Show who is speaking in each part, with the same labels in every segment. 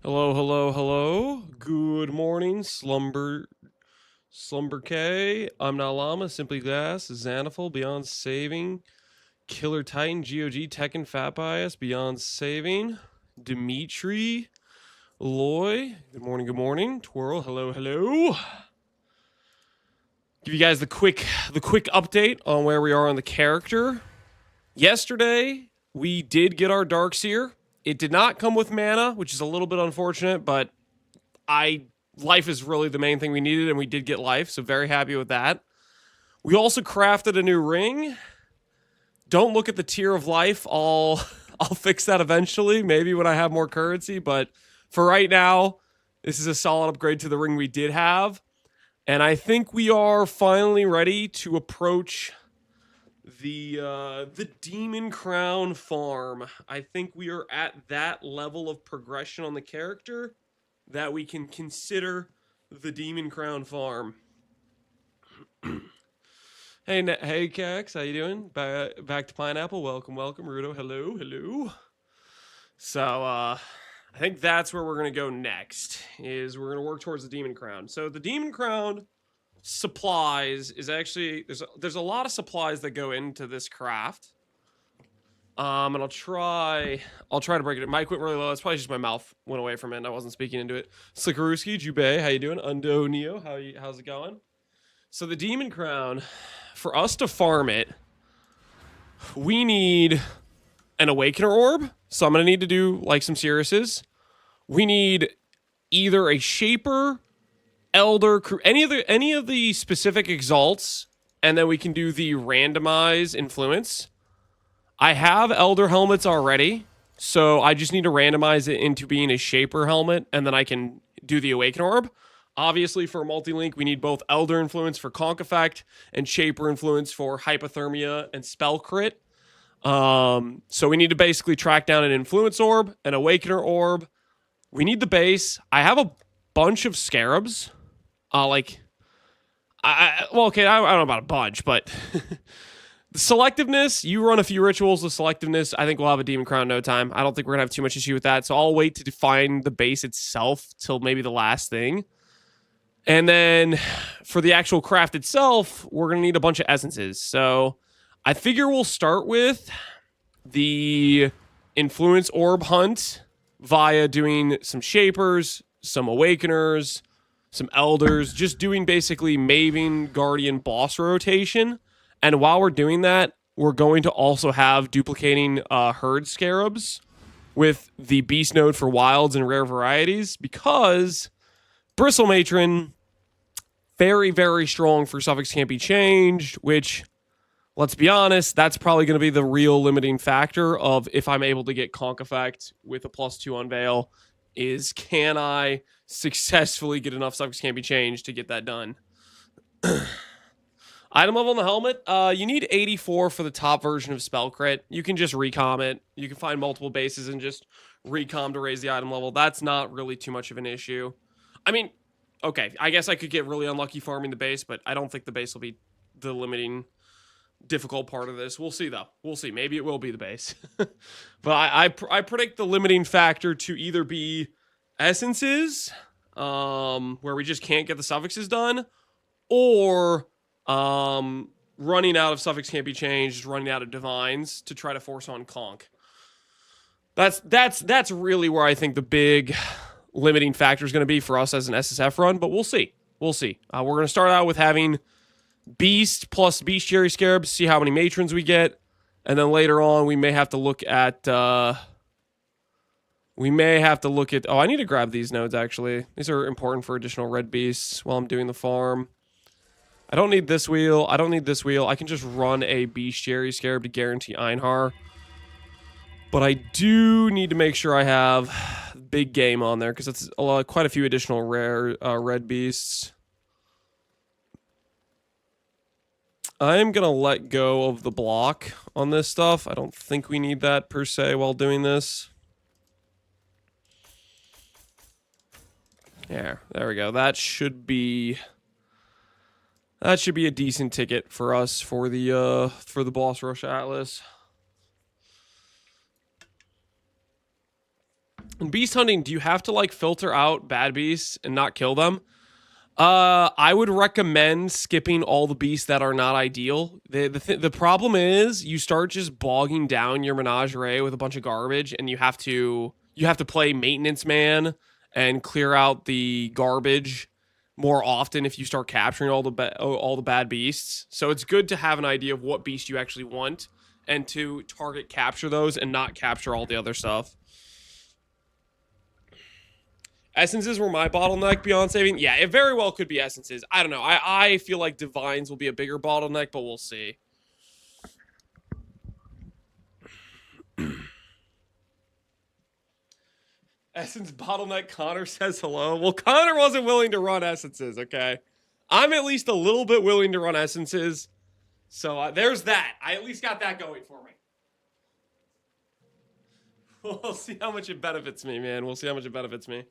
Speaker 1: Hello, hello, hello. Good morning, Slumber K. I'm not Llama, Simply Glass, Xanaful, Beyond Saving, Killer Titan, GOG, Tekken, Fat Bias, Beyond Saving, Dimitri, Loy. Good morning, good morning. Twirl, hello, hello. Give you guys the quick update on where we are on the character. Yesterday, we did get our Darkseer. It did not come with mana, which is a little bit unfortunate, but life is really the main thing we needed, and we did get life, so very happy with that. We also crafted a new ring. Don't look at the tier of life. I'll fix that eventually, maybe when I have more currency, but for right now, this is a solid upgrade to the ring we did have. And I think we are finally ready to approach the Demon Crown farm. I think we are at that level of progression on the character that we can consider the Demon Crown farm. Hey, Cax, how you doing? Back to Pineapple. Welcome, Rudo. Hello. So, I think that's where we're gonna go next. Is we're gonna work towards the Demon Crown. So the Demon Crown supplies is actually there's a lot of supplies that go into this craft. And I'll try to break it. It mic went really low. It's probably just my mouth went away from it and I wasn't speaking into it. Slickeruski, Jubei, how you doing? Undo Neo, how's it going? So the Demon Crown, for us to farm it, we need an Awakener Orb. So I'm gonna need to do like some Siriuses. We need either a Shaper, Elder, any of the specific exalts, and then we can do the randomize influence. I have Elder helmets already, so I just need to randomize it into being a Shaper helmet, and then I can do the Awaken Orb. Obviously, for a multi-link, we need both Elder influence for Conk Effect and Shaper influence for Hypothermia and Spell Crit. So we need to basically track down an Influence Orb, an Awakener Orb. We need the base. I have a bunch of Scarabs. Well, okay, I don't know about a bunch, but the selectiveness, you run a few rituals with selectiveness. I think we'll have a Demon Crown in no time. I don't think we're going to have too much issue with that. So I'll wait to define the base itself till maybe the last thing. And then for the actual craft itself, we're going to need a bunch of essences. So I figure we'll start with the Influence Orb hunt via doing some Shapers, some Awakeners, some Elders, just doing basically Maven, Guardian, boss rotation. And while we're doing that, we're going to also have duplicating herd scarabs with the beast node for wilds and rare varieties, because Bristle Matron, very, very strong for Suffix Can't Be Changed, which, let's be honest, that's probably going to be the real limiting factor of if I'm able to get Conk Effect with a +2 on Veil, is can I successfully get enough Suffix Can't Be Changed to get that done. Item level on the helmet, you need 84 for the top version of Spell Crit. You can just recom it. You can find multiple bases and just recom to raise the item level. That's not really too much of an issue. I mean, okay, I guess I could get really unlucky farming the base, but I don't think the base will be the limiting difficult part of this. We'll see, though. We'll see. Maybe it will be the base. But I predict the limiting factor to either be essences, where we just can't get the suffixes done, or running out of Suffix Can't Be Changed, running out of divines to try to force on Conk. That's really where I think the big limiting factor is going to be for us as an SSF run, but we'll see. We're going to start out with having Beast plus Bestiary Scarabs, see how many Matrons we get, and then later on we may have to look at oh, I need to grab these nodes, actually. These are important for additional red beasts while I'm doing the farm. I don't need this wheel. I can just run a Bestiary Scarab to guarantee Einhar. But I do need to make sure I have big game on there, because that's quite a few additional rare red beasts. I'm going to let go of the block on this stuff. I don't think we need that per se while doing this. Yeah, there we go. That should be a decent ticket for us for the Boss Rush Atlas. Beast hunting, do you have to like filter out bad beasts and not kill them? I would recommend skipping all the beasts that are not ideal. The problem is you start just bogging down your menagerie with a bunch of garbage, and you have to play maintenance man and clear out the garbage more often if you start capturing all the bad beasts. So it's good to have an idea of what beast you actually want and to target capture those and not capture all the other stuff. Essences were my bottleneck beyond saving. Yeah, it very well could be essences. I don't know. I feel like divines will be a bigger bottleneck, but we'll see. Essence bottleneck, Connor says hello. Well, Connor wasn't willing to run essences, okay? I'm at least a little bit willing to run essences. So there's that. I at least got that going for me. We'll see how much it benefits me, man. We'll see how much it benefits me.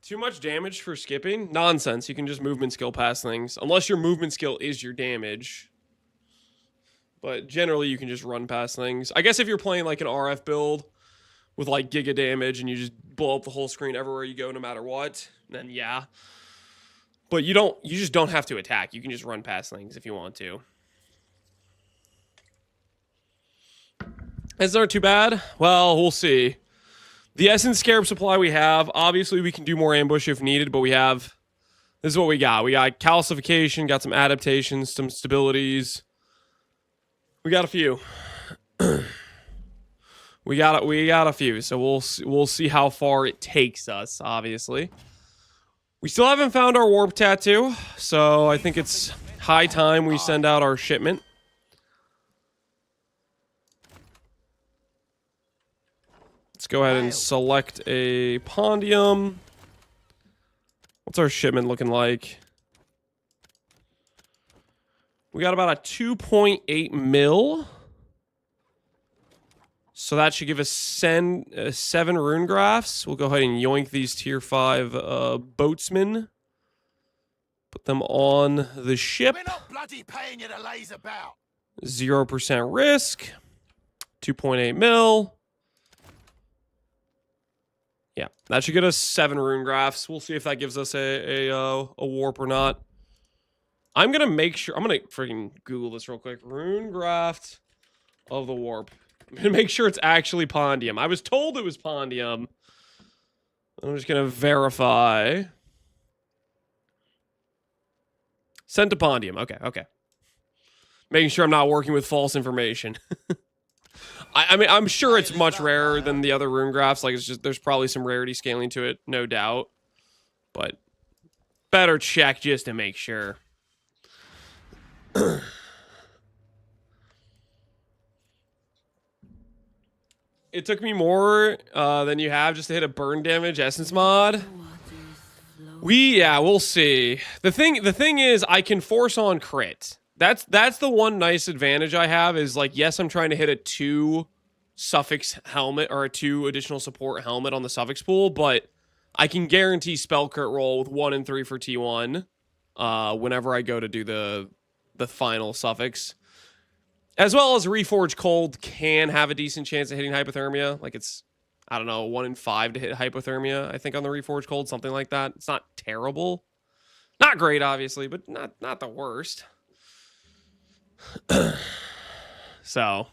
Speaker 1: Too much damage for skipping? Nonsense. You can just movement skill past things. Unless your movement skill is your damage. But generally, you can just run past things. I guess if you're playing like an RF build with like giga damage and you just blow up the whole screen everywhere you go no matter what, then yeah. But you just don't have to attack. You can just run past things if you want to. Is not too bad? Well, we'll see. The Essence Scarab supply we have, obviously we can do more ambush if needed, but we have, this is what we got. We got calcification, got some adaptations, some stabilities. We got a few. we got a few, so we'll see how far it takes us, obviously. We still haven't found our warp tattoo, so I think it's high time we send out our shipment. Let's go ahead and select a Pondium. What's our shipment looking like? We got about a 2.8 mil. So that should give us 7 rune graphs. We'll go ahead and yoink these tier 5 boatsmen. Put them on the ship.
Speaker 2: We're not bloody paying you to laze about.
Speaker 1: 0% risk. 2.8 mil. Yeah, that should get us 7 rune graphs. We'll see if that gives us a warp or not. I'm gonna make sure. I'm gonna freaking Google this real quick. Rune graft of the warp. I'm gonna make sure it's actually Pondium. I was told it was Pondium. I'm just gonna verify. Sent to Pondium. Okay. Making sure I'm not working with false information. I mean, I'm sure it's much rarer than the other rune graphs. Like, it's just, there's probably some rarity scaling to it, no doubt. But better check just to make sure. It took me more than you have just to hit a burn damage essence mod. We'll see. The thing is, I can force on crit. That's the one nice advantage I have is, like, yes, I'm trying to hit a 2 suffix helmet or a 2 additional support helmet on the suffix pool, but I can guarantee spell crit roll with 1 and 3 for T1 whenever I go to do the final suffix. As well as Reforged Cold can have a decent chance of hitting hypothermia. Like, it's, I don't know, 1 in 5 to hit hypothermia, I think, on the Reforged Cold, something like that. It's not terrible. Not great, obviously, but not the worst. So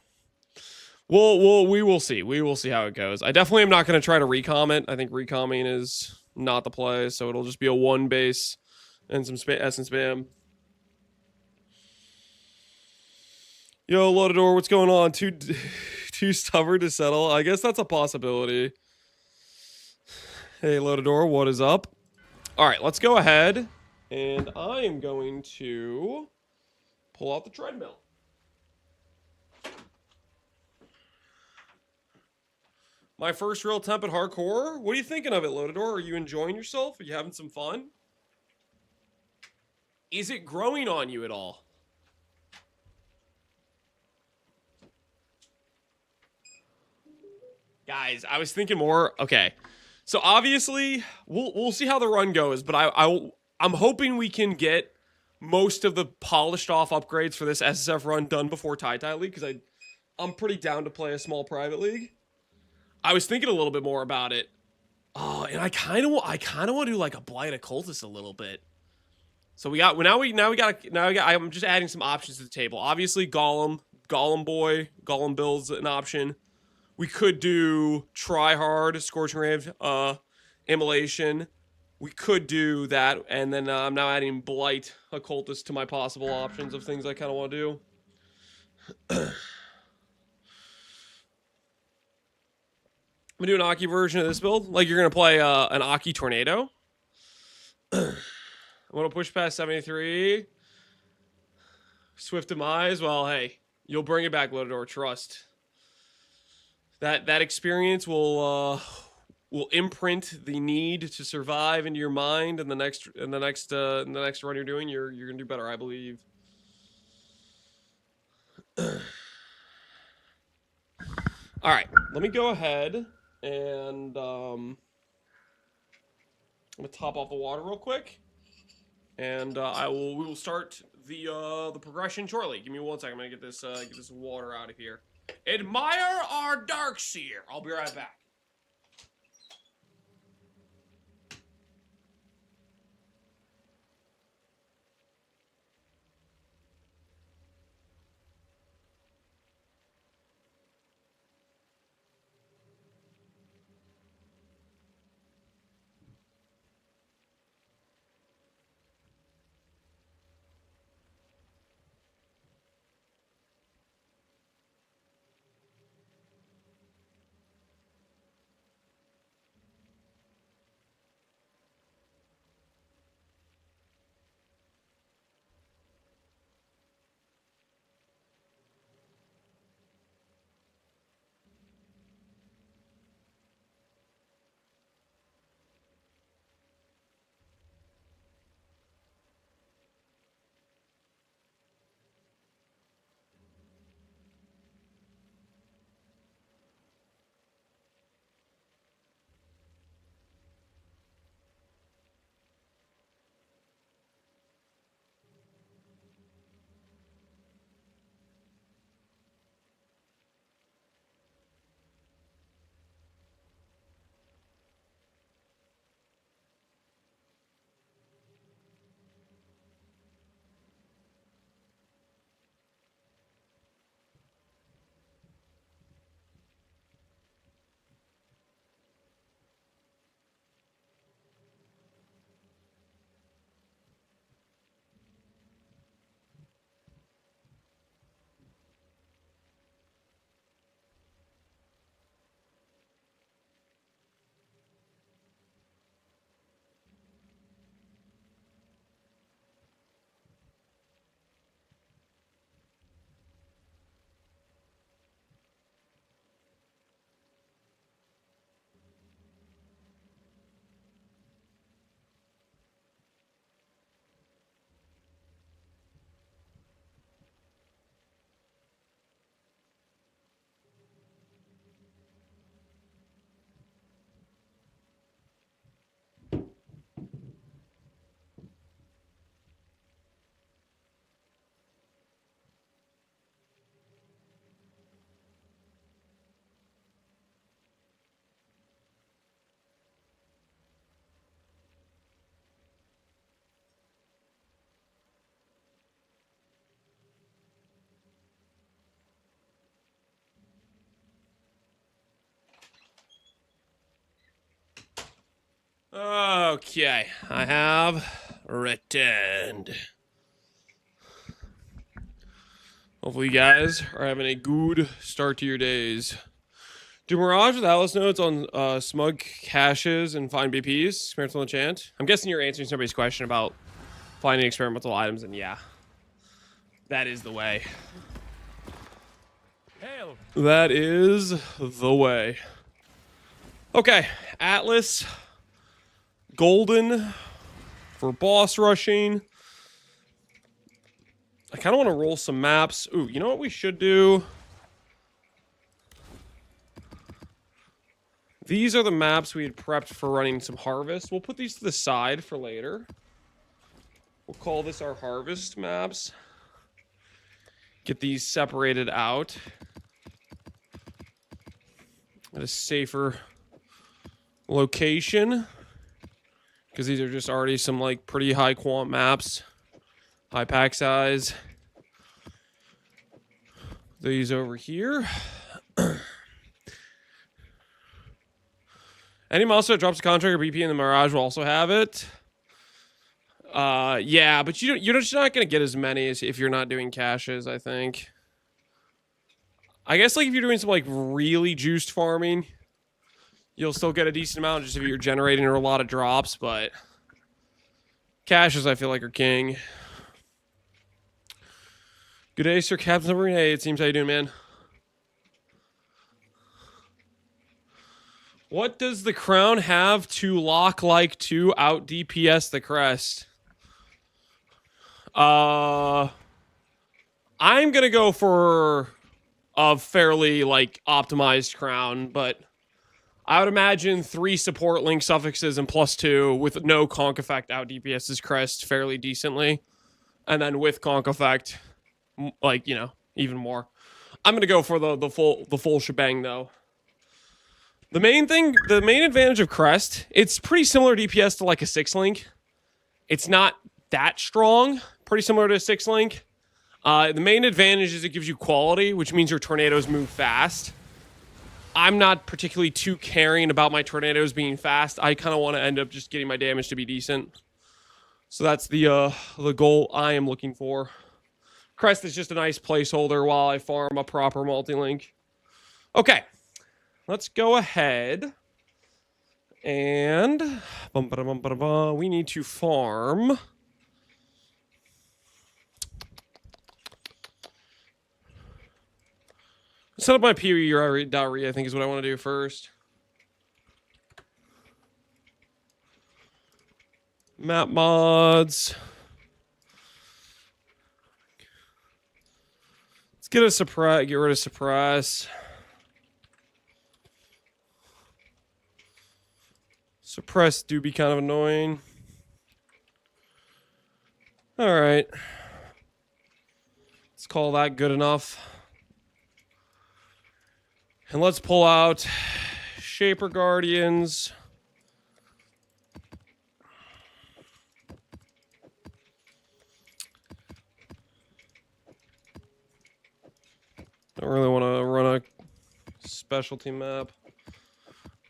Speaker 1: we will see. We will see how it goes. I definitely am not going to try to recom it. I think recomming is not the play, so it'll just be a 1 base and some essence spam. Yo, Lotador, what's going on? Too stubborn to settle? I guess that's a possibility. Hey, Lotador, what is up? All right, let's go ahead, and I am going to pull out the treadmill. My first real temp at hardcore? What are you thinking of it, Lotador? Are you enjoying yourself? Are you having some fun? Is it growing on you at all? Guys, I was thinking more. Okay, so obviously we'll see how the run goes, but I'm hoping we can get most of the polished off upgrades for this SSF run done before Tai League, because I'm pretty down to play a small private league. I was thinking a little bit more about it. Oh, and I kind of want to do like a Blight Occultist a little bit. So we got I'm just adding some options to the table. Obviously, Golem build's an option. We could do Try Hard, Scorching Rave, Immolation. We could do that, and then I'm now adding Blight Occultist to my possible options of things I kind of want to do. I'm gonna do an Aki version of this build. Like, you're gonna play an Aki Tornado. I'm gonna push past 73. Swift Demise. Well, hey, you'll bring it back, Lotador. Trust. That experience will imprint the need to survive into your mind, and the next run you're doing, you're gonna do better, I believe. All right, let me go ahead and I'm gonna top off the water real quick, and we will start the progression shortly. Give me 1 second. I'm gonna get this water out of here. Admire our Darkseer. I'll be right back. Okay, I have returned. Hopefully you guys are having a good start to your days. Do Mirage with Atlas nodes on smug caches and find BPs, experimental enchant? I'm guessing you're answering somebody's question about finding experimental items, and yeah, that is the way.
Speaker 3: Hail.
Speaker 1: That is the way. Okay, Atlas, Golden for boss rushing. I kind of want to roll some maps. Ooh, you know what we should do? These are the maps we had prepped for running some harvest. We'll put these to the side for later. We'll call this our harvest maps. Get these separated out. at a safer location. Because these are just already some, like, pretty high quant maps. High pack size. These over here. Any monster that drops a contract or BP in the Mirage will also have it. Yeah, but you're just not going to get as many as if you're not doing caches, I think. I guess, like, if you're doing some, like, really juiced farming, you'll still get a decent amount just if you're generating a lot of drops, but caches, I feel like, are king. Good day, Sir Captain Submarine. Hey, it seems how you doing, man? What does the crown have to lock like to out DPS the crest? I'm gonna go for a fairly, like, optimized crown, but I would imagine 3 support link suffixes and +2 with no conk effect out DPS's crest fairly decently. And then with conk effect, like, you know, even more. I'm gonna go for the full shebang though. The main advantage of crest, it's pretty similar DPS to like a 6-link. It's not that strong, pretty similar to a 6-link. The main advantage is it gives you quality, which means your tornadoes move fast. I'm not particularly too caring about my tornadoes being fast. I kind of want to end up just getting my damage to be decent. So that's the goal I am looking for. Crest is just a nice placeholder while I farm a proper multi-link. Okay, let's go ahead and we need to farm. Set up my PoE.re, I think is what I want to do first. Map mods. Let's get a suppress, get rid of suppress. Suppress do be kind of annoying. All right. Let's call that good enough. And let's pull out Shaper Guardians. Don't really want to run a specialty map.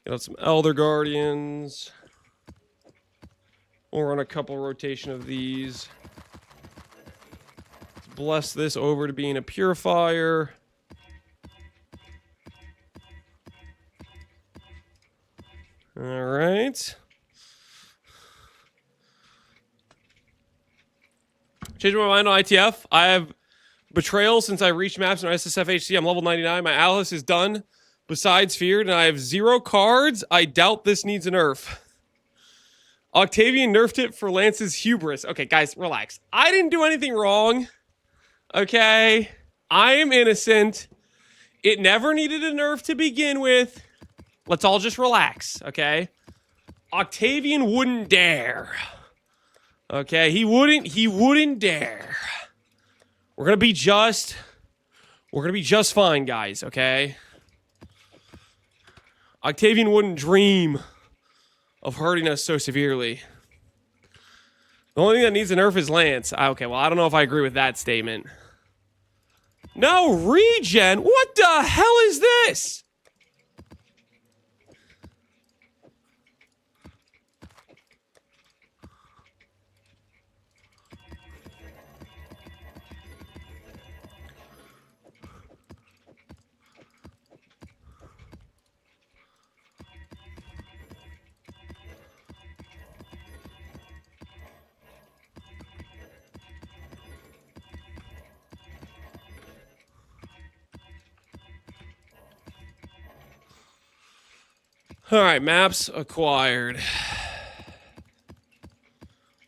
Speaker 1: Get out some Elder Guardians. We'll run a couple rotation of these. Let's bless this over to being a purifier. All right. Changing my mind on ITF. I have Betrayal since I reached maps in SSF HC. I'm level 99. My Alice is done. Besides Feared, and I have 0 cards. I doubt this needs a nerf. Octavian nerfed it for Lance's hubris. Okay, guys, relax. I didn't do anything wrong. Okay? I am innocent. It never needed a nerf to begin with. Let's all just relax, okay? Octavian wouldn't dare. Okay, he wouldn't dare. We're gonna be just fine, guys, okay? Octavian wouldn't dream of hurting us so severely. The only thing that needs a nerf is Lance. Okay, well, I don't know if I agree with that statement. No, regen? What the hell is this? All right, maps acquired.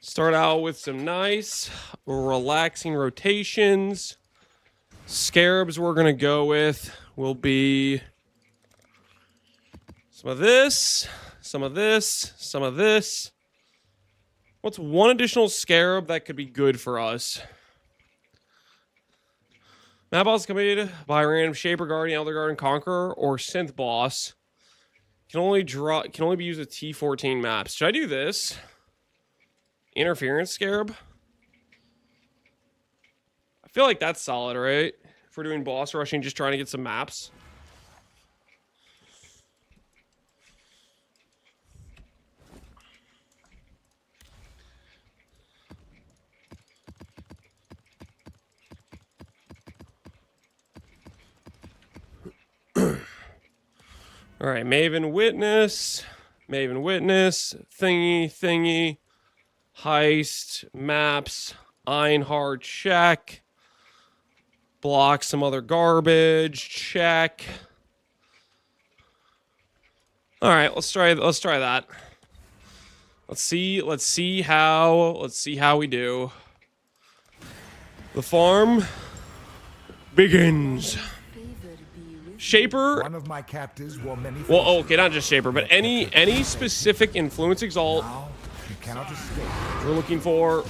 Speaker 1: Start out with some nice, relaxing rotations. Scarabs we're going to go with will be some of this, some of this, some of this. What's one additional Scarab that could be good for us? Map boss completed by random Shaper Guardian, Elder Guardian, Conqueror, or Synth Boss. Can only be used with T14 maps. Should I do this? Interference Scarab? I feel like that's solid, right? If we're doing boss rushing, just trying to get some maps. All right, Maven Witness, thingy, heist, maps, Einhard, check. Block some other garbage, check. All right, let's try that. Let's see how we do. The farm begins. Shaper.
Speaker 2: One of my captives wore many.
Speaker 1: Well, okay, not just Shaper, but any specific influence exalt.
Speaker 2: Now you cannot escape.
Speaker 1: We're looking for.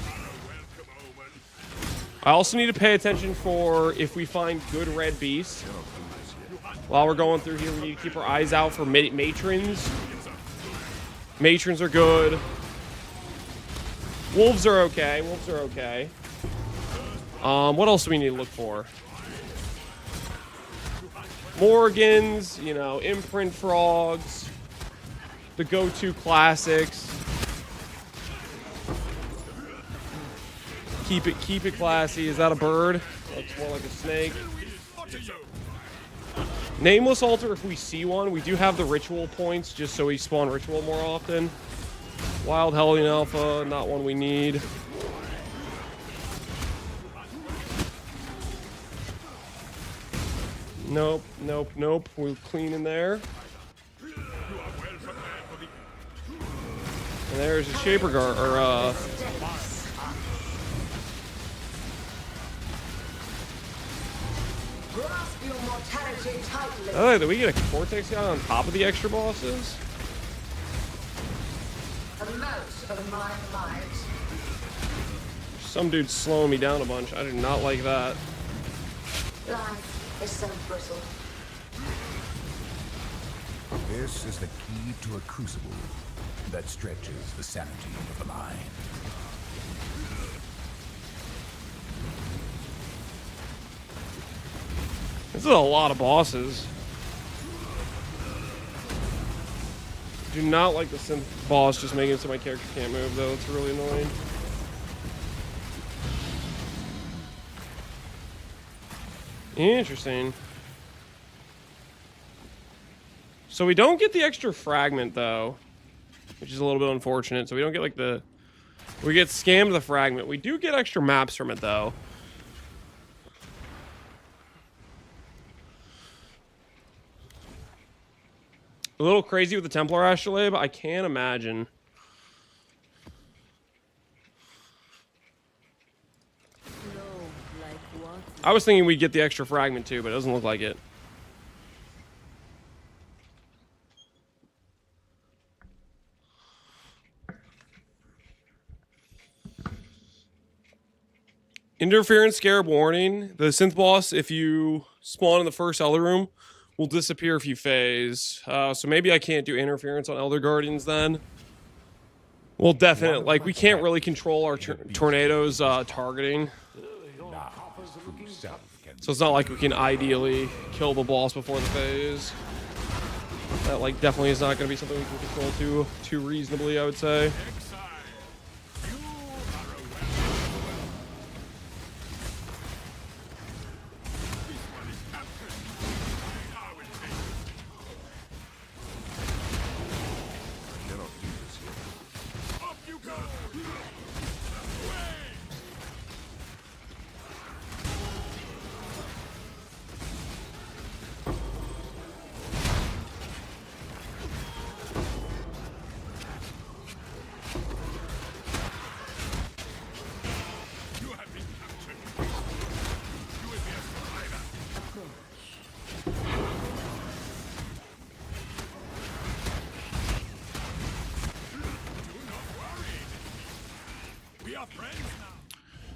Speaker 1: I also need to pay attention for if we find good red beasts. While we're going through here, we need to keep our eyes out for matrons. Matrons are good. Wolves are okay. What else do we need to look for? Morgans, you know, imprint frogs, the go-to classics. Keep it classy. Is that a bird? Looks more like a snake. Nameless altar, if we see one. We do have the ritual points just so we spawn ritual more often. Wild Hellion Alpha, not one we need. Nope. We're clean in there. And there's a Shaper guard, or oh, did we get a Cortex guy on top of the extra bosses? Some dude's slowing me down a bunch. I do not like that.
Speaker 3: Life is so brittle.
Speaker 2: This is the key to a crucible that stretches the sanity of the mind.
Speaker 1: This is a lot of bosses. Do not like the synth boss just making it so my character can't move, though. It's really annoying. Interesting. So we don't get the extra fragment, though, which is a little bit unfortunate. So we don't get, like, the... We get scammed the fragment. We do get extra maps from it, though. A little crazy with the Templar Astrolabe, I can't imagine. I was thinking we'd get the extra fragment too, but it doesn't look like it. Interference Scarab warning. The synth boss, if you spawn in the first Elder Room, will disappear if you phase. So maybe I can't do interference on Elder Guardians then. Well, definitely. Like, we can't really control our tornadoes targeting. So it's not like we can ideally kill the boss before the phase. That, like, definitely is not going to be something we can control too reasonably, I would say.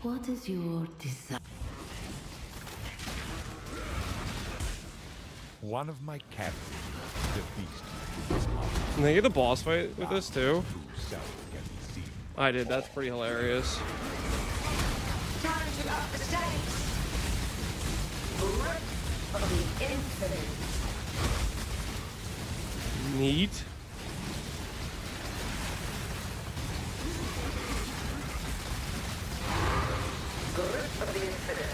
Speaker 3: What is your desire?
Speaker 2: One of my captives, the beast, is mine.
Speaker 1: And they get the boss fight with this too. I did. That's pretty hilarious.
Speaker 3: Time to up the stakes. Grip of the infinite.
Speaker 1: Neat.
Speaker 3: Grip of the infinite.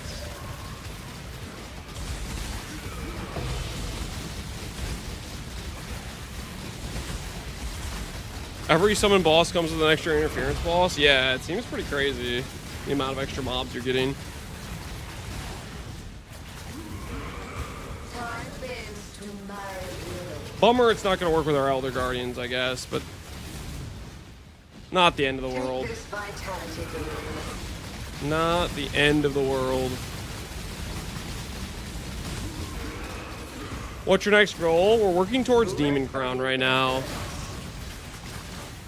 Speaker 1: Every summon boss comes with an extra interference boss. Yeah, it seems pretty crazy, the amount of extra mobs you're getting.
Speaker 3: Time bends to my will.
Speaker 1: Bummer it's not going to work with our Elder Guardians, I guess, but not the end of the world.
Speaker 3: Take this vitality balloon.
Speaker 1: Not the end of the world. What's your next goal? We're working towards Demon Crown right now.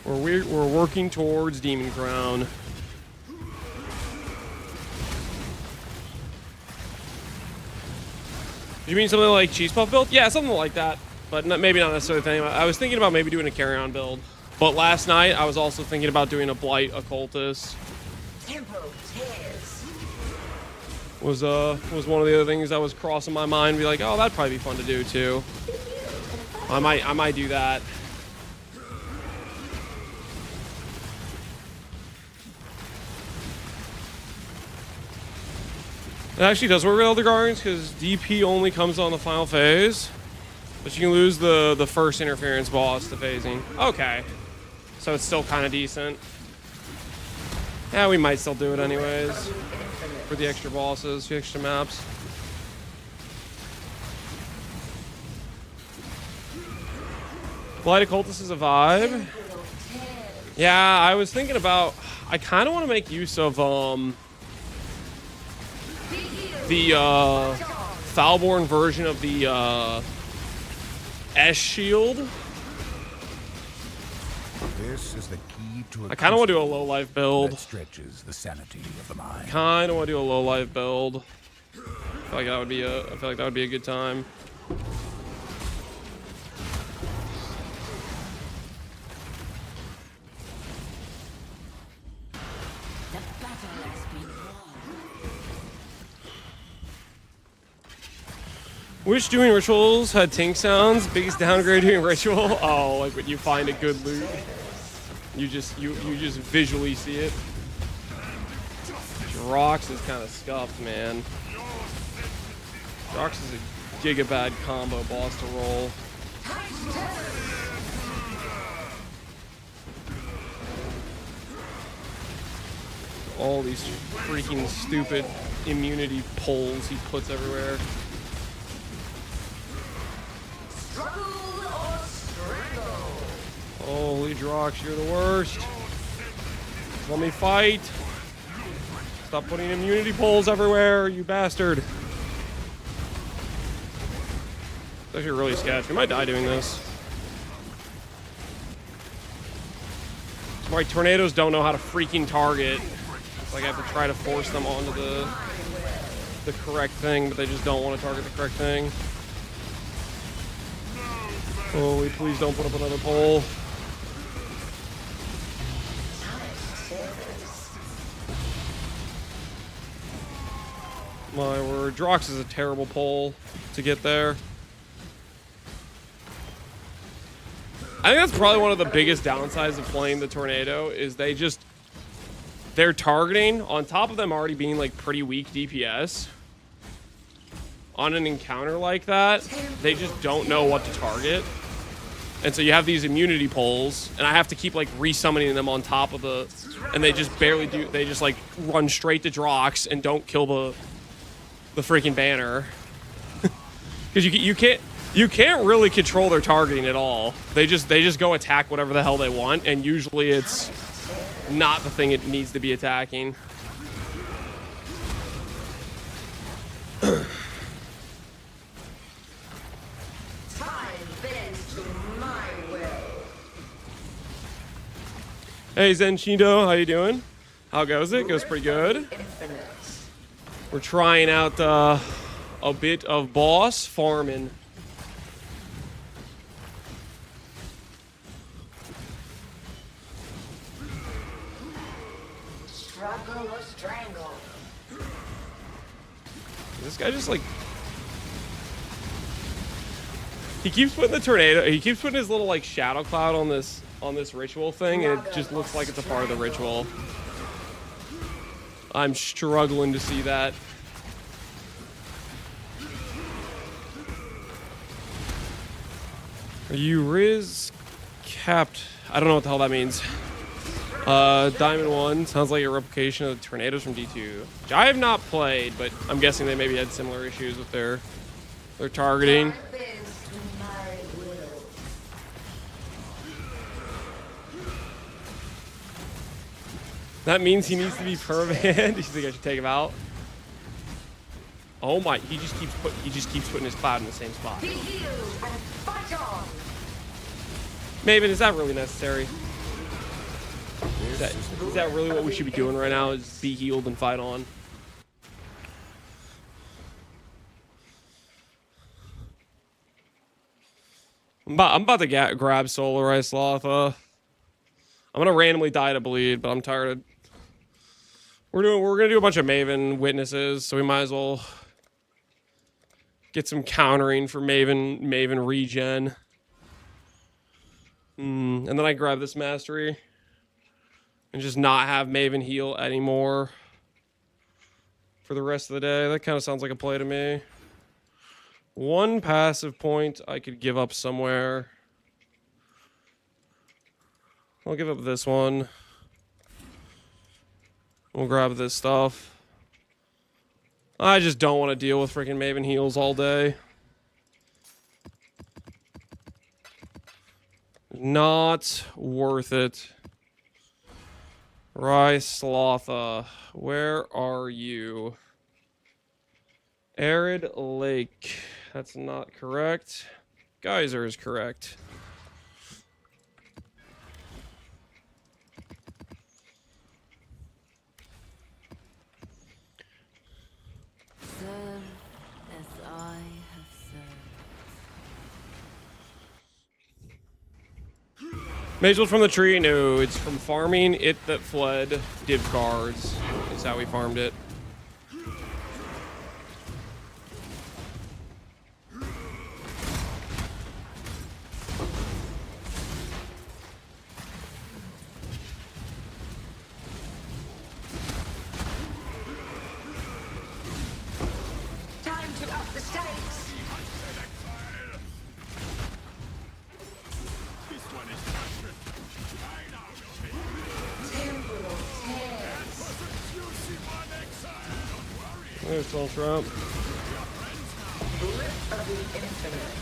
Speaker 1: We're working towards Demon Crown. You mean something like Cheese Puff build? Yeah, something like that. But maybe not necessarily thing. I was thinking about maybe doing a carry-on build. But last night, I was also thinking about doing a Blight Occultist.
Speaker 3: Tempo tears.
Speaker 1: Was one of the other things that was crossing my mind. Be like, oh, that'd probably be fun to do too. I might do that. It actually does work with Elder Guardians because DP only comes on the final phase, but you can lose the first interference boss to phasing. Okay, so it's still kind of decent. Yeah, we might still do it anyways for the extra bosses, the extra maps. Blight Occultist is a vibe. Yeah, I was thinking about. I kind of want to make use of the Foulborn version of the S shield.
Speaker 2: This is the key to
Speaker 1: I kind of want to do a low life build.
Speaker 2: that stretches the sanity of the mind.
Speaker 1: Kind of want to do a low life build. I feel like that would be a good time.
Speaker 3: The battle has been won.
Speaker 1: Which doing rituals had Tink sounds? Biggest downgrade doing ritual? Oh, like when you find a good loot. You just visually see it. Drox is kind of scuffed, man. Drox is a gigabad combo boss to roll. All these freaking stupid immunity poles he puts everywhere. Holy Drox, you're the worst. Let me fight. Stop putting immunity poles everywhere, you bastard. It's actually really sketchy. We might die doing this. That's why tornadoes don't know how to freaking target. It's like I have to try to force them onto the correct thing, but they just don't want to target the correct thing. Holy, please don't put up another pole. My word, Drox is a terrible pole to get there. I think that's probably one of the biggest downsides of playing the Tornado is their targeting, on top of them already being like pretty weak DPS, on an encounter like that, they just don't know what to target. And so you have these immunity poles, and I have to keep like resummoning them on top of the, and they just barely do, they just like run straight to Drox and don't kill the freaking banner. Because you can't really control their targeting at all. They just go attack whatever the hell they want, and usually it's not the thing it needs to be attacking.
Speaker 3: Time bends to my will.
Speaker 1: Hey Zenshindo, how you doing? How goes it? Goes pretty good.
Speaker 3: Infinite.
Speaker 1: We're trying out a bit of boss farming.
Speaker 3: struggle or strangle.
Speaker 1: This guy just like... He keeps putting the tornado... He keeps putting his little like shadow cloud on this ritual thing, and it just looks like it's a part of the ritual. I'm struggling to see that. Are you Riz capped? I don't know what the hell that means. Diamond 1 sounds like a replication of the tornadoes from D2, which I have not played, but I'm guessing they maybe had similar issues with their targeting. That means he needs to be permanent. You think I should take him out? Oh my! He just keeps putting his cloud in the same spot.
Speaker 3: Be healed and fight on.
Speaker 1: Maven, is that really necessary? Is that really what we should be doing right now? Is be healed and fight on? I'm about to grab Solarized Slotha. I'm gonna randomly die to bleed, but I'm tired of. We're gonna do a bunch of Maven witnesses, so we might as well get some countering for Maven regen. And then I grab this mastery and just not have Maven heal anymore for the rest of the day. That kind of sounds like a play to me. One passive point I could give up somewhere. I'll give up this one. We'll grab this stuff. I just don't want to deal with freaking Maven heals all day. Not worth it. Slotha, where are you? Arid Lake. That's not correct. Geyser is correct.
Speaker 3: Serve as I have served.
Speaker 1: Mazel from the tree? No, it's from farming it that fled div cards. Is how we farmed it.
Speaker 3: Time to up the stakes. Temporal tears.
Speaker 1: There's Soul Trump.
Speaker 3: Grip of the infinite.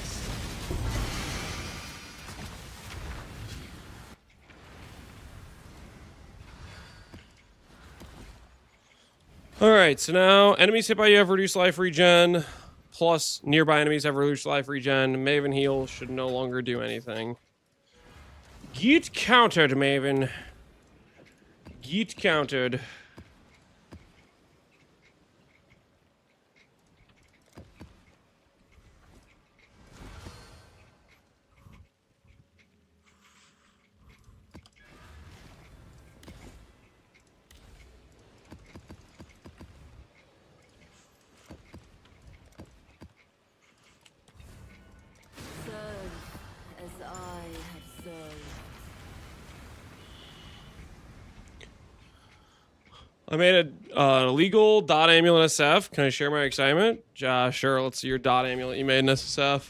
Speaker 1: Alright, so now enemies hit by you have reduced life regen, plus nearby enemies have reduced life regen. Maven heal should no longer do anything. Get countered, Maven. Get countered.
Speaker 3: Serve as I have served.
Speaker 1: I made a illegal dot amulet SF. Can I share my excitement? Sure, let's see your dot amulet you made in SSF.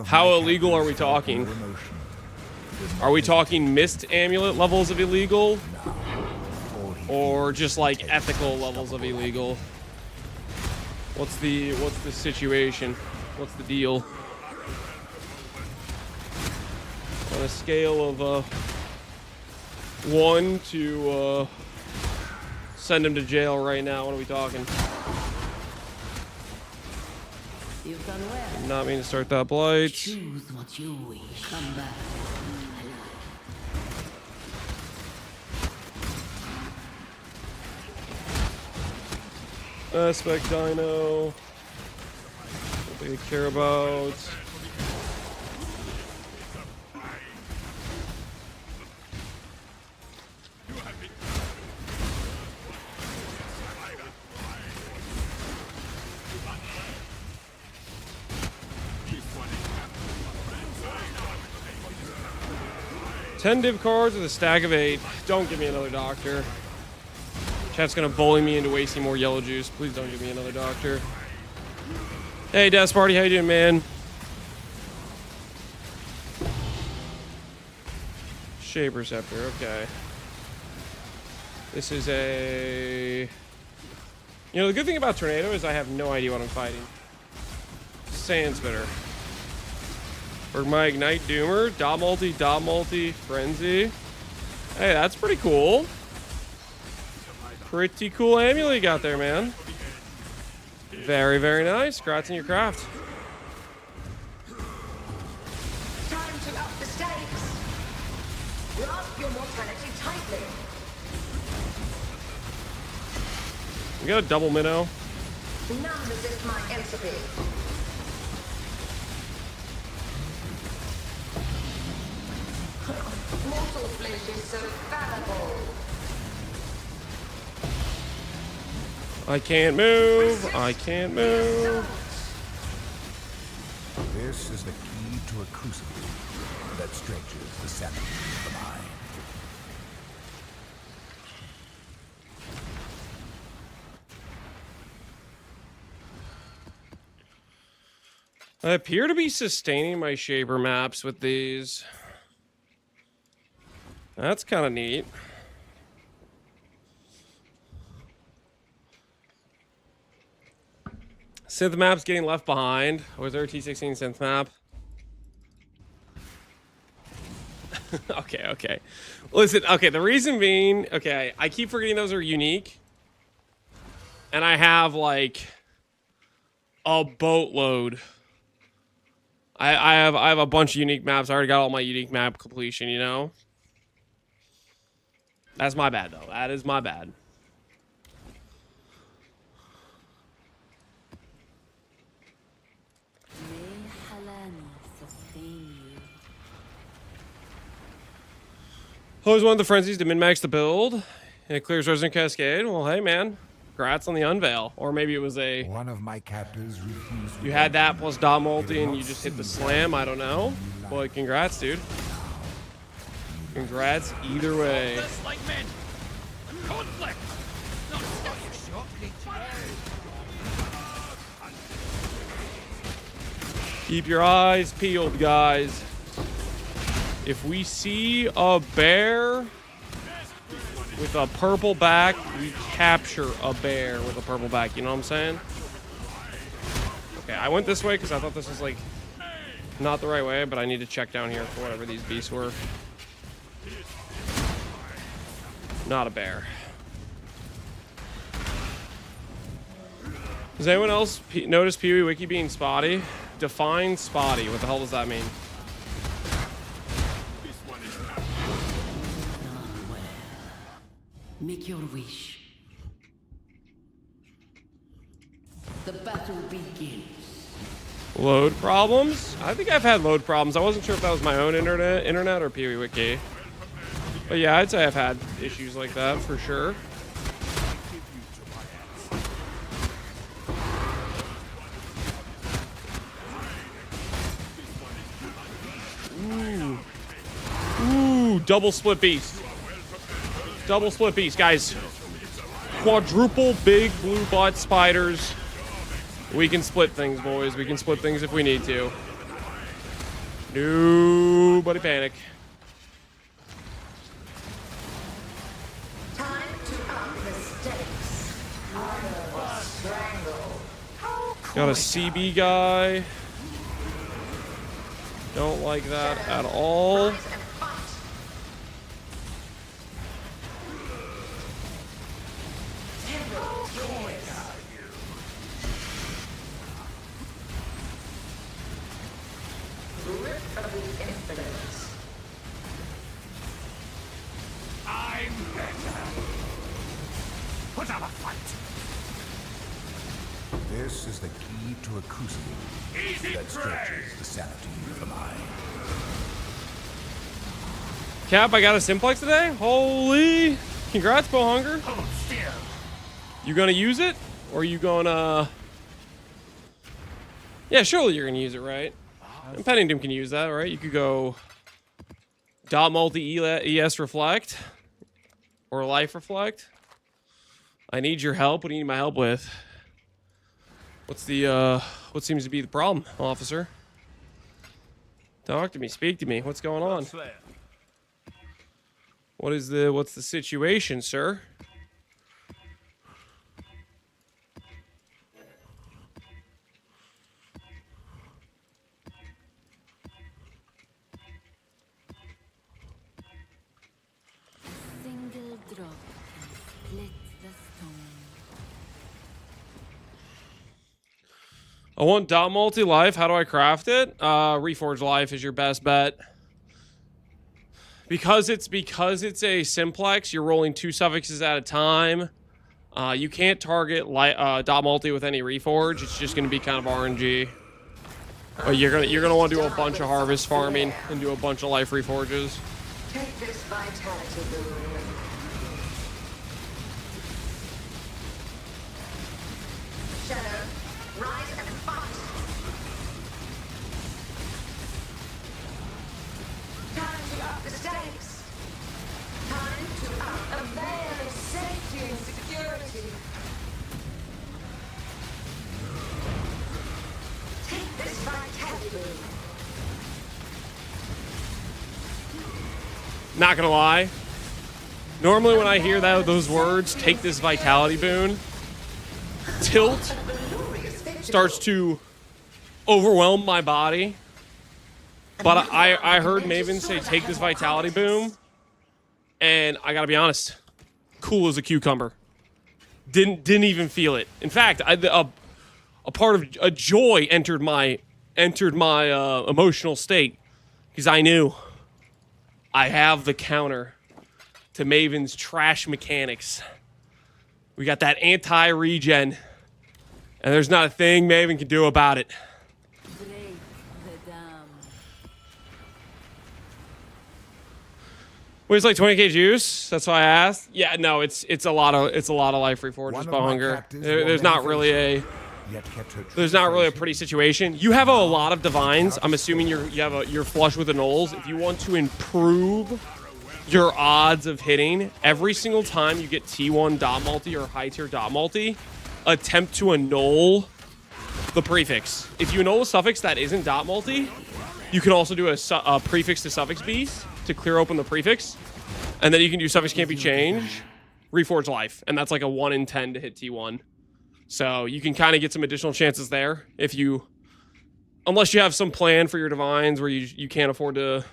Speaker 1: How illegal are we talking? Are we talking mist amulet levels of illegal? Or just like ethical levels of illegal? What's the situation? What's the deal? On a scale of 1 to send him to jail right now, what are we talking?
Speaker 3: You've done well.
Speaker 1: Did not mean to start that blight.
Speaker 3: Choose what you wish. Come back.
Speaker 1: Aspect Dino. Nothing to care about. 10 div cards with a stack of 8. Don't give me another doctor. Chat's gonna bully me into wasting more yellow juice. Please don't give me another doctor. Hey, Death Party, how you doing, man? Shaper Scepter, okay. This is a... You know, the good thing about Tornado is I have no idea what I'm fighting. Sand Spitter. For my Ignite Doomer, dot multi, Frenzy. Hey, that's pretty cool. Pretty cool amulet you got there, man. Very, very nice. Congrats on your craft.
Speaker 3: Time to up the stakes. Grasp your mortality tightly.
Speaker 1: We got a double minnow.
Speaker 3: None resist my entropy. Mortal flesh is so fallible.
Speaker 1: I can't move. I can't move.
Speaker 2: This is the key to a crucible that stretches the sanity of the mind.
Speaker 1: I appear to be sustaining my Shaper maps with these. That's kind of neat. Synth map's getting left behind. Was there a T16 synth map? Okay. Listen, okay, the reason being, okay, I keep forgetting those are unique. And I have, like, a boatload. I have a bunch of unique maps. I already got all my unique map completion, you know? That's my bad, though. That is my bad. Always wanted the frenzies to min-max the build. And it clears Resident Cascade. Well, hey, man. Congrats on the unveil. Or maybe it was a...
Speaker 2: One of my captors refused.
Speaker 1: You had that plus dot multi and you just hit the slam. I don't know. Boy, congrats, dude. Congrats either way. Keep your eyes peeled, guys. If we see a bear with a purple back, we capture a bear with a purple back. You know what I'm saying? Okay, I went this way because I thought this was, like, not the right way, but I need to check down here for whatever these beasts were. Not a bear. Does anyone else notice Pee Wee Wiki being spotty? Define spotty. What the hell does that mean?
Speaker 4: Make your wish. The battle begins.
Speaker 1: Load problems? I think I've had load problems. I wasn't sure if that was my own internet or Pee Wee Wiki. But yeah, I'd say I've had issues like that for sure. Ooh, double split beast. Double split beast, guys. Quadruple big blue butt spiders. We can split things, boys. We can split things if we need to. Nobody panic.
Speaker 3: Time to up the stakes. I will strangle.
Speaker 1: Got a CB guy. Don't like that at all.
Speaker 3: Rise and fight. Rip of the infinite.
Speaker 2: I'm better. Put up a fight. This is the key to a crucible that stretches the sanity of the mind.
Speaker 1: Cap, I got a simplex today? Holy! Congrats, Bohunger.
Speaker 2: Hold still.
Speaker 1: You gonna use it? Or are you gonna... Yeah, surely you're gonna use it, right? And Penning Doom can use that, right? You could go... Dot multi ES reflect or life reflect. I need your help. What do you need my help with? What's the what seems to be the problem, officer? Talk to me, speak to me. What's going on? What's the situation, sir?
Speaker 4: Single drop can split the stone.
Speaker 1: I want dot multi life. How do I craft it? Reforge life is your best bet. Because it's a simplex, you're rolling 2 suffixes at a time. You can't target dot multi with any reforge. It's just gonna be kind of RNG. But you're gonna want to do a bunch of harvest farming and do a bunch of life reforges.
Speaker 3: Take this vitality boon. Shadow, rise and fight. Time to up the stakes. Time to up a veil of safety and security. Take this vitality boon.
Speaker 1: Not gonna lie. Normally when I hear those words, take this vitality boon, tilt starts to overwhelm my body. But I heard Maven say take this vitality boon, and I gotta be honest, cool as a cucumber. Didn't even feel it. In fact, a part of a joy entered my emotional state because I knew I have the counter to Maven's trash mechanics. We got that anti-regen, and there's not a thing Maven can do about it.
Speaker 4: Break the dam.
Speaker 1: Wait, it's like 20k juice. That's why I asked. Yeah, no, it's a lot of life reforges by hunger. There's not really a pretty situation. You have a lot of divines. I'm assuming you're flush with the nulls. If you want to improve your odds of hitting, every single time you get T1 dot multi or high tier dot multi, attempt to annul the prefix. If you annul a suffix that isn't dot multi, you can also do a prefix to suffix beast to clear open the prefix, and then you can do suffix can't be changed, reforge life, and that's like a 1 in 10 to hit T1. So you can kind of get some additional chances there if you, unless you have some plan for your divines where you can't afford to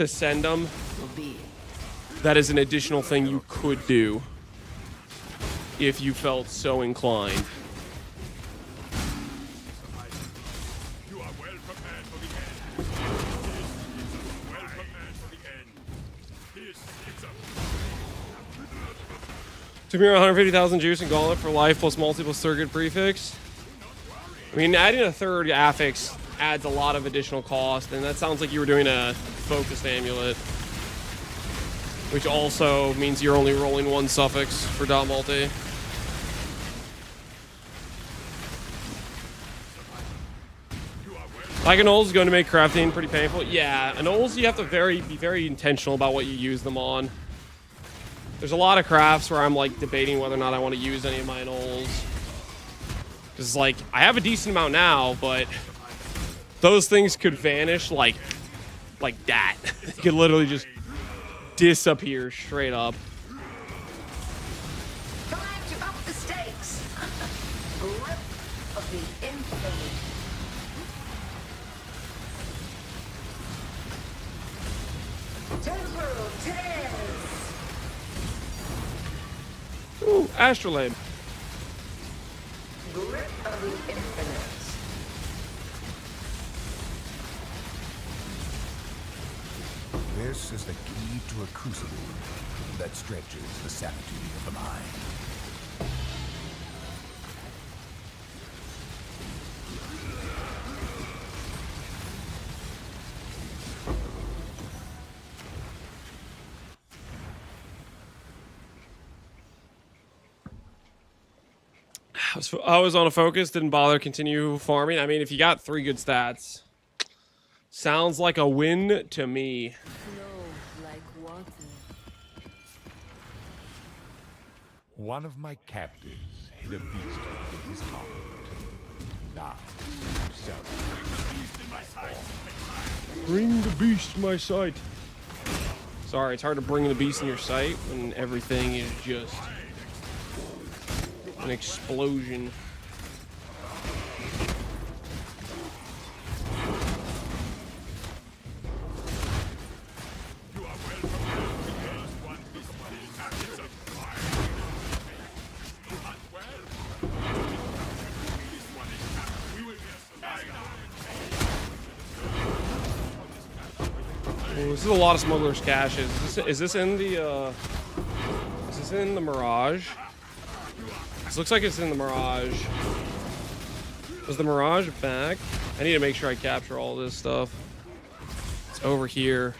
Speaker 1: send them. That is an additional thing you could do if you felt so inclined.
Speaker 5: You are well prepared for the end. Well prepared for the end. This is a
Speaker 1: Took me around 150,000 juice and gauntlet for life plus multiple surrogate prefix. I mean, adding a third affix adds a lot of additional cost, and that sounds like you were doing a focused amulet, which also means you're only rolling 1 suffix for dot multi. Like an is going to make crafting pretty painful. Yeah, anoles you have to be very intentional about what you use them on. There's a lot of crafts where I'm like debating whether or not I want to use any of my anoles. Because like I have a decent amount now, but those things could vanish like that. They could literally just disappear straight up.
Speaker 3: Time to up the stakes. Grip of the infinite. Temporal tears.
Speaker 1: Ooh, Astrolabe.
Speaker 3: Grip of the infinite.
Speaker 2: This is the key to a crucible that stretches the sanity of the mind.
Speaker 1: I was on a focus, didn't bother continue farming. I mean, if you got 3 good stats, sounds like a win to me.
Speaker 4: Flow
Speaker 2: One of my captives hid a beast in his heart. Now,
Speaker 1: Bring the beast to my sight. Sorry, it's hard to bring the beast in your sight when everything is just an explosion.
Speaker 5: You are well prepared for the end. One this one is captains of fire. You hunt well. This one is captain. We will be
Speaker 1: Ooh, this is a lot of smugglers' caches. Is this in the Mirage? This looks like it's in the Mirage. Was the Mirage back? I need to make sure I capture all this stuff. It's over here.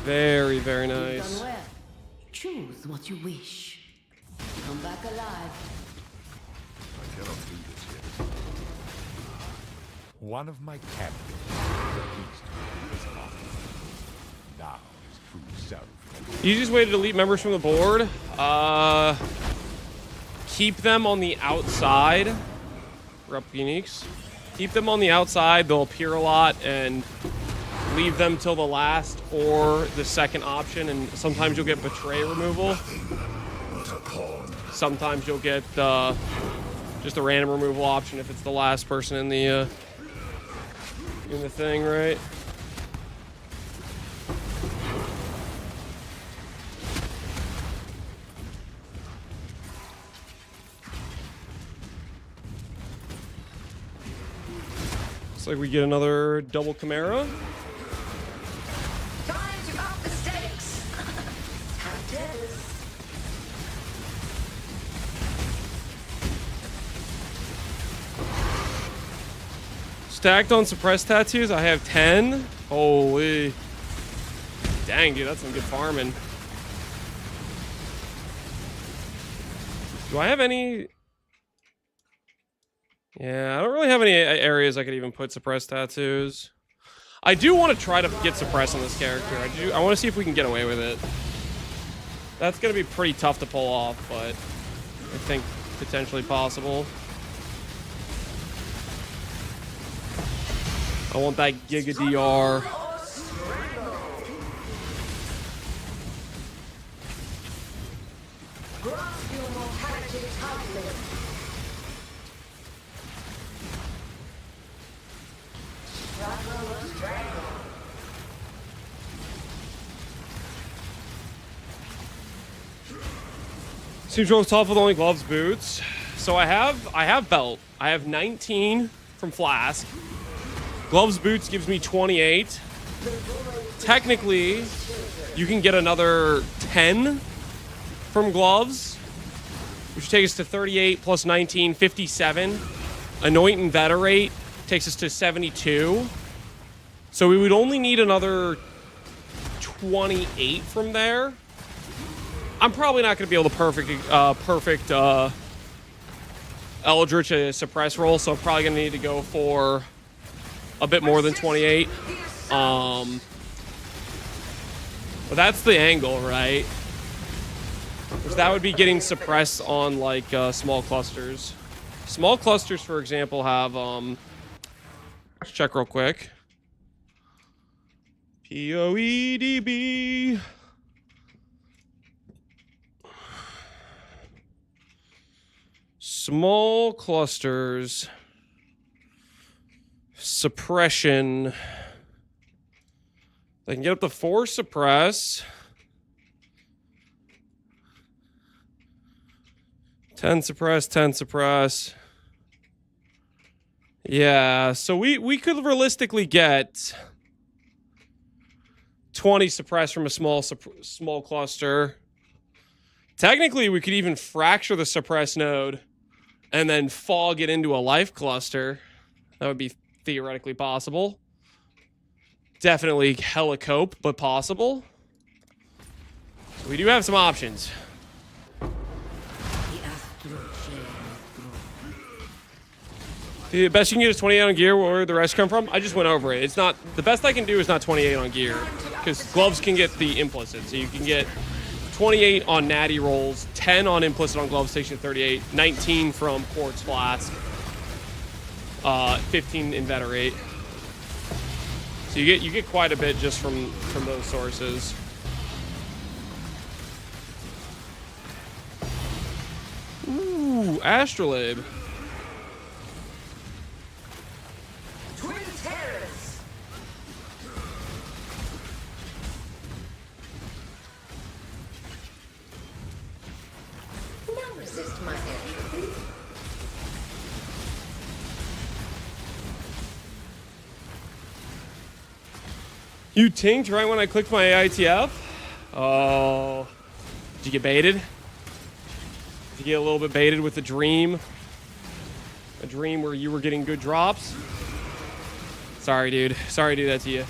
Speaker 1: Very, very nice.
Speaker 4: Done well. Choose what you wish. Come back alive.
Speaker 2: I cannot do this yet. One of my captives hid a beast in his heart. Now his true self.
Speaker 1: Easiest way to delete members from the board? Keep them on the outside. Rep Uniques. Keep them on the outside. They'll appear a lot, and leave them till the last or the second option. And sometimes you'll get betray removal. Sometimes you'll get just a random removal option if it's the last person in the thing, right? Looks like we get another double Chimera.
Speaker 3: Time to up the stakes. How it is.
Speaker 1: Stacked on suppressed tattoos, I have 10. Holy. Dang, dude, that's some good farming. Do I have any? Yeah, I don't really have any areas I could even put suppressed tattoos. I do want to try to get suppressed on this character. I want to see if we can get away with it. That's going to be pretty tough to pull off, but I think potentially possible. I want that Giga DR.
Speaker 3: Grasp your mortality tightly. Struggle or strangle.
Speaker 1: Seems real tough with only gloves, boots. So I have belt. I have 19 from Flask. Gloves, boots gives me 28. Technically, you can get another 10 from gloves, which takes us to 38 plus 19, 57. Anoint and Veterate takes us to 72. So we would only need another 28 from there. I'm probably not going to be able to perfect Eldritch a suppress roll, so I'm probably going to need to go for a bit more than 28. But that's the angle, right? Which that would be getting suppressed on like small clusters. Small clusters, for example, have let's check real quick. POEDB. Small clusters. Suppression. They can get up to 4 suppress. 10 suppress, 10 suppress. Yeah, so we could realistically get 20 suppress from a small cluster. Technically, we could even fracture the suppress node and then fog it into a life cluster. That would be theoretically possible. Definitely hella cope, but possible. So we do have some options. The best you can get is 28 on gear. Where the rest come from? I just went over it. It's not the best I can do is not 28 on gear, because gloves can get the implicit. So you can get 28 on natty rolls, 10 on implicit on glove station 38, 19 from quartz flask, 15 inveterate. So you get quite a bit just from those sources. Ooh, Astrolabe.
Speaker 3: Twin terrors. Now resist my entropy.
Speaker 1: You tinked right when I clicked my AITF? Oh. Did you get baited? Did you get a little bit baited with the dream? A dream where you were getting good drops? Sorry, dude. Sorry to do that to you.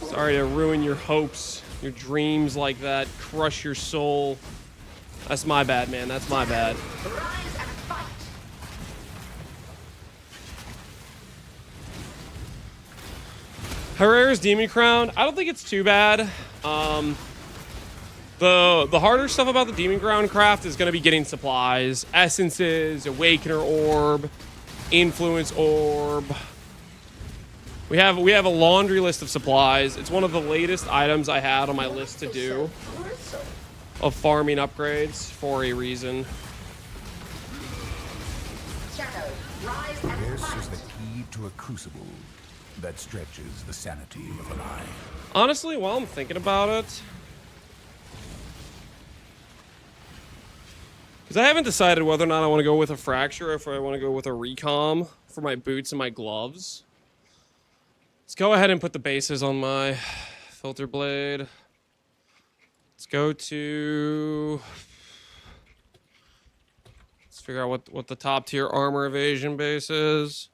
Speaker 1: Sorry to ruin your hopes, your dreams like that, crush your soul. That's my bad, man. That's my bad.
Speaker 3: Rise and fight.
Speaker 1: Herrera's Demon Crown, I don't think it's too bad. The harder stuff about the Demon Crown craft is going to be getting supplies, essences, Awakener Orb, Influence Orb. We have a laundry list of supplies. It's one of the latest items I had on my list to do of farming upgrades for a reason.
Speaker 3: Shadow, rise and
Speaker 2: This
Speaker 3: fight.
Speaker 2: is the key to a crucible that stretches the sanity of an eye.
Speaker 1: Honestly, while I'm thinking about it, because I haven't decided whether or not I want to go with a fracture or if I want to go with a recom for my boots and my gloves. Let's go ahead and put the bases on my filter blade. Let's go to... Let's figure out what the top tier armor evasion base is.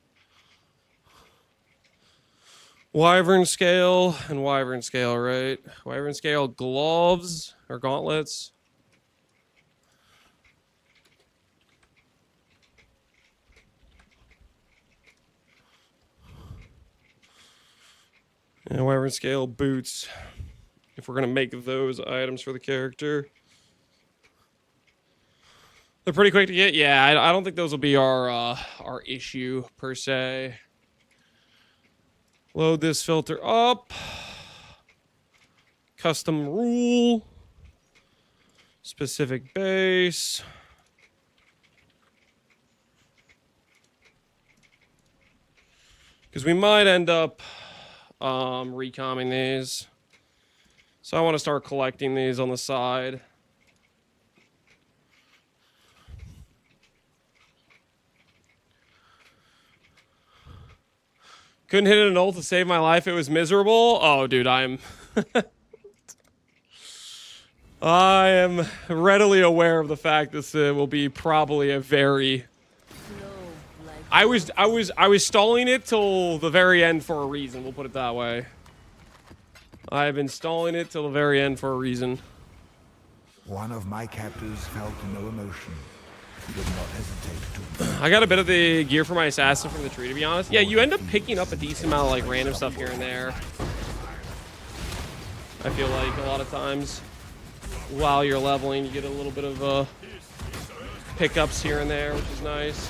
Speaker 1: Wyvern scale and wyvern scale, right? Wyvern scale gloves or gauntlets. And wyvern scale boots. If we're gonna make those items for the character. They're pretty quick to get. Yeah, I don't think those will be our issue per se. Load this filter up. Custom rule. Specific base. Because we might end up recomming these. So I want to start collecting these on the side. Couldn't hit an ult to save my life. It was miserable. Oh, dude, I am readily aware of the fact this will be probably a very. I was stalling it till the very end for a reason. We'll put it that way. I've been stalling it till the very end for a reason.
Speaker 2: One of my captors felt no emotion. He did not hesitate to.
Speaker 1: I got a bit of the gear for my assassin from the tree, to be honest. Yeah, you end up picking up a decent amount of like random stuff here and there. I feel like a lot of times while you're leveling, you get a little bit of pickups here and there, which is nice.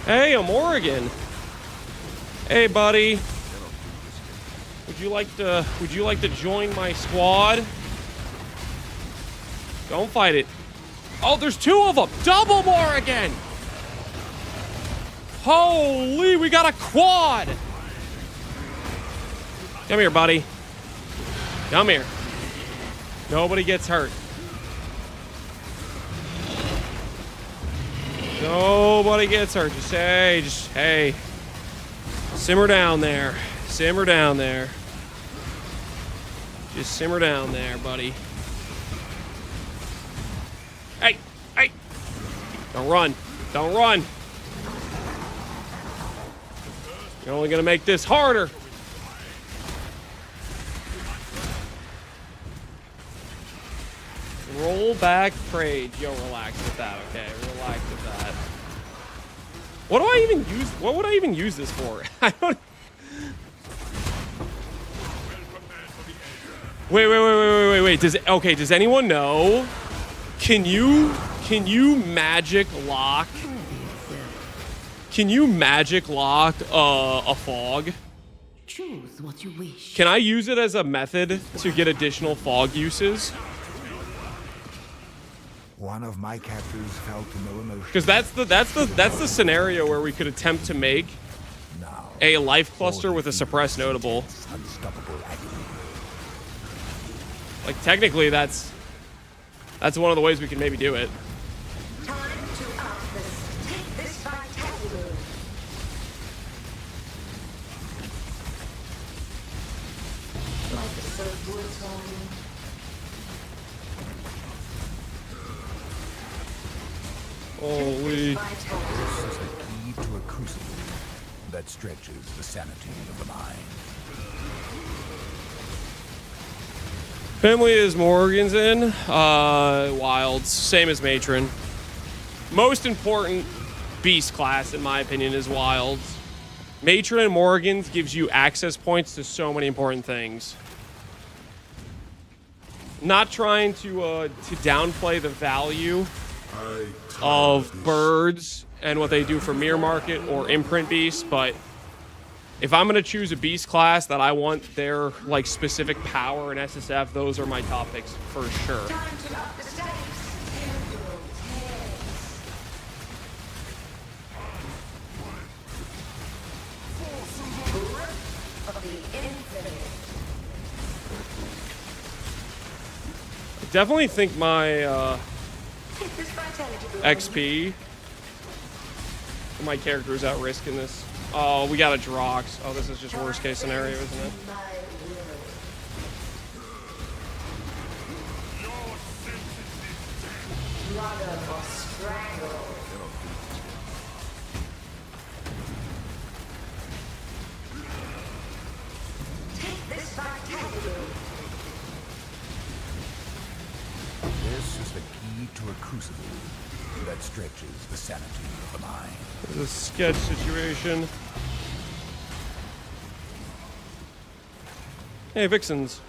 Speaker 1: Hey, I'm Oregon. Hey, buddy. Would you like to join my squad? Don't fight it. Oh, there's two of them. Double Oregon. Holy, we got a quad. Come here, buddy. Come here. Nobody gets hurt. Nobody gets hurt. Just hey. Simmer down there. Simmer down there. Just simmer down there, buddy. Hey. Don't run. Don't run. You're only gonna make this harder. Roll back trade. Yo, relax with that, okay? Relax with that. What do I even use? What would I even use this for? I don't. Wait. Does anyone know? Can you magic lock? Can you magic lock a fog?
Speaker 4: Choose what you wish.
Speaker 1: Can I use it as a method to get additional fog uses?
Speaker 2: One of my captors felt no emotion.
Speaker 1: Because that's the scenario where we could attempt to make
Speaker 2: Now,
Speaker 1: a life cluster with a suppressed notable.
Speaker 2: unstoppable agony.
Speaker 1: Like technically, that's one of the ways we can maybe do it.
Speaker 3: Time to up this. Take this vitality. Life is so brutal.
Speaker 1: Holy.
Speaker 3: Vitality.
Speaker 2: This is the key to a crucible that stretches the sanity of the mind.
Speaker 1: Family is Morgan's in. Wilds. Same as Matron. Most important beast class, in my opinion, is Wilds. Matron and Morgan's gives you access points to so many important things. Not trying to downplay the value of birds and what they do for mirror market or imprint beasts, but if I'm gonna choose a beast class that I want their like specific power in SSF, those are my top picks for sure.
Speaker 3: Time to up the stakes. Of the infinite.
Speaker 1: I definitely think my
Speaker 3: Take this vitality.
Speaker 1: XP for my character is at risk in this. Oh, we got a Drox. Oh, this is just worst case scenario, isn't it?
Speaker 3: Take this vitality.
Speaker 2: This is the key to a crucible that stretches the sanity of the mind.
Speaker 1: It's a sketch situation. Hey, Vixens.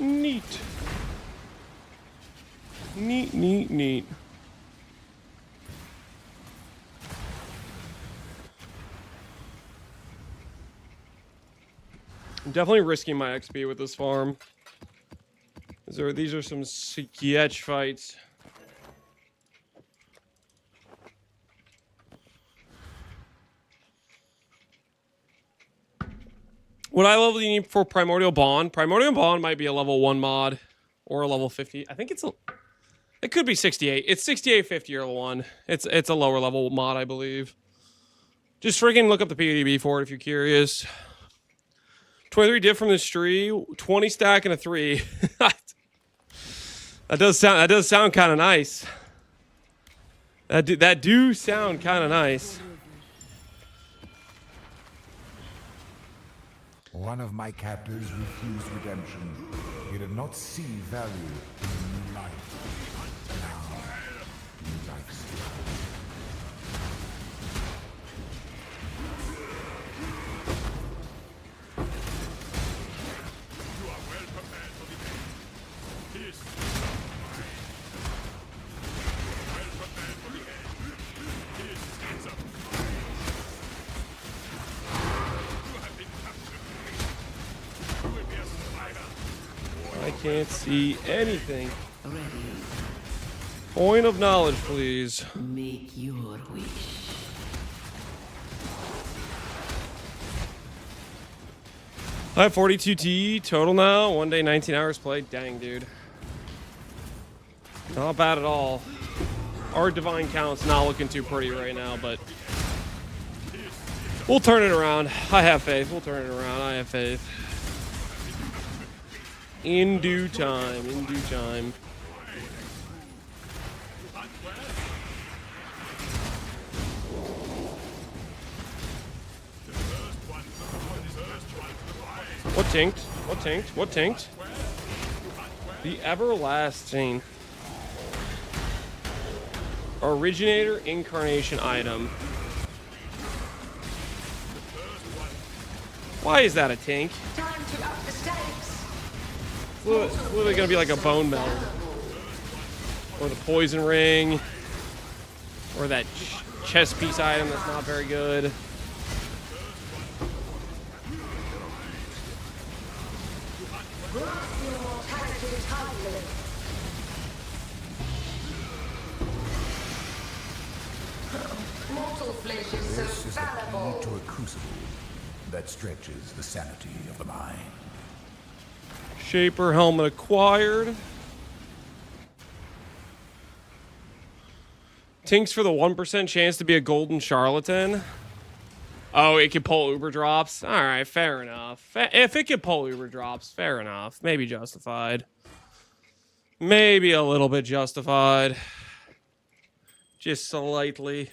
Speaker 1: Neat. Neat. I'm definitely risking my XP with this farm. These are some sketch fights. What I level you need for Primordial Bond? Primordial Bond might be a level 1 mod or a level 50. I think it could be 68. It's 6850 or 1. It's a lower level mod, I believe. Just freaking look up the PDB for it if you're curious. 23 diff from this tree, 20 stack and a 3. That does sound kind of nice. That do sound kind of nice.
Speaker 2: One of my captors refused redemption. He did not see value in new life. Now, new life still.
Speaker 5: You are well prepared for the end. This is well prepared for the end. This is a You have been captured. You will be a survivor.
Speaker 1: I can't see anything.
Speaker 4: Ready.
Speaker 1: Point of knowledge, please.
Speaker 4: Make your wish.
Speaker 1: I have 42 T total now. 1 day, 19 hours played. Dang, dude. Not bad at all. Our divine count's not looking too pretty right now, but we'll turn it around. I have faith. We'll turn it around. I have faith. In due time. In due time. What tinked? What tinked? What tinked? The everlasting originator incarnation item. Why is that a tink?
Speaker 3: Time to up the stakes.
Speaker 1: It's literally gonna be like a bone melt. Or the poison ring. Or that chest piece item that's not very good.
Speaker 3: Mortal flesh is
Speaker 2: This
Speaker 3: so
Speaker 2: is the
Speaker 3: fallible.
Speaker 2: key to a crucible that stretches the sanity of the mind.
Speaker 1: Shaper helmet acquired. Tinks for the 1% chance to be a golden charlatan. Oh, it can pull Uber drops. All right, fair enough. If it can pull Uber drops, fair enough. Maybe justified. Maybe a little bit justified. Just slightly.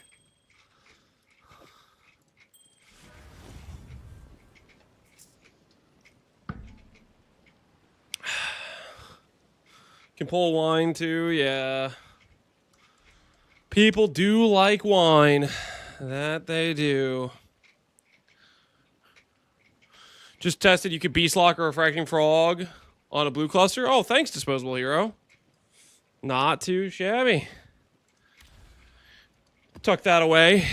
Speaker 1: Can pull wine too, yeah. People do like wine. That they do. Just tested you could beast lock a refracting frog on a blue cluster. Oh, thanks, disposable hero. Not too shabby. Tuck that away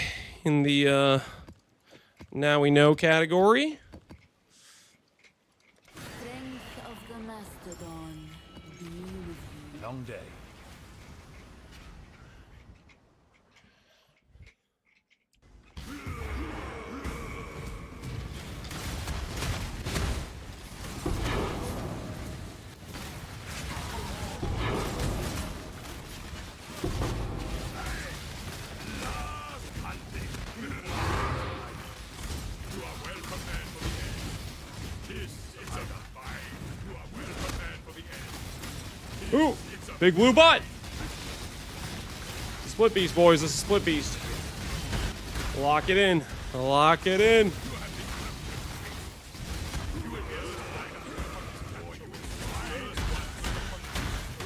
Speaker 1: in the now we know category.
Speaker 4: Strength of the mastodon be with you.
Speaker 5: Long day.
Speaker 1: Ooh, big blue butt. Split beast, boys. This is split beast. Lock it in. Lock it in.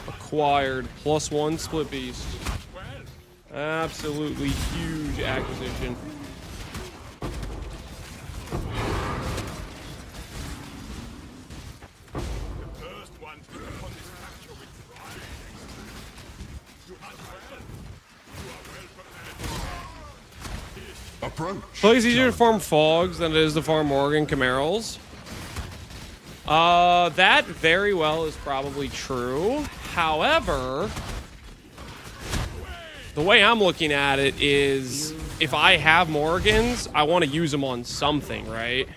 Speaker 1: Acquired +1 split beast. Absolutely huge acquisition.
Speaker 5: First one to upon this capture with pride. You hunt well. You are well prepared.
Speaker 2: Approach.
Speaker 1: Plays easier to farm fogs than it is to farm Morgan Camerals. That very well is probably true. However, the way I'm looking at it is if I have Morgans, I want to use them on something, right?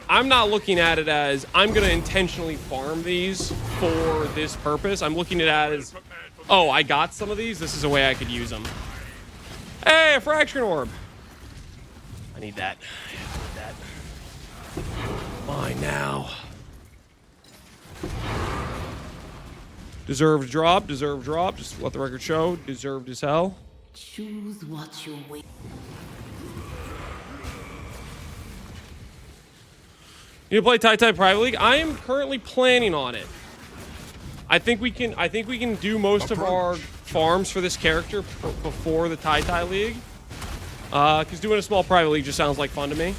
Speaker 1: I'm not looking at it as I'm going to intentionally farm these for this purpose. I'm looking at it as, oh, I got some of these. This is a way I could use them. Hey, a fraction orb. I need that. I need that. Mine now. Deserved drop, deserved drop. Just let the record show. Deserved as hell.
Speaker 4: Choose what you wish.
Speaker 1: You play Tai Tai Private League? I am currently planning on it. I think we can do most of our farms for this character before the Tai Tai League. Because doing a small private league just sounds like fun to me.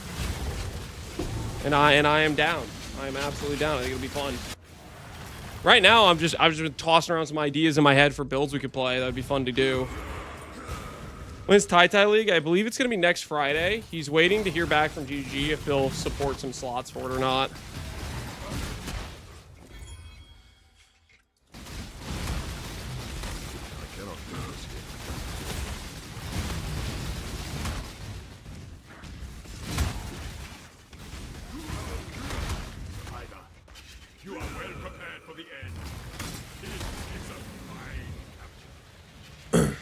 Speaker 1: And I am down. I am absolutely down. I think it'll be fun. Right now, I've just been tossing around some ideas in my head for builds we could play. That would be fun to do. When it's Tai Tai League, I believe it's going to be next Friday. He's waiting to hear back from GG if they'll support some slots for it or not.
Speaker 5: You are well prepared for the end. This is a fine capture.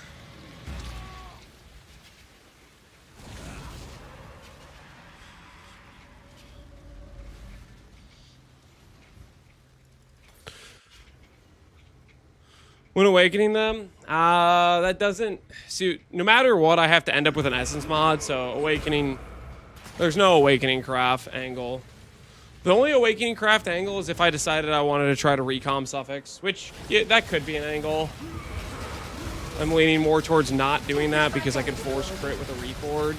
Speaker 1: When awakening them, that doesn't suit. No matter what, I have to end up with an essence mod. So awakening There's no Awakening Craft angle. The only Awakening Craft angle is if I decided I wanted to try to recom Suffix, which, yeah, that could be an angle. I'm leaning more towards not doing that because I can force crit with a Reforge.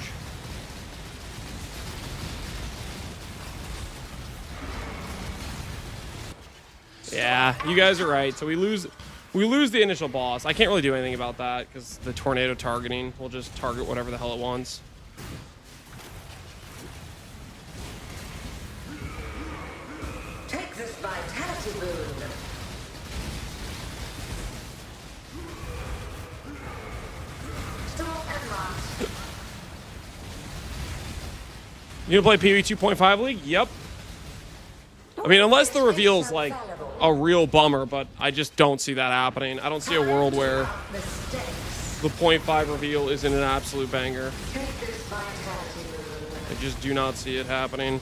Speaker 1: Yeah, you guys are right. So we lose the initial boss. I can't really do anything about that because the tornado targeting will just target whatever the hell it wants.
Speaker 3: Take this vitality boon. Stop and run.
Speaker 1: You gonna play PvE 2.5 League? Yep. I mean, unless the reveal's like a real bummer, but I just don't see that happening. I don't see a world where
Speaker 3: Mistakes.
Speaker 1: the 0.5 reveal isn't an absolute banger.
Speaker 3: Take this vitality boon.
Speaker 1: I just do not see it happening.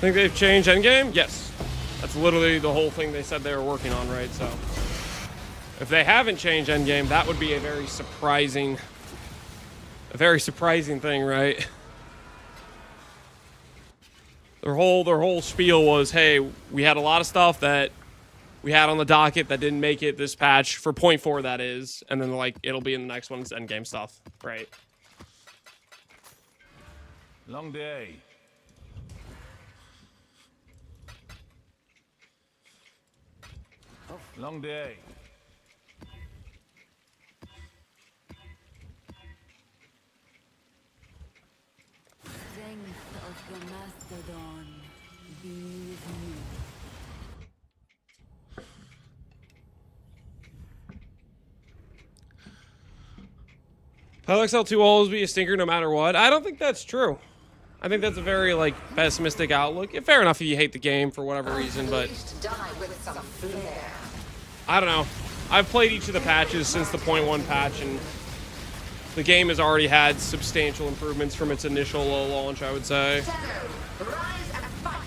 Speaker 1: Think they've changed endgame? Yes. That's literally the whole thing they said they were working on, right? So if they haven't changed endgame, that would be a very surprising thing, right? Their whole spiel was, hey, we had a lot of stuff that we had on the docket that didn't make it this patch for 0.4, that is, and then like it'll be in the next one's endgame stuff, right?
Speaker 5: Long day. Long day.
Speaker 4: Strength of the mastodon be with you.
Speaker 1: PyXL2 will always be a stinker no matter what. I don't think that's true. I think that's a very like pessimistic outlook. Yeah, fair enough if you hate the game for whatever reason, but
Speaker 3: Die with some flair.
Speaker 1: I don't know. I've played each of the patches since the 0.1 patch, and the game has already had substantial improvements from its initial launch, I would say.
Speaker 3: Shadow, rise and fight.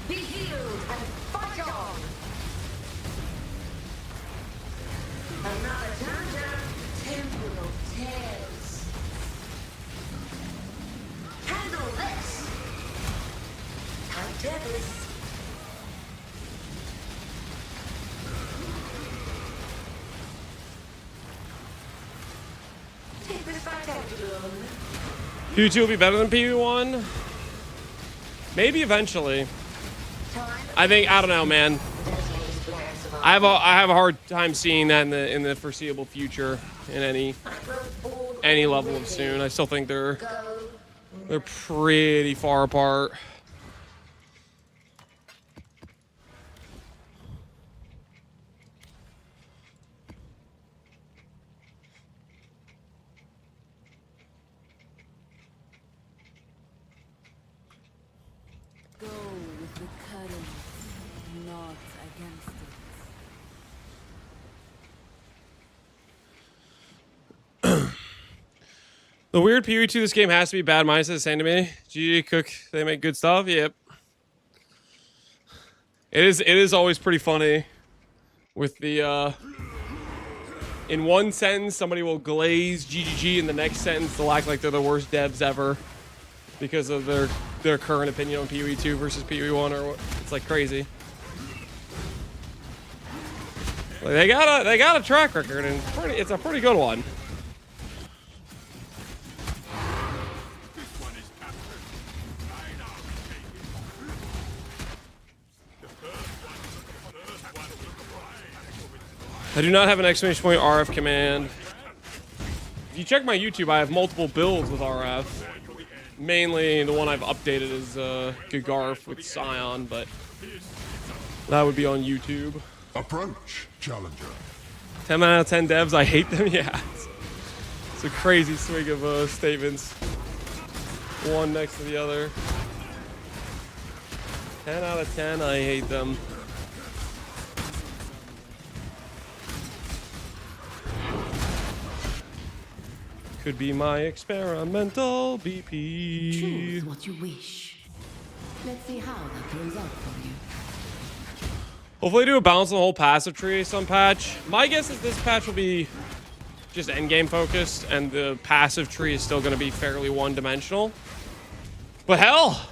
Speaker 3: Be healed and fight on. Another turn, temporal tears. Handle this. Time to this. Take this vitality boon.
Speaker 1: PvE will be better than PvE1? Maybe eventually. I don't know, man. I have a hard time seeing that in the foreseeable future in any level of soon. I still think they're pretty far apart.
Speaker 4: Go with the current, not against it.
Speaker 1: The weird PvE2 this game has to be bad mindset saying to me, GG Cook, they make good stuff. Yep. It is always pretty funny with the in one sentence somebody will glaze GGG, in the next sentence they'll act like they're the worst devs ever because of their current opinion on PvE2 versus PvE1, or what. It's like crazy. Like they got a track record, and it's a pretty good one. I do not have an exclamation point RF command. If you check my YouTube, I have multiple builds with RF. Mainly, the one I've updated is Gagarf with Scion, but that would be on YouTube.
Speaker 2: Approach, challenger.
Speaker 1: 10 out of 10 devs, I hate them. Yeah, it's a crazy swing of statements. One next to the other. 10 out of 10, I hate them. could be my experimental BP.
Speaker 4: Choose what you wish. Let's see how that turns out for you.
Speaker 1: Hopefully do a balance on the whole passive tree some patch. My guess is this patch will be just endgame focused, and the passive tree is still going to be fairly one-dimensional. But hell,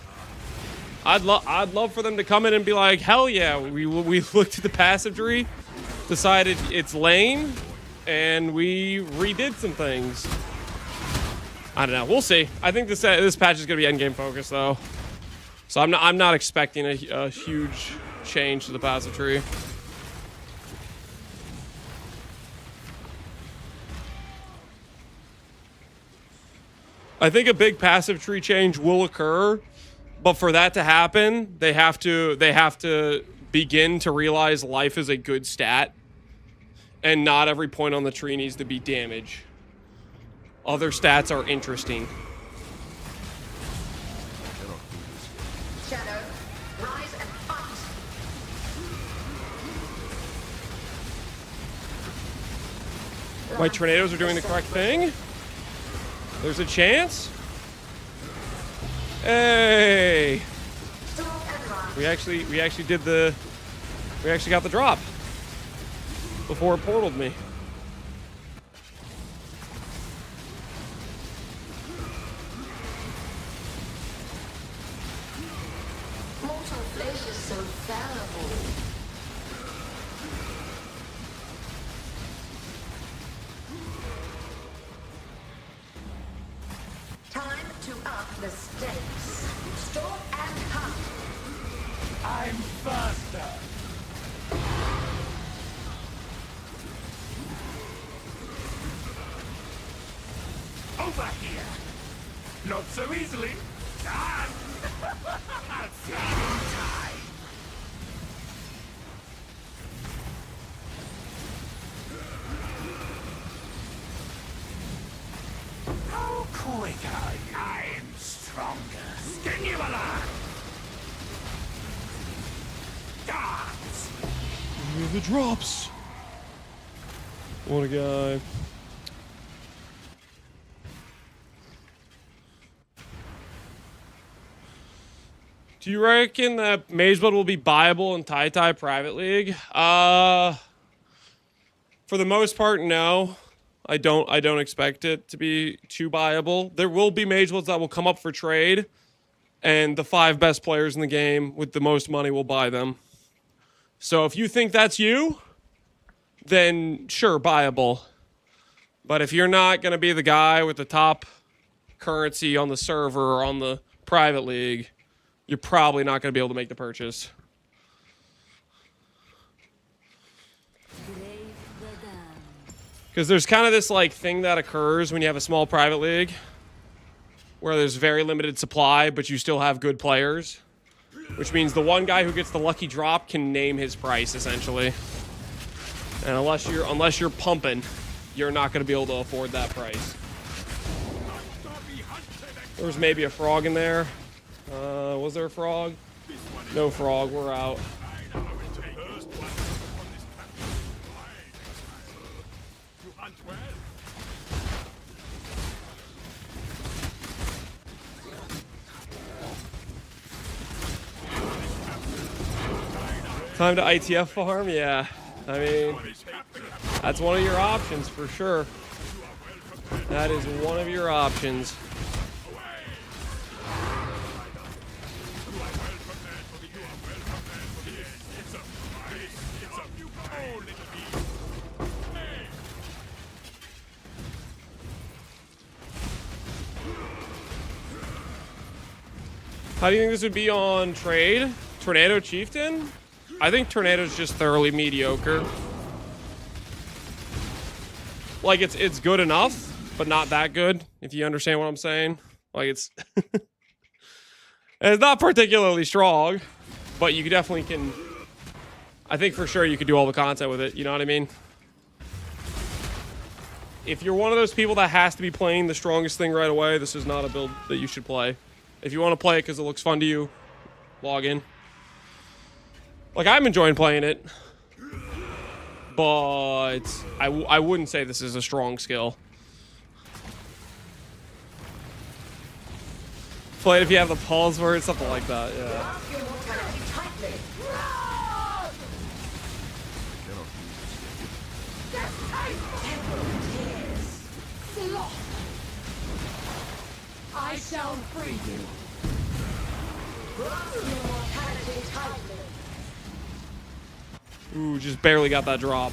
Speaker 1: I'd love for them to come in and be like, hell yeah, we looked at the passive tree, decided it's lame, and we redid some things. I don't know. We'll see. I think this patch is going to be endgame focused though, so I'm not expecting a huge change to the passive tree. I think a big passive tree change will occur, but for that to happen, they have to begin to realize life is a good stat, and not every point on the tree needs to be damage. Other stats are interesting.
Speaker 3: Shadow, rise and fight.
Speaker 1: My tornadoes are doing the correct thing. There's a chance. Hey,
Speaker 3: Storm and rise.
Speaker 1: we actually got the drop before it portaled me.
Speaker 3: Mortal flesh is so fallible. Time to up the stakes. Storm and hunt.
Speaker 5: I'm faster. Over here. Not so easily. Done. Feeding time. How quick are you? I'm stronger. Stimula. Dance.
Speaker 1: The drops. What a guy. Do you reckon that Mageblood will be buyable in Tai Private League? For the most part, no. I don't expect it to be too buyable. There will be Magebloods that will come up for trade, and the 5 best players in the game with the most money will buy them. So if you think that's you, then sure, buyable. But if you're not going to be the guy with the top currency on the server or on the private league, you're probably not going to be able to make the purchase. Because there's kind of this like thing that occurs when you have a small private league where there's very limited supply, but you still have good players. Which means the one guy who gets the lucky drop can name his price, essentially. And unless you're pumping, you're not going to be able to afford that price. There was maybe a frog in there. Was there a frog? No frog, we're out. Time to ITF farm? Yeah. I mean, that's one of your options for sure. That is one of your options. How do you think this would be on trade? Tornado Chieftain? I think Tornado's just thoroughly mediocre. Like, it's good enough, but not that good, if you understand what I'm saying. Like, it's... it's not particularly strong, but you definitely can... I think for sure you could do all the content with it, you know what I mean? If you're one of those people that has to be playing the strongest thing right away, this is not a build that you should play. If you want to play it because it looks fun to you, log in. Like, I'm enjoying playing it, but I wouldn't say this is a strong skill. Play it if you have the pulse word, something like that, yeah.
Speaker 3: Grasp your mortality tightly. Temporal tears.
Speaker 6: I shall free you.
Speaker 3: Grasp your mortality tightly.
Speaker 1: Ooh, just barely got that drop.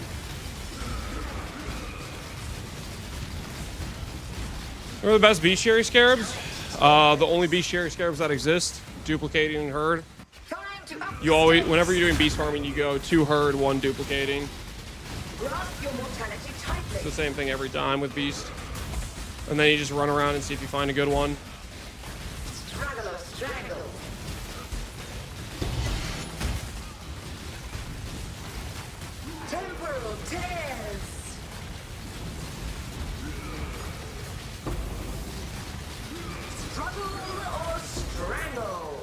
Speaker 1: What are the best bestiary scarabs? The only bestiary scarabs that exist, duplicating and herd.
Speaker 3: Time to up
Speaker 1: You always, whenever you're doing beast farming, you go 2 herd, 1 duplicating.
Speaker 3: grasp your mortality
Speaker 1: It's
Speaker 3: tightly.
Speaker 1: the same thing every time with beast. And then you just run around and see if you find a good one.
Speaker 3: Struggle or strangle. Temporal tears. Struggle or strangle.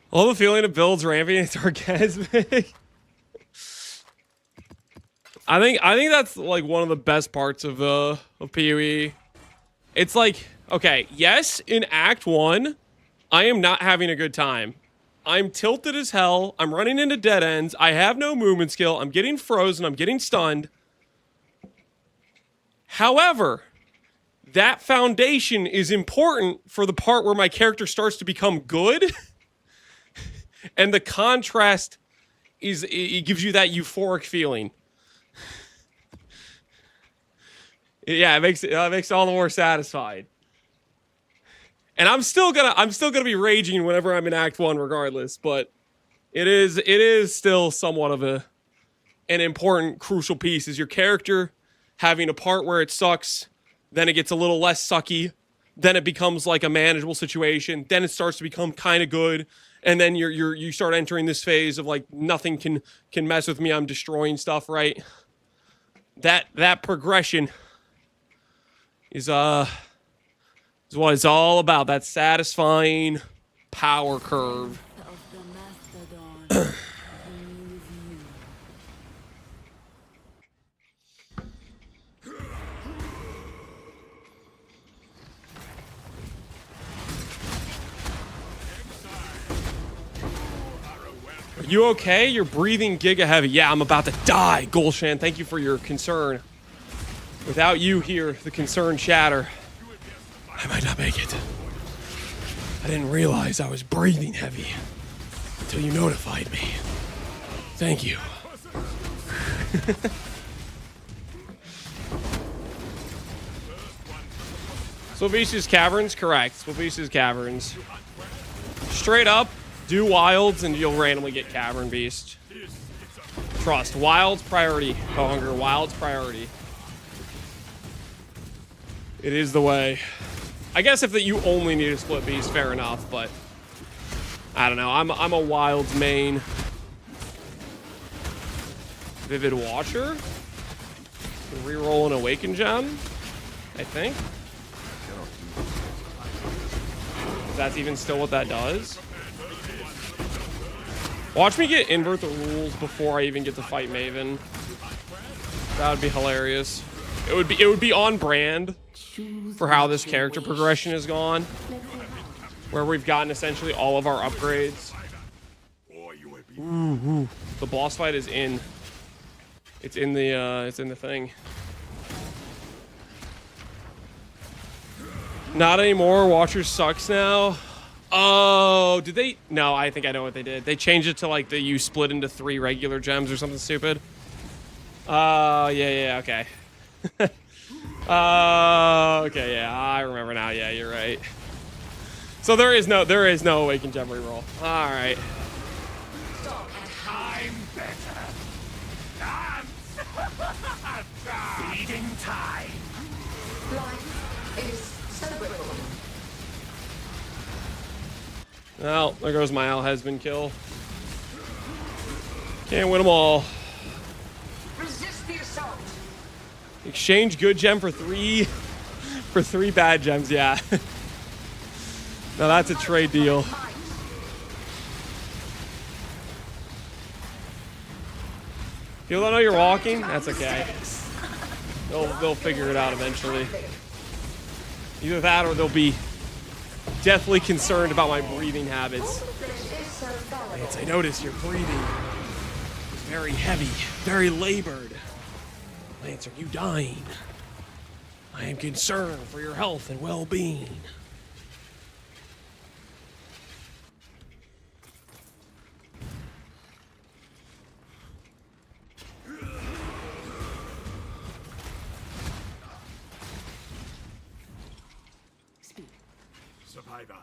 Speaker 1: I love the feeling it builds ramping. It's orgasmic. I think that's like one of the best parts of PoE. It's like, okay, yes, in Act 1, I am not having a good time. I'm tilted as hell. I'm running into dead ends. I have no movement skill. I'm getting frozen. I'm getting stunned. However, that foundation is important for the part where my character starts to become good. And the contrast is, it gives you that euphoric feeling. Yeah, it makes it all the more satisfying. And I'm still gonna be raging whenever I'm in Act 1 regardless, but it is still somewhat of an important, crucial piece, is your character having a part where it sucks, then it gets a little less sucky, then it becomes like a manageable situation, then it starts to become kind of good, and then you start entering this phase of like nothing can mess with me, I'm destroying stuff, right? That progression is what it's all about. That satisfying power curve.
Speaker 4: Of the Mastodon.
Speaker 1: Are you okay? You're breathing giga heavy. Yeah, I'm about to die. Gulshan, thank you for your concern. Without you here, the concern shatter. I might not make it. I didn't realize I was breathing heavy until you notified me. Thank you. Sylvicia's Caverns? Correct. Sylvicia's Caverns. Straight up, do Wilds and you'll randomly get Cavern Beast. Trust. Wilds priority. Hunger. Wilds priority. It is the way. I guess if that you only need a split beast, fair enough, but I don't know. I'm a Wilds main. Vivid Watcher. Reroll an Awaken Gem, I think. That's even still what that does. Watch me get invert the rules before I even get to fight Maven. That would be hilarious. It would be on brand for how this character progression has gone, where we've gotten essentially all of our upgrades. Ooh. The boss fight is in. It's in the thing. Not anymore. Watcher sucks now. Oh, did they? No, I think I know what they did. They changed it to like you split into 3 regular gems or something stupid. Yeah, okay. Okay, yeah, I remember now. Yeah, you're right. So there is no Awakened Gem reroll. All right.
Speaker 5: I'm better. Feeding time.
Speaker 3: Life is celebrable.
Speaker 1: Well, there goes my Al Husband kill. Can't win them all.
Speaker 3: Resist the assault.
Speaker 1: Exchange good gem for 3 For 3 bad gems, yeah. Now that's a trade deal. People don't know you're walking? That's okay. They'll figure it out eventually. Either that or they'll be deathly concerned about my breathing habits. Lance, I notice your breathing is very heavy, very labored. Lance, are you dying? I am concerned for your health and well-being.
Speaker 5: Survivor.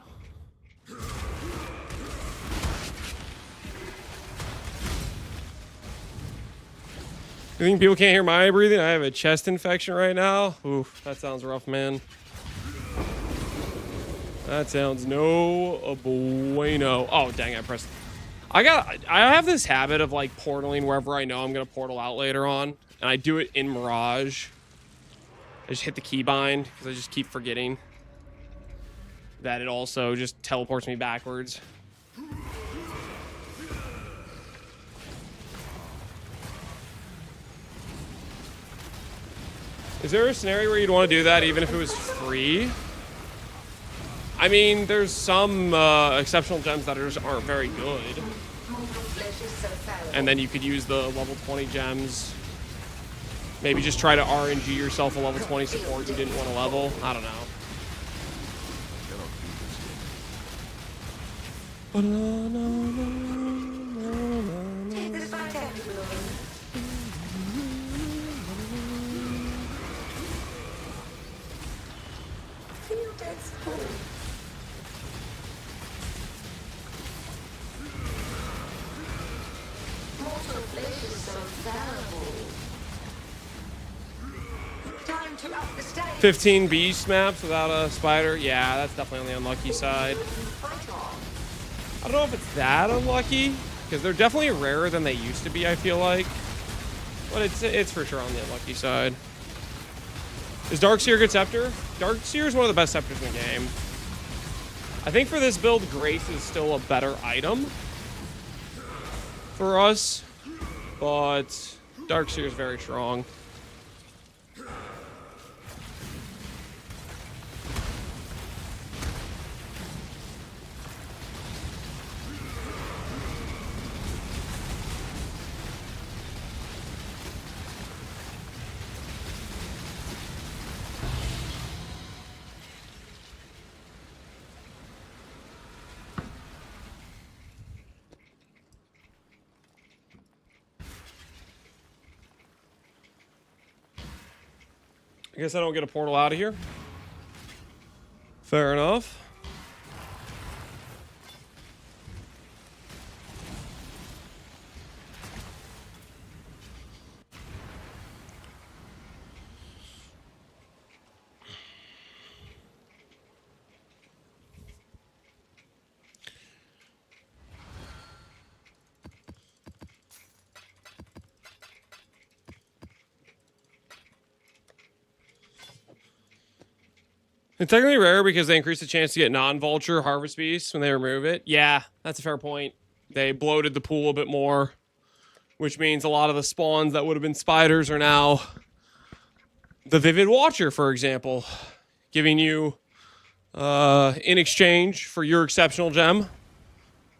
Speaker 1: You think people can't hear my breathing? I have a chest infection right now. Oof, that sounds rough, man. That sounds no bueno. Oh, dang, I pressed. I have this habit of like portaling wherever I know I'm gonna portal out later on, and I do it in Mirage. I just hit the keybind because I just keep forgetting that it also just teleports me backwards. Is there a scenario where you'd want to do that even if it was free? I mean, there's some exceptional gems that just aren't very good. And then you could use the level 20 gems. Maybe just try to RNG yourself a level 20 support you didn't want to level. I don't know.
Speaker 3: Take this back out, feel dead school. Mortal flesh is so fallible. Time to up the stage.
Speaker 1: 15 beast maps without a spider? Yeah, that's definitely on the unlucky side.
Speaker 3: Fight on.
Speaker 1: I don't know if it's that unlucky, because they're definitely rarer than they used to be, I feel like. But it's for sure on the unlucky side. Is Darkseer a good scepter? Darkseer is one of the best scepters in the game. I think for this build, Grace is still a better item for us, but Darkseer is very strong. I guess I don't get a portal out of here. Fair enough. It's technically rare because they increase the chance to get non-vulture harvest beasts when they remove it. Yeah, that's a fair point. They bloated the pool a bit more, which means a lot of the spawns that would have been spiders are now the Vivid Watcher, for example, giving you, in exchange for your exceptional gem,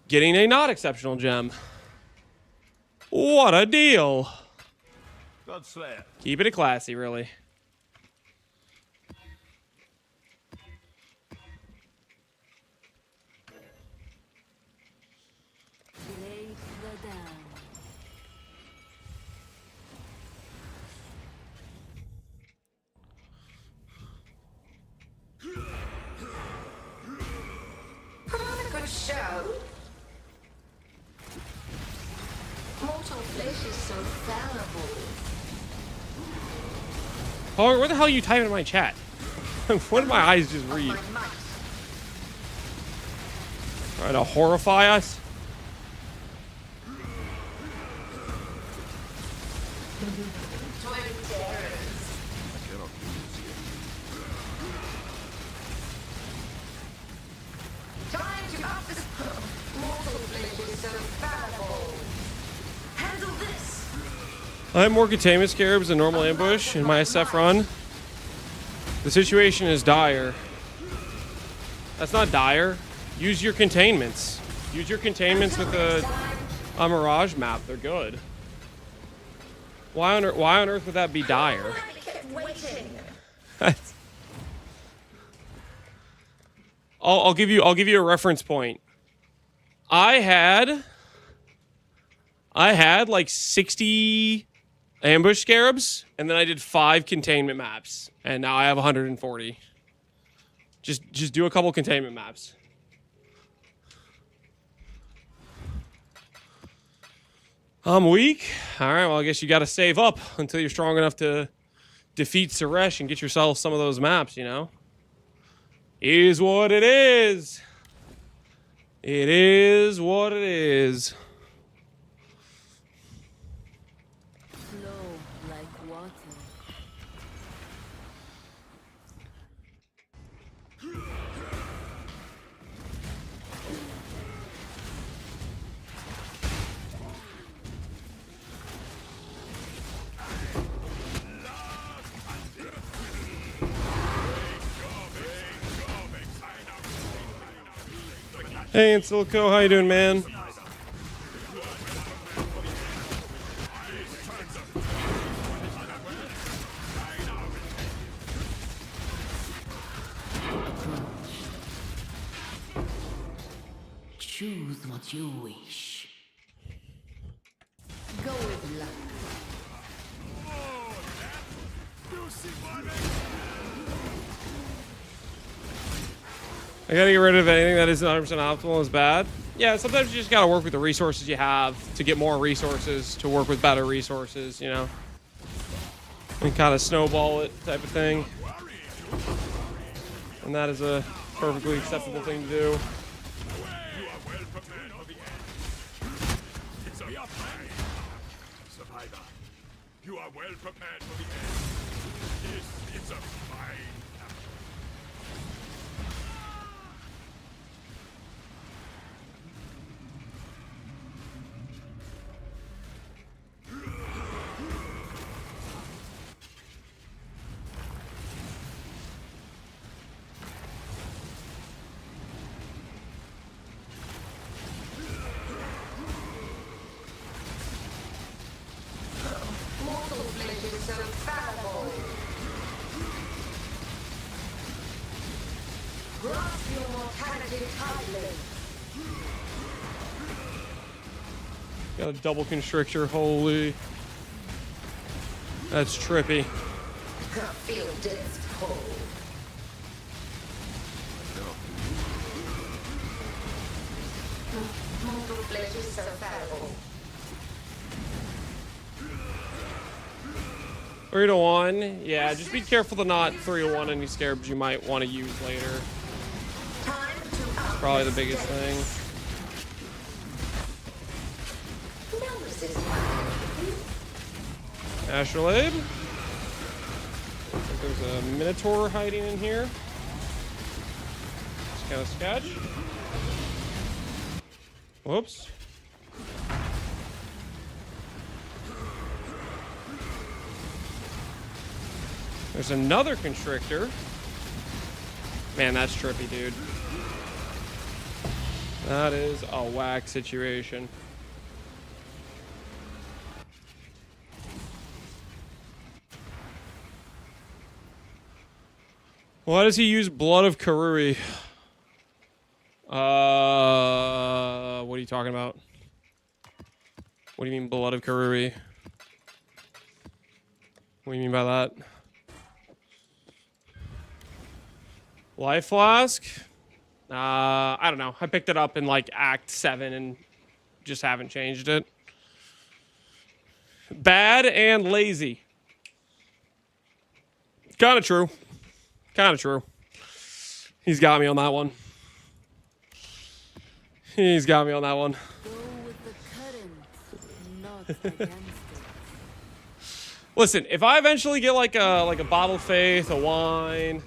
Speaker 1: getting a not exceptional gem. What a deal.
Speaker 5: Godslayer.
Speaker 1: Keeping it classy, really.
Speaker 4: Lay the down.
Speaker 3: Put on a good show. Mortal flesh is so fallible.
Speaker 1: Oh, where the hell are you typing in my chat? What did my eyes just read?
Speaker 3: My might.
Speaker 1: Trying to horrify us?
Speaker 3: Twin terrors. so fallible. Handle this.
Speaker 1: I have more containment scarabs than normal ambush in my SF run. The situation is dire. That's not dire. Use your containments. Use your containments with a Mirage map. They're good. Why on earth would that be dire?
Speaker 3: I kept waiting.
Speaker 1: I'll give you a reference point. I had like 60 ambush scarabs, and then I did 5 containment maps, and now I have 140. Just do a couple containment maps. I'm weak. All right, well, I guess you got to save up until you're strong enough to defeat Suresh and get yourself some of those maps, you know? Is what it is. It is what it is.
Speaker 4: Flow like water.
Speaker 1: Hey, Insilico, how you doing, man?
Speaker 4: Choose what you wish. Go with luck.
Speaker 1: I gotta get rid of anything that isn't 100% optimal is bad. Yeah, sometimes you just gotta work with the resources you have to get more resources, to work with better resources, you know? And kind of snowball it type of thing. And that is a perfectly acceptable thing to do.
Speaker 5: You are well prepared for the end. This is a fine apple.
Speaker 3: Mortal flesh is so fallible. Grasp your mortality tightly.
Speaker 1: Got a double constrictor, holy. That's trippy.
Speaker 3: Feel death's cold. Mortal flesh is so fallible.
Speaker 1: 3 to 1. Yeah, just be careful to not 3 to 1 any scarabs you might want to use later.
Speaker 3: Time to up
Speaker 1: Probably the biggest thing.
Speaker 3: No resistance.
Speaker 1: Astrolabe. I think there's a Minotaur hiding in here. Just kind of sketch. Whoops. There's another constrictor. Man, that's trippy, dude. That is a whack situation. Why does he use Blood of Karuri? What are you talking about? What do you mean Blood of Karuri? What do you mean by that? Life Flask? I don't know. I picked it up in like Act 7 and just haven't changed it. Bad and lazy. Kind of true. Kind of true. He's got me on that one. He's got me on that one.
Speaker 4: Go with the current, not against it.
Speaker 1: Listen, if I eventually get like a bottle of faith, a wine,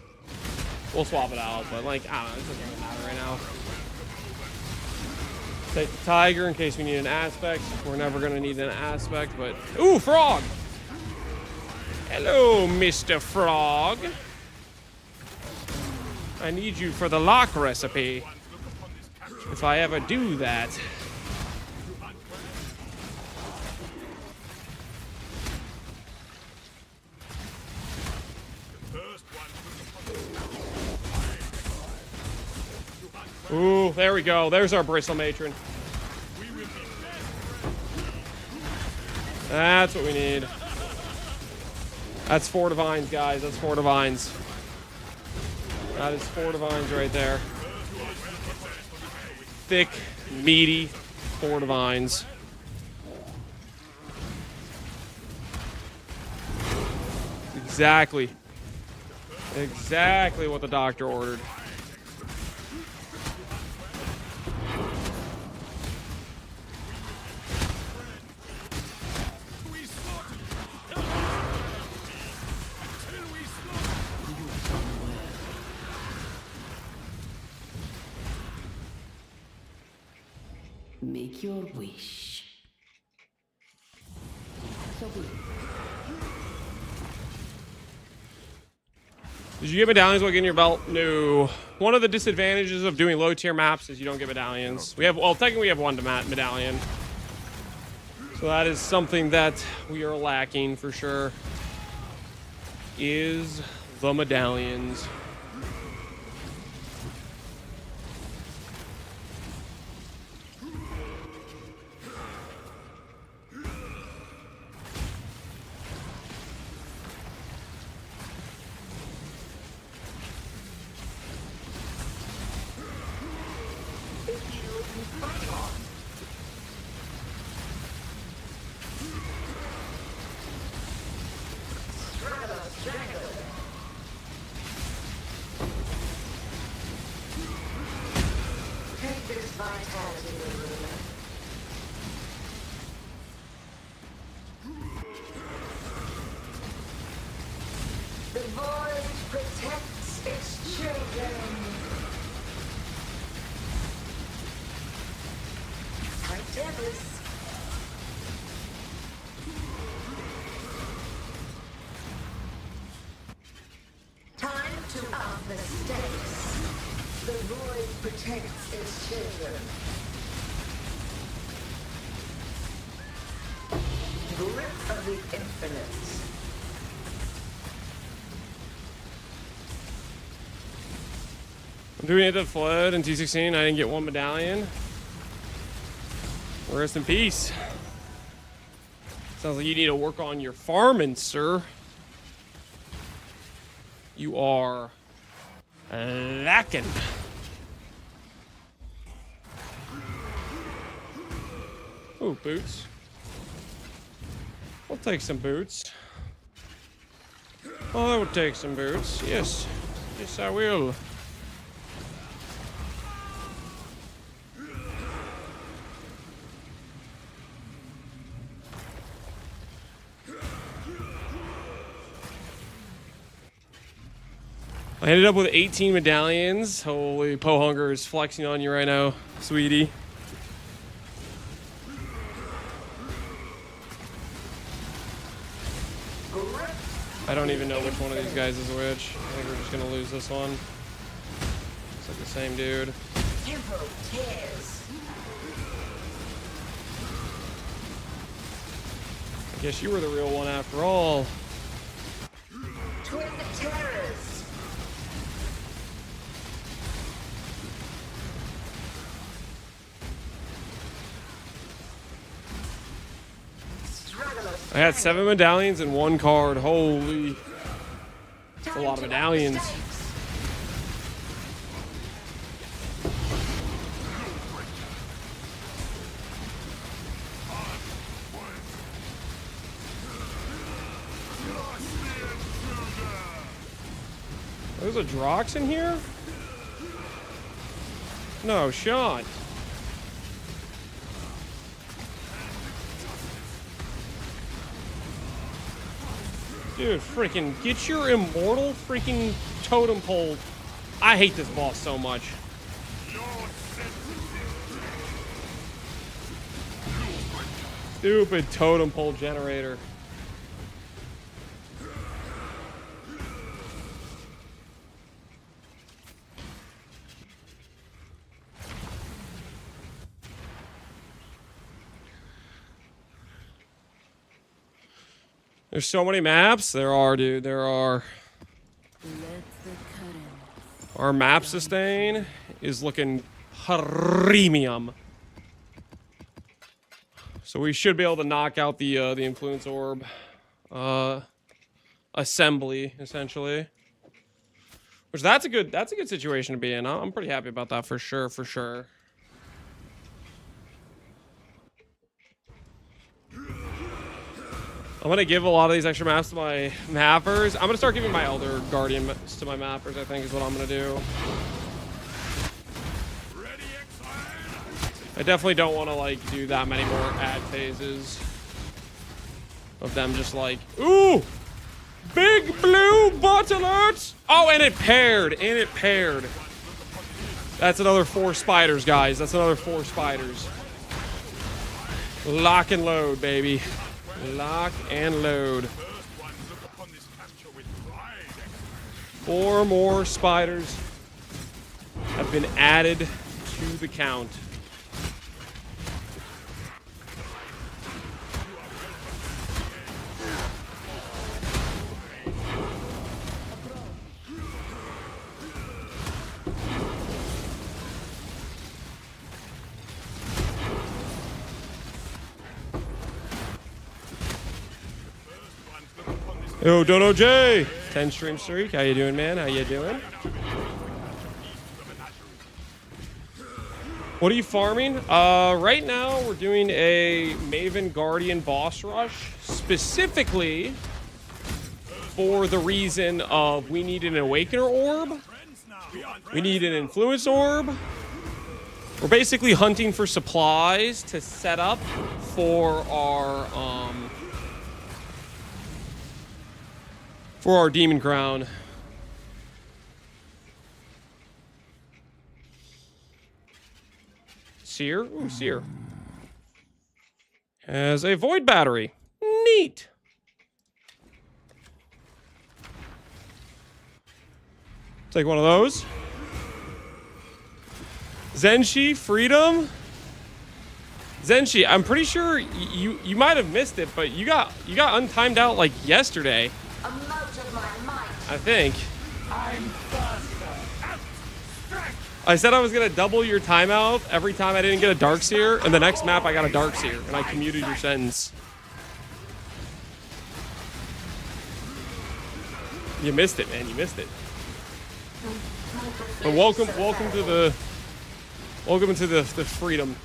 Speaker 1: we'll swap it out. But like, I don't know, it doesn't really matter right now. Take the tiger in case we need an aspect. We're never gonna need an aspect, but ooh, frog! Hello, Mr. Frog. I need you for the lock recipe. If I ever do that. Ooh, there we go. There's our bristle matron. That's what we need. That's 4 divines, guys. That's 4 divines. That is 4 divines right there. Thick, meaty 4 divines. Exactly. Exactly what the doctor ordered.
Speaker 4: Make your wish. So be it.
Speaker 1: Did you get medallions while getting your belt? No. One of the disadvantages of doing low tier maps is you don't get medallions. We have, well, technically we have 1 medallion. So that is something that we are lacking for sure. Is the medallions.
Speaker 3: Take this vitality ruler. The void protects its children. Titanus. Time to up the stakes. The void protects its children. Grip of the infinite.
Speaker 1: I'm doing it at Flood in T16. I didn't get 1 medallion. Rest in peace. Sounds like you need to work on your farming, sir. You are lacking. Ooh, boots. I'll take some boots. Oh, I will take some boots. Yes. Yes, I will. I ended up with 18 medallions. Holy, Pohunger is flexing on you right now, sweetie. I don't even know which one of these guys is which. I think we're just gonna lose this one. Looks like the same dude.
Speaker 3: Tempo tears.
Speaker 1: I guess you were the real one after all.
Speaker 3: Twin terrors.
Speaker 1: I had 7 medallions and 1 card. Holy. That's a lot of medallions. There's a Drox in here? No, Sean. Dude, freaking get your immortal freaking totem pole. I hate this boss so much. Stupid totem pole generator. There's so many maps. There are, dude. There are. Our map sustain is looking premium. So we should be able to knock out the influence orb assembly, essentially. Which that's a good situation to be in. I'm pretty happy about that for sure, for sure. I'm gonna give a lot of these extra maps to my mappers. I'm gonna start giving my Elder Guardian to my mappers, I think is what I'm gonna do. I definitely don't want to like do that many more ad phases of them just like, ooh, big blue butt alert. Oh, and it paired, That's another 4 spiders, guys. That's another 4 spiders. Lock and load, baby. Lock and load. 4 more spiders have been added to the count. Yo, Dono J! 10 stream streak. How you doing, man? How you doing? What are you farming? Right now we're doing a Maven Guardian boss rush, specifically for the reason of we need an Awakener orb. We need an Influence orb. We're basically hunting for supplies to set up for our Demon Crown. Seer? Ooh, Seer. Has a Void Battery. Neat. Take one of those. Zenshi, Freedom. Zenshi, I'm pretty sure you might have missed it, but you got untimed out like yesterday.
Speaker 3: A mote of my might.
Speaker 1: I think.
Speaker 6: I'm faster.
Speaker 1: I said I was gonna double your timeout every time I didn't get a Darkseer, and the next map I got a Darkseer, and I commuted your sentence. You missed it, man. You missed it. But welcome to the freedom.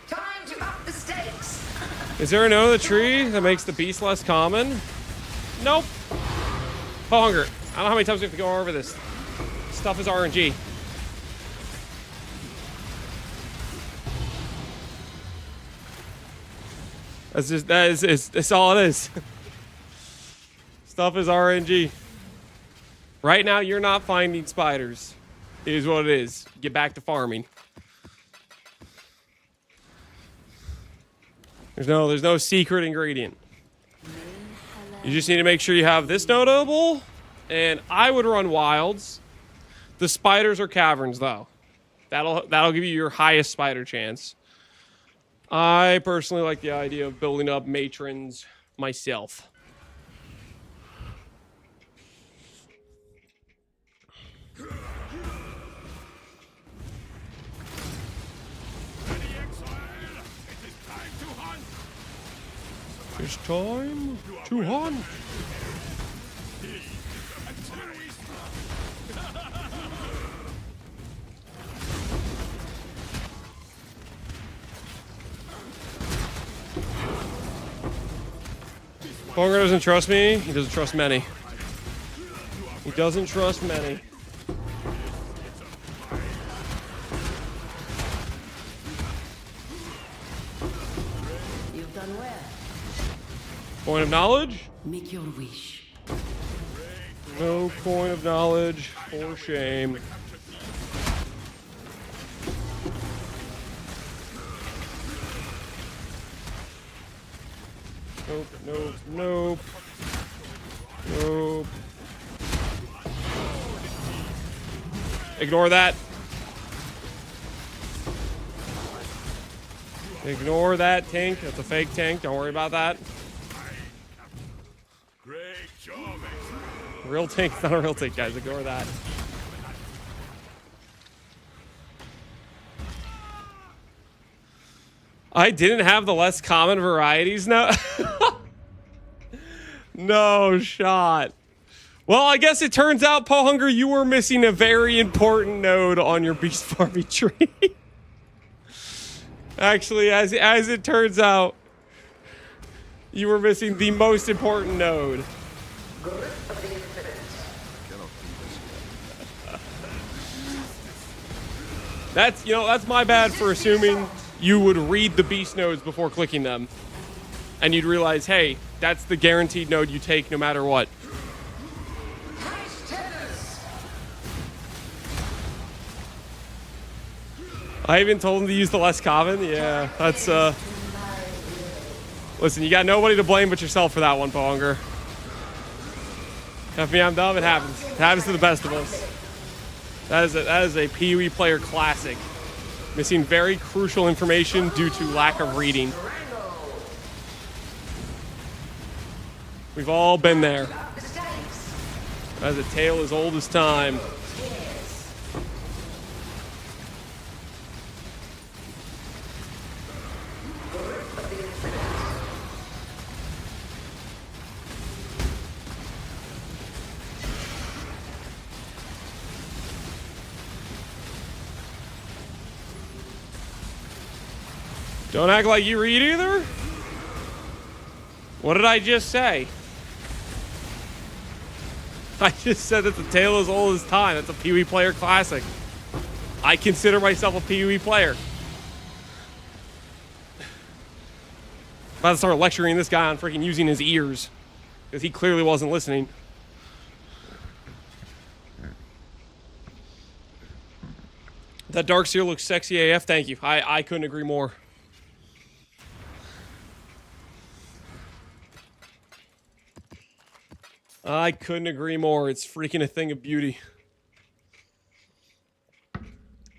Speaker 3: Time to up the stakes.
Speaker 1: Is there another tree that makes the beast less common? Nope. Oh, hunger. I don't know how many times we have to go over this. Stuff is RNG. That's all it is. Stuff is RNG. Right now, you're not finding spiders. It is what it is. Get back to farming. There's no secret ingredient. You just need to make sure you have this notable, and I would run wilds. The spiders are caverns, though. That'll give you your highest spider chance. I personally like the idea of building up matrons myself. It's time to hunt. Bonger doesn't trust me. He doesn't trust many. He doesn't trust many.
Speaker 4: You've done well.
Speaker 1: Coin of knowledge?
Speaker 4: Make your wish.
Speaker 1: No coin of knowledge. For shame. nope, nope, nope. Nope. Ignore that. Ignore that tank. That's a fake tank. Don't worry about that.
Speaker 5: Great job,
Speaker 1: Real tank's not a real tank, guys. Ignore that. I didn't have the less common varieties now. No shot. Well, I guess it turns out, Pohunger, you were missing a very important node on your beast farming tree. Actually, as it turns out, you were missing the most important node. That's my bad for assuming you would read the beast nodes before clicking them. And you'd realize, hey, that's the guaranteed node you take no matter what. I even told him to use the less common. Yeah, that's, listen, you got nobody to blame but yourself for that one, Pohunger. If me, I'm dumb, it happens. It happens to the best of us. That is a PoE player classic. Missing very crucial information due to lack of reading. We've all been there. As a tale as old as time. Don't act like you read either. What did I just say? I just said that the tale is old as time. That's a PoE player classic. I consider myself a PoE player. I'm about to start lecturing this guy on freaking using his ears. Because he clearly wasn't listening. That Darkseer looks sexy AF. Thank you. I couldn't agree more. I couldn't agree more. It's freaking a thing of beauty.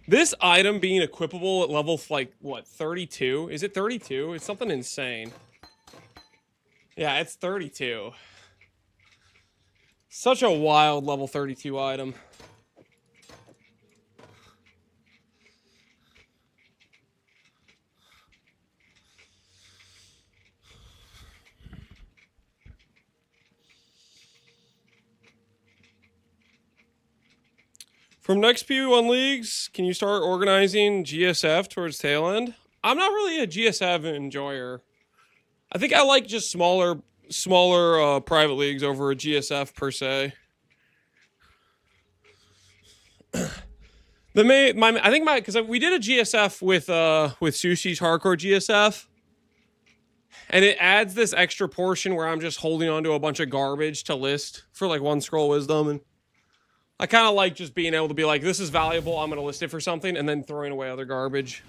Speaker 1: This item being equipable at level, like, what, 32? Is it 32? It's something insane. Yeah, it's 32. Such a wild level 32 item. From next PoE1 leagues, can you start organizing GSF towards tail end? I'm not really a GSF enjoyer. I think I like just smaller private leagues over a GSF per se. Because we did a GSF with Sushi's hardcore GSF, and it adds this extra portion where I'm just holding onto a bunch of garbage to list for like one scroll wisdom, and I kind of like just being able to be like, this is valuable, I'm going to list it for something, and then throwing away other garbage.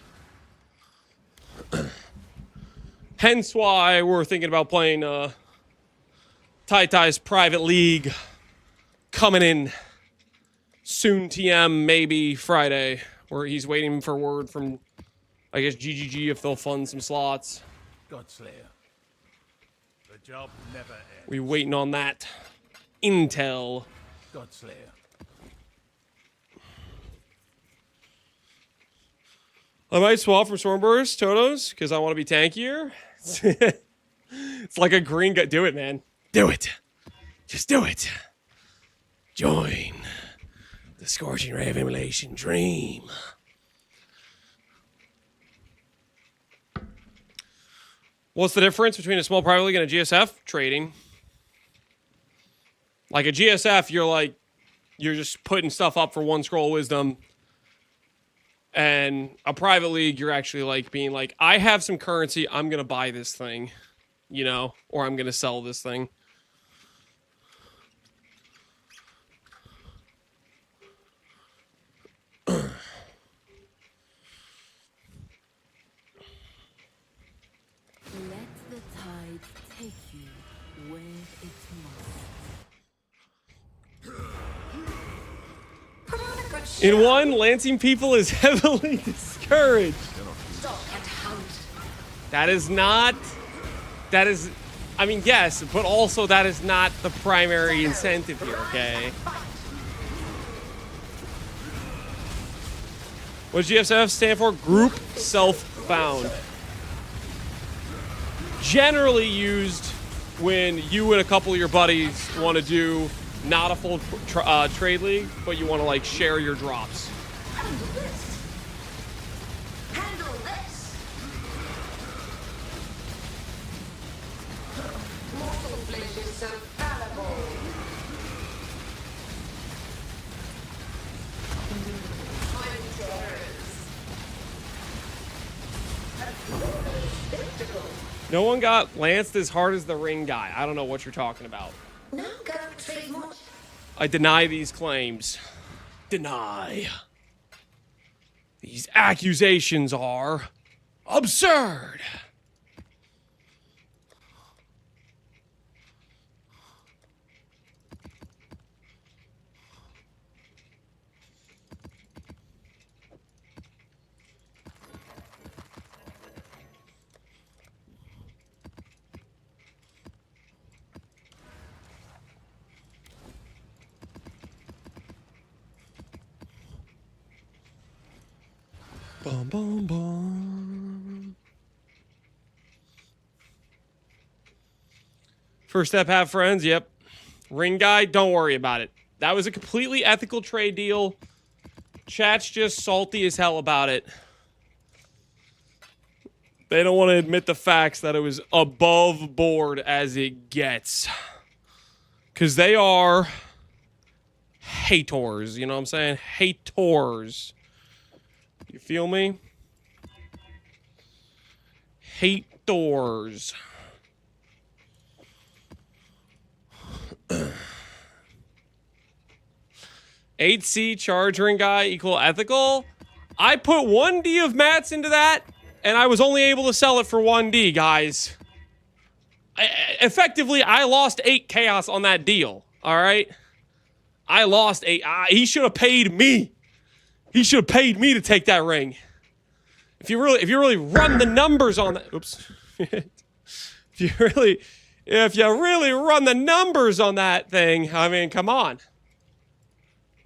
Speaker 1: Hence why we're thinking about playing Tai Tai's private league coming in soon, TM, maybe Friday, where he's waiting for word from, I guess, GGG if they'll fund some slots.
Speaker 5: Godslayer. The job never ends.
Speaker 1: We waiting on that intel.
Speaker 5: Godslayer.
Speaker 1: I might swap from Stormburst, Totos, because I want to be tankier. It's like a green guy. Do it, man. Do it. Just do it. Join the Scorching Ray of Immolation dream. What's the difference between a small private league and a GSF? Trading. Like a GSF, you're just putting stuff up for one scroll of wisdom. And a private league, you're actually like being like, I have some currency, I'm going to buy this thing, you know, or I'm going to sell this thing.
Speaker 4: Let the tide take you.
Speaker 1: In one, lancing people is heavily discouraged.
Speaker 3: Stop and hunt.
Speaker 1: That is not. That is. I mean, yes, but also that is not the primary incentive here, okay? What does GSF stand for? Group Self-Found. Generally used when you and a couple of your buddies want to do not a full trade league, but you want to like share your drops.
Speaker 3: Handle this. Handle this. Mortal flesh is so fallible.
Speaker 1: No one got lanced as hard as the ring guy. I don't know what you're talking about.
Speaker 3: No go trade more.
Speaker 1: I deny these claims. Deny. These accusations are absurd. Bum, bum, bum. First step, have friends. Yep. Ring guy, don't worry about it. That was a completely ethical trade deal. Chat's just salty as hell about it. They don't want to admit the facts that it was above board as it gets. Because they are haters. You know what I'm saying? Haters. You feel me? Haters. HC charge ring guy equal ethical. I put 1D of mats into that, and I was only able to sell it for 1D, guys. Effectively, I lost 8 chaos on that deal. All right, I lost 8. He should have paid me. He should have paid me to take that ring. If you really run the numbers on that, oops. if you really run the numbers on that thing, I mean, come on.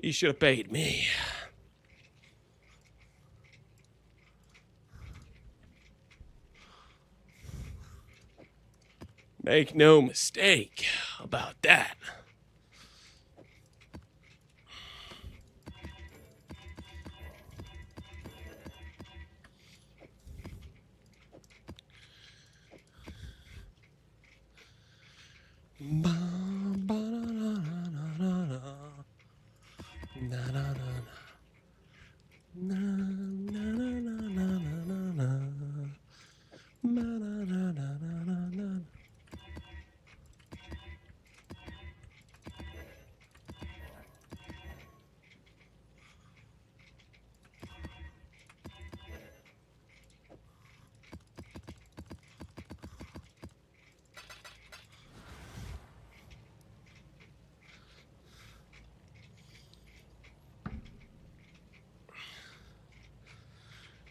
Speaker 1: He should have paid me. Make no mistake about that.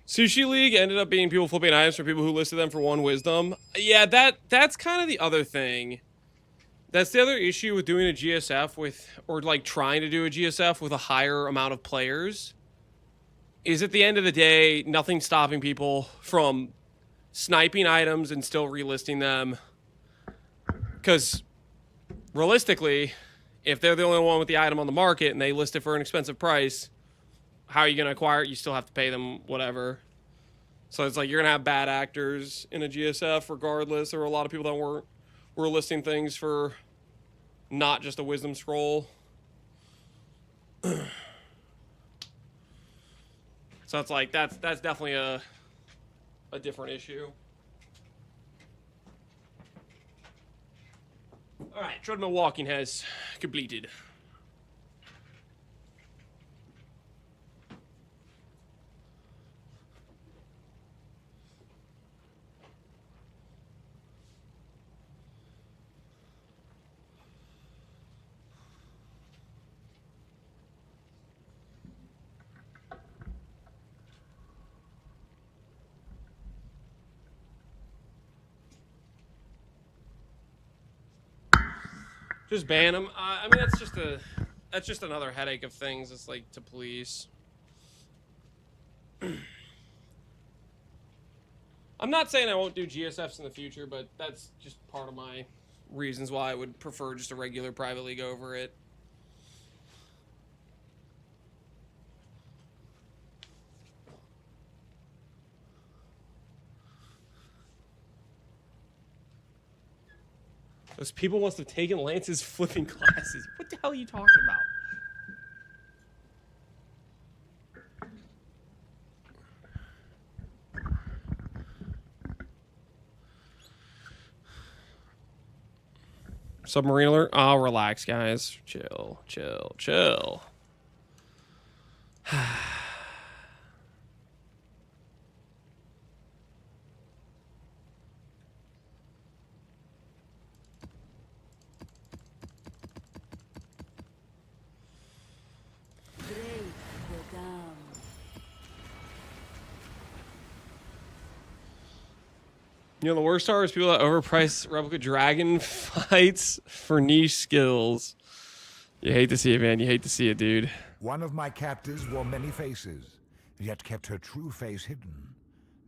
Speaker 1: Sushi League ended up being people flipping items for people who listed them for 1 wisdom. Yeah, that's kind of the other thing. That's the other issue with doing a GSF with, or like trying to do a GSF with a higher amount of players, is at the end of the day, nothing's stopping people from sniping items and still relisting them. Because realistically, if they're the only one with the item on the market and they list it for an expensive price, how are you going to acquire it? You still have to pay them whatever. So it's like you're going to have bad actors in a GSF regardless. There were a lot of people that were listing things for not just a wisdom scroll. So it's like that's definitely a different issue. All right, treadmill walking has completed. Just ban them. I mean, that's just another headache of things. It's like to police. I'm not saying I won't do GSFs in the future, but that's just part of my reasons why I would prefer just a regular private league over it. Those people must have taken Lance's flipping classes. What the hell are you talking about? Submarine alert? Oh, relax, guys. Chill, chill, chill. You know, the worst are is people that overprice replica dragon fights for niche skills. You hate to see it, man. You hate to see it, dude.
Speaker 2: One of my captives wore many faces, yet kept her true face hidden.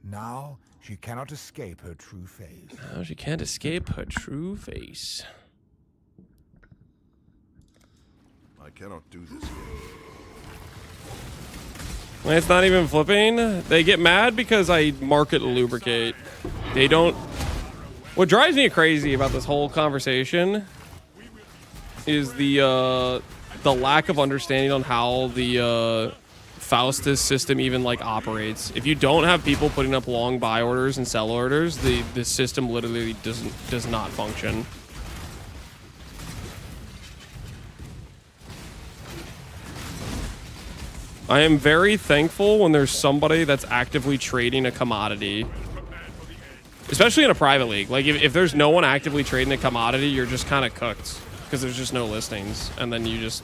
Speaker 2: Now, she cannot escape her true face.
Speaker 1: Now she can't escape her true face.
Speaker 5: I cannot do this game.
Speaker 1: It's not even flipping. They get mad because I market lubricate. They don't. What drives me crazy about this whole conversation is the lack of understanding on how the Faustus system even like operates. If you don't have people putting up long buy orders and sell orders, the system literally does not function. I am very thankful when there's somebody that's actively trading a commodity. Especially in a private league. Like, if there's no one actively trading a commodity, you're just kind of cooked. Because there's just no listings. And then you just...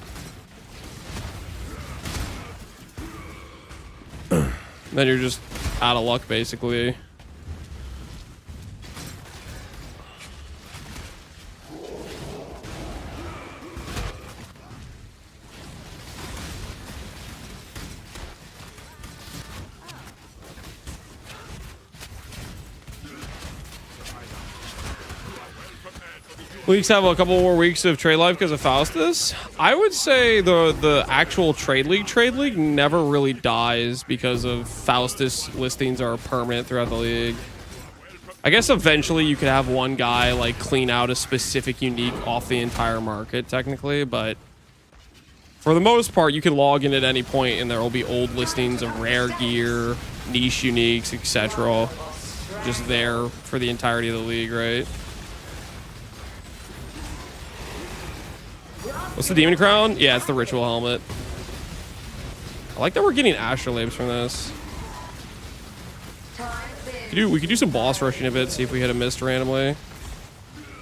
Speaker 1: then you're just out of luck, basically. Leagues have a couple more weeks of trade life because of Faustus. I would say the actual trade league never really dies because of Faustus listings are permanent throughout the league. I guess eventually you could have one guy like clean out a specific unique off the entire market technically, but for the most part you can log in at any point and there will be old listings of rare gear, niche uniques, etc. just there for the entirety of the league, right? What's the demon crown? Yeah, it's the ritual helmet. I like that we're getting astrolabes from this. We could do some boss rushing a bit, see if we hit a mist randomly.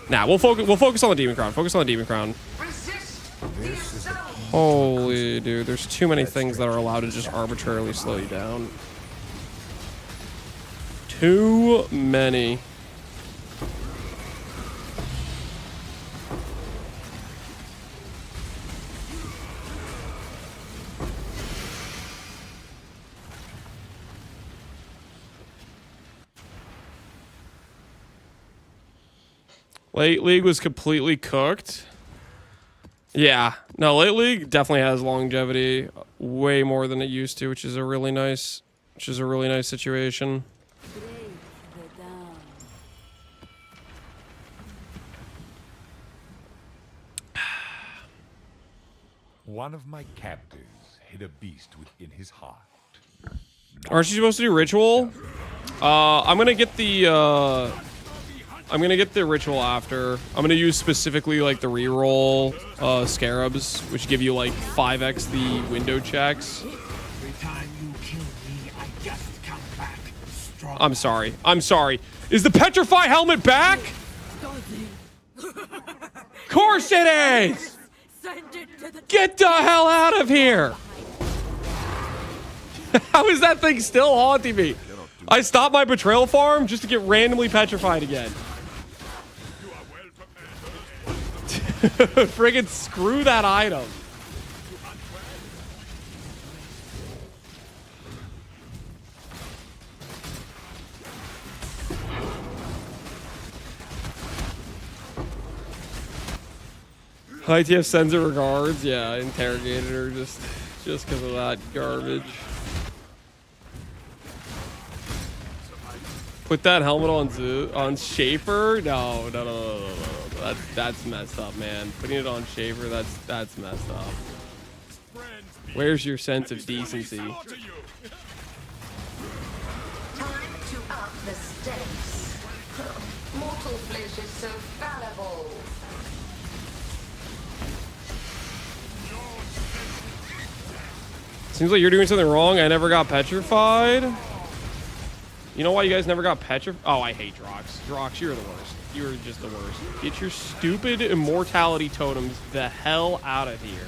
Speaker 1: Nah, we'll focus on the demon crown. Focus on the demon crown. Holy dude, there's too many things that are allowed to just arbitrarily slow you down. Too many. Late League was completely cooked. Yeah. No, Late League definitely has longevity way more than it used to, which is a really nice situation.
Speaker 2: One of my captives hid a beast within his heart.
Speaker 1: Aren't you supposed to do ritual? I'm gonna get the ritual after. I'm gonna use specifically like the reroll scarabs, which give you like 5x the window checks.
Speaker 6: Every time you kill me, I just come back strong.
Speaker 1: I'm sorry. I'm sorry. Is the petrify helmet back? Of course it is! Get the hell out of here! How is that thing still haunting me? I stopped my betrayal farm just to get randomly petrified again. Friggin' screw that item. ITF sends her regards. Yeah, I interrogated her just because of that garbage. Put that helmet on Schaefer? No. That's messed up, man. Putting it on Schaefer, that's messed up. Where's your sense of decency?
Speaker 3: Time to up the stakes. Mortal flesh is so fallible.
Speaker 1: Seems like you're doing something wrong. I never got petrified. You know why you guys never got petrified? Oh, I hate Drox. Drox, you're the worst. You're just the worst. Get your stupid immortality totems the hell out of here.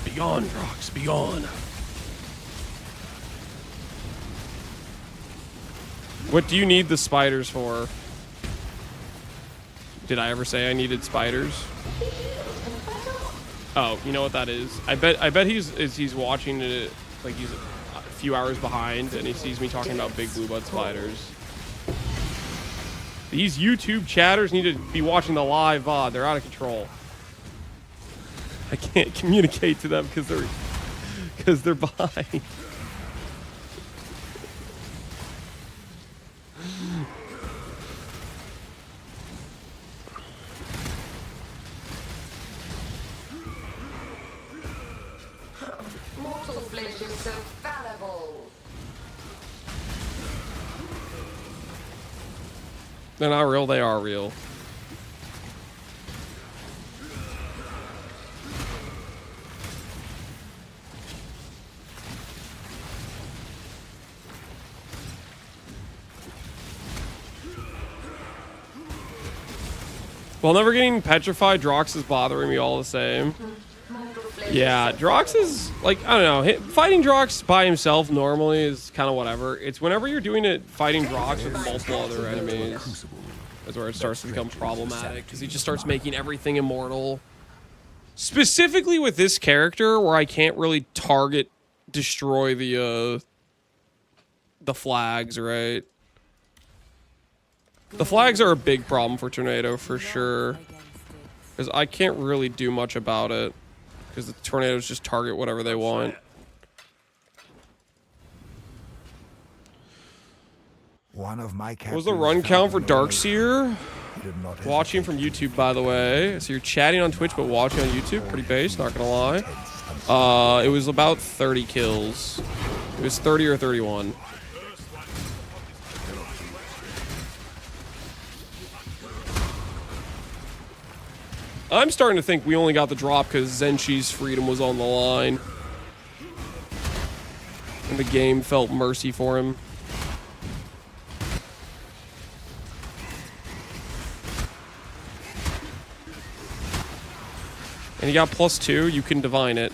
Speaker 1: Begone, Drox, begone. What do you need the spiders for? Did I ever say I needed spiders? Oh, you know what that is? I bet he's watching it, like he's a few hours behind and he sees me talking about big blue bud spiders. These YouTube chatters need to be watching the live VOD. They're out of control. I can't communicate to them because they're behind.
Speaker 3: Mortal flesh is so fallible.
Speaker 1: They're not real, they are real. Well, never getting petrified, Drox is bothering me all the same. Yeah, Drox is, like, I don't know. Fighting Drox by himself normally is kind of whatever. It's whenever you're doing it fighting Drox with multiple other enemies, that's where it starts to become problematic. Because he just starts making everything immortal. Specifically with this character, where I can't really destroy the flags, right? The flags are a big problem for Tornado, for sure. Because I can't really do much about it. Because the tornadoes just target whatever they want.
Speaker 2: One of my
Speaker 1: What was the run count for Darkseer? Watching from YouTube, by the way. So you're chatting on Twitch, but watching on YouTube. Pretty base, not gonna lie. It was about 30 kills. It was 30 or 31. I'm starting to think we only got the drop because Zenshi's freedom was on the line. And the game felt mercy for him. And he got +2, you can divine it.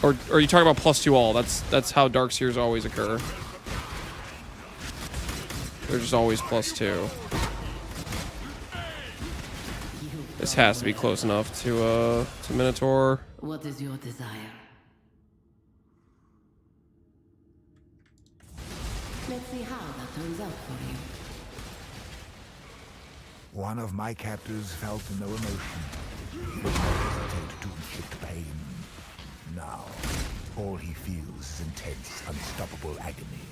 Speaker 1: Or are you talking about +2 all? That's how Darkseers always occur. They're just always +2. This has to be close enough to Minotaur.
Speaker 4: What is your desire? Let's see how that turns out for you.
Speaker 2: One of my captors felt no emotion. He did not hesitate to inflict pain. Now, all he feels is intense, unstoppable agony.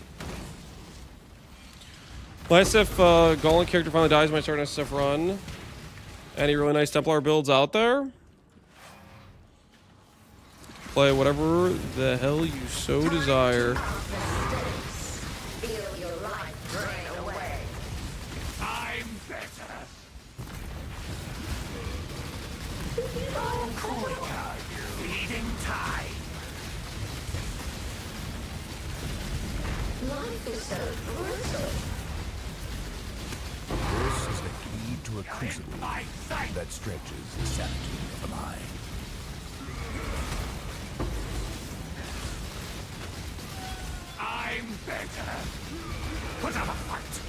Speaker 1: Last if Golem character finally dies, might start an SSF run. Any really nice Templar builds out there? Play whatever the hell you so desire.
Speaker 3: Feel your life drain away.
Speaker 6: I'm better. Bleeding time.
Speaker 3: Life is so brutal.
Speaker 2: This is the lead to a crucible that stretches the sanity of the mind.
Speaker 6: I'm better. Put up a fight.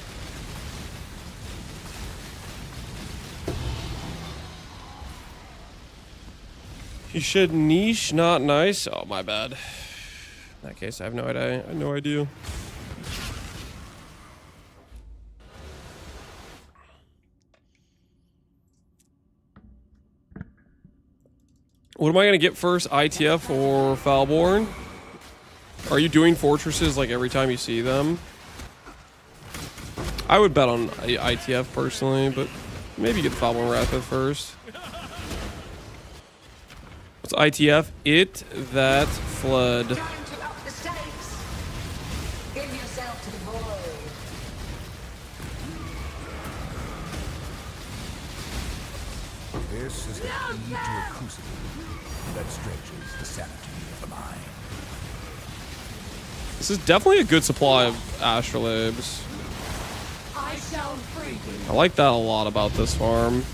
Speaker 1: You should niche, not nice. Oh, my bad. In that case, I have no idea. I have no idea. What am I gonna get first, ITF or Foulborn? Are you doing fortresses like every time you see them? I would bet on ITF personally, but maybe get Foulborn Wrath first. What's ITF? It that fled.
Speaker 3: Time to up the stakes. Give yourself to the void.
Speaker 2: This is the key to a crucible that stretches the sanity of the mind.
Speaker 1: This is definitely a good supply of astrolabes.
Speaker 3: I shall free you.
Speaker 1: I like that a lot about this farm.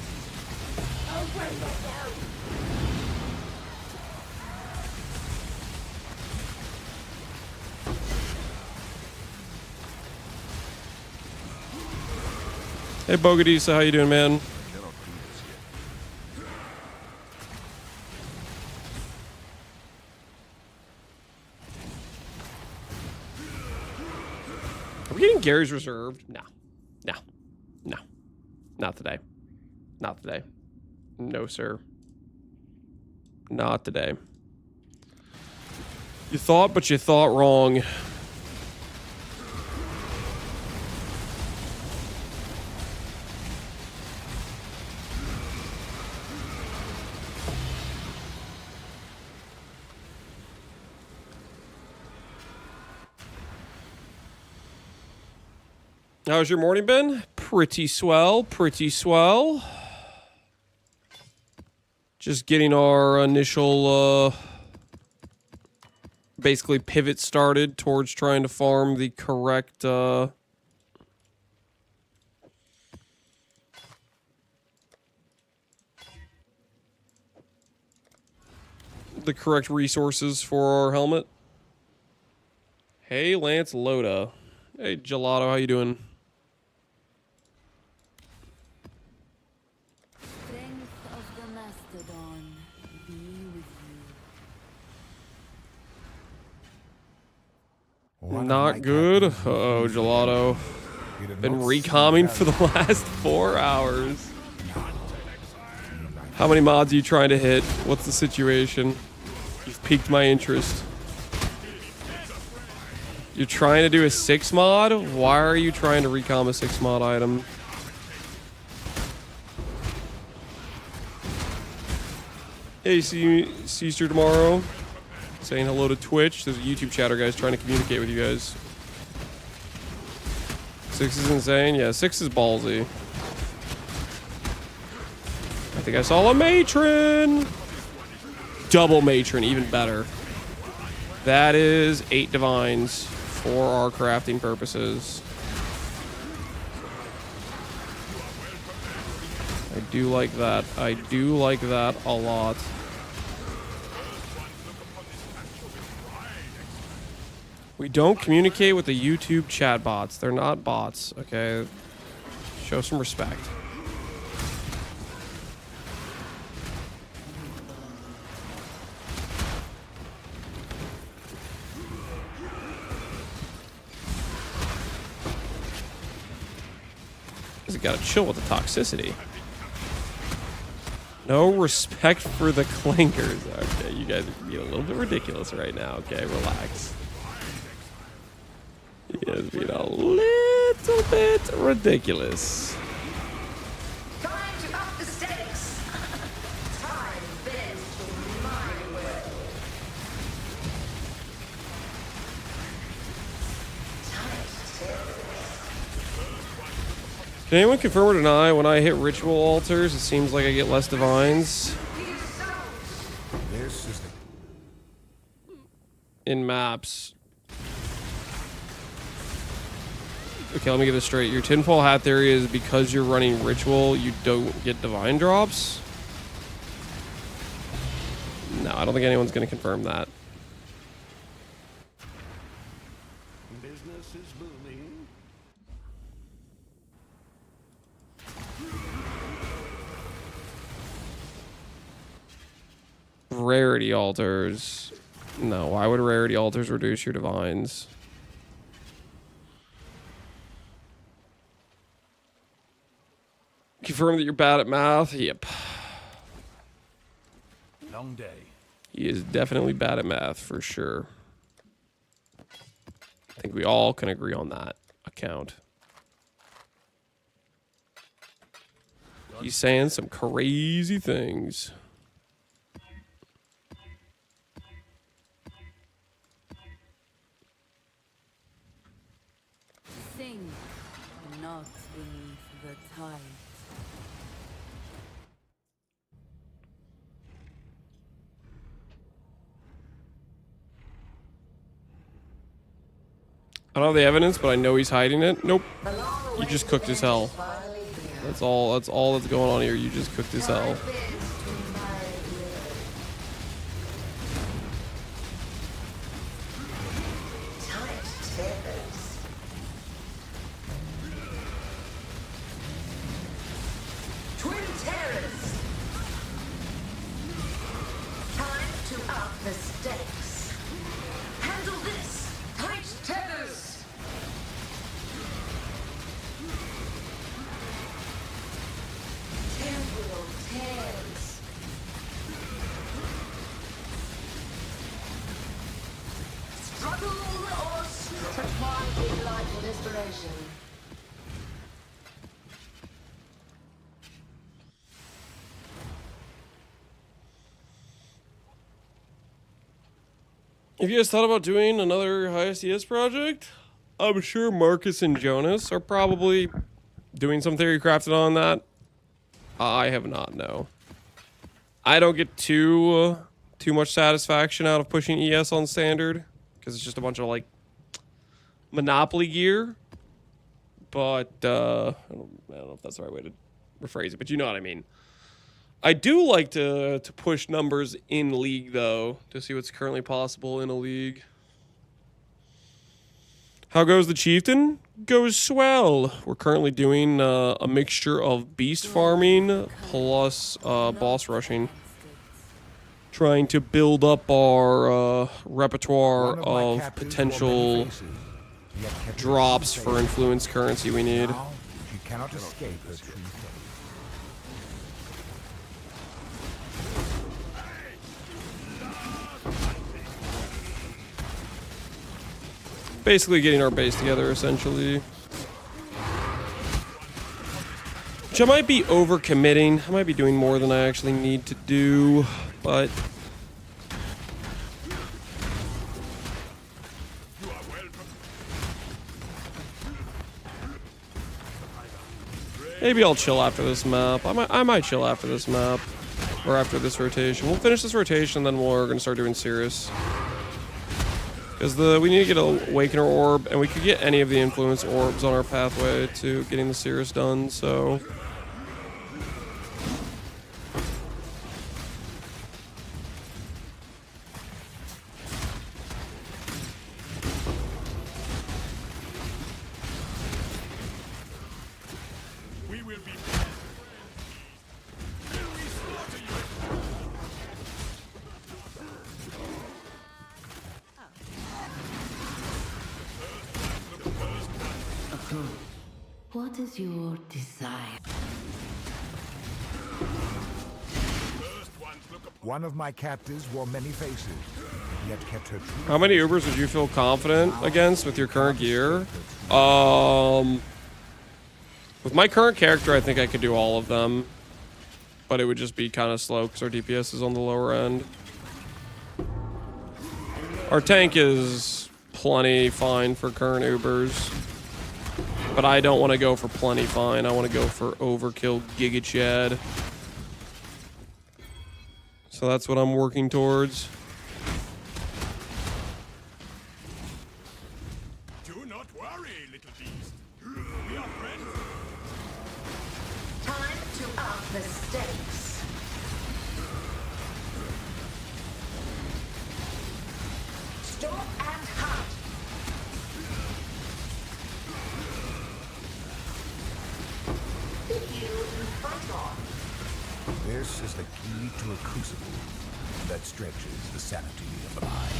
Speaker 1: Hey Bogadisa, how you doing, man? Are we getting Gary's reserved? No. No. No. Not today. Not today. No, sir. Not today. You thought, but you thought wrong. How's your morning been? Pretty swell, pretty swell. Just getting our initial, basically pivot started towards trying to farm the correct, the correct resources for our helmet. Hey, Lance Loda. Hey, Gelato, how you doing?
Speaker 4: Strength of the Mastodon be with you.
Speaker 2: One of
Speaker 1: Not
Speaker 2: my
Speaker 1: good.
Speaker 2: captains
Speaker 1: Uh-oh, Gelato.
Speaker 2: It had
Speaker 1: Been
Speaker 2: not
Speaker 1: recomming
Speaker 2: seemed
Speaker 1: for the last 4 hours. How many mods are you trying to hit? What's the situation? You've piqued my interest. You're trying to do a 6 mod? Why are you trying to recom a 6 mod item? Hey, see you tomorrow. Saying hello to Twitch. There's a YouTube chatter, guys, trying to communicate with you guys. 6 is insane. Yeah, 6 is ballsy. I think I saw a matron. Double matron, even better. That is 8 divines for our crafting purposes. I do like that. I do like that a lot. We don't communicate with the YouTube chat bots. They're not bots, okay? Show some respect. You gotta chill with the toxicity. No respect for the clankers. Okay, you guys are being a little bit ridiculous right now. Okay, relax. You guys are being a little bit ridiculous.
Speaker 3: Time to up the stakes. Time bends to my will. Time to
Speaker 1: Can anyone confirm or deny when I hit ritual altars, it seems like I get less divines
Speaker 2: This is the
Speaker 1: in maps? Okay, let me get this straight. Your tinfoil hat theory is because you're running ritual, you don't get divine drops? No, I don't think anyone's going to confirm that.
Speaker 5: Business is booming.
Speaker 1: Rarity altars. No, why would rarity altars reduce your divines? Confirm that you're bad at math? Yep.
Speaker 2: Long day.
Speaker 1: He is definitely bad at math, for sure. I think we all can agree on that account. He's saying some crazy things.
Speaker 4: Sing, not beneath the tide.
Speaker 1: I don't have the evidence, but I know he's hiding it. Nope. You just cooked his hell. That's all that's going on here. You just cooked his hell.
Speaker 3: Twin terrors. Time to up the stakes. Handle this. Tight tethers. Temporal tears. Struggle or find delightful inspiration.
Speaker 1: Have you guys thought about doing another high SES project? I'm sure Marcus and Jonas are probably doing some theory crafted on that. I have not, no. I don't get too much satisfaction out of pushing ES on standard because it's just a bunch of like Monopoly gear. But I don't know if that's the right way to rephrase it, but you know what I mean. I do like to push numbers in League, though, to see what's currently possible in a League. How goes the Chieftain? Goes swell. We're currently doing a mixture of beast farming plus boss rushing. Trying to build up our repertoire of potential drops for influence currency we need.
Speaker 2: Now, she cannot escape her true fate.
Speaker 1: Basically getting our base together, essentially. Which I might be overcommitting. I might be doing more than I actually need to do, but maybe I'll chill after this map. I might chill after this map. Or after this rotation. We'll finish this rotation, then we're going to start doing Sirius. Because we need to get a Awakener Orb, and we could get any of the Influence Orbs on our pathway to getting the Sirius done, so...
Speaker 5: We will be.
Speaker 4: What is your desire?
Speaker 2: One of my captives wore many faces, yet kept her true.
Speaker 1: How many Ubers would you feel confident against with your current gear? With my current character, I think I could do all of them. But it would just be kind of slow because our DPS is on the lower end. Our tank is plenty fine for current Ubers. But I don't want to go for plenty fine. I want to go for overkill Giga Chad. So that's what I'm working towards.
Speaker 5: Do not worry, little beast.
Speaker 3: Short and hard. Heal and fight on.
Speaker 2: This is the key to a crucible that stretches the sanity of the mind.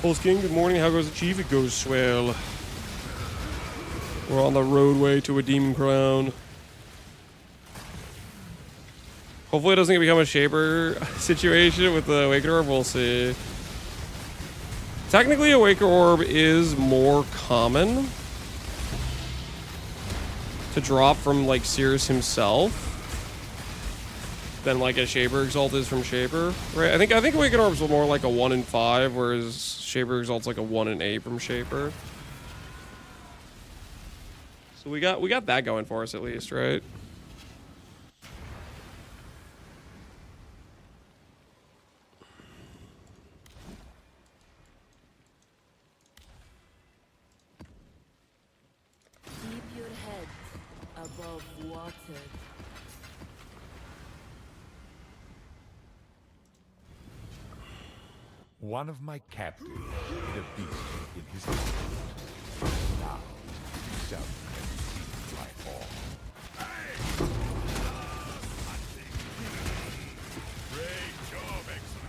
Speaker 1: Pulse King, good morning. How goes the Chief? It goes swell. We're on the roadway to a demon crown. Hopefully it doesn't become a Shaper situation with the Awakened Orb. We'll see. Technically, Awakened Orb is more common to drop from, like, Cirrus himself than, like, a Shaper Exalt is from Shaper. Right? I think Awakened Orb's more like a 1 in 5, whereas Shaper Exalt's like a 1 in 8 from Shaper. So we got that going for us at least, right?
Speaker 4: Keep your head above water.
Speaker 2: One of my captives hid a beast in his hand. Now, you shall see my fall.
Speaker 5: Great job, Exile.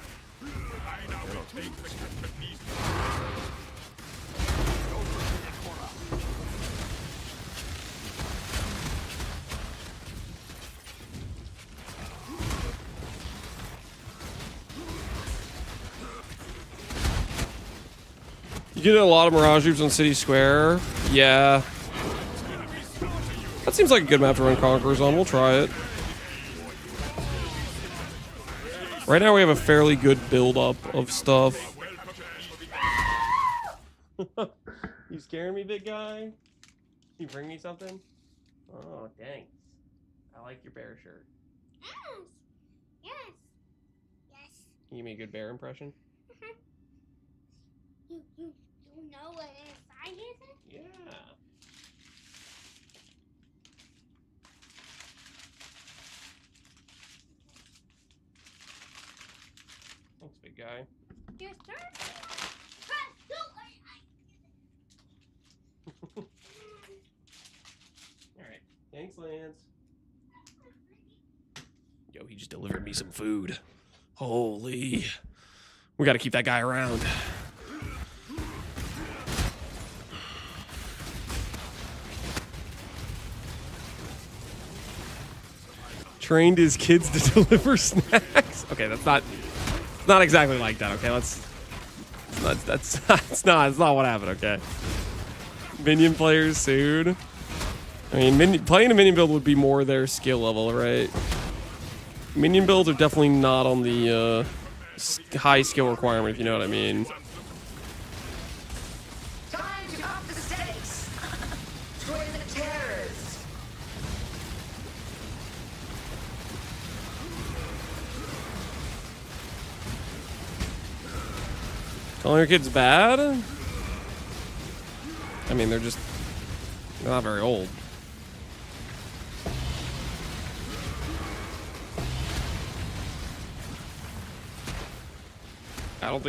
Speaker 5: I now will take the captain beast.
Speaker 1: You get a lot of Mirage Troops on City Square. Yeah. That seems like a good map to run Conquerors on. We'll try it. Right now we have a fairly good build-up of stuff. You scaring me, big guy? Can you bring me something? Oh, thanks. I like your bear shirt.
Speaker 7: Yes. Yes. Yes.
Speaker 1: Can you give me a good bear impression?
Speaker 7: You know what inside is it?
Speaker 1: Yeah. Thanks, big guy.
Speaker 7: Your turn.
Speaker 1: Alright. Thanks, Lance. Yo, he just delivered me some food. Holy. We gotta keep that guy around. Trained his kids to deliver snacks. Okay, that's not exactly like that. Okay, that's not what happened. Okay, minion players soon. I mean, playing a minion build would be more their skill level, right? Minion builds are definitely not on the high skill requirement, if you know what I mean.
Speaker 3: Time to up the stakes. Twin terrors.
Speaker 1: Calling your kids bad? I mean, they're not very old. I don't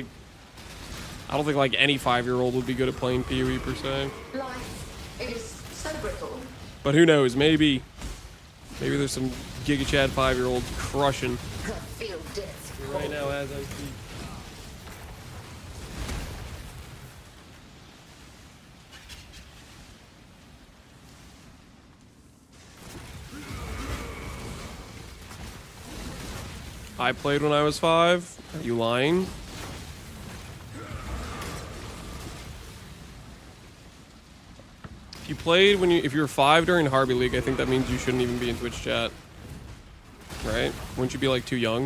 Speaker 1: think like any 5-year-old would be good at playing PoE per se.
Speaker 3: Life is so brittle.
Speaker 1: But who knows? Maybe there's some Giga Chad 5-year-old crushing
Speaker 3: Feel death.
Speaker 1: right now as I speak. I played when I was 5. Are you lying? If you played if you were 5 during Harby League, I think that means you shouldn't even be in Twitch chat. Right? Wouldn't you be like too young?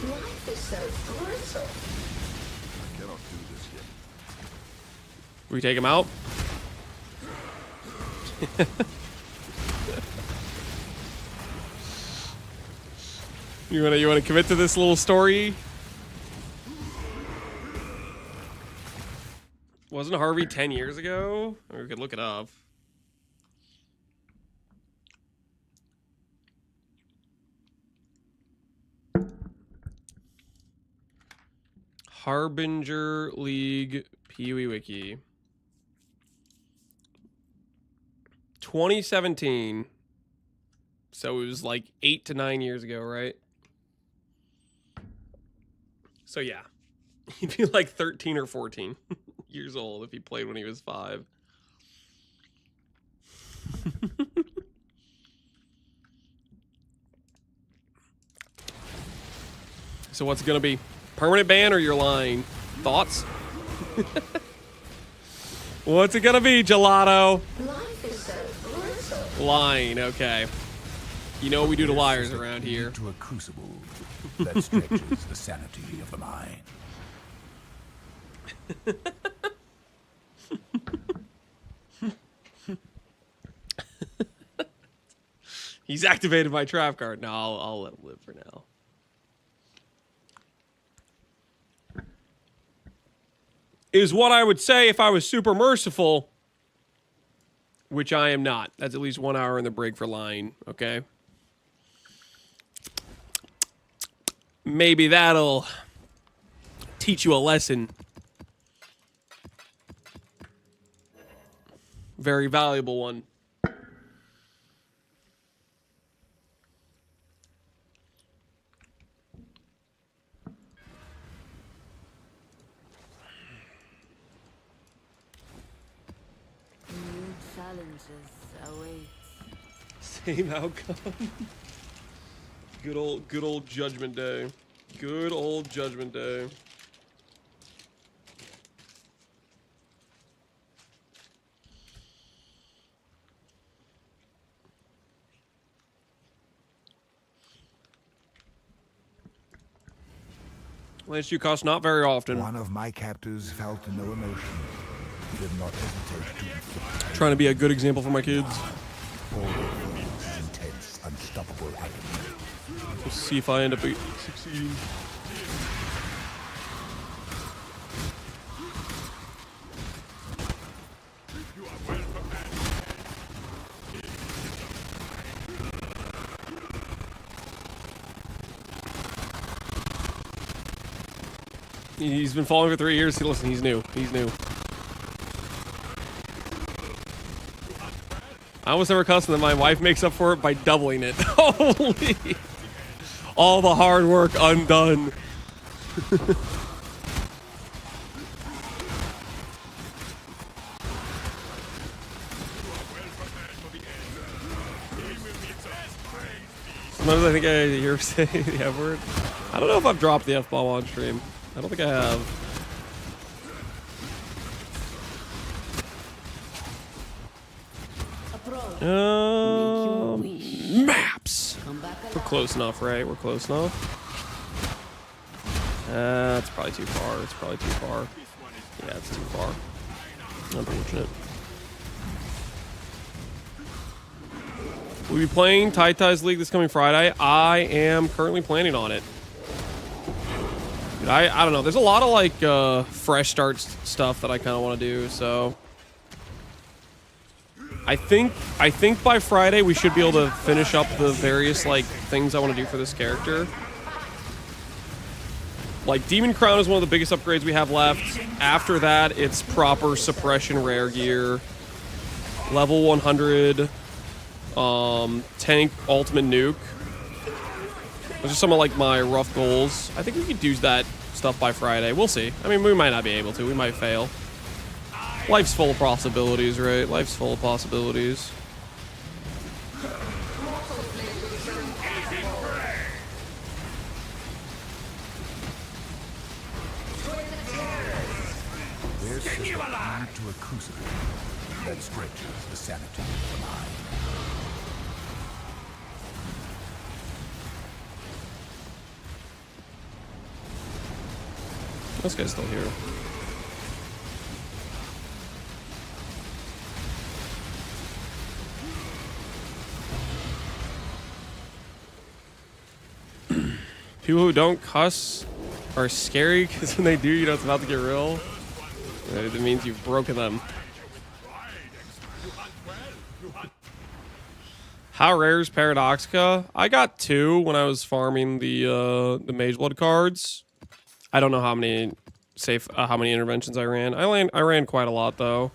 Speaker 3: Life is so brittle.
Speaker 2: I cannot do this yet.
Speaker 1: We take him out? You wanna commit to this little story? Wasn't Harvey 10 years ago? Or we could look it up. Harbinger League Pee-wee Wiki. 2017. So it was like 8 to 9 years ago, right? So yeah. He'd be like 13 or 14 years old if he played when he was 5. So what's it gonna be? Permanent ban or you're lying? Thoughts? What's it gonna be, Gelato?
Speaker 3: Life is so brutal.
Speaker 1: Lying, okay. You know what we do to liars around here.
Speaker 2: To a crucible that stretches the sanity of the mind.
Speaker 1: He's activated my trap card. No, I'll let him live for now. Is what I would say if I was super merciful, which I am not. That's at least 1 hour in the break for lying, okay? Maybe that'll teach you a lesson. Very valuable one.
Speaker 4: New challenges await.
Speaker 1: Same outcome. Good old Judgment Day. Good old Judgment Day. Lance, you cost not very often.
Speaker 2: One of my captors felt no emotion. He did not hesitate to inflict
Speaker 1: Trying to be a good example for my kids.
Speaker 2: all the intense, unstoppable agony.
Speaker 1: Let's see if I end up succeeding. He's been following for 3 years. Listen, he's new. He's new. I almost never cuss, and then my wife makes up for it by doubling it. Holy! All the hard work undone. Sometimes I think I hear say the F word. I don't know if I've dropped the F-bomb on stream. I don't think I have. Maps. We're close enough, right? We're close enough. It's probably too far. It's probably too far. Yeah, it's too far. Unfortunate. We'll be playing Tai Tai's League this coming Friday. I am currently planning on it. Dude, I don't know. There's a lot of like fresh start stuff that I kind of want to do. So I think by Friday we should be able to finish up the various like things I want to do for this character. Like Demon Crown is one of the biggest upgrades we have left. After that, it's proper suppression rare gear, level 100, tank ultimate nuke. Those are some of like my rough goals. I think we could do that stuff by Friday. We'll see. I mean, we might not be able to. We might fail. Life's full of possibilities, right? Life's full of possibilities.
Speaker 2: Their system lead to a crucible that stretches the sanity of the mind.
Speaker 1: This guy's still here. People who don't cuss are scary because when they do, you know it's about to get real. It means you've broken them. How rare is Paradoxica? I got 2 when I was farming the Mage Blood cards. I don't know how many safe how many interventions I ran. I ran quite a lot though.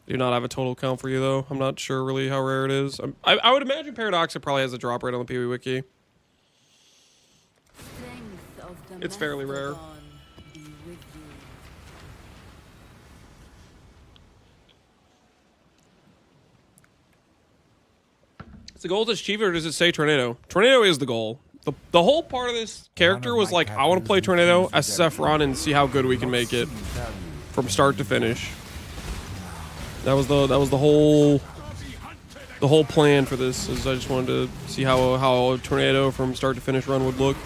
Speaker 1: Do not have a total count for you though. I'm not sure really how rare it is. I would imagine Paradoxa probably has a drop rate on the PoE wiki. It's fairly rare. Is the goal to achieve it, or does it say Tornado? Tornado is the goal. The whole part of this character was like, I want to play Tornado, SSF run, and see how good we can make it from start to finish. That was the whole plan for this. Is I just wanted to see how a Tornado from start to finish run would look.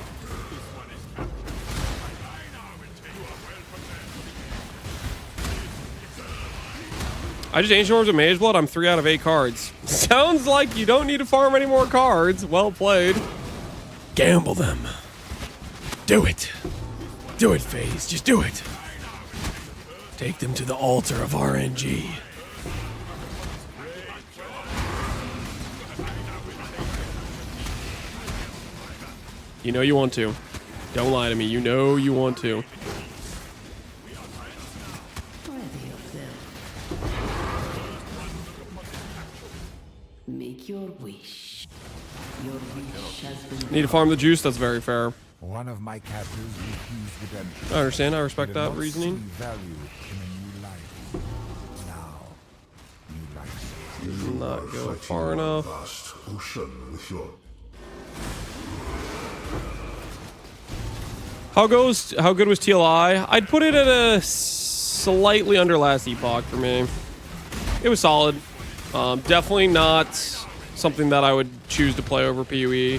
Speaker 1: I just Ancient Orbs of Mage Blood. I'm 3 out of 8 cards. Sounds like you don't need to farm any more cards. Well played. Gamble them. Do it. Do it, FaZe. Just do it. Take them to the altar of RNG. You know you want to. Don't lie to me. You know you want to.
Speaker 4: Make your wish. Your wish has been.
Speaker 1: Need to farm the juice. That's very fair.
Speaker 2: One of my captors refused redemption.
Speaker 1: I understand. I respect
Speaker 2: He did
Speaker 1: that
Speaker 2: not
Speaker 1: reasoning.
Speaker 2: see value in a new life. Now, new life.
Speaker 1: Not go far enough.
Speaker 8: Vast ocean with your
Speaker 1: How good was TLI? I'd put it at a slightly under last epoch for me. It was solid. Definitely not something that I would choose to play over PoE.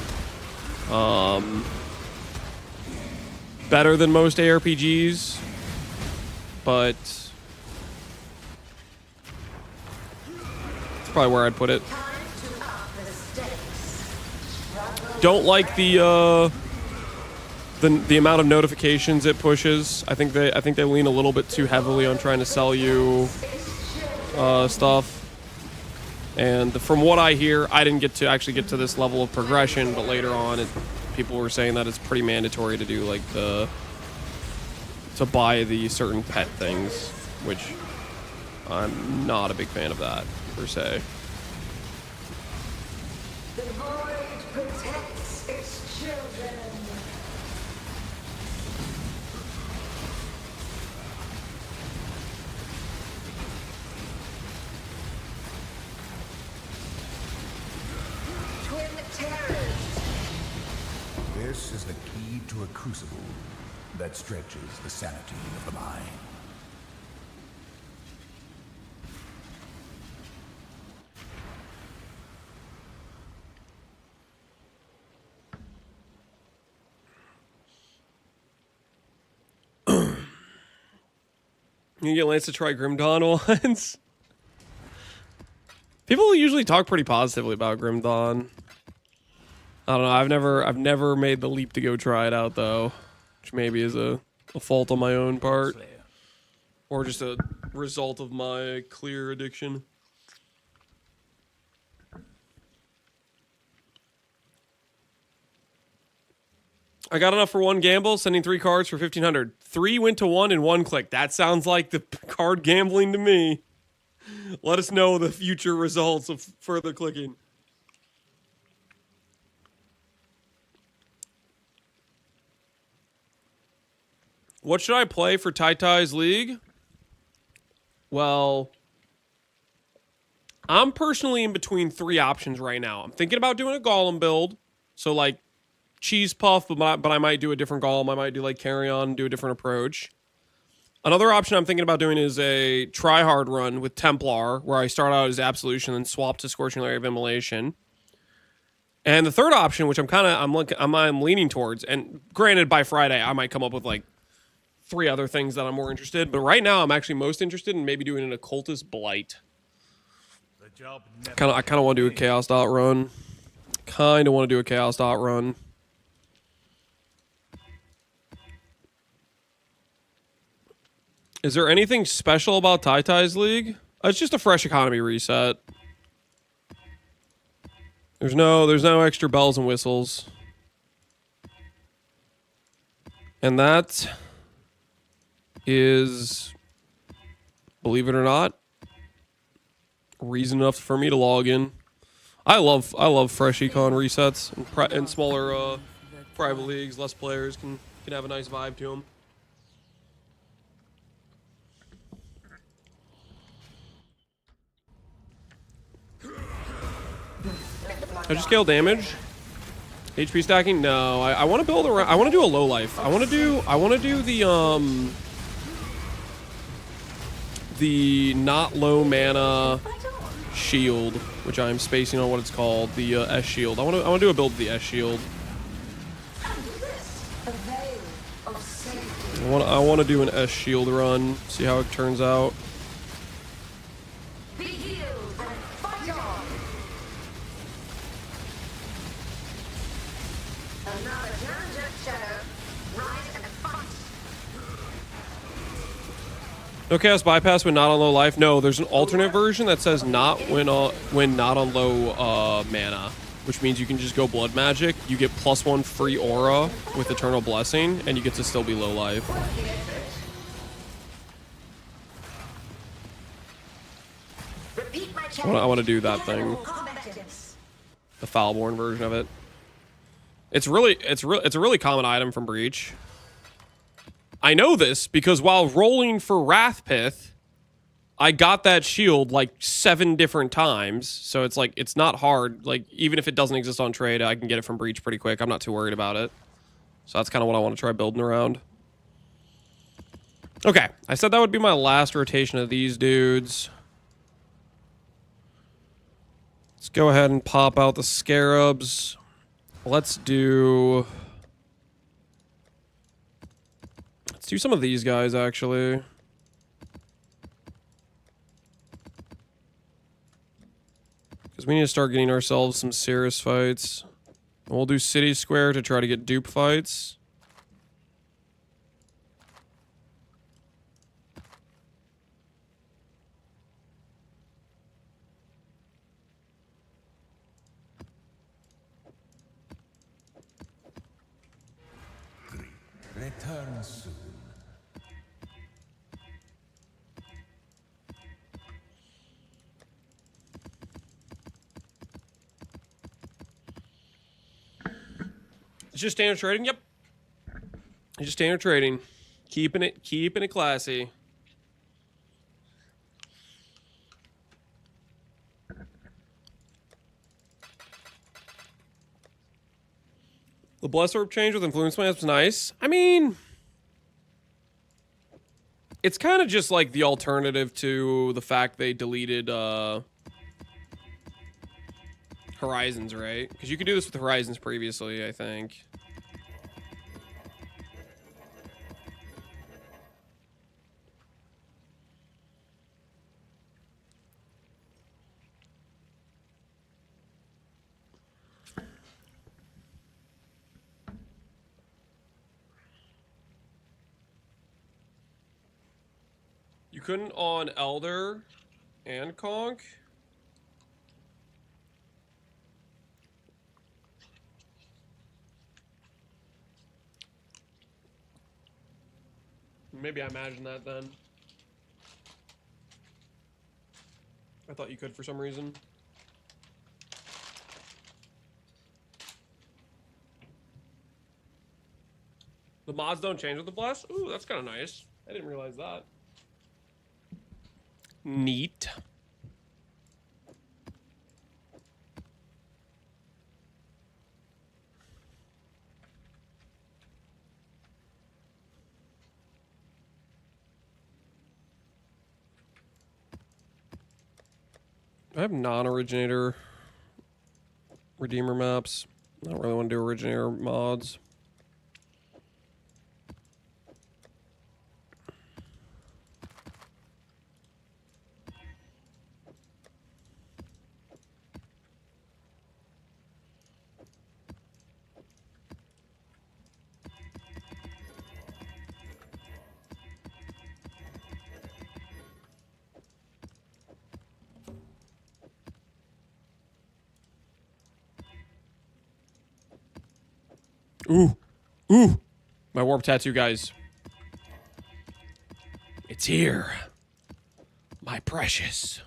Speaker 1: Better than most ARPGs, but it's probably where I'd put it. Don't like the amount of notifications it pushes. I think they lean a little bit too heavily on trying to sell you stuff. And from what I hear, I didn't actually get to this level of progression, but later on, people were saying that it's pretty mandatory to do like to buy the certain pet things, which I'm not a big fan of that per se.
Speaker 3: The void protects its children. Twin terrors.
Speaker 2: This is the key to a crucible that stretches the sanity of the mind.
Speaker 1: You get Lance to try Grim Dawn once. People usually talk pretty positively about Grim Dawn. I don't know. I've never made the leap to go try it out though, which maybe is a fault on my own part, or just a result of my clear addiction. I got enough for one gamble, sending 3 cards for 1,500. 3 went to 1 in 1 click. That sounds like the card gambling to me. Let us know the future results of further clicking. What should I play for Tai Tai's League? Well, I'm personally in between 3 options right now. I'm thinking about doing a Golem build. So, like, Cheese Puff, but I might do a different Golem. I might do, like, Carry On, do a different approach. Another option I'm thinking about doing is a try-hard run with Templar, where I start out as Absolution and swap to Scorching Ray of Immolation. And the third option, which I'm leaning towards, and granted, by Friday, I might come up with, like, 3 other things that I'm more interested, but right now I'm actually most interested in maybe doing an Occultist Blight. I kind of want to do a Chaos Dot run. Kind of want to do a Chaos Dot run. Is there anything special about Tai Tai's League? It's just a fresh economy reset. There's no extra bells and whistles. And that is, believe it or not, reason enough for me to log in. I love fresh econ resets and smaller private leagues. Less players can have a nice vibe to them. I just scale damage. HP stacking? No, I want to build around. I want to do a low life. I want to do the not low mana shield, which I'm spacing on what it's called, the S shield. I want to do a build of the S shield. I want to do an S shield run. See how it turns out.
Speaker 3: Be healed and fight on. Another challenger shadow. Rise and fight.
Speaker 1: No chaos bypass when not on low life. No, there's an alternate version that says not when not on low mana, which means you can just go blood magic. You get +1 free aura with eternal blessing, and you get to still be low life.
Speaker 3: Repeat my
Speaker 1: I want to do that thing,
Speaker 3: combatants.
Speaker 1: the Foulborn version of it. It's a really common item from Breach. I know this because while rolling for Wrathpith, I got that shield like 7 different times. So it's like, it's not hard. Like, even if it doesn't exist on trade, I can get it from Breach pretty quick. I'm not too worried about it. So that's kind of what I want to try building around. Okay, I said that would be my last rotation of these dudes. Let's go ahead and pop out the Scarabs. Let's do some of these guys, actually. Because we need to start getting ourselves some serious fights. We'll do City Square to try to get dupe fights.
Speaker 2: Return soon.
Speaker 1: It's just standard trading. Yep. It's just standard trading. Keeping it classy. The Bless Orb change with Influence Maps was nice. I mean, it's kind of just like the alternative to the fact they deleted Horizons, right? Because you could do this with Horizons previously, I think. You couldn't on Elder and Conk? Maybe I imagined that then. I thought you could for some reason. The mods don't change with the Bless? Ooh, that's kind of nice. I didn't realize that. Neat. I have non-originator Redeemer maps. I don't really want to do originator mods. Ooh. Ooh. My warp tattoo, guys. It's here. My precious.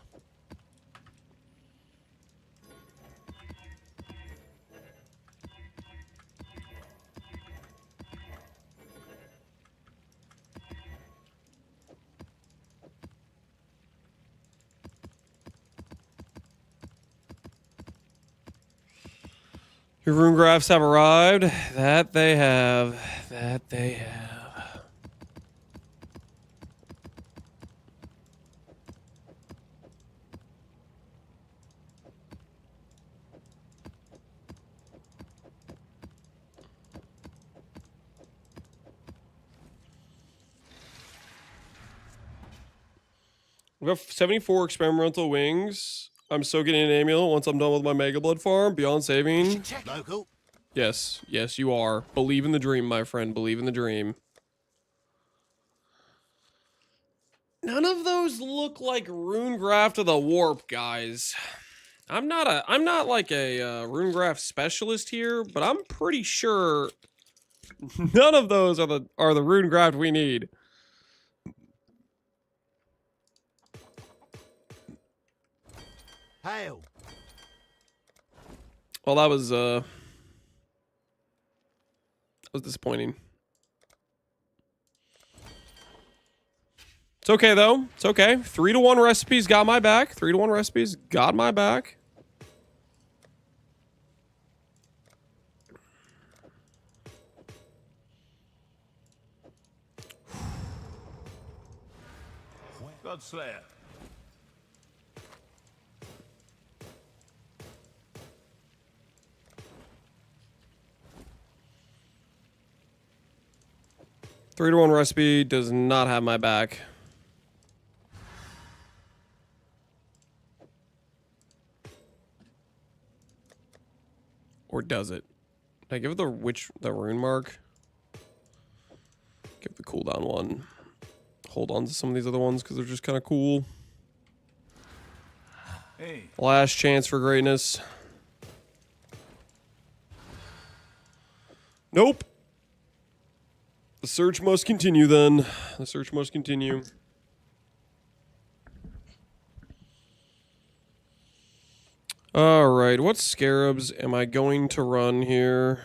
Speaker 1: Your rune graphs have arrived. That they have. That they have. We have 74 experimental wings. I'm so getting an amulet once I'm done with my Mega Blood farm. Beyond saving.
Speaker 2: Local.
Speaker 1: Yes, yes, you are. Believe in the dream, my friend. Believe in the dream. None of those look like Rune Graft of the Warp, guys. I'm not like a Rune Graft specialist here, but I'm pretty sure none of those are the Rune Graft we need.
Speaker 2: Hail.
Speaker 1: Well, that was disappointing. It's okay though. It's okay. 3-to-1 recipes got my back. 3-to-1 recipes got my back.
Speaker 2: Godslayer.
Speaker 1: Three to one recipe does not have my back. Or does it? Can I give it the rune mark? Give the cooldown one. Hold on to some of these other ones because they're just kind of cool.
Speaker 2: Hey.
Speaker 1: Last chance for greatness. Nope. The search must continue then. The search must continue. Alright, what scarabs am I going to run here?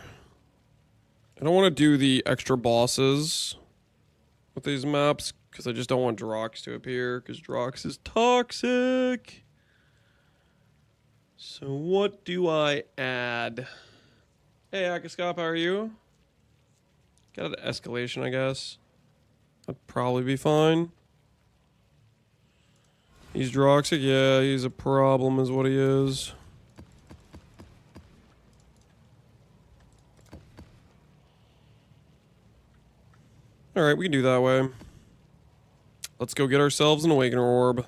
Speaker 1: I don't want to do the extra bosses with these maps because I just don't want Drox to appear because Drox is toxic. So what do I add? Hey, Akascop, how are you? Got an escalation, I guess. That'd probably be fine. He's Droxic? Yeah, he's a problem is what he is. Alright, we can do that way. Let's go get ourselves an Awakener Orb.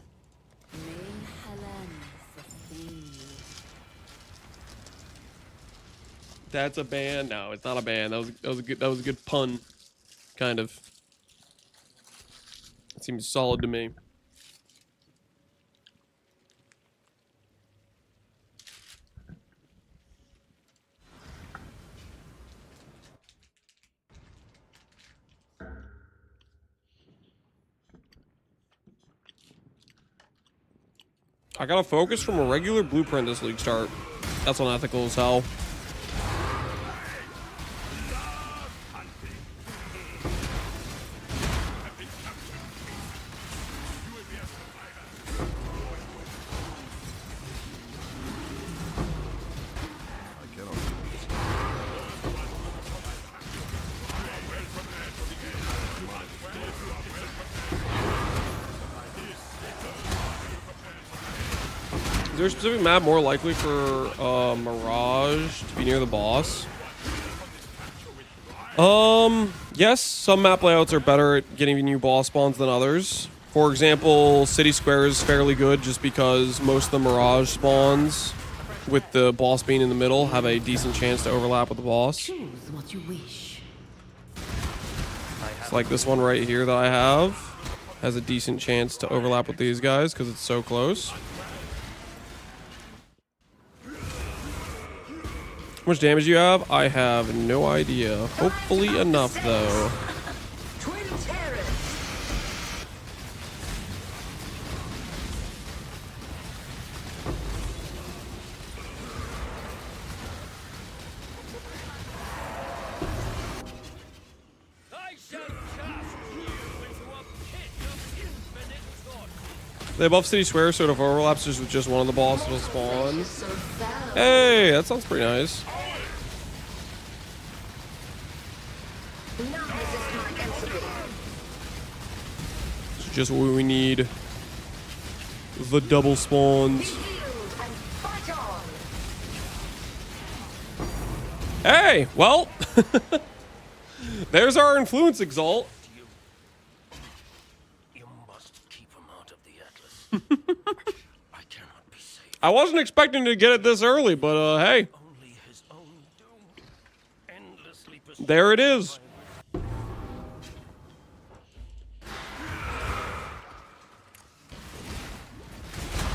Speaker 1: That's a ban? No, it's not a ban. That was a good pun. Kind of. It seems solid to me. I gotta focus from a regular blueprint this league start. That's unethical as hell. Is there a specific map more likely for Mirage to be near the boss? Yes, some map layouts are better at getting you boss spawns than others. For example, City Square is fairly good just because most of the Mirage spawns, with the boss being in the middle, have a decent chance to overlap with the boss.
Speaker 4: Choose what you wish.
Speaker 1: It's like this one right here that I have has a decent chance to overlap with these guys because it's so close. How much damage do you have? I have no idea. Hopefully enough, though.
Speaker 3: Twin terrors.
Speaker 1: They buff City Square, so if it overlaps just with just one of the bosses, it'll spawn.
Speaker 3: So foul.
Speaker 1: Hey, that sounds pretty nice.
Speaker 3: None resist my entropy.
Speaker 1: It's just what we need. The double spawns.
Speaker 3: Yield and fight on.
Speaker 1: Hey, well, there's our influence exalt.
Speaker 6: You must keep him out of the Atlas. I cannot be safe.
Speaker 1: I wasn't expecting to get it this early, but hey,
Speaker 6: Only his own doom. Endlessly pursued.
Speaker 1: there it is.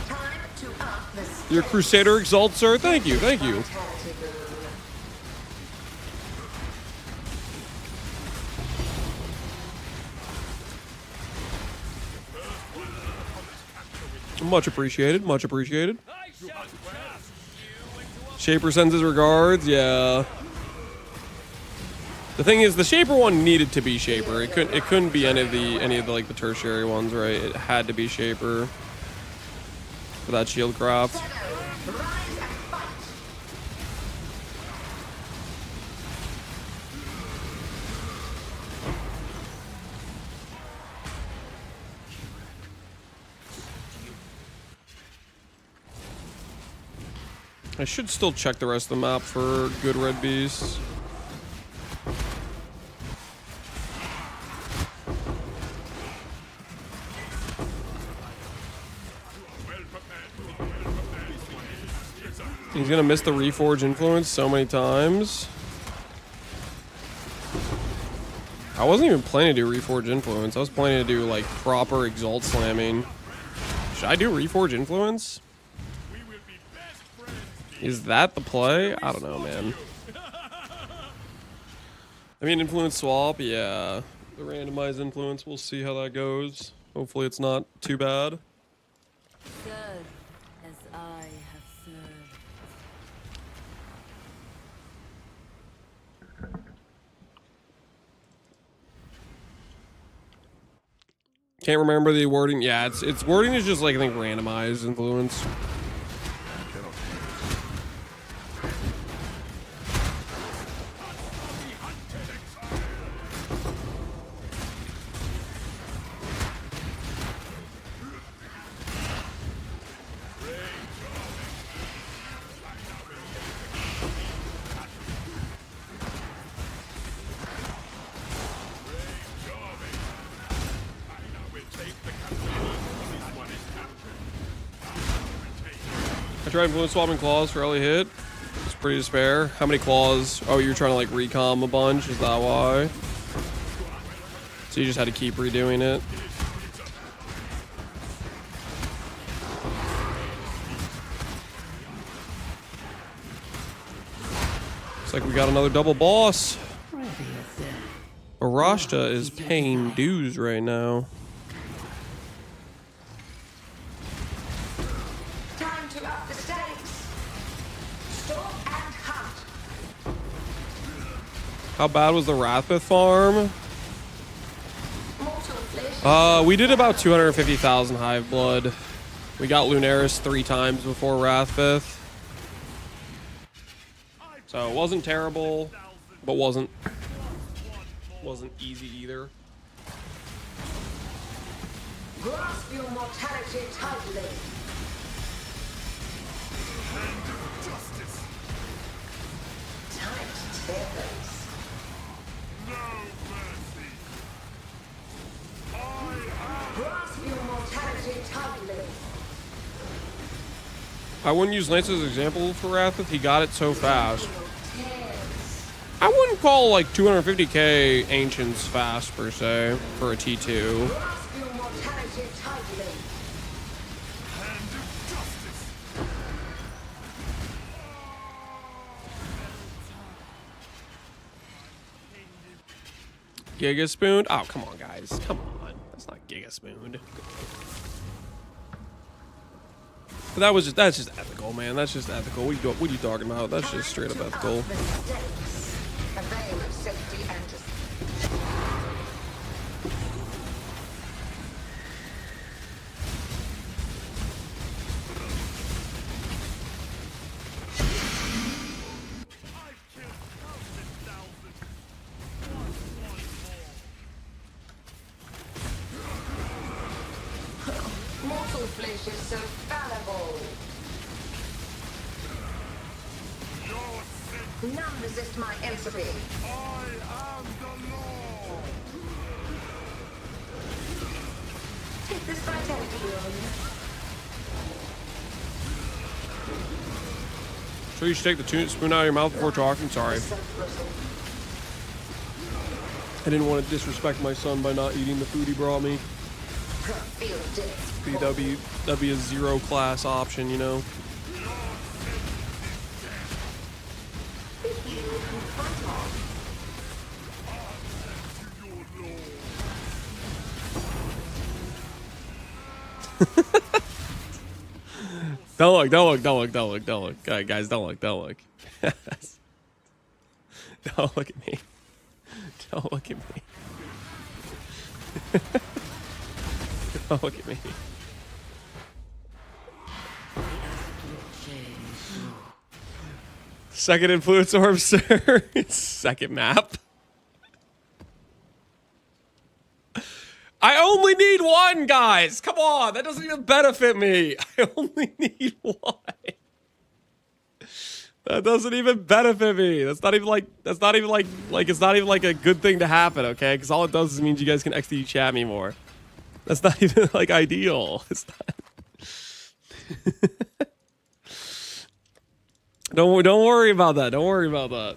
Speaker 3: Time to up the stakes.
Speaker 1: Your Crusader exalt, sir. Thank you, thank you.
Speaker 3: Vitality boon.
Speaker 1: Much appreciated, much appreciated. Shaper sends his regards, yeah. The thing is, the Shaper one needed to be Shaper. It couldn't be any of the like the tertiary ones, right? It had to be Shaper for that shield craft.
Speaker 3: Rise and fight.
Speaker 1: I should still check the rest of the map for good red beasts. He's gonna miss the Reforge influence so many times. I wasn't even planning to do Reforge influence. I was planning to do like proper exalt slamming. Should I do Reforge influence? Is that the play? I don't know, man. I mean, influence swap, yeah. The randomized influence, we'll see how that goes. Hopefully it's not too bad.
Speaker 4: Serve as I have served.
Speaker 1: Can't remember the wording. Yeah, it's wording is just like, I think, randomized influence. I tried influence swapping claws for early hit. It's pretty despair. How many claws? Oh, you're trying to like recom a bunch? Is that why? So you just had to keep redoing it. Looks like we got another double boss. Arashta is paying dues right now.
Speaker 3: Time to up the stakes. Stalk and hunt.
Speaker 1: How bad was the Rathbith farm?
Speaker 3: Mortal flesh.
Speaker 1: We did about 250,000 Hive Blood. We got Lunaris 3 times before Rathbith. So it wasn't terrible, but wasn't easy either.
Speaker 3: Grasp your mortality tightly. Tight tethers. Grasp your mortality tightly.
Speaker 1: I wouldn't use Lance as an example for Rathbith. He got it so fast. I wouldn't call like 250k Ancients fast per se for a T2.
Speaker 3: Grasp your mortality tightly.
Speaker 1: Giga Spoon? Oh, come on, guys. Come on. That's not Giga Spoon. But that's just ethical, man. That's just ethical. What are you talking about? That's just straight up ethical.
Speaker 3: The stakes. A veil of safety and delicious and fallible. None resist my entropy. Take this vitality room.
Speaker 1: So you should take the spoon out of your mouth before talking. Sorry. I didn't want to disrespect my son by not eating the food he brought me. That'd be a 0 class option, you know. Don't look. Guys, don't look. Don't look at me. Don't look at me. Don't look at me. Second influence orb, sir. Second map. I only need one, guys. Come on, that doesn't even benefit me. I only need one. That doesn't even benefit me. It's not even like a good thing to happen, okay? Because all it does is means you guys can XD chat me more. That's not even like ideal. It's not. Don't worry about that. Don't worry about that.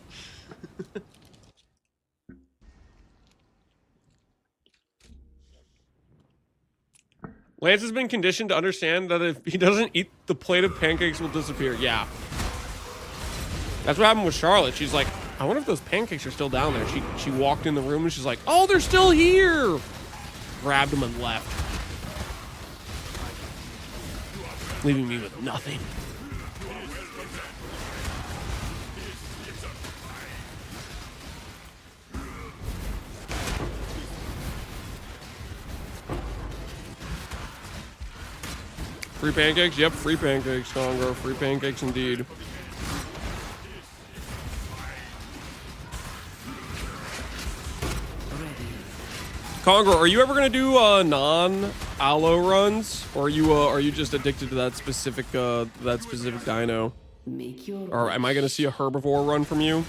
Speaker 1: Lance has been conditioned to understand that if he doesn't eat, the plate of pancakes will disappear. Yeah. That's what happened with Charlotte. She's like, I wonder if those pancakes are still down there. She walked in the room and she's like, oh, they're still here. Grabbed them and left. Leaving me with nothing. Free pancakes? Yep, free pancakes, Congo. Free pancakes indeed. Congo, are you ever gonna do non-allo runs, or are you just addicted to that specific dino? Or am I gonna see a herbivore run from you,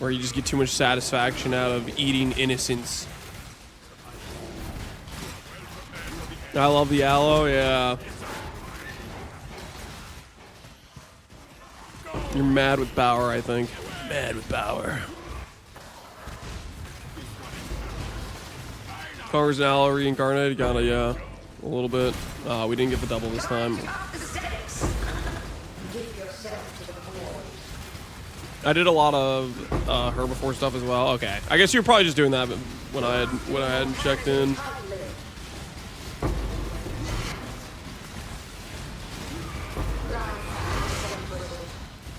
Speaker 1: or you just get too much satisfaction out of eating innocence? I love the allo, yeah. You're mad with Bauer, I think. Mad with Bauer. Congo's an allo reincarnated, kinda, yeah. A little bit. We didn't get the double this time. I did a lot of herbivore stuff as well. Okay, I guess you're probably just doing that when I hadn't checked in.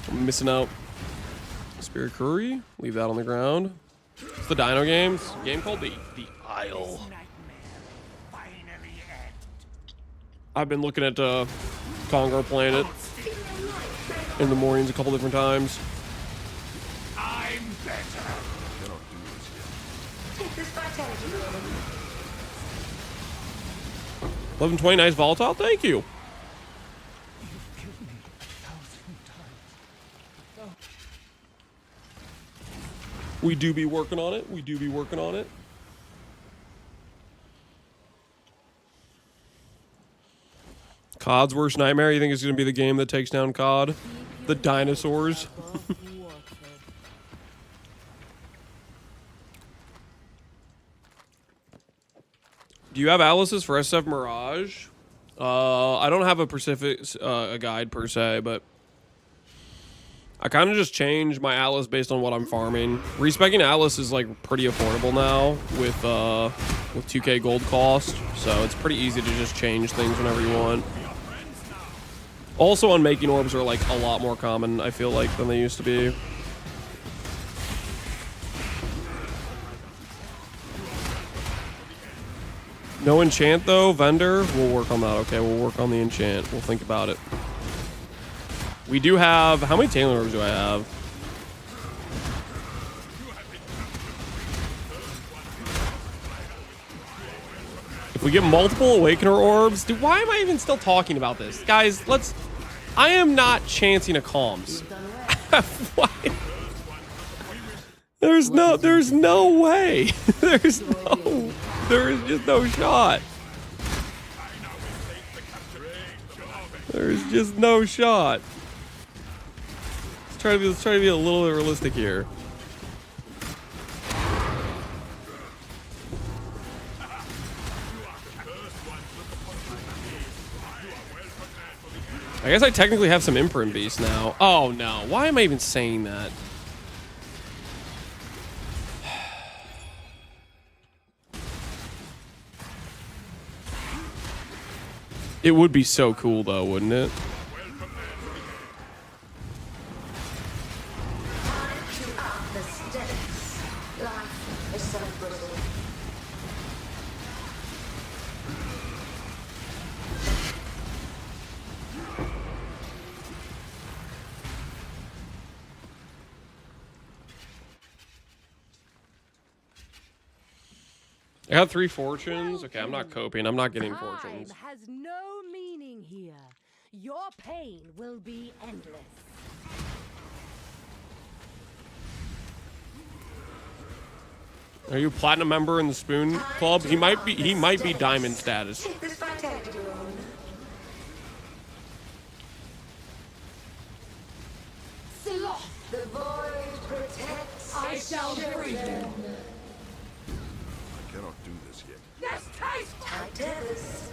Speaker 1: I'm missing out. Spirit Curry, leave that on the ground. It's the Dino games. Game called the Isle. I've been looking at Congo playing it in the mornings a couple different times.
Speaker 6: I'm better.
Speaker 1: 1120, nice volatile. Thank you. We do be working on it. We do be working on it. COD's worst nightmare? You think it's going to be the game that takes down COD? The dinosaurs? Do you have Alice's for SSF Mirage? I don't have a guide per se, but I kind of just change my Alice based on what I'm farming. Respecking Alice is like pretty affordable now with 2K gold cost, so it's pretty easy to just change things whenever you want. Also, unmaking orbs are like a lot more common, I feel like, than they used to be. No enchant though, vendor. We'll work on that. Okay, we'll work on the enchant. We'll think about it. We do have, how many Tailor orbs do I have? We get multiple Awakener orbs. Dude, why am I even still talking about this? Guys, let's... I am not chancing a comms. Why? There's no way. There is just no shot. There's just no shot. Let's try to be a little bit realistic here. I guess I technically have some Imprint Beast now. Oh no, why am I even saying that? It would be so cool though, wouldn't it? I got 3 fortunes. Okay, I'm not coping. I'm not getting fortunes.
Speaker 4: Time has no meaning here. Your pain will be endless.
Speaker 1: Are you a platinum member in the Spoon Club? He might be diamond status.
Speaker 3: Take this vitality rune.
Speaker 4: Sloth!
Speaker 3: The void protects.
Speaker 4: I shall free you.
Speaker 8: I cannot do this yet.
Speaker 4: Yes, taste!
Speaker 3: Tight tethers.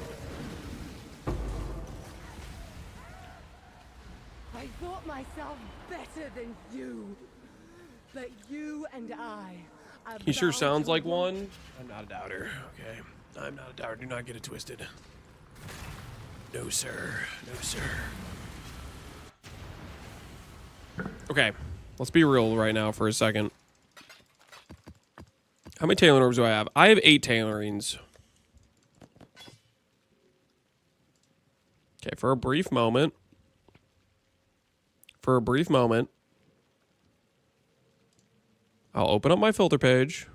Speaker 4: I thought myself better than you. But you and I are
Speaker 1: He sure
Speaker 4: bound
Speaker 1: sounds
Speaker 4: to
Speaker 1: like
Speaker 4: walk.
Speaker 1: one. I'm not a doubter. Okay, I'm not a doubter. Do not get it twisted. No sir. No sir. Okay, let's be real right now for a second. How many tailoring orbs do I have? I have 8 tailorings. Okay, for a brief moment. I'll open up my filter page.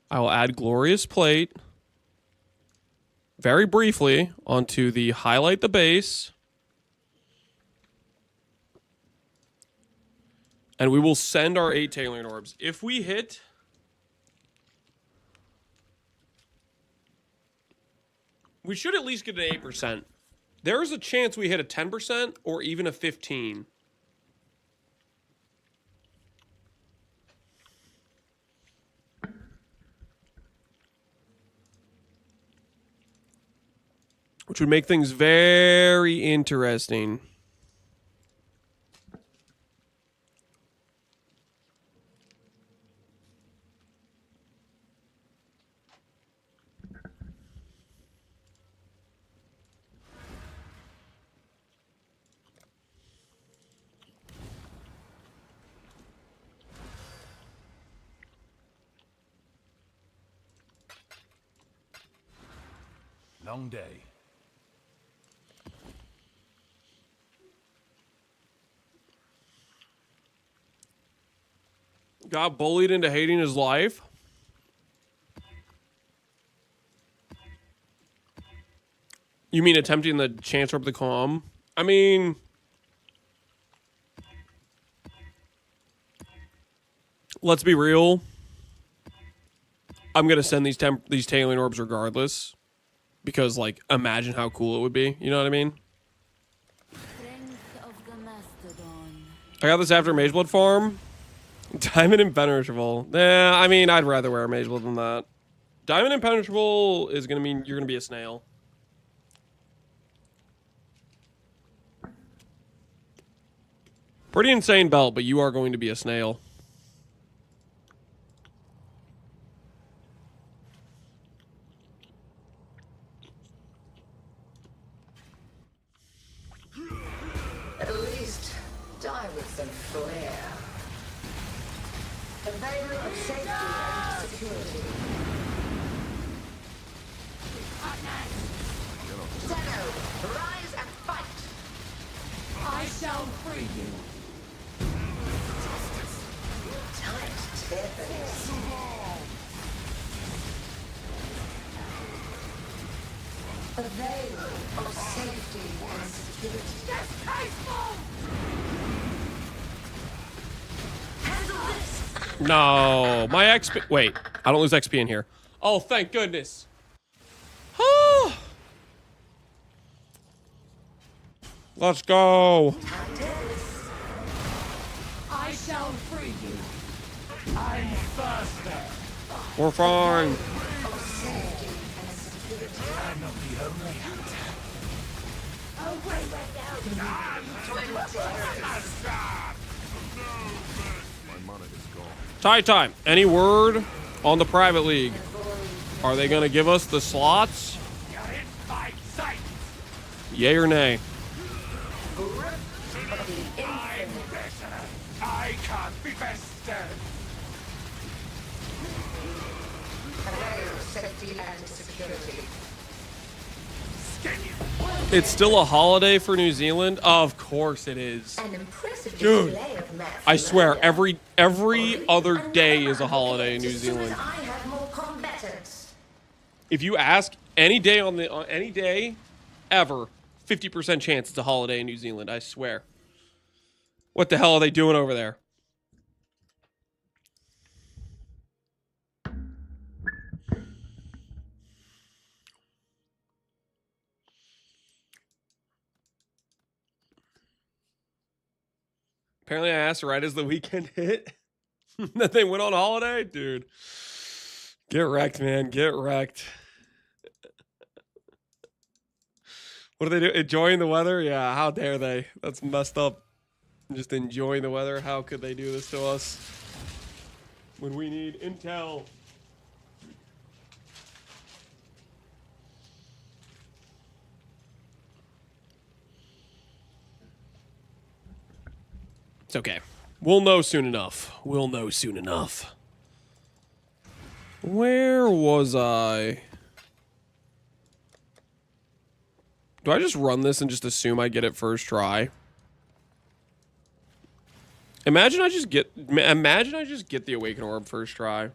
Speaker 1: I will add Glorious Plate very briefly onto the highlight the base. And we will send our 8 tailoring orbs. If we hit... we should at least get an 8%. There's a chance we hit a 10% or even a 15%. Which would make things very interesting.
Speaker 2: Long day.
Speaker 1: Got bullied into hating his life. You mean attempting the Chancellor of the Calm? I mean... let's be real. I'm going to send these tailoring orbs regardless. Because, like, imagine how cool it would be. You know what I mean?
Speaker 4: Strength of the Mastodon.
Speaker 1: I got this after Mageblood farm. Diamond Impenetrable. Nah, I mean, I'd rather wear a Mageblood than that. Diamond Impenetrable is going to mean you're going to be a snail. Pretty insane belt, but you are going to be a snail.
Speaker 3: At least die with some flair. A favor of safety and security. Zeno, rise and fight.
Speaker 4: I shall free you.
Speaker 3: Tight tethers. A veil of safety and security.
Speaker 4: Distasteful!
Speaker 3: Handle this!
Speaker 1: No, my XP. Wait, I don't lose XP in here. Oh, thank goodness. Let's go.
Speaker 4: I shall free you.
Speaker 6: I'm faster.
Speaker 1: We're fine. Tie time. Any word on the private league? Are they gonna give us the slots?
Speaker 6: You're in my sight.
Speaker 1: Yay or nay?
Speaker 6: I'm better. I can't be bested.
Speaker 3: A veil of safety and security.
Speaker 1: It's still a holiday for New Zealand? Of course it is.
Speaker 3: An impressive
Speaker 1: Dude,
Speaker 3: display of math.
Speaker 1: I swear, every other day is a holiday in New
Speaker 3: As soon as
Speaker 1: Zealand.
Speaker 3: I have more combatants.
Speaker 1: If you ask any day on any day ever, 50% chance it's a holiday in New Zealand, I swear. What the hell are they doing over there? Apparently I asked right as the weekend hit that they went on holiday. Dude, get wrecked, man. Get wrecked. What do they do? Enjoying the weather? Yeah, how dare they? That's messed up. Just enjoying the weather. How could they do this to us when we need intel? It's okay. We'll know soon enough. We'll know soon enough. Where was I? Do I just run this and just assume I get it first try? Imagine I just get the Awaken Orb first try.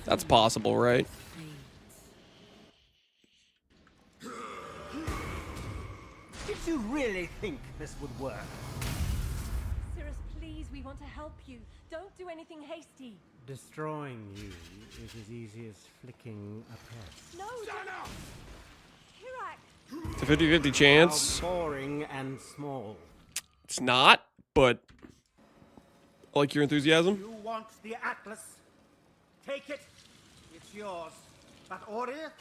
Speaker 1: That's possible, right?
Speaker 6: Did you really think this would work?
Speaker 4: Cirrus, please, we want to help you. Don't do anything hasty.
Speaker 9: Destroying you is as easy as flicking a pest.
Speaker 4: No, Kirak.
Speaker 1: It's a 50-50 chance.
Speaker 9: How boring and small.
Speaker 1: It's not, but I like your enthusiasm.
Speaker 6: You want the Atlas? Take it. It's yours. But Order?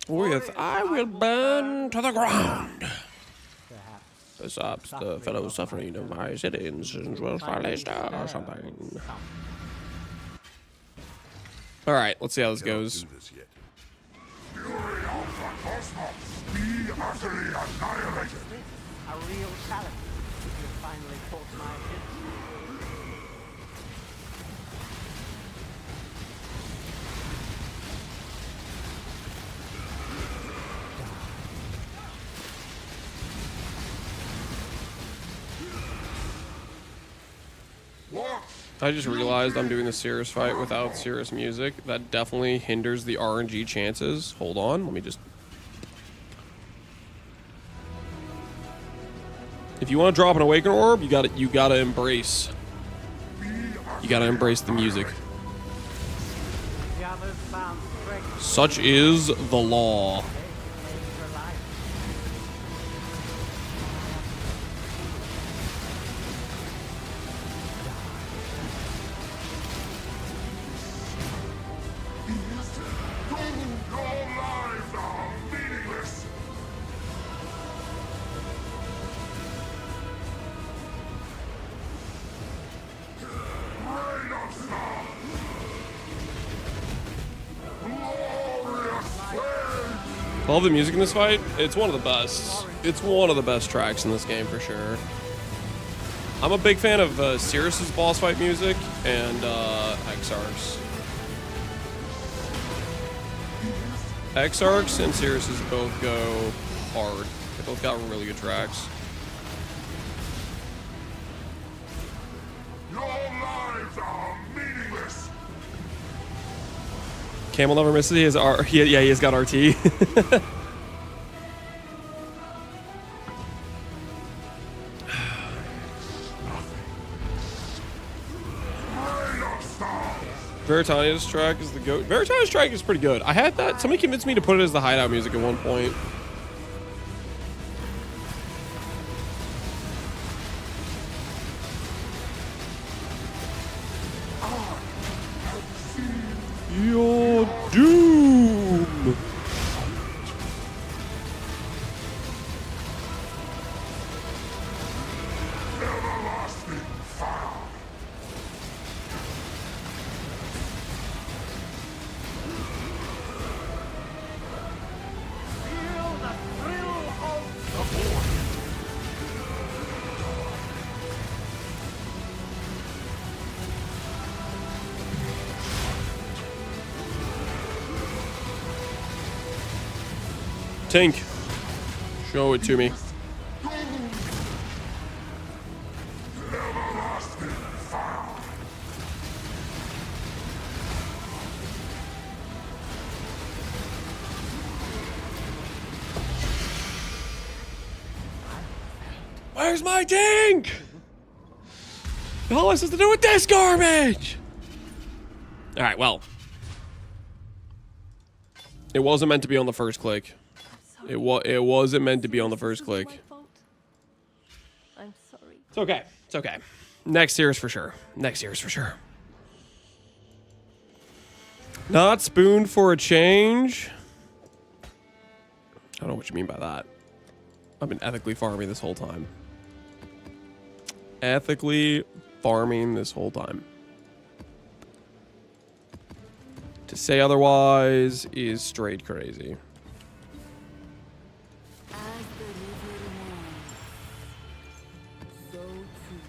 Speaker 1: With I will burn to the ground.
Speaker 9: Perhaps
Speaker 1: Perhaps the fellow suffering of my citizens will finally start or something. All right, let's see how this goes.
Speaker 8: Do this yet. Fury of the cosmos, be utterly annihilated.
Speaker 6: A real challenge. You finally caught my attention.
Speaker 1: I just realized I'm doing the Cirrus fight without Cirrus music. That definitely hinders the RNG chances. Hold on, let me just... If you want to drop an Awaken Orb, you gotta embrace. You gotta embrace the music.
Speaker 6: The others found strength.
Speaker 1: Such is the law.
Speaker 8: Your lives are meaningless. Reign of Star. Glorious flame.
Speaker 1: All the music in this fight, it's one of the best. It's one of the best tracks in this game for sure. I'm a big fan of Cirrus's boss fight music and Exarch's. Exarch's and Cirrus's both go hard. They both got really good tracks.
Speaker 8: Your lives are meaningless.
Speaker 1: Camel never misses. He has yeah, he has got RT. Veritania's track is the goat. Veritania's track is pretty good. I had that. Somebody convinced me to put it as the hideout music at one point. Your doom.
Speaker 8: Everlasting fire.
Speaker 6: Feel the thrill of the war.
Speaker 1: Tink. Show it to me.
Speaker 8: Everlasting fire.
Speaker 1: Where's my Tink? The hell has this to do with this garbage? Alright, well. It wasn't meant to be on the first click. It wasn't meant to be on the first click.
Speaker 4: I'm sorry.
Speaker 1: It's okay. It's okay. Next year's for sure. Next year's for sure. Not spoon for a change. I don't know what you mean by that. I've been ethically farming this whole time. Ethically farming this whole time. To say otherwise is straight crazy.
Speaker 4: As the river winds, so too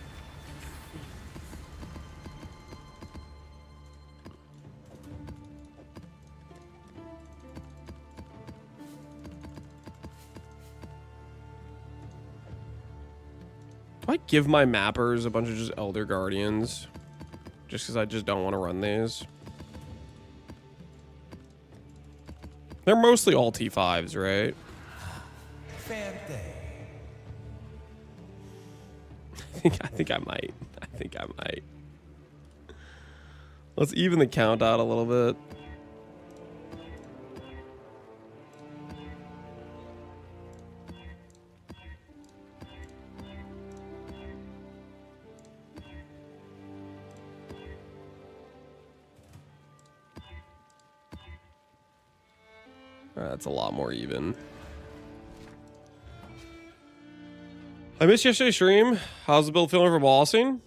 Speaker 1: Do I give my mappers a bunch of just Elder Guardians? Just because I just don't want to run these? They're mostly all T5s, right? I think I might. Let's even the count out a little bit. That's a lot more even. I missed yesterday's stream. How's the build feeling for bossing?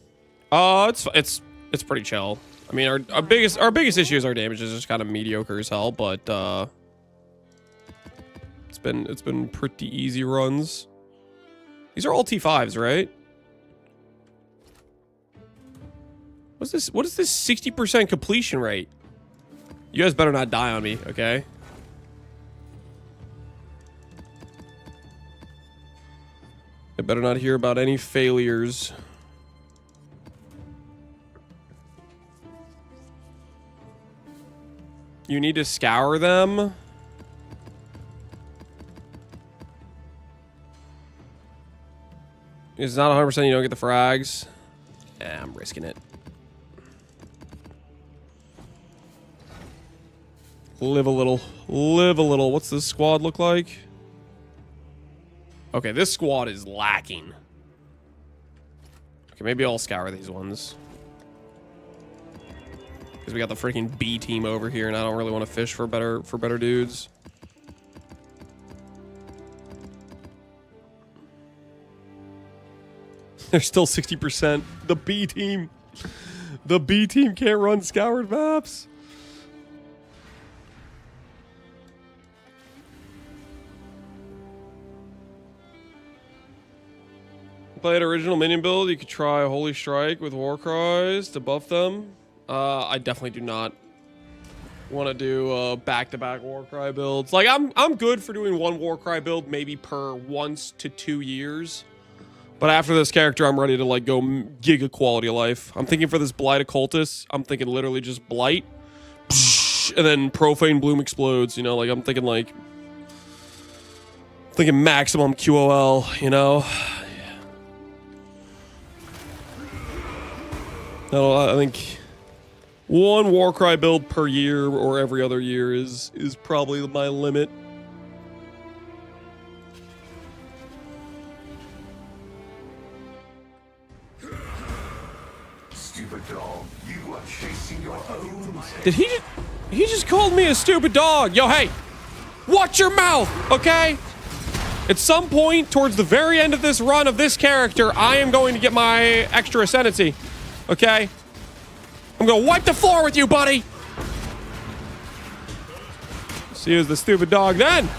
Speaker 1: It's pretty chill. I mean, our biggest issue is our damage is just kind of mediocre as hell, but it's been pretty easy runs. These are all T5s, right? What's this? What is this 60% completion rate? You guys better not die on me, okay? I better not hear about any failures. You need to scour them. It's not 100% you don't get the frags. Yeah, I'm risking it. Live a little. Live a little. What's this squad look like? Okay, this squad is lacking. Okay, maybe I'll scour these ones. Because we got the freaking B team over here, and I don't really want to fish for better dudes. They're still 60%. The B team. The B team can't run scoured maps. Played original minion build, you could try Holy Strike with War Cries to buff them. I definitely do not want to do back-to-back War Cry builds. Like I'm good for doing one War Cry build maybe per 1 to 2 years. But after this character, I'm ready to like go giga quality of life. I'm thinking for this Blight Occultist, I'm thinking literally just Blight. Psh, and then Profane Bloom explodes, you know, like I'm thinking maximum QOL, you know. No, I think one Warcry build per year or every other year is probably my limit.
Speaker 8: Stupid dog, you are chasing your own
Speaker 1: Did he just called me a stupid dog? Yo, hey, watch your mouth, okay? At some point towards the very end of this run of this character, I am going to get my extra ascendancy, okay? I'm gonna wipe the floor with you, buddy. See you as the stupid dog then.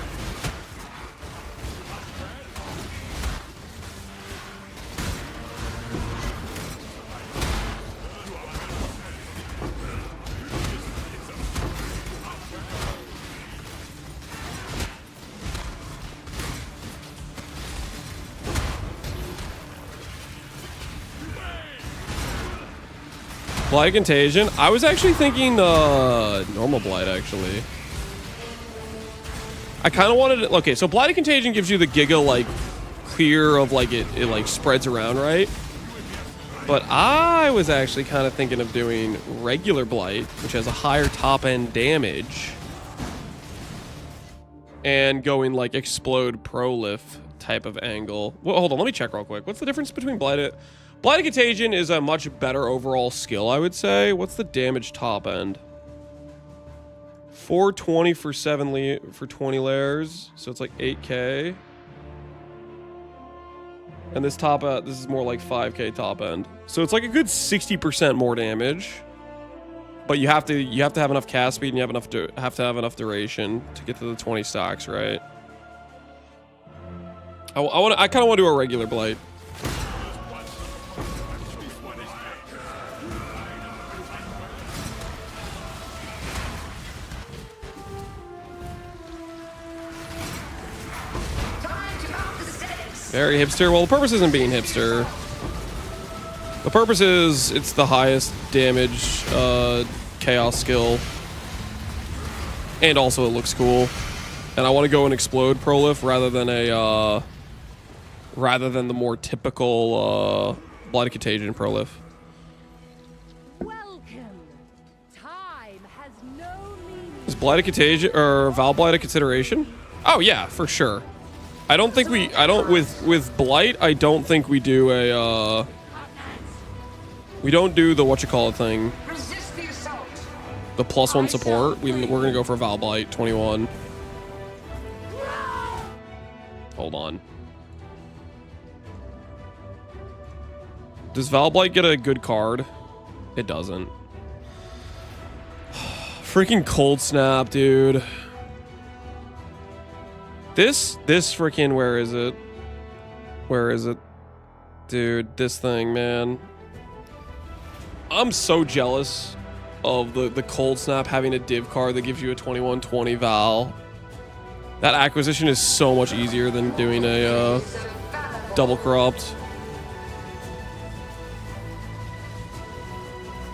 Speaker 1: Blight Contagion. I was actually thinking normal Blight, actually. I kind of wanted it. Okay, so Blight Contagion gives you the Giga, like, clear of, like, it like, spreads around, right? But I was actually kind of thinking of doing regular Blight, which has a higher top-end damage. And going, like, Explode Prolif type of angle. Well, hold on, let me check real quick. What's the difference between Blight? Blight Contagion is a much better overall skill, I would say. What's the damage top end? 420 for 20 layers, so it's like 8k. And this top this is more like 5k top end. So it's like a good 60% more damage. But you have to have enough cast speed and you have to have enough duration to get to the 20 stacks, right? I kind of want to do a regular Blight. Very hipster. Well, the purpose isn't being hipster. The purpose is it's the highest damage chaos skill. And also it looks cool. And I want to go and explode Prolif rather than the more typical Blight Contagion Prolif.
Speaker 4: Welcome. Time has no meaning.
Speaker 1: Is Blight Contagion or Val Blight a consideration? Oh yeah, for sure. I don't think with Blight, I don't think we do a we don't do the whatchamacallit thing.
Speaker 3: Resist the assault.
Speaker 1: The +1 support. We're gonna go for Val Blight 21. Hold on. Does Val Blight get a good card? It doesn't. Freaking Cold Snap, dude. This freaking, where is it? Where is it? Dude, this thing, man. I'm so jealous of the Cold Snap having a div card that gives you a 2120 Val. That acquisition is so much easier than doing a double corrupt.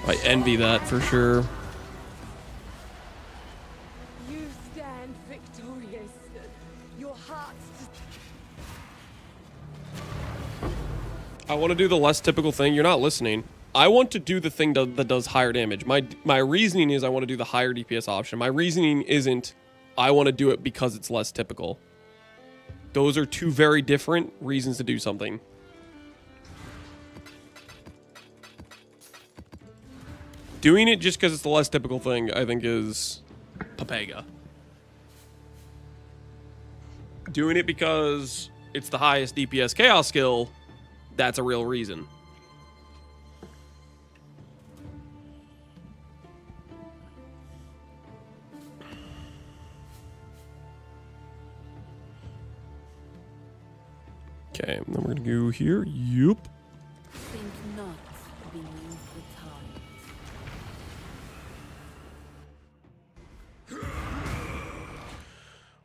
Speaker 1: I envy that for sure.
Speaker 4: You stand victorious. Your heart's
Speaker 1: I want to do the less typical thing. You're not listening. I want to do the thing that does higher damage. My reasoning is I want to do the higher DPS option. My reasoning isn't I want to do it because it's less typical. Those are two very different reasons to do something. Doing it just because it's the less typical thing, I think, is Papega. Doing it because it's the highest DPS chaos skill, that's a real reason. Okay, and then we're gonna go here. Yup.
Speaker 10: Think not beneath the tides.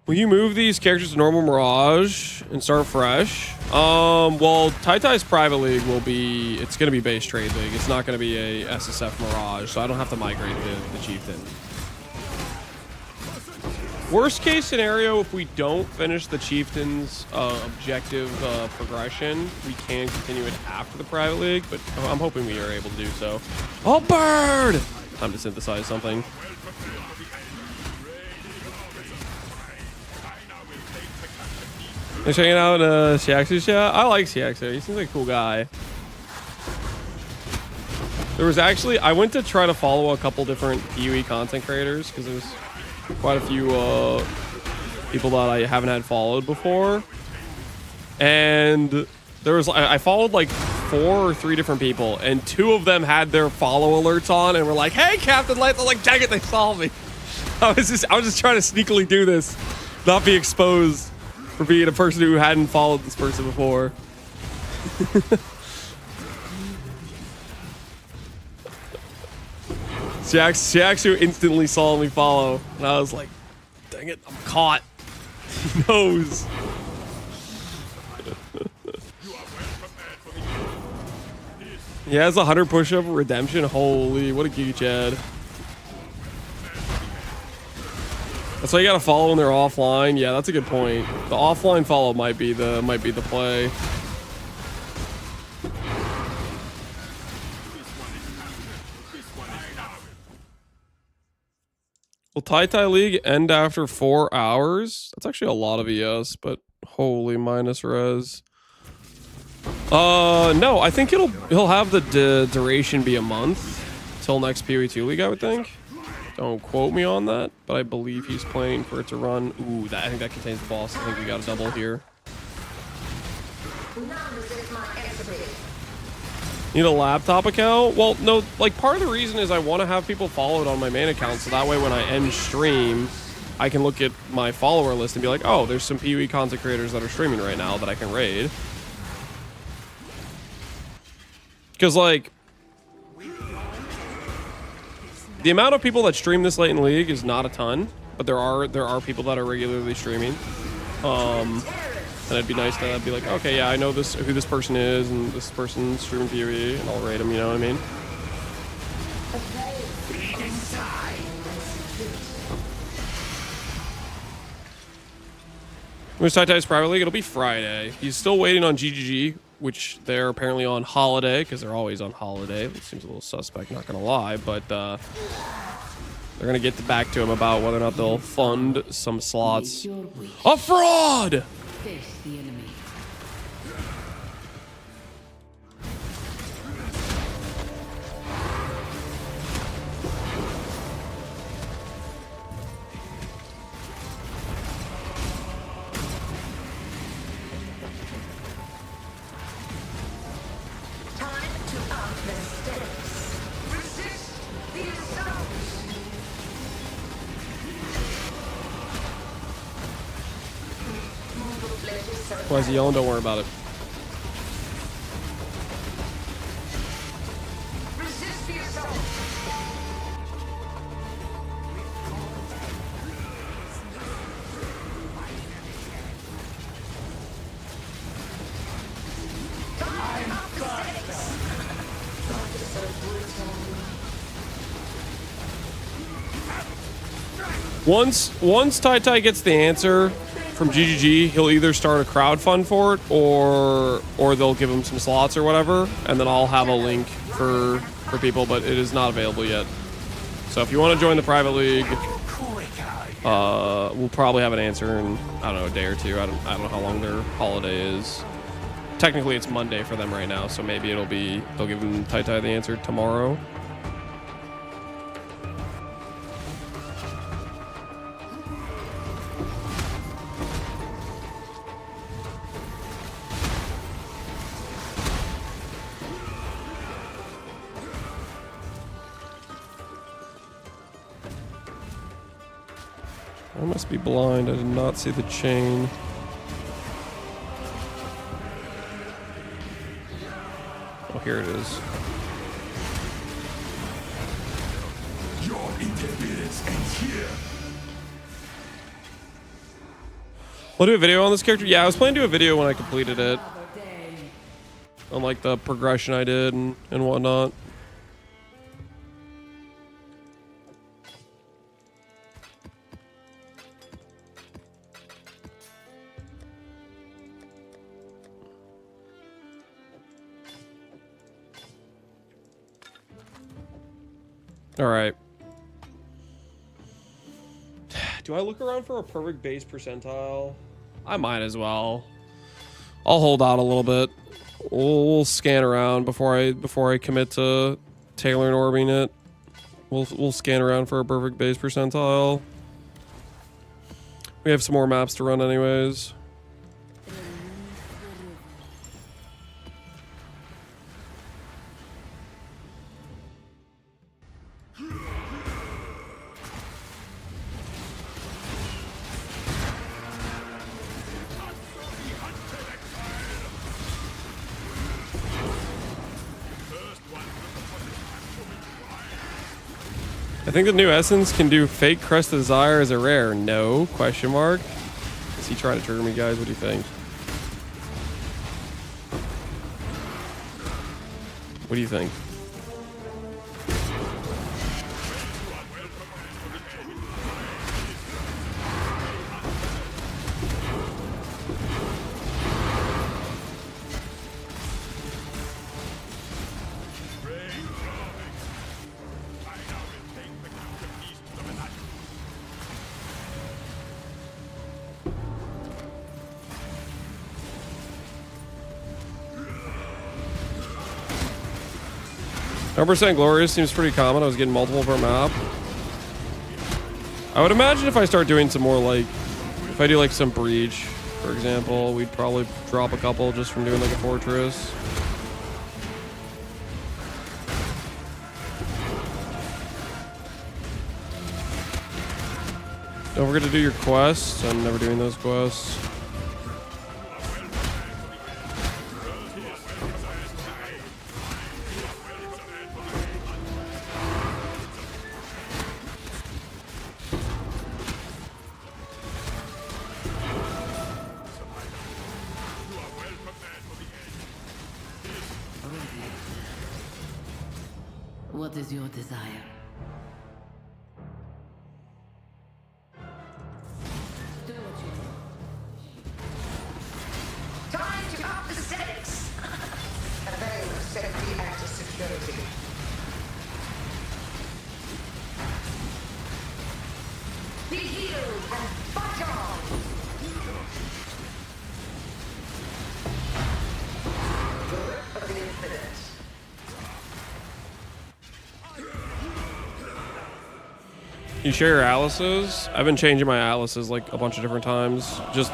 Speaker 1: Will you move these characters to normal Mirage and start fresh? Well, Tai Tai's private league will be, it's gonna be base trade league. It's not gonna be a SSF Mirage, so I don't have to migrate the Chieftain. Worst case scenario, if we don't finish the Chieftain's objective progression, we can continue it after the private league, but I'm hoping we are able to do so. Oh, bird! Time to synthesize something. They're checking out Siaxu's chat. I like Siaxu. He seems like a cool guy. There was actually, I went to try to follow a couple different PoE content creators because there's quite a few people that I haven't had followed before. And there was, I followed like 4 or 3 different people, and 2 of them had their follow alerts on and were like, "Hey, Captain Lights!" I'm like, "Dang it, they saw me." I was just trying to sneakily do this, not be exposed for being a person who hadn't followed this person before. Siaxu instantly saw me follow, and I was like, dang it, I'm caught. He knows. He has 100 push-up redemption. Holy, what a geek Chad. That's why you gotta follow when they're offline. Yeah, that's a good point. The offline follow might be the play. Will Tai League end after 4 hours? That's actually a lot of ES, but holy minus res. No, I think he'll have the duration be a month till next PoE2 League, I would think. Don't quote me on that, but I believe he's planning for it to run. Ooh, I think that contains the boss. I think we got a double here. Need a laptop account? Well, no, like part of the reason is I want to have people followed on my main account, so that way when I end stream, I can look at my follower list and be like, oh, there's some PoE content creators that are streaming right now that I can raid. Because, like, the amount of people that stream this late in League is not a ton, but there are people that are regularly streaming. And it'd be nice to be like, okay, yeah, I know who this person is, and this person's streaming PoE, and I'll raid them, you know what I mean? When's Tai-Tai's private league? It'll be Friday. He's still waiting on GGG, which they're apparently on holiday, because they're always on holiday. It seems a little suspect, not gonna lie, but they're gonna get back to him about whether or not they'll fund some slots. A fraud!
Speaker 10: Face the enemy.
Speaker 1: Why is he yelling? Don't worry about it. Once Tai gets the answer from GGG, he'll either start a crowdfund for it or they'll give him some slots or whatever, and then I'll have a link for people, but it is not available yet. So if you want to join the private league, we'll probably have an answer in, I don't know, a day or two. I don't know how long their holiday is. Technically it's Monday for them right now, so maybe they'll give them Tai the answer tomorrow. I must be blind. I did not see the chain. Oh, here it is.
Speaker 8: Your interference ends here.
Speaker 1: I'll do a video on this character. Yeah, I was planning to do a video when I completed it. On like the progression I did and whatnot. All right. Do I look around for a perfect base percentile? I might as well. I'll hold out a little bit. We'll scan around before I commit to Taylor and orbing it. We'll scan around for a perfect base percentile. We have some more maps to run anyways. I think the new essence can do fake Crest Desire as a rare. No? Question mark. Is he trying to trigger me, guys? What do you think? What do you think? %% glorious seems pretty common. I was getting multiple per map. I would imagine if I start doing some more, like, if I do like some breach, for example, we'd probably drop a couple just from doing like a fortress. Don't forget to do your quests. I'm never doing those quests.
Speaker 10: What is your desire? Do what you do.
Speaker 3: Time to up the stakes. Avail of safety and security. Be healed and fight on. The whip of the infinite.
Speaker 1: You share your Alice's? I've been changing my Alice's like a bunch of different times. Just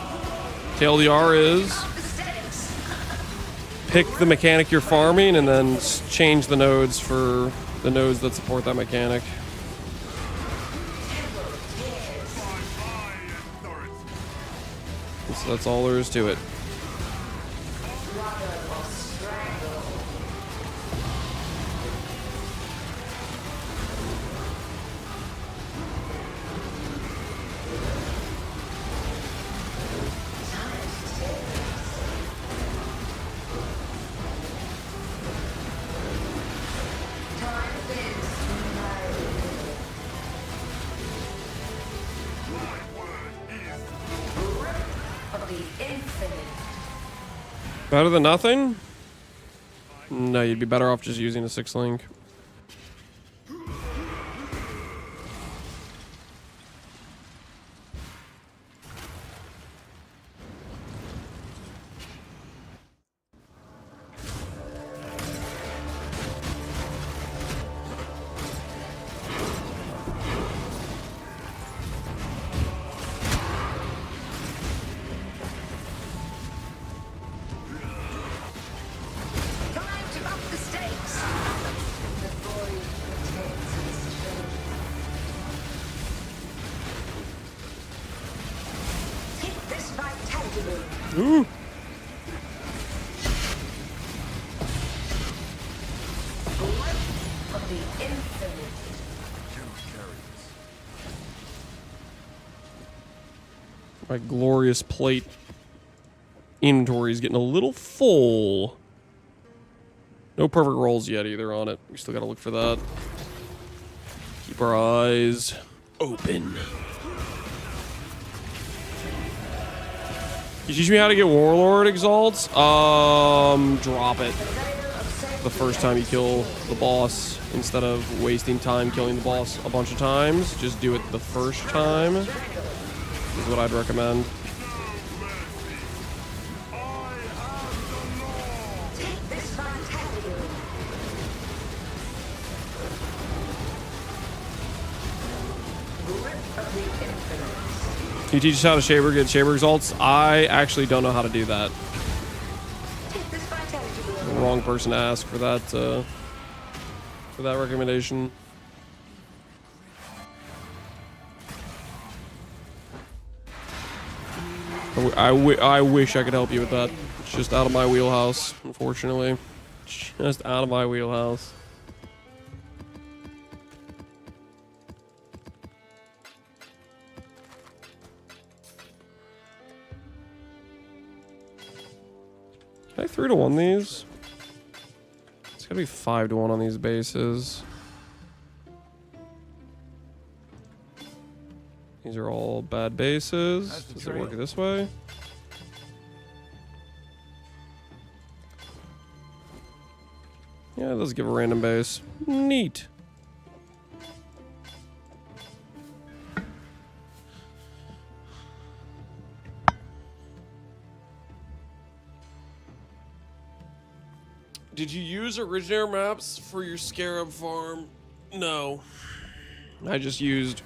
Speaker 1: TLDR is pick the mechanic you're farming and then change the nodes for the nodes that support that mechanic. So that's all there is to it. Better than nothing? No, you'd be better off just using a 6-link. Ooh. My glorious plate inventory is getting a little full. No perfect rolls yet either on it. We still gotta look for that. Keep our eyes open. You teach me how to get Warlord exalts? Drop it. the first time you kill the boss instead of wasting time killing the boss a bunch of times. Just do it the first time is what I'd recommend.
Speaker 3: Take this vitality. Grip of the infinite.
Speaker 1: Can you teach us how to Shaber get Shaber results? I actually don't know how to do that.
Speaker 3: Take this vitality.
Speaker 1: The wrong person to ask for that recommendation. I wish I could help you with that. It's just out of my wheelhouse, unfortunately. Just out of my wheelhouse. Can I 3-to-1 these? It's gotta be 5-to-1 on these bases. These are all bad bases. Does it work this way? Yeah, it does give a random base. Neat. Did you use originator maps for your scarab farm? No. I just used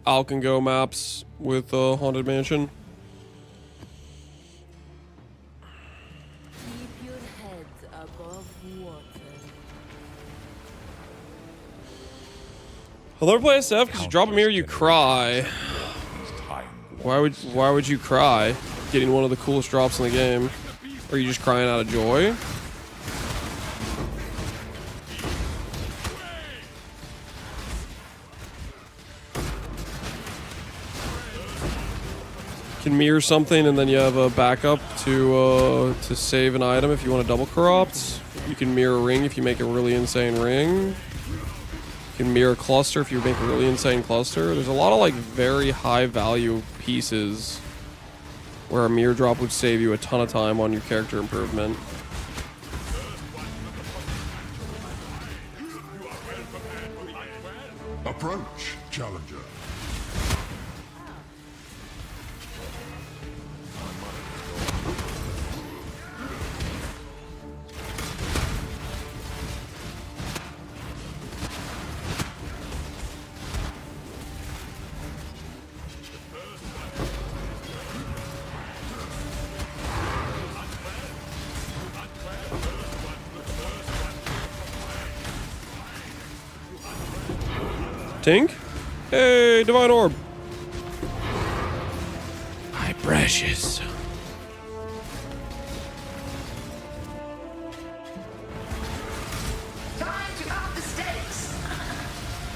Speaker 1: Alkengo maps with Haunted Mansion.
Speaker 10: Keep your heads above water.
Speaker 1: I'll never play SF because you drop a mirror, you cry. Why would you cry? Getting one of the coolest drops in the game. Or are you just crying out of joy? Can mirror something and then you have a backup to save an item if you want to double corrupt. You can mirror a ring if you make a really insane ring. You can mirror a cluster if you make a really insane cluster. There's a lot of like very high value pieces where a mirror drop would save you a ton of time on your character improvement.
Speaker 8: Approach, challenger.
Speaker 1: Tink? Hey, Divine Orb. My precious.
Speaker 3: Time to up the stakes.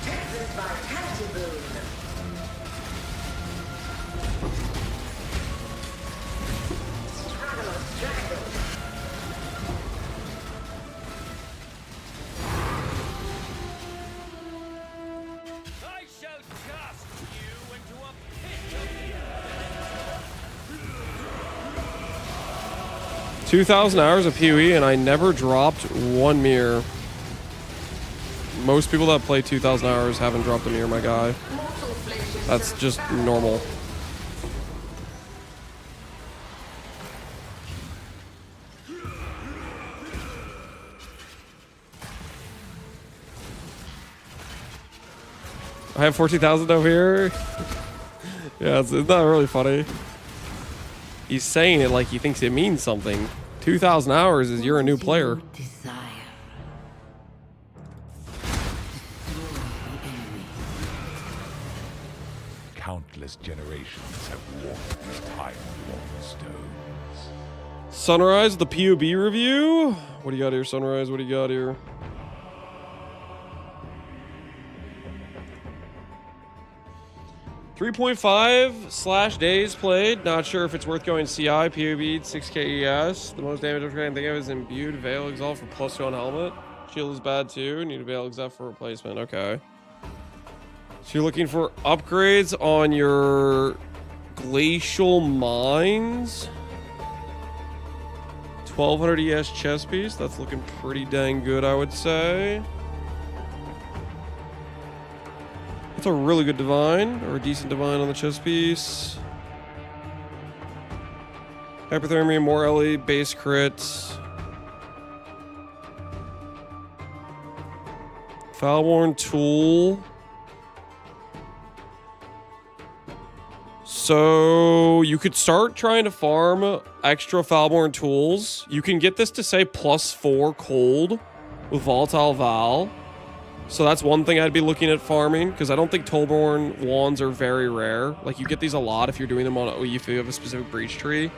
Speaker 3: Take this vitality boon. Struggle or strangle.
Speaker 5: I shall cast you into a pit of
Speaker 1: 2,000 hours of PoE and I never dropped one mirror. Most people that play 2,000 hours haven't dropped a mirror, my guy. That's just normal. I have 14,000 over here. Yeah, it's not really funny. He's saying it like he thinks it means something. 2,000 hours is you're a new player.
Speaker 10: Desire.
Speaker 2: Countless generations have walked these time-worn stones.
Speaker 1: Sunrise, the POB review. What do you got here, Sunrise? What do you got here? .5/days played. Not sure if it's worth going CI, POB, 6k ES. The most damage I can think of is imbued Veil Exalt for +2 on helmet. Shield is bad too. Need a Veil Exalt for replacement. Okay. So you're looking for upgrades on your glacial mines 1200 ES chess piece. That's looking pretty dang good, I would say. That's a really good divine, or a decent divine on the chess piece. Hypothermia, more LE, base crits. Foulborn tool. So you could start trying to farm extra Foulborn tools. You can get this to say +4 cold with Volatile Val. So that's one thing I'd be looking at farming, because I don't think Tollborn wands are very rare. Like, you get these a lot if you're doing them on if you have a specific breach tree.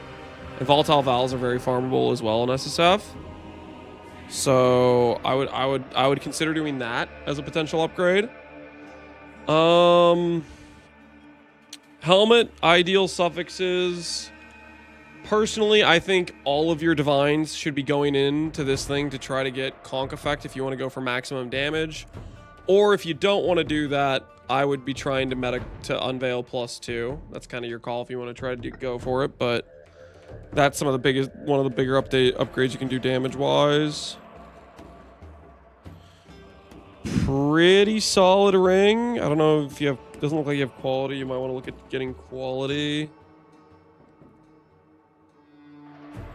Speaker 1: And Volatile Vals are very farmable as well in SSF. So I would consider doing that as a potential upgrade. Helmet, ideal suffixes. Personally, I think all of your divines should be going into this thing to try to get conk effect if you want to go for maximum damage. Or if you don't want to do that, I would be trying to unveil +2. That's kind of your call if you want to try to go for it, but that's one of the bigger upgrades you can do damage-wise. Pretty solid ring. I don't know if you have... Doesn't look like you have quality. You might want to look at getting quality.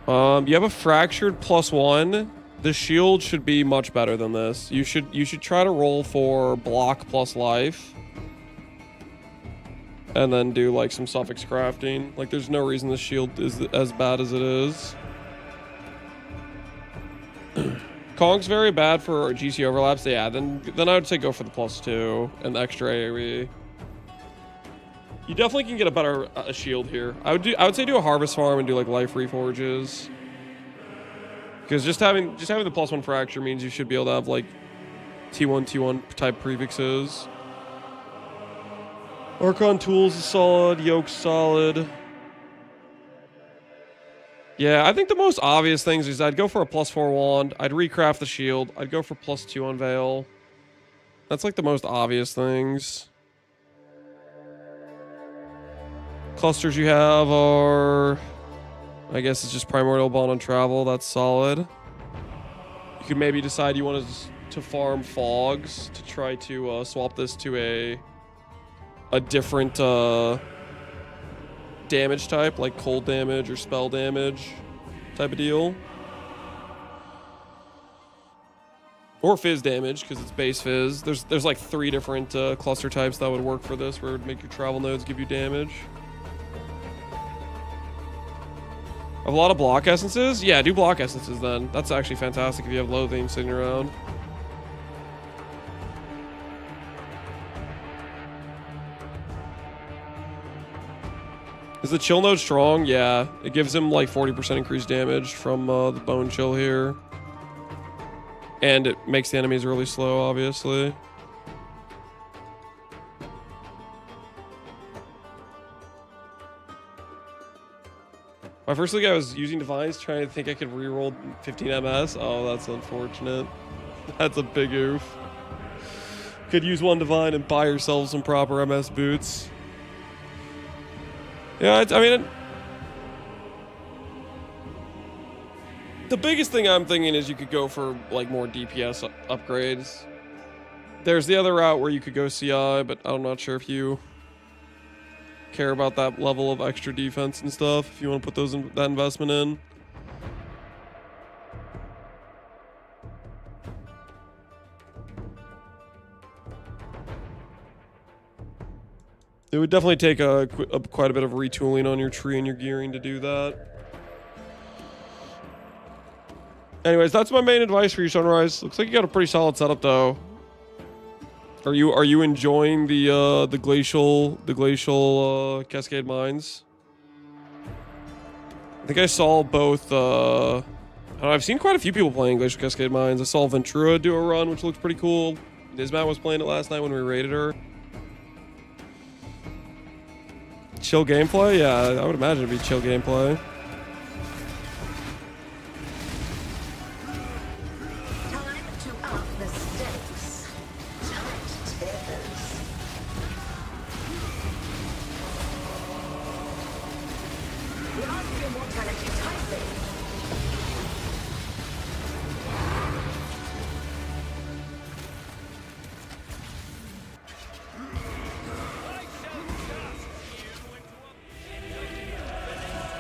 Speaker 1: You have a fractured +1. The shield should be much better than this. You should try to roll for block plus life. And then do like some suffix crafting. Like, there's no reason the shield is as bad as it is. Kong's very bad for GC overlaps. Yeah, then I would say go for the +2 and the extra AoE. You definitely can get a better shield here. I would say do a harvest farm and do like life reforges. Because just having the +1 fracture means you should be able to have like T1 type prefixes. Archon tools is solid, yoke's solid. Yeah, I think the most obvious things is I'd go for a +4 wand. I'd recraft the shield. I'd go for +2 on Veil. That's like the most obvious things. Clusters you have are... I guess it's just Primordial Bond on Travel. That's solid. You could maybe decide you want to farm Fogs to try to swap this to a different damage type, like cold damage or spell damage type of deal. Or fizz damage, because it's base fizz. There's like 3 different cluster types that would work for this, where it would make your travel nodes give you damage. A lot of block essences? Yeah, do block essences then. That's actually fantastic if you have Loathing sitting around. Is the chill node strong? Yeah. It gives him like 40% increased damage from the bone chill here. And it makes the enemies really slow, obviously. My first look, I was using Divines trying to think I could reroll 15 MS. Oh, that's unfortunate. That's a big oof. Could use one Divine and buy yourself some proper MS boots. Yeah, I mean... The biggest thing I'm thinking is you could go for, like, more DPS upgrades. There's the other route where you could go CI, but I'm not sure if you care about that level of extra defense and stuff, if you want to put that investment in. It would definitely take quite a bit of retooling on your tree and your gearing to do that. Anyways, that's my main advice for you, Sunrise. Looks like you got a pretty solid setup, though. Are you enjoying the glacial Cascade Mines? I think I saw both. I don't know, I've seen quite a few people playing Glacial Cascade Mines. I saw Ventura do a run, which looked pretty cool. Nismat was playing it last night when we raided her. Chill gameplay? Yeah, I would imagine it'd be chill gameplay.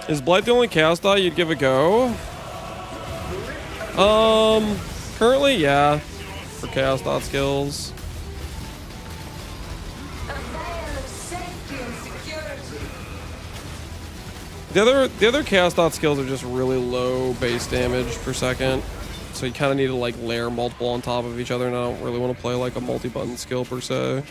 Speaker 1: Is Blight the only Chaos Dot you'd give a go? Currently, yeah. For Chaos Dot skills.
Speaker 3: A veil of safety and security.
Speaker 1: The other Chaos Dot skills are just really low base damage per second. So you kind of need to like layer multiple on top of each other, and I don't really want to play like a multi-button skill per se.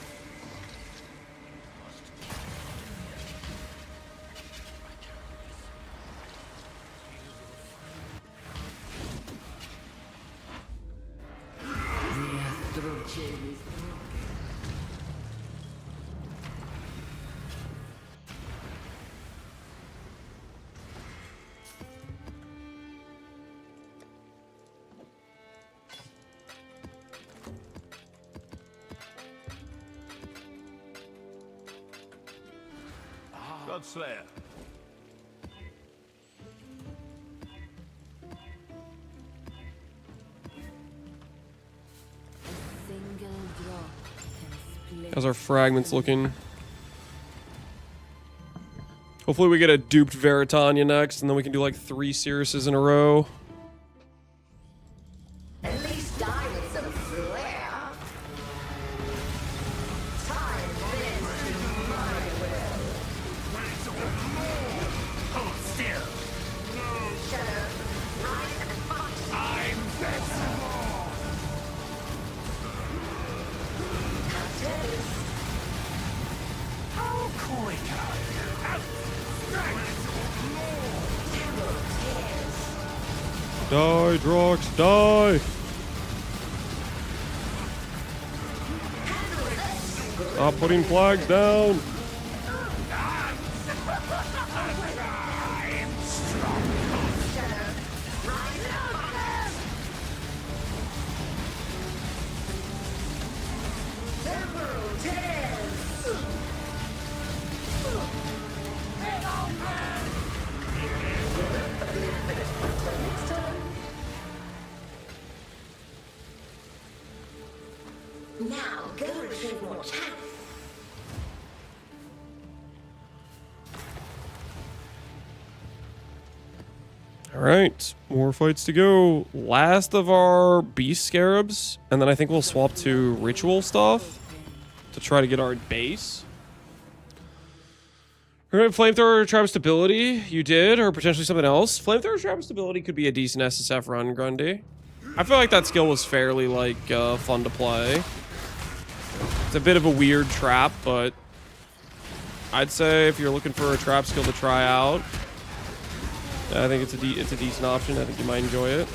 Speaker 5: Godslayer.
Speaker 10: Single drop can split.
Speaker 1: How's our fragments looking? Hopefully we get a duped Veritania next, and then we can do like 3 Siriuses in a row.
Speaker 3: At least die with some flair. Time bends to my will.
Speaker 8: Hold still.
Speaker 3: Shadow, rise and fight.
Speaker 8: I'm invincible.
Speaker 3: Countess.
Speaker 8: How quick are you?
Speaker 3: Devil tears.
Speaker 1: Die, Drox, die! Stop putting flags down!
Speaker 3: Devil tears. Now go retrieve more chaff.
Speaker 1: Alright, more fights to go. Last of our Beast Scarabs, and then I think we'll swap to Ritual stuff to try to get our base. Alright, Flamethrower Trap Stability, you did, or potentially something else. Flamethrower Trap Stability could be a decent SSF run, Grundy. I feel like that skill was fairly, like, fun to play. It's a bit of a weird trap, but I'd say if you're looking for a trap skill to try out, I think it's a decent option. I think you might enjoy it.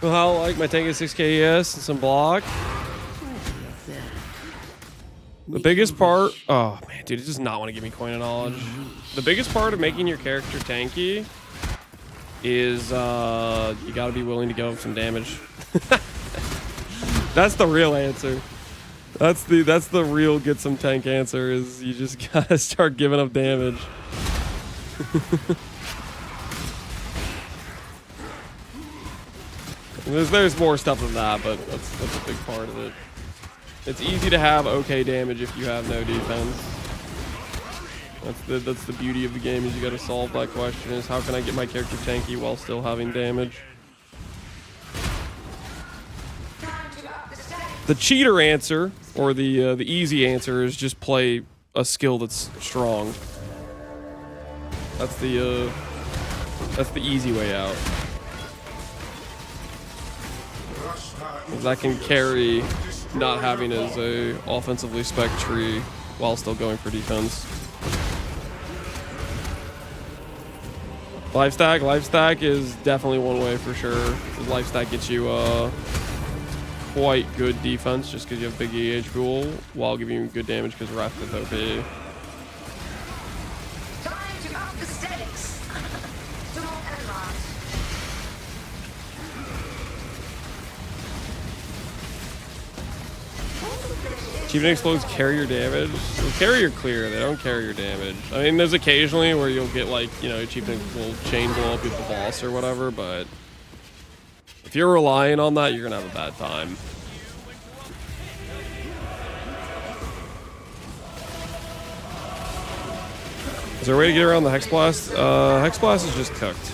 Speaker 1: Well, like my tank is 6k ES and some block. The biggest part, oh man, dude, it does not want to give me coin of knowledge. The biggest part of making your character tanky is you got to be willing to give up some damage. That's the real answer. That's the real get some tank answer, is you just gotta start giving up damage. There's more stuff than that, but that's a big part of it. It's easy to have okay damage if you have no defense. That's the beauty of the game, is you gotta solve that question, is how can I get my character tanky while still having damage? The cheater answer, or the easy answer, is just play a skill that's strong. That's the easy way out. That can carry not having as a offensively spec tree while still going for defense. Lifestack is definitely one way for sure. Lifestack gets you quite good defense just because you have big EH pool, while giving you good damage because Wrath is OP.
Speaker 3: Time to up the stakes. Storm and Rot.
Speaker 1: Chieftain explodes carrier damage. Well, carrier clear, they don't carry your damage. I mean, there's occasionally where you'll get like, you know, Chieftain will chain blow up with the boss or whatever, but if you're relying on that, you're gonna have a bad time. Is there a way to get around the Hex Blast? Hex Blast is just cooked.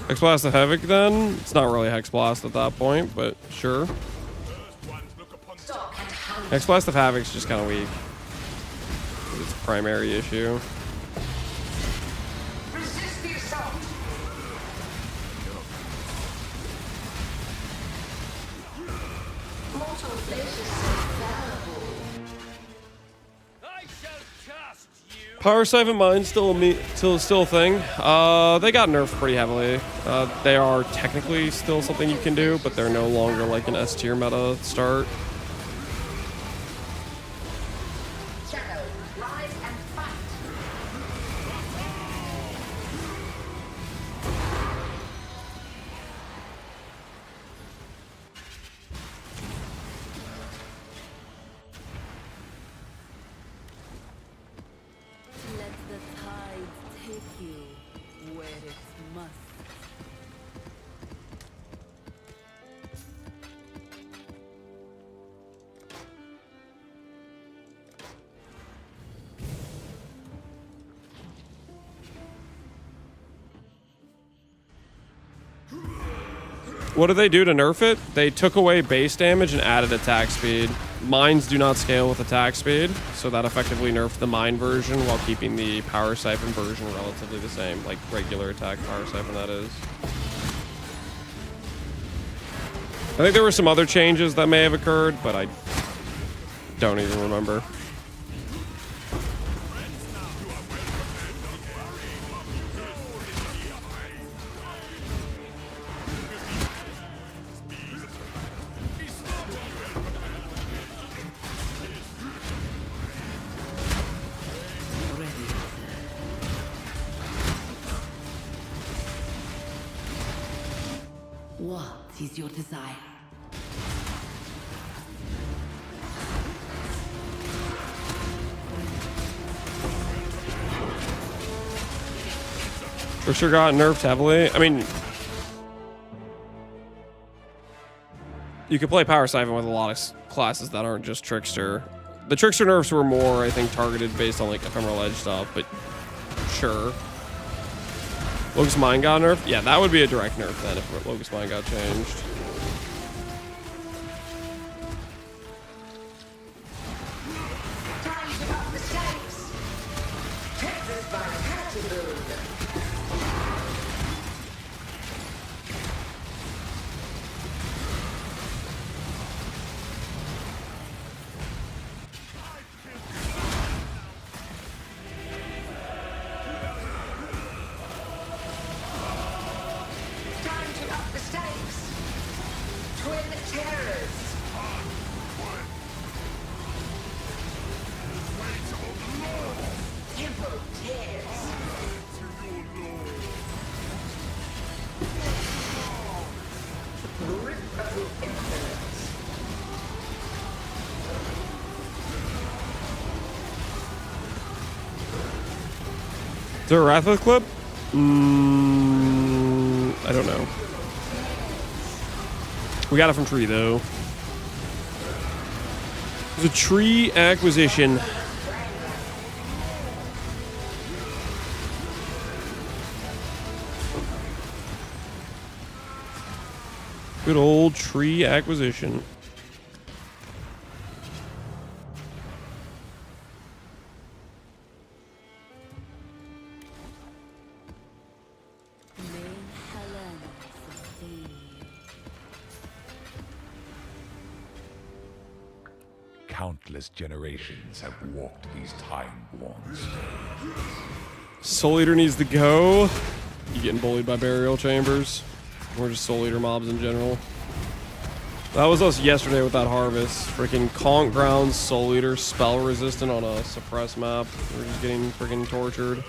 Speaker 1: Hex Blast of Havoc then? It's not really Hex Blast at that point, but sure. Hex Blast of Havoc's just kind of weak. It's a primary issue.
Speaker 3: Resist the assault. Mortal flesh is so valuable.
Speaker 1: Power Siphon Mine still a thing. They got nerfed pretty heavily. They are technically still something you can do, but they're no longer like an S tier meta start.
Speaker 3: Shadow, rise and fight.
Speaker 10: Let the tide take you where it must.
Speaker 1: What did they do to nerf it? They took away base damage and added attack speed. Mines do not scale with attack speed, so that effectively nerfed the mine version while keeping the Power Siphon version relatively the same, like regular attack Power Siphon, that is. I think there were some other changes that may have occurred, but I don't even remember.
Speaker 10: What is your desire?
Speaker 1: Trickster got nerfed heavily. I mean, you could play Power Siphon with a lot of classes that aren't just Trickster. The Trickster nerfs were more, I think, targeted based on like ephemeral edge stuff, but sure. Locust Mine got nerfed? Yeah, that would be a direct nerf then if Locust Mine got changed.
Speaker 3: Time to up the stakes. Take this vitality boon. Time to up the stakes. Twin terrors. Temple tears. Grip of the influence.
Speaker 1: Is there a Wrathwith clip? I don't know. We got it from Tree though. There's a Tree acquisition. Good old Tree acquisition.
Speaker 10: May Helen sustain you.
Speaker 2: Countless generations have walked these time-worn stairs.
Speaker 1: Soul Eater needs to go. You getting bullied by burial chambers? Or just soul eater mobs in general? That was us yesterday with that harvest. Freaking Conch Grounds, soul eater, spell resistant on a suppressed map. We're just getting freaking tortured.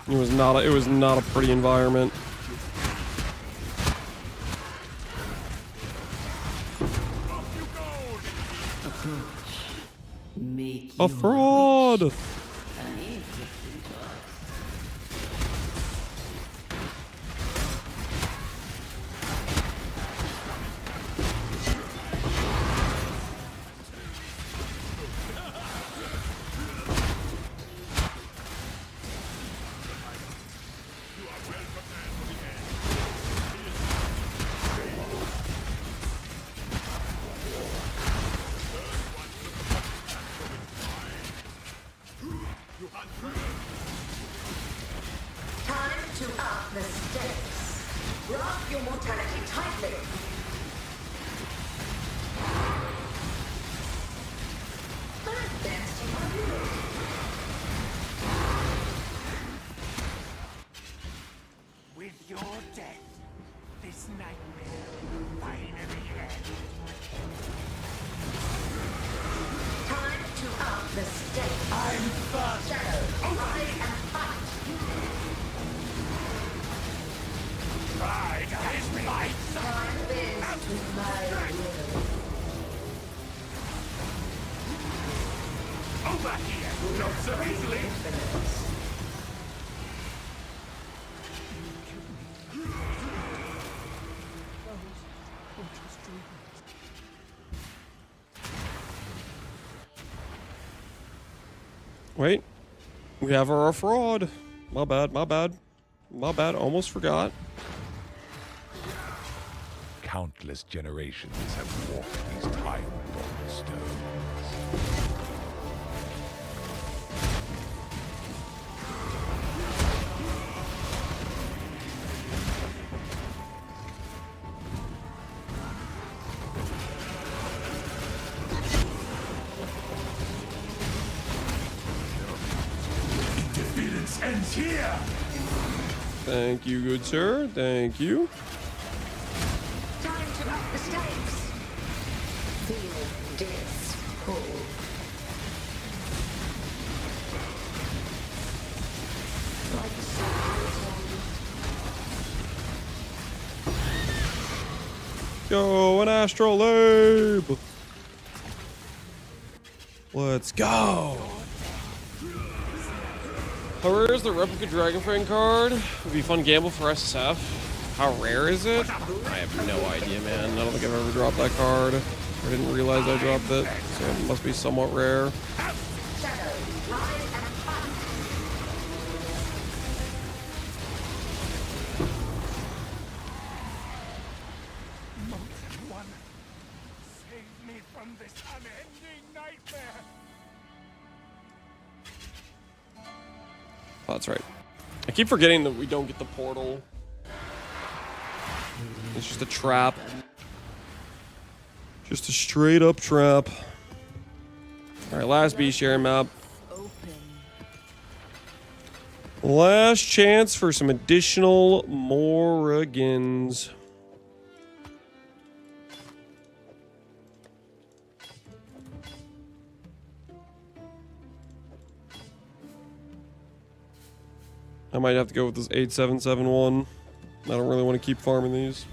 Speaker 1: It was not a pretty environment.
Speaker 10: Make
Speaker 1: A fraud!
Speaker 3: Time to up the stakes. Grasp your mortality tightly. First best you want to do.
Speaker 6: With your death, this nightmare will finally end.
Speaker 3: Time to up the stakes. I'm first. Shadow, rise and fight.
Speaker 8: Pride is light.
Speaker 3: Time bends to my will.
Speaker 8: Over here. Not so easily.
Speaker 1: Wait. We have our fraud. My bad, my bad. My bad, almost forgot.
Speaker 2: Countless generations have walked these time-born stones.
Speaker 8: Defeatance ends here.
Speaker 1: Thank you, good sir. Thank you.
Speaker 3: Time to up the stakes. Feel this pull. Like a
Speaker 1: Yo, an astrolabe. Let's go. How rare is the replica Dragonfang card? Would be a fun gamble for SSF. How rare is it? I have no idea, man. I don't think I've ever dropped that card. I didn't realize I dropped it, so it must be somewhat rare.
Speaker 3: shadow, rise and fight.
Speaker 6: Molten One, save me from this unending nightmare.
Speaker 1: Oh, that's right. I keep forgetting that we don't get the portal. It's just a trap. Just a straight up trap. Alright, last beast sharing map. Last chance for some additional Morrigans. I might have to go with this 8771. I don't really want to keep farming these.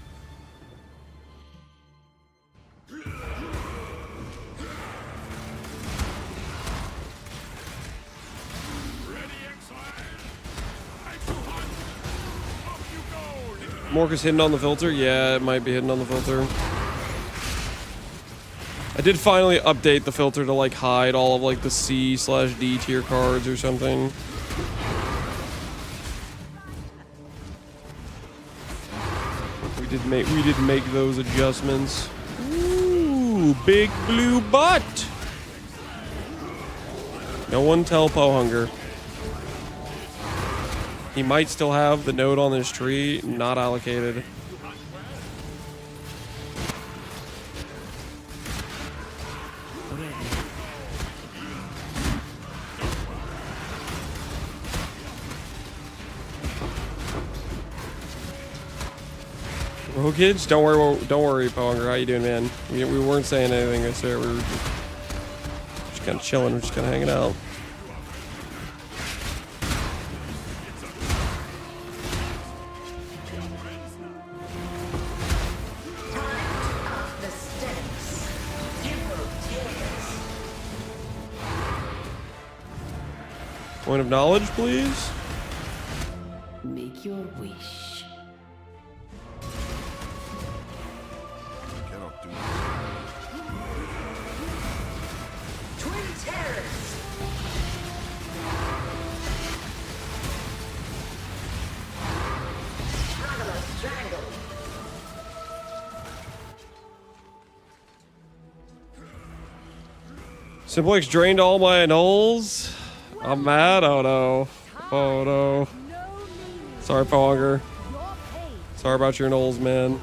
Speaker 1: Morcus hidden on the filter? Yeah, it might be hidden on the filter. I did finally update the filter to like hide all of like the C/D tier cards or something. We did make those adjustments. Ooh, big blue butt. No one tell Pohunger. He might still have the node on this tree not allocated. Cool kids, don't worry, Ponger. How you doing, man? We weren't saying anything. I said we were just kind of chilling. We're just kind of hanging out.
Speaker 3: The stakes. Emerald tears.
Speaker 1: Point of knowledge, please.
Speaker 10: Make your wish.
Speaker 8: Cannot do
Speaker 3: Twin terrors. Traveler strangled.
Speaker 1: Simplex drained all my annuls. I'm mad. Oh no. Oh no. Sorry, Ponger. Sorry about your annuls, man.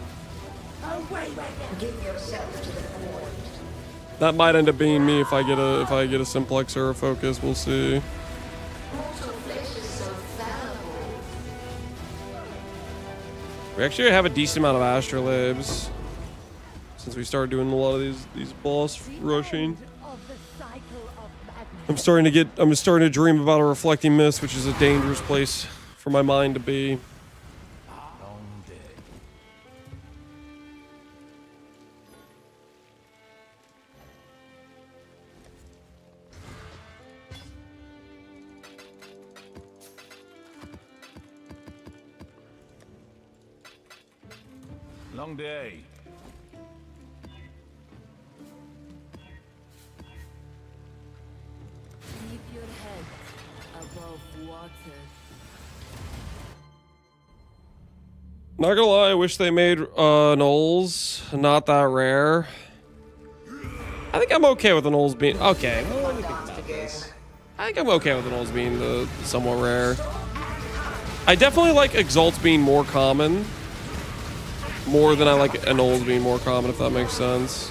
Speaker 3: Give yourself to the Forge.
Speaker 1: That might end up being me if I get a simplex or a focus. We'll see.
Speaker 3: Mortal flesh is so fallible.
Speaker 1: We actually have a decent amount of astrolabes since we started doing a lot of these boss rushing. I'm starting to dream about a reflecting mist, which is a dangerous place for my mind to be.
Speaker 2: Long day. Long day.
Speaker 10: Keep your head above water.
Speaker 1: Not gonna lie, I wish they made Knolls not that rare. I think I'm okay with the Knolls being okay. Well, let me think about this. I think I'm okay with the Knolls being the somewhat rare. I definitely like Exalts being more common, more than I like Knolls being more common, if that makes sense.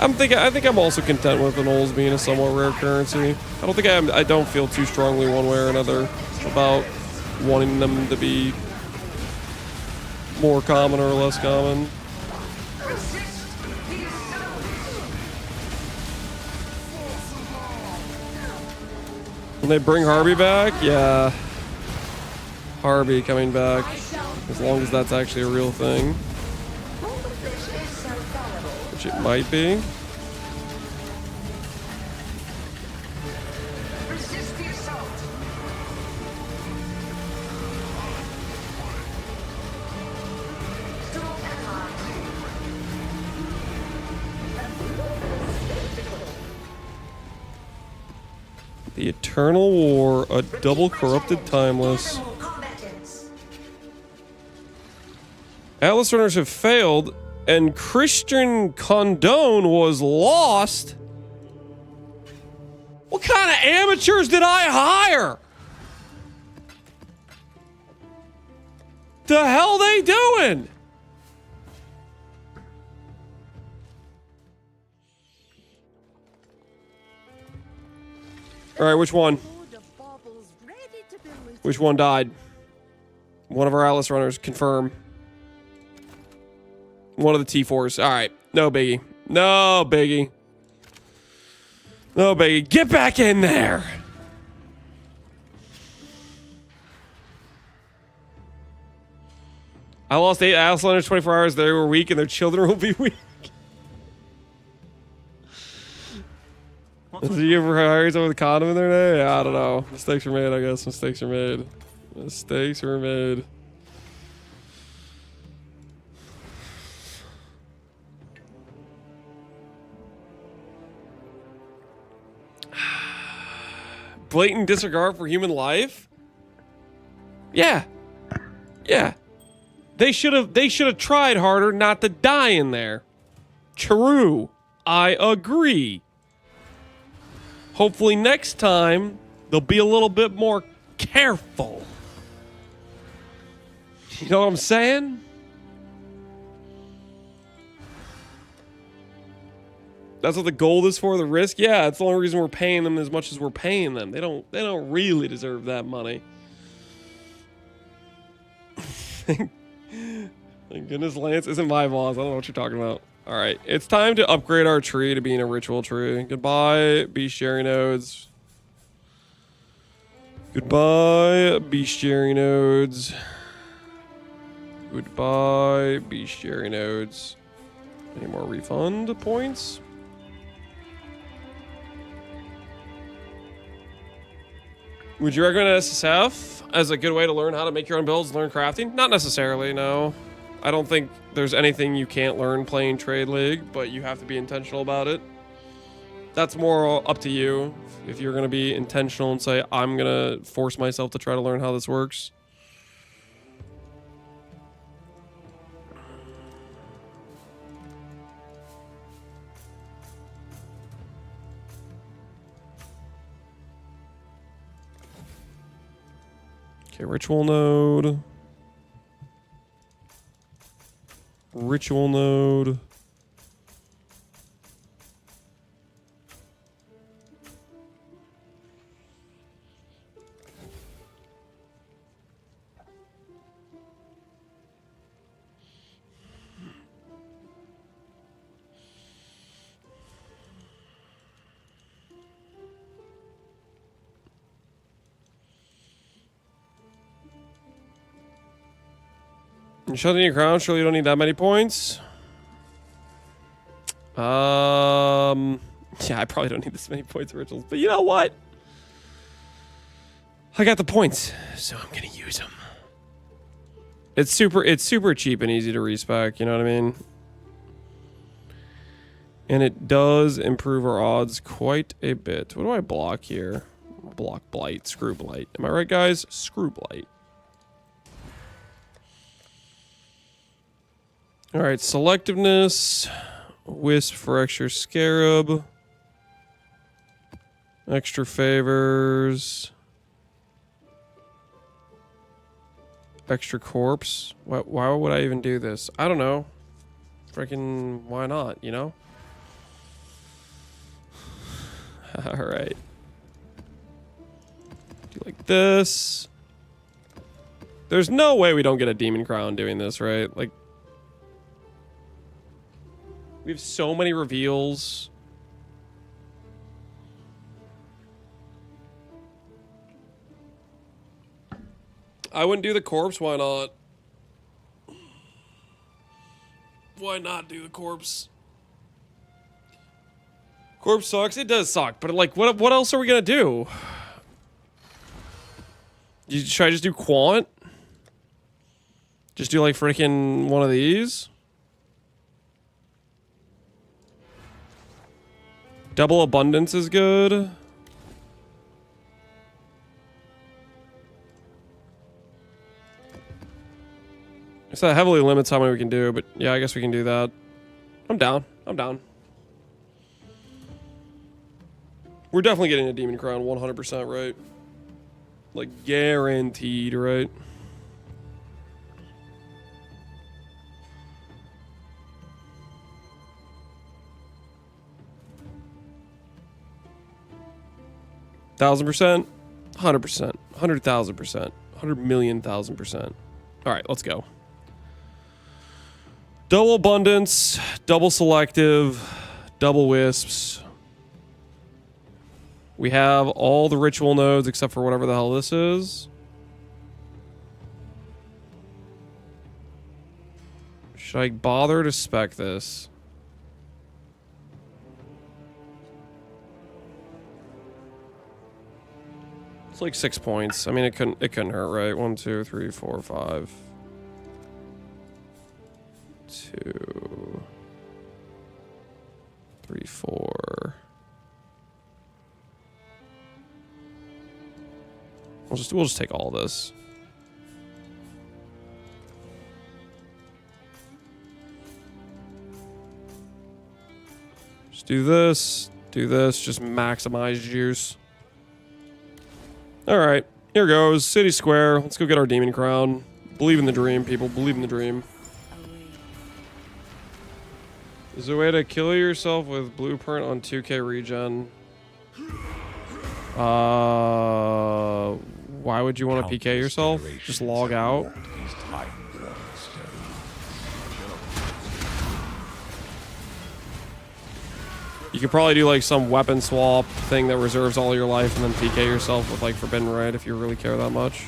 Speaker 1: I think I'm also content with the Knolls being a somewhat rare currency. I don't feel too strongly one way or another about wanting them to be more common or less common. When they bring Harvey back, yeah. Harvey coming back, as long as that's actually a real thing. Which it might be.
Speaker 3: Resist the assault. Storm allied.
Speaker 1: The Eternal War, a double corrupted timeless.
Speaker 3: Animal combatants.
Speaker 1: Atlas runners have failed, and Christian Condone was lost. What kind of amateurs did I hire? The hell they doing? All right, which one? Which one died? One of our Atlas runners, confirm. One of the T4s. All right, no biggie. No biggie. No biggie. Get back in there. I lost 8 Atlas runners 24 hours. They were weak, and their children will be weak. Did you ever hire someone with a condom in their name? Yeah, I don't know. Mistakes were made, I guess. Mistakes were made. Mistakes were made. Blatant disregard for human life? Yeah. Yeah. They should have tried harder not to die in there. True. I agree. Hopefully next time they'll be a little bit more careful. You know what I'm saying? That's what the gold is for, the risk? Yeah, it's the only reason we're paying them as much as we're paying them. They don't really deserve that money. Thank goodness Lance isn't my boss. I don't know what you're talking about. Alright, it's time to upgrade our tree to being a ritual tree. Goodbye, bestiary nodes. Goodbye, bestiary nodes. Goodbye, bestiary nodes. Any more refund points? Would you recommend SSF as a good way to learn how to make your own builds, learn crafting? Not necessarily, no. I don't think there's anything you can't learn playing Trade League, but you have to be intentional about it. That's more up to you. If you're going to be intentional and say, I'm going to force myself to try to learn how this works. Okay, ritual node. Ritual node. You shutting your crown? Surely you don't need that many points. Yeah, I probably don't need this many points of rituals, but you know what? I got the points, so I'm gonna use them. It's super cheap and easy to respec, you know what I mean? And it does improve our odds quite a bit. What do I block here? Block blight, screw blight. Am I right, guys? Screw blight. All right, selectiveness, wisp for extra scarab, extra favors, extra corpse. Why would I even do this? I don't know. Freaking why not, you know? All right. Do like this. There's no way we don't get a demon crown doing this, right? Like, we have so many reveals. I wouldn't do the corpse. Why not? Why not do the corpse? Corpse sucks. It does suck, but like, what else are we gonna do? Should I just do quant? Just do like freaking one of these? Double abundance is good. So that heavily limits how many we can do, but yeah, I guess we can do that. I'm down. I'm down. We're definitely getting a demon crown 100%, right? Like guaranteed, right? %1,000%, 100%, 100,000%, 100,000,000,000%. All right, let's go. Double abundance, double selective, double wisps. We have all the ritual nodes except for whatever the hell this is. Should I bother to spec this? It's like 6 points. I mean, it couldn't hurt, right? 1, 2, 3, 4, 5. 2, 3, 4. We'll just take all this. Just do this, just maximize juice. All right, here goes. City Square. Let's go get our demon crown. Believe in the dream, people. Believe in the dream. There's a way to kill yourself with blueprint on 2K regen. Why would you want to PK yourself? Just log out. You could probably do like some weapon swap thing that reserves all your life and then PK yourself with like Forbidden Right if you really care that much.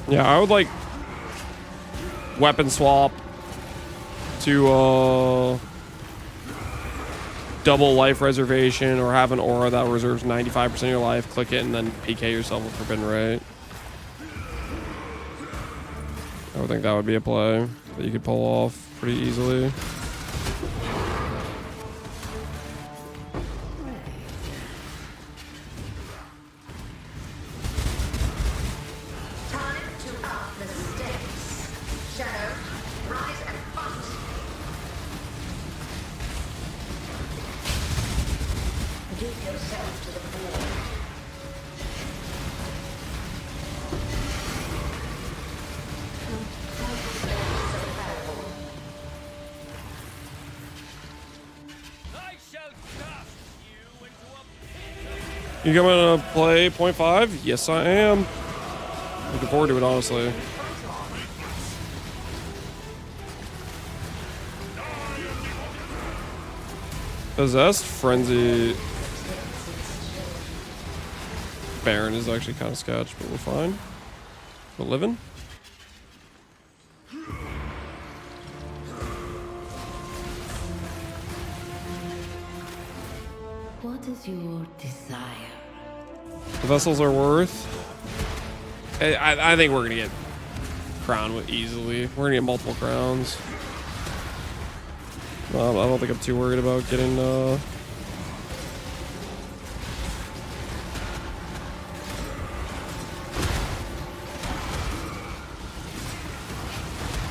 Speaker 1: Yeah, I would like weapon swap to double life reservation or have an aura that reserves 95% of your life. Click it and then PK yourself with Forbidden Right. I would think that would be a play that you could pull off pretty easily. You coming to play 0.5? Yes, I am. Looking forward to it, honestly. Possessed Frenzy Baron is actually kind of sketch, but we're fine. We're living.
Speaker 10: What is your desire?
Speaker 1: The vessels are worth. I think we're gonna get crowned easily. We're gonna get multiple crowns. I don't think I'm too worried about getting.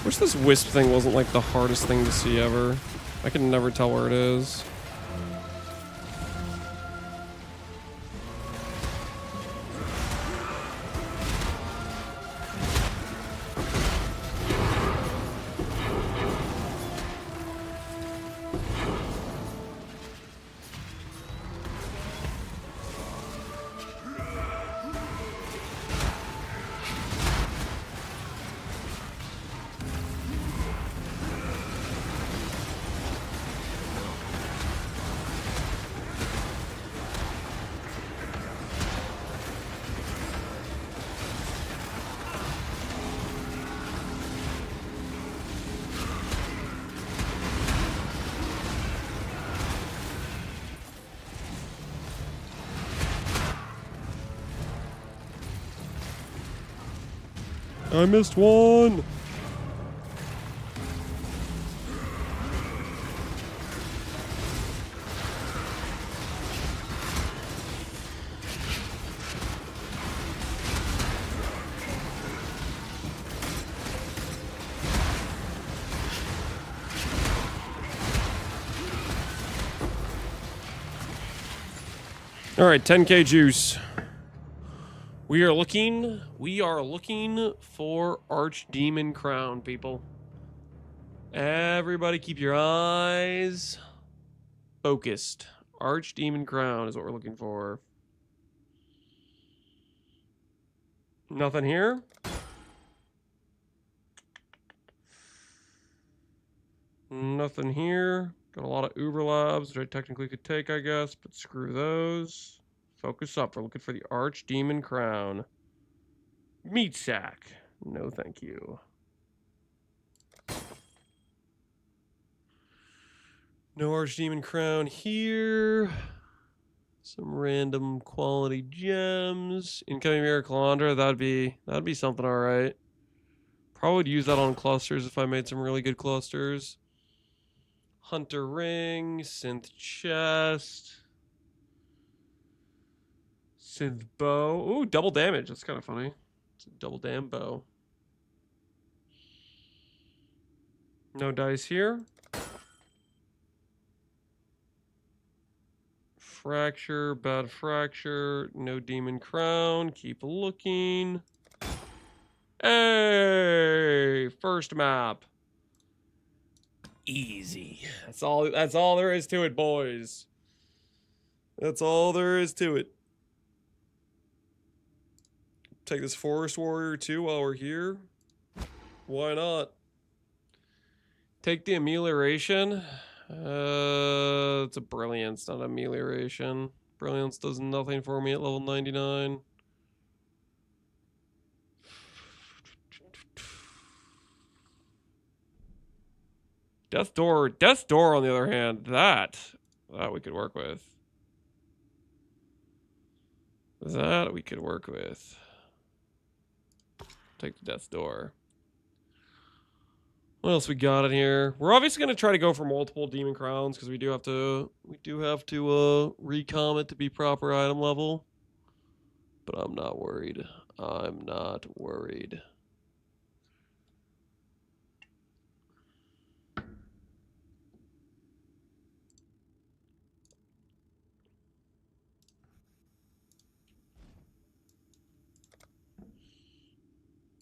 Speaker 1: Wish this wisp thing wasn't like the hardest thing to see ever. I can never tell where it is. I missed one. All right, 10K juice. We are looking for Archdemon Crown, people. Everybody keep your eyes focused. Archdemon Crown is what we're looking for. Nothing here. Nothing here. Got a lot of Uber Labs, which I technically could take, I guess, but screw those. Focus up. We're looking for the Archdemon Crown. Meat sack. No, thank you. No Archdemon Crown here. Some random quality gems. Incoming Miraculandra. That'd be something, all right. Probably would use that on clusters if I made some really good clusters. Hunter ring, synth chest, synth bow. Ooh, double damage. That's kind of funny. It's a double damn bow. No dice here. Fracture, bad fracture, no demon crown. Keep looking. Hey, first map. Easy. That's all there is to it, boys. That's all there is to it. Take this Forest Warrior too while we're here. Why not? Take the amelioration. It's a brilliance, not amelioration. Brilliance does nothing for me at level 99. Death Door, on the other hand, that we could work with. That we could work with. Take the Death Door. What else we got in here? We're obviously gonna try to go for multiple demon crowns because we do have to recom it to be proper item level. But I'm not worried. I'm not worried.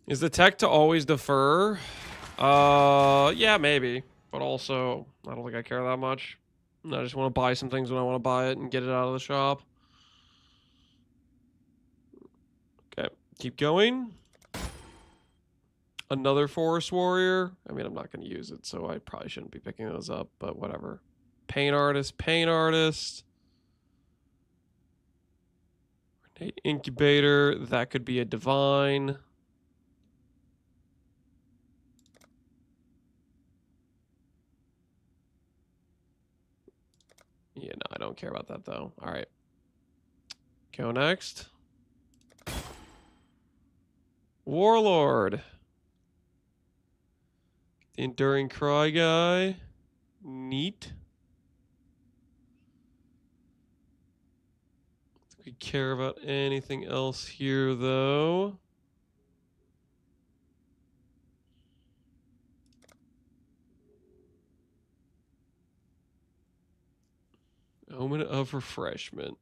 Speaker 1: Is the tech to always defer? Yeah, maybe. But also, I don't think I care that much. I just want to buy some things when I want to buy it and get it out of the shop. Okay, keep going. Another Forest Warrior. I mean, I'm not going to use it, so I probably shouldn't be picking those up, but whatever. Paint Artist, Paint Artist. Incubator, that could be a Divine. Yeah, no, I don't care about that, though. All right. Go next. Warlord. The Enduring Cry guy. Neat. We care about anything else here, though. Omen of Refreshment.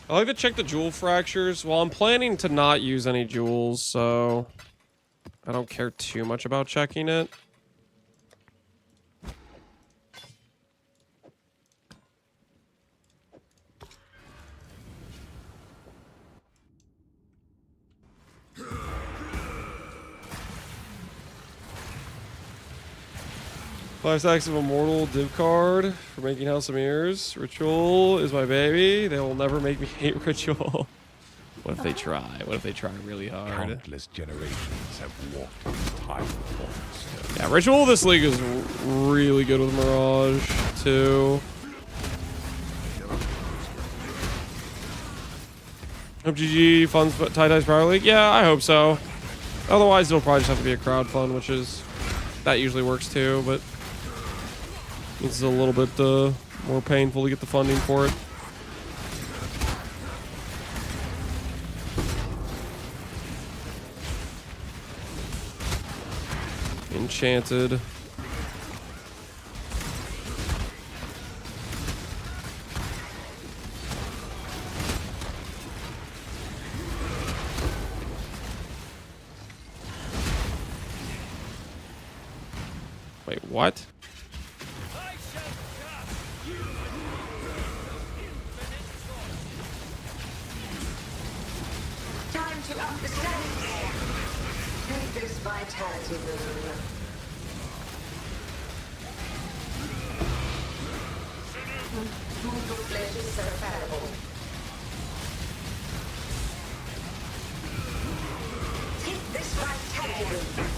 Speaker 1: I like to check the jewel fractures. Well, I'm planning to not use any jewels, so I don't care too much about checking it. Five stacks of Immortal div card for making House of Mirrors. Ritual is my baby. They will never make me hate Ritual. What if they try? What if they try really hard?
Speaker 2: Countless generations have walked in time forms.
Speaker 1: Yeah, Ritual this league is really good with Mirage, too. GG funds Tie-Dye's Power League? Yeah, I hope so. Otherwise, it'll probably just have to be a crowd fund, which is... That usually works, too, but... This is a little bit more painful to get the funding for it. Enchanted. Wait, what?
Speaker 3: Time to up the stakes. Take this vitality balloon. Mortal flesh is so fallible. Take this vitality balloon.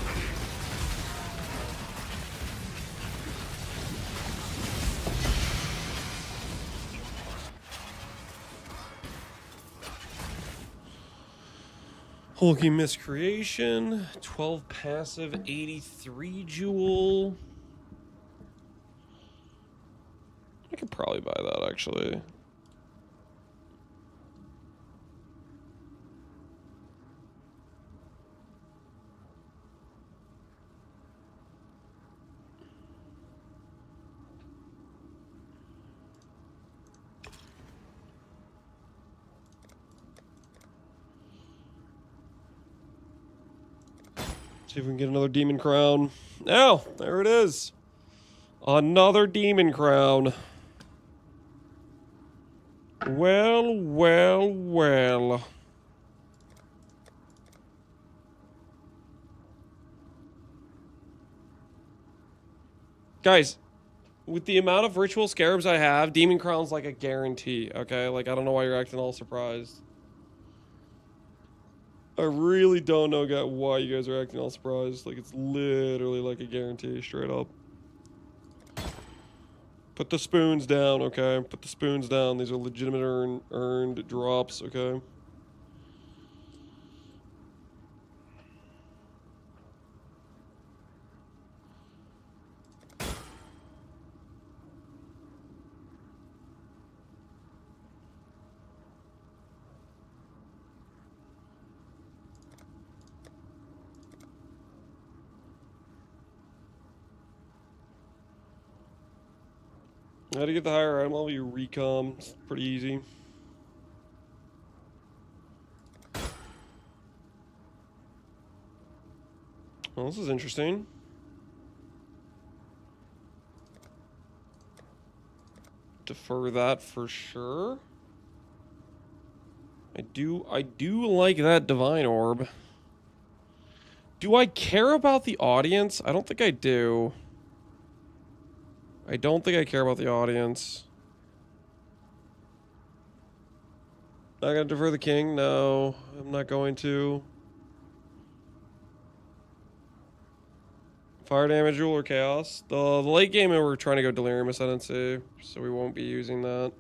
Speaker 1: Hulking Miscreation, 12 passive, 83 jewel. I could probably buy that actually. See if we can get another demon crown. Oh, there it is. Another demon crown. Well, well, well. Guys, with the amount of ritual scarabs I have, demon crown's like a guarantee, okay? Like, I don't know why you're acting all surprised. I really don't know why you guys are acting all surprised. Like, it's literally like a guarantee, straight up. Put the spoons down, okay? Put the spoons down. These are legitimate earned drops, okay? How to get the higher item level? You recom. It's pretty easy. Well, this is interesting. Defer that for sure. I do like that divine orb. Do I care about the audience? I don't think I do. I don't think I care about the audience. Not gonna defer the king? No, I'm not going to. Fire damage, rule, or chaos. The late game we're trying to go delirium ascendancy, so we won't be using that.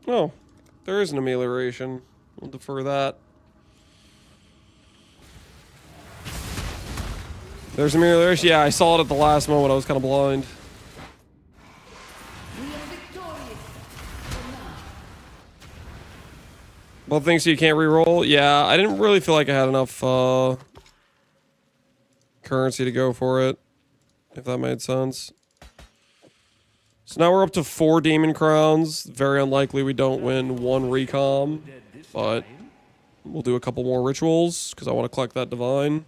Speaker 1: Oh, there is an amelioration. We'll defer that. There's an amelioration. Yeah, I saw it at the last moment. I was kind of blind. Both things so you can't reroll. Yeah, I didn't really feel like I had enough currency to go for it, if that made sense. So now we're up to 4 demon crowns. Very unlikely we don't win 1 recom, but we'll do a couple more rituals because I want to collect that divine.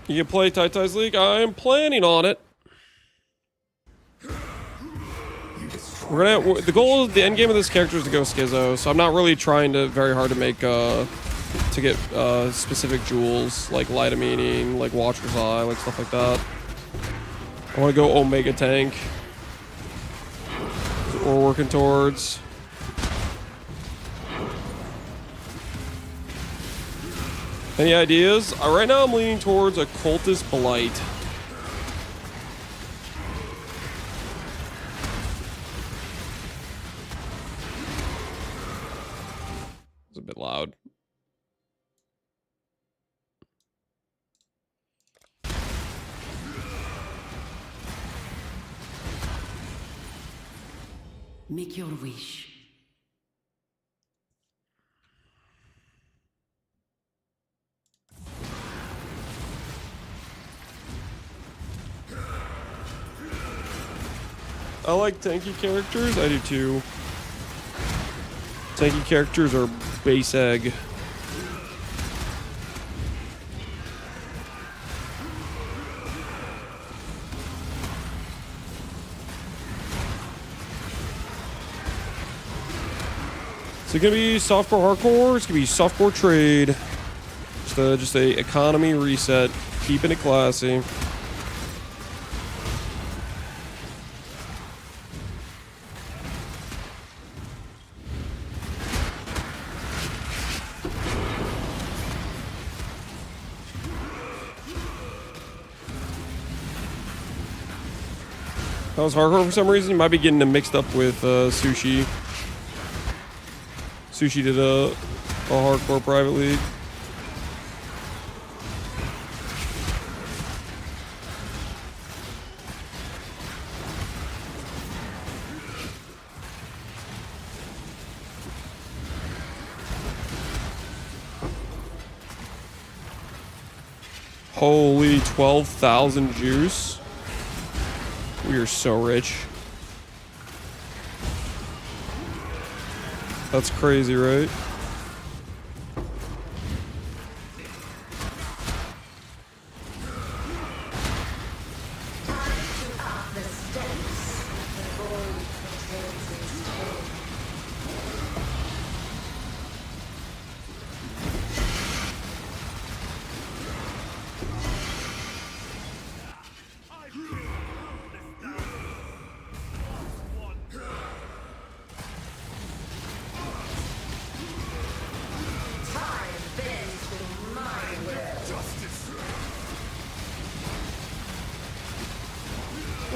Speaker 1: You can play Tai Tai's League? I am planning on it. The goal, the end game of this character is to go Schizo, so I'm not really trying to very hard to make to get specific jewels like Light of Meaning, like Watcher's Eye, like stuff like that. I want to go Omega Tank. That's what we're working towards. Any ideas? Right now I'm leaning towards Occultist Blight. It's a bit loud.
Speaker 10: Make your wish.
Speaker 1: I like tanky characters. I do too. Tanky characters are base egg. Is it gonna be softcore hardcore? It's gonna be softcore trade. Just a economy reset, keeping it classy. That was hardcore for some reason. You might be getting them mixed up with Sushi. Sushi did a hardcore private league. Holy 12,000 juice. We are so rich. That's crazy, right?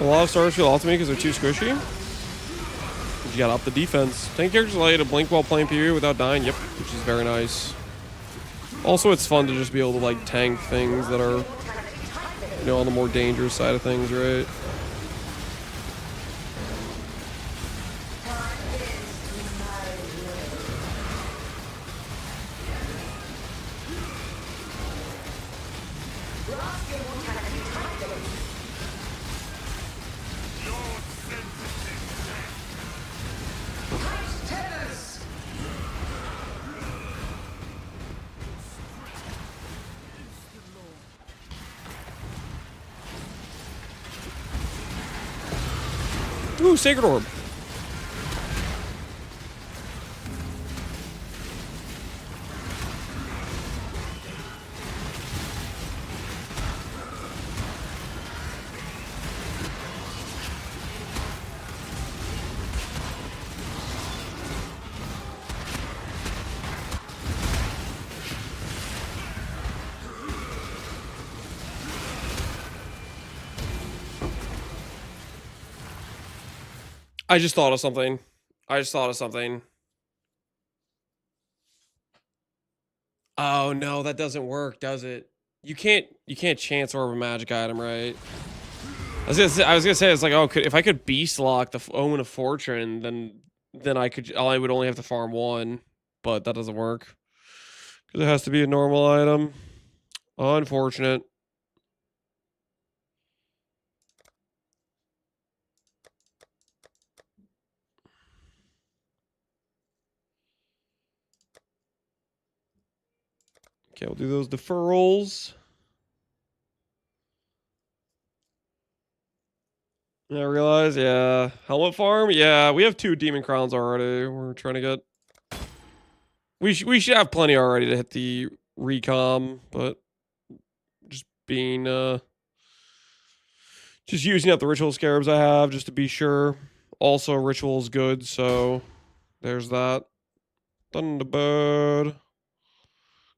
Speaker 1: A lot of stars feel off to me because they're too squishy. But you gotta up the defense. Tank characters allow you to blink while playing period without dying. Yep, which is very nice. Also, it's fun to just be able to like tank things that are, you know, on the more dangerous side of things, right? Ooh, Sacred Orb. I just thought of something. Oh no, that doesn't work, does it? You can't chance orb a magic item, right? I was gonna say it's like, oh, if I could beast lock the Omen of Fortune, then I would only have to farm one, but that doesn't work because it has to be a normal item. Unfortunate. Okay, we'll do those deferrals. I realize, yeah. Helmet farm? Yeah, we have 2 demon crowns already. We're trying to get... We should have plenty already to hit the recom, but just being, just using up the ritual scarabs I have just to be sure. Also, ritual is good, so there's that. Thunderbird.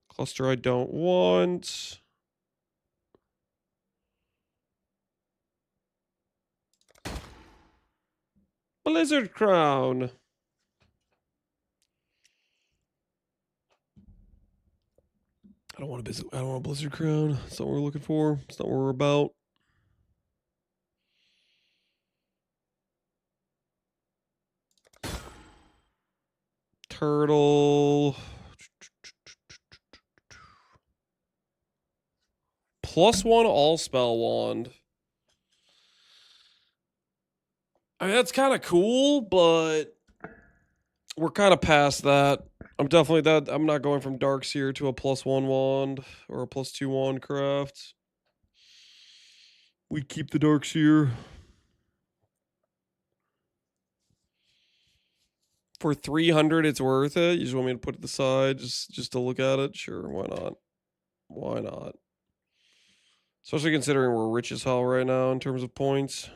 Speaker 1: Cluster I don't want. Blizzard Crown. I don't want a Blizzard Crown. That's not what we're looking for. It's not what we're about. Turtle. +1 all spell wand. I mean, that's kind of cool, but we're kind of past that. I'm not going from Darkseer to a +1 wand or a +2 wand craft. We keep the Darkseer. For 300, it's worth it. You just want me to put it aside just to look at it? Sure, why not? Why not? Especially considering we're rich as hell right now in terms of points.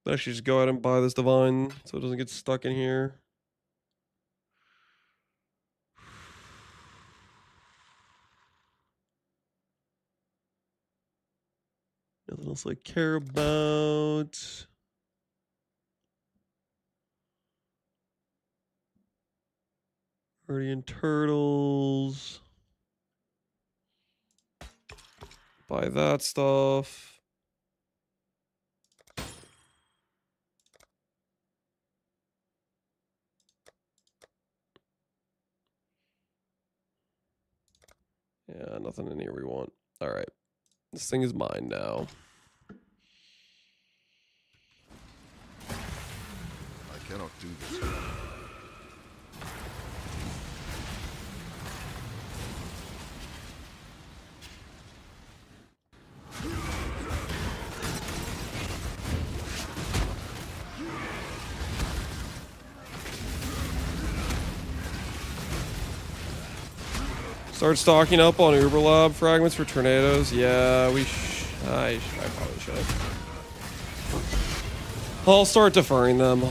Speaker 1: Actually, just go ahead and buy this divine so it doesn't get stuck in here. Nothing else I care about. Guardian Turtles. Buy that stuff. Yeah, nothing in here we want. All right. This thing is mine now.
Speaker 11: I cannot do this.
Speaker 1: Start stocking up on Uber Lab fragments for tornadoes. Yeah, I probably should. I'll start deferring them.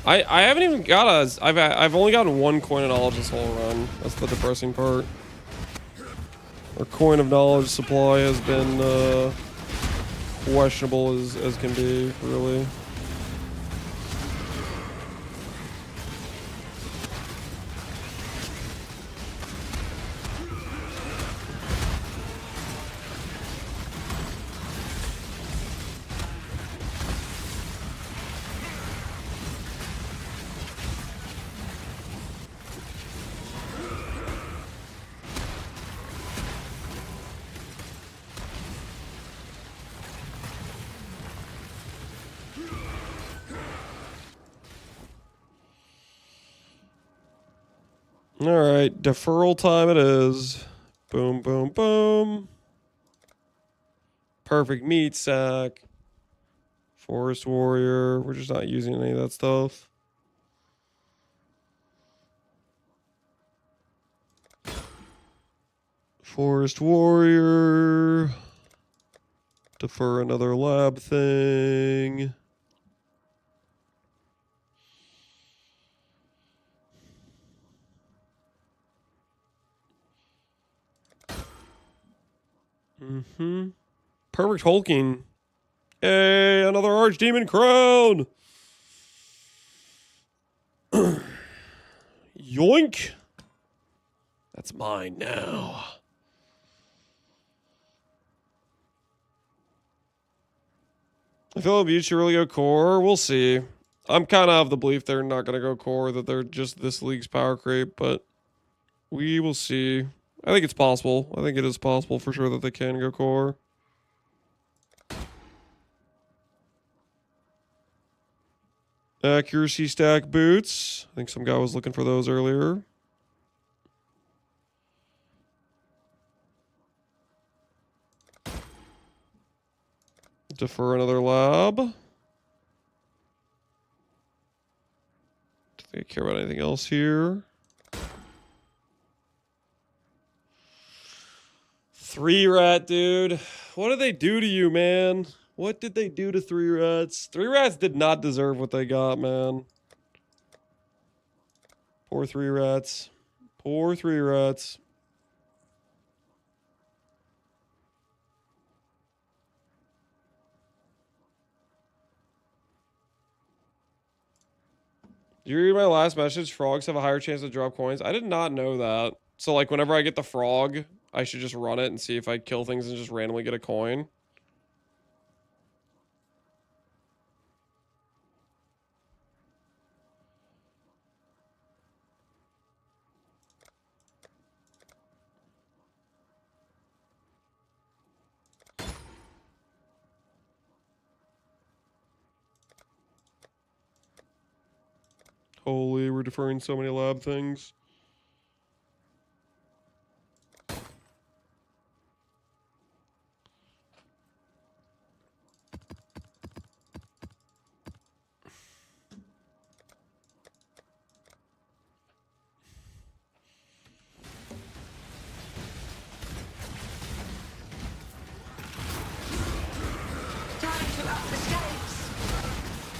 Speaker 1: I haven't even got I've only gotten one coin of knowledge this whole run. That's the depressing part. Our coin of knowledge supply has been questionable as can be, really. All right, deferral time it is. Boom, boom, boom. Perfect meat sack. Forest warrior. We're just not using any of that stuff. Forest warrior. Defer another lab thing. Perfect hulking. Hey, another archdemon crown. Yoink. That's mine now. I feel like you should really go core. We'll see. I'm kind of the belief they're not going to go core, that they're just this league's power creep, but we will see. I think it's possible. I think it is possible for sure that they can go core. Accuracy stack boots. I think some guy was looking for those earlier. Defer another lab. Do they care about anything else here? 3 rat, dude. What did they do to you, man? What did they do to 3 rats? 3 rats did not deserve what they got, man. Poor 3 rats. Poor 3 rats. Did you read my last message? Frogs have a higher chance to drop coins. I did not know that. So, like, whenever I get the frog, I should just run it and see if I kill things and just randomly get a coin. Holy, we're deferring so many lab things.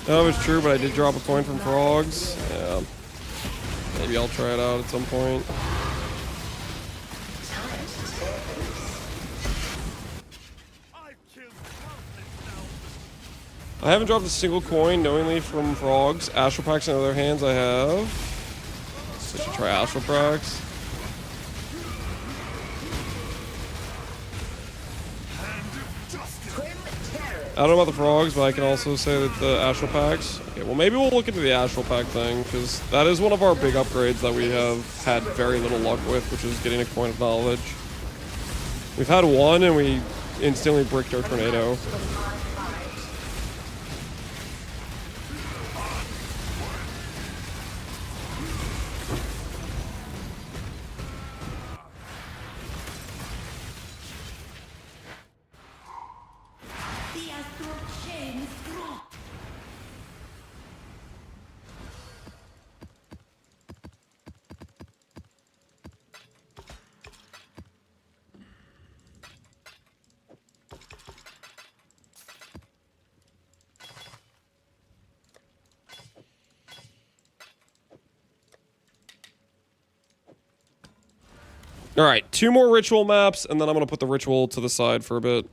Speaker 1: That was true, but I did drop a coin from frogs. Yeah. Maybe I'll try it out at some point. I haven't dropped a single coin knowingly from frogs. Astral Packs, on the other hands, I have. So I should try Astral Packs. I don't know about the frogs, but I can also say that the Astral Packs. Okay, well maybe we'll look into the Astral Pack thing, because that is one of our big upgrades that we have had very little luck with, which is getting a Coin of Knowledge. We've had one, and we instantly bricked our Tornado. All right, 2 more ritual maps, and then I'm going to put the ritual to the side for a bit.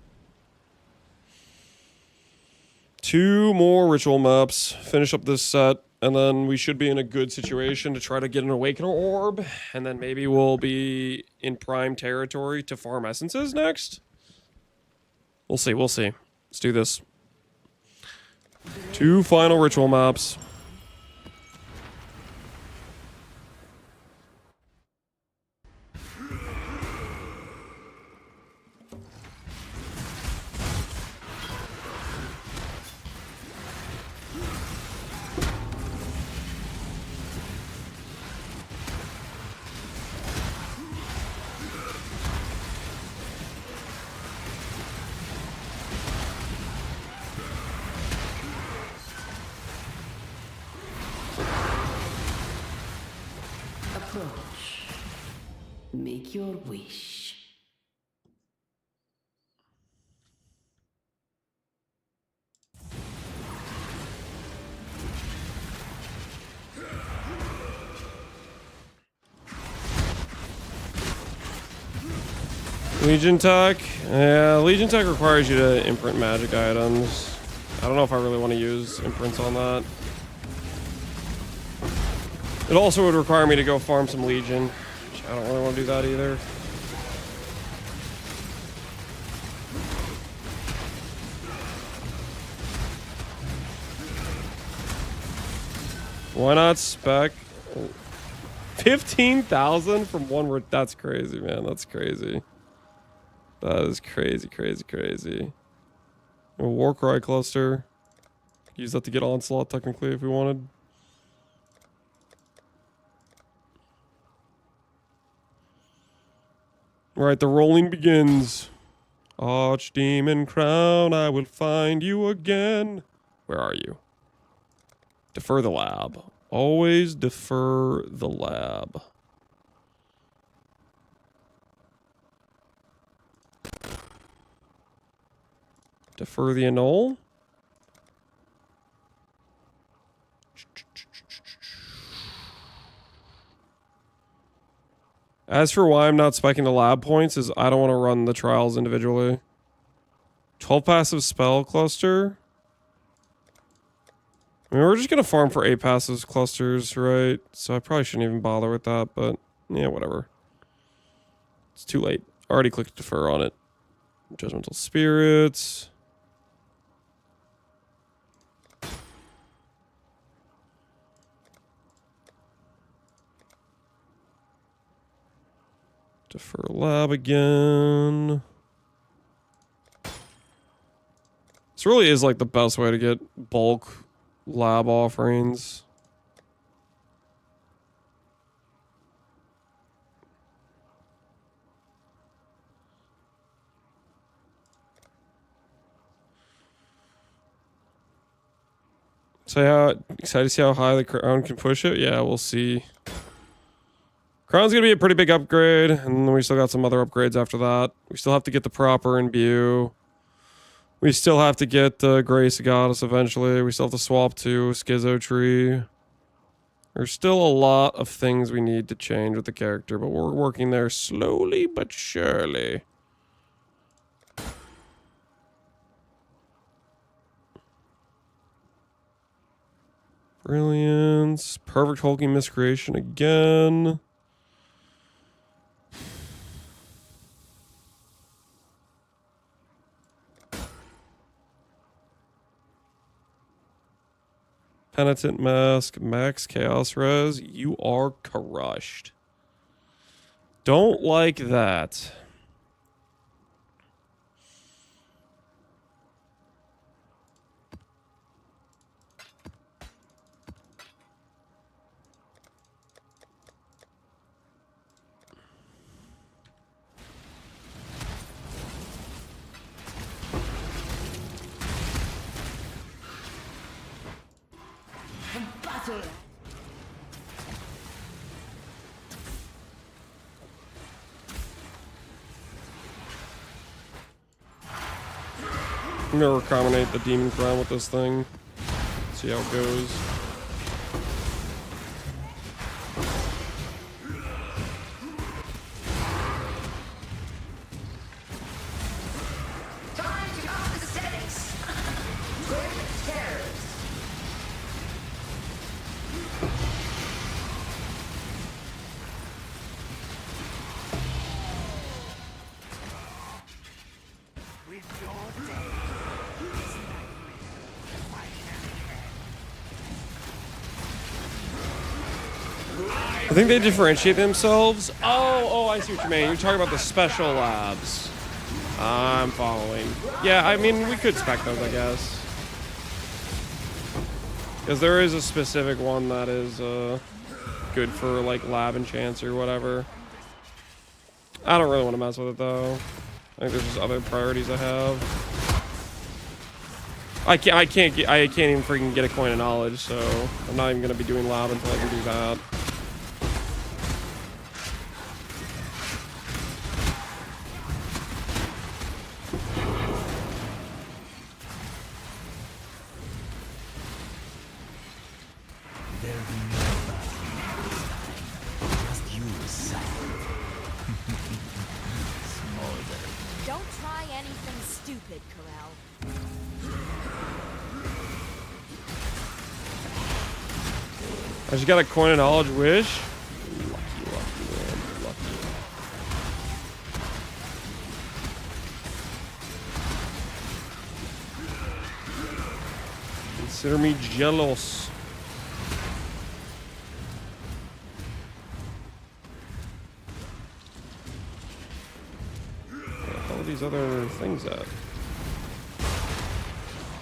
Speaker 1: 2 more ritual maps, finish up this set, and then we should be in a good situation to try to get an Awakener Orb, and then maybe we'll be in prime territory to farm essences next? We'll see, we'll see. Let's do this. 2 final ritual maps.
Speaker 10: Make your wish.
Speaker 1: Legion Tech? Yeah, Legion Tech requires you to imprint magic items. I don't know if I really want to use imprints on that. It also would require me to go farm some Legion. I don't really want to do that either. Why not spec? 15,000 from one. That's crazy, man. That's crazy. That is crazy, crazy, crazy. A Warcry cluster. Use that to get Onslaught technically if we wanted. Alright, the rolling begins. Archdemon crown, I will find you again. Where are you? Defer the lab. Always defer the lab. Defer the annul. As for why I'm not spiking the lab points is I don't want to run the trials individually. 12 passive spell cluster. I mean, we're just going to farm for 8 passive clusters, right? So I probably shouldn't even bother with that, but yeah, whatever. It's too late. Already clicked defer on it. Judgmental Spirits. Defer lab again. This really is like the best way to get bulk lab offerings. So how excited to see how high the crown can push it? Yeah, we'll see. Crown's gonna be a pretty big upgrade, and then we still got some other upgrades after that. We still have to get the proper imbue. We still have to get Grace Goddess eventually. We still have to swap to Schizo Tree. There's still a lot of things we need to change with the character, but we're working there slowly but surely. Brilliance. Perfect hulking miscreation again. Penitent Mask, Max Chaos Res, you are crushed. Don't like that. I'm gonna recombinate the Demon Crown with this thing. See how it goes.
Speaker 3: Time to up the stakes. Grim terrors.
Speaker 1: I think they differentiate themselves. Oh, I see what you mean. You're talking about the special labs. I'm following. Yeah, I mean, we could spec those, I guess. Because there is a specific one that is good for, like, lab enchants or whatever. I don't really want to mess with it, though. I think there's just other priorities I have. I can't even freaking get a coin of knowledge, so I'm not even gonna be doing lab until I can do that.
Speaker 10: Don't try anything stupid, Corral.
Speaker 1: I just got a coin of knowledge wish. Lucky, man. Lucky. Consider me jealous. Where the hell are these other things at?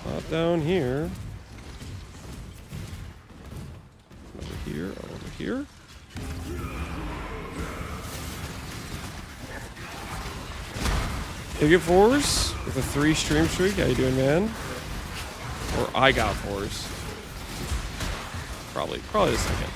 Speaker 1: Not down here. Here, over here. You get fours with a 3 stream streak. How you doing, man? Or I got fours. Probably the second.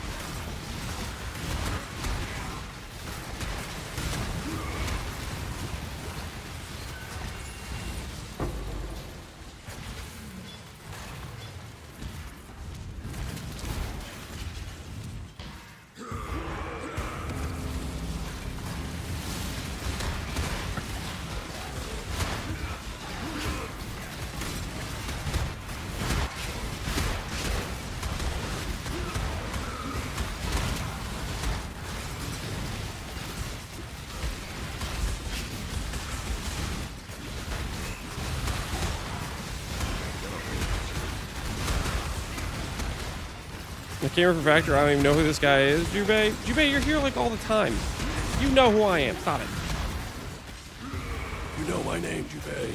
Speaker 1: I came here for Factor. I don't even know who this guy is. Jubei, you're here like all the time. You know who I am. Stop it. You know my name, Jubei.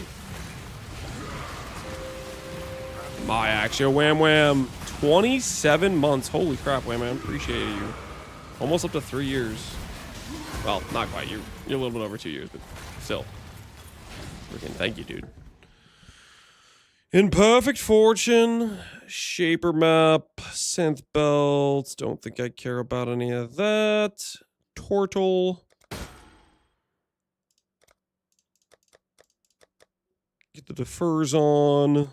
Speaker 1: My Axio Wham Wham. 27 months. Holy crap, Wham Wham. Appreciate you. Almost up to 3 years. Well, not quite. You're a little bit over 2 years, but still. Freaking thank you, dude. Imperfect Fortune, Shaper Map, Synth Belts. Don't think I care about any of that. Tortle. Get the defers on.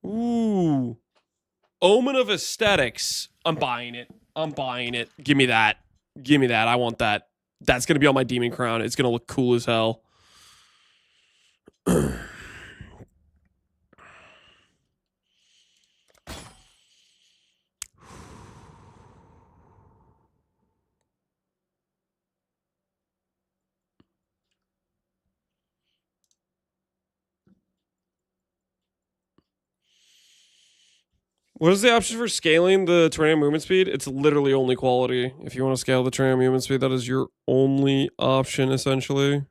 Speaker 1: Ooh. Omen of Aesthetics. I'm buying it. I'm buying it. Give me that. Give me that. I want that. That's going to be on my Demon Crown. It's going to look cool as hell. What is the option for scaling the tornado movement speed? It's literally only quality. If you want to scale the tornado movement speed, that is your only option, essentially. I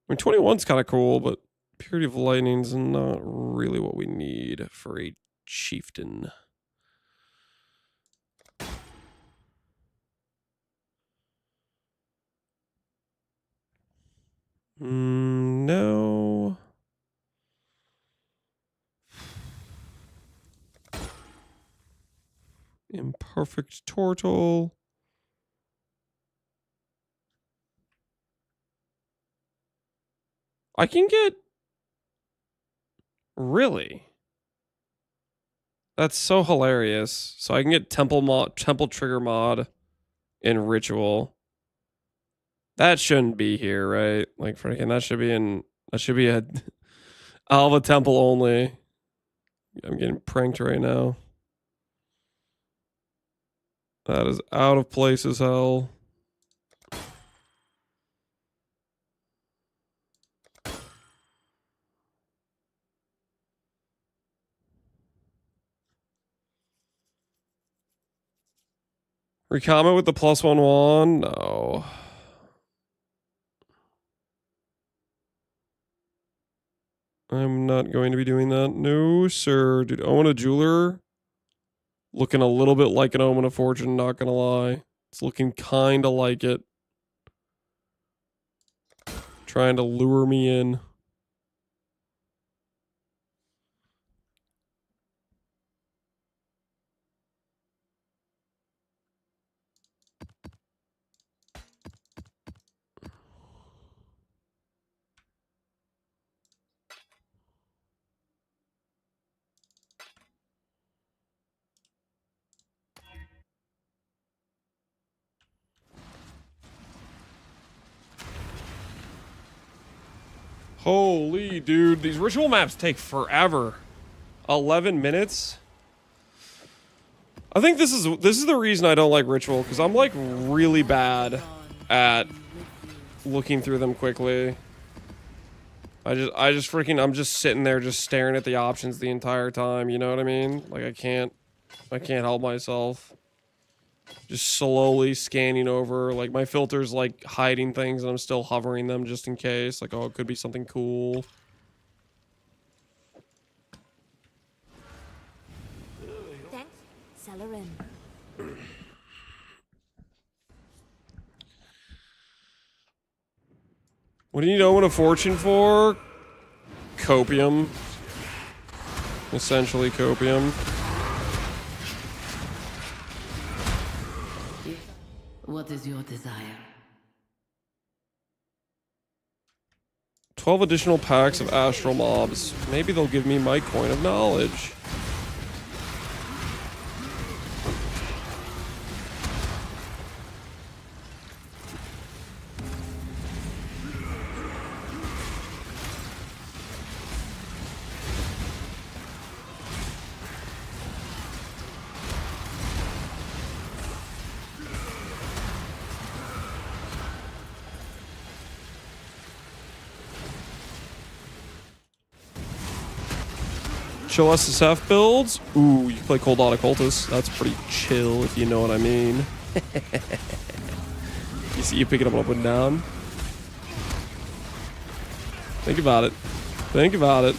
Speaker 1: mean, 21's kind of cool, but Purity of Lightning's not really what we need for a Chieftain. No. Imperfect Turtle. I can get... Really? That's so hilarious. So I can get Temple Trigger mod in Ritual. That shouldn't be here, right? Like freaking that should be in... That should be a Alva Temple only. I'm getting pranked right now. That is out of place as hell. Recomment with the +1/1? No. I'm not going to be doing that. No, sir. Dude, Omen of Jeweler. Looking a little bit like an Omen of Fortune, not gonna lie. It's looking kind of like it. Trying to lure me in. Holy dude, these ritual maps take forever. 11 minutes. I think this is the reason I don't like ritual, because I'm like really bad at looking through them quickly. I'm just sitting there just staring at the options the entire time, you know what I mean? Like I can't help myself. Just slowly scanning over, like my filter's like hiding things and I'm still hovering them just in case. Like, oh, it could be something cool.
Speaker 10: Thanks, Celerin.
Speaker 1: What do you need Omen of Fortune for? Copium. Essentially copium.
Speaker 10: What is your desire?
Speaker 1: 12 additional packs of astral mobs. Maybe they'll give me my coin of knowledge. Chill SSF builds. Ooh, you can play Cold Dawn Occultist. That's pretty chill, if you know what I mean. You see you pick it up and down. Think about it. Think about it.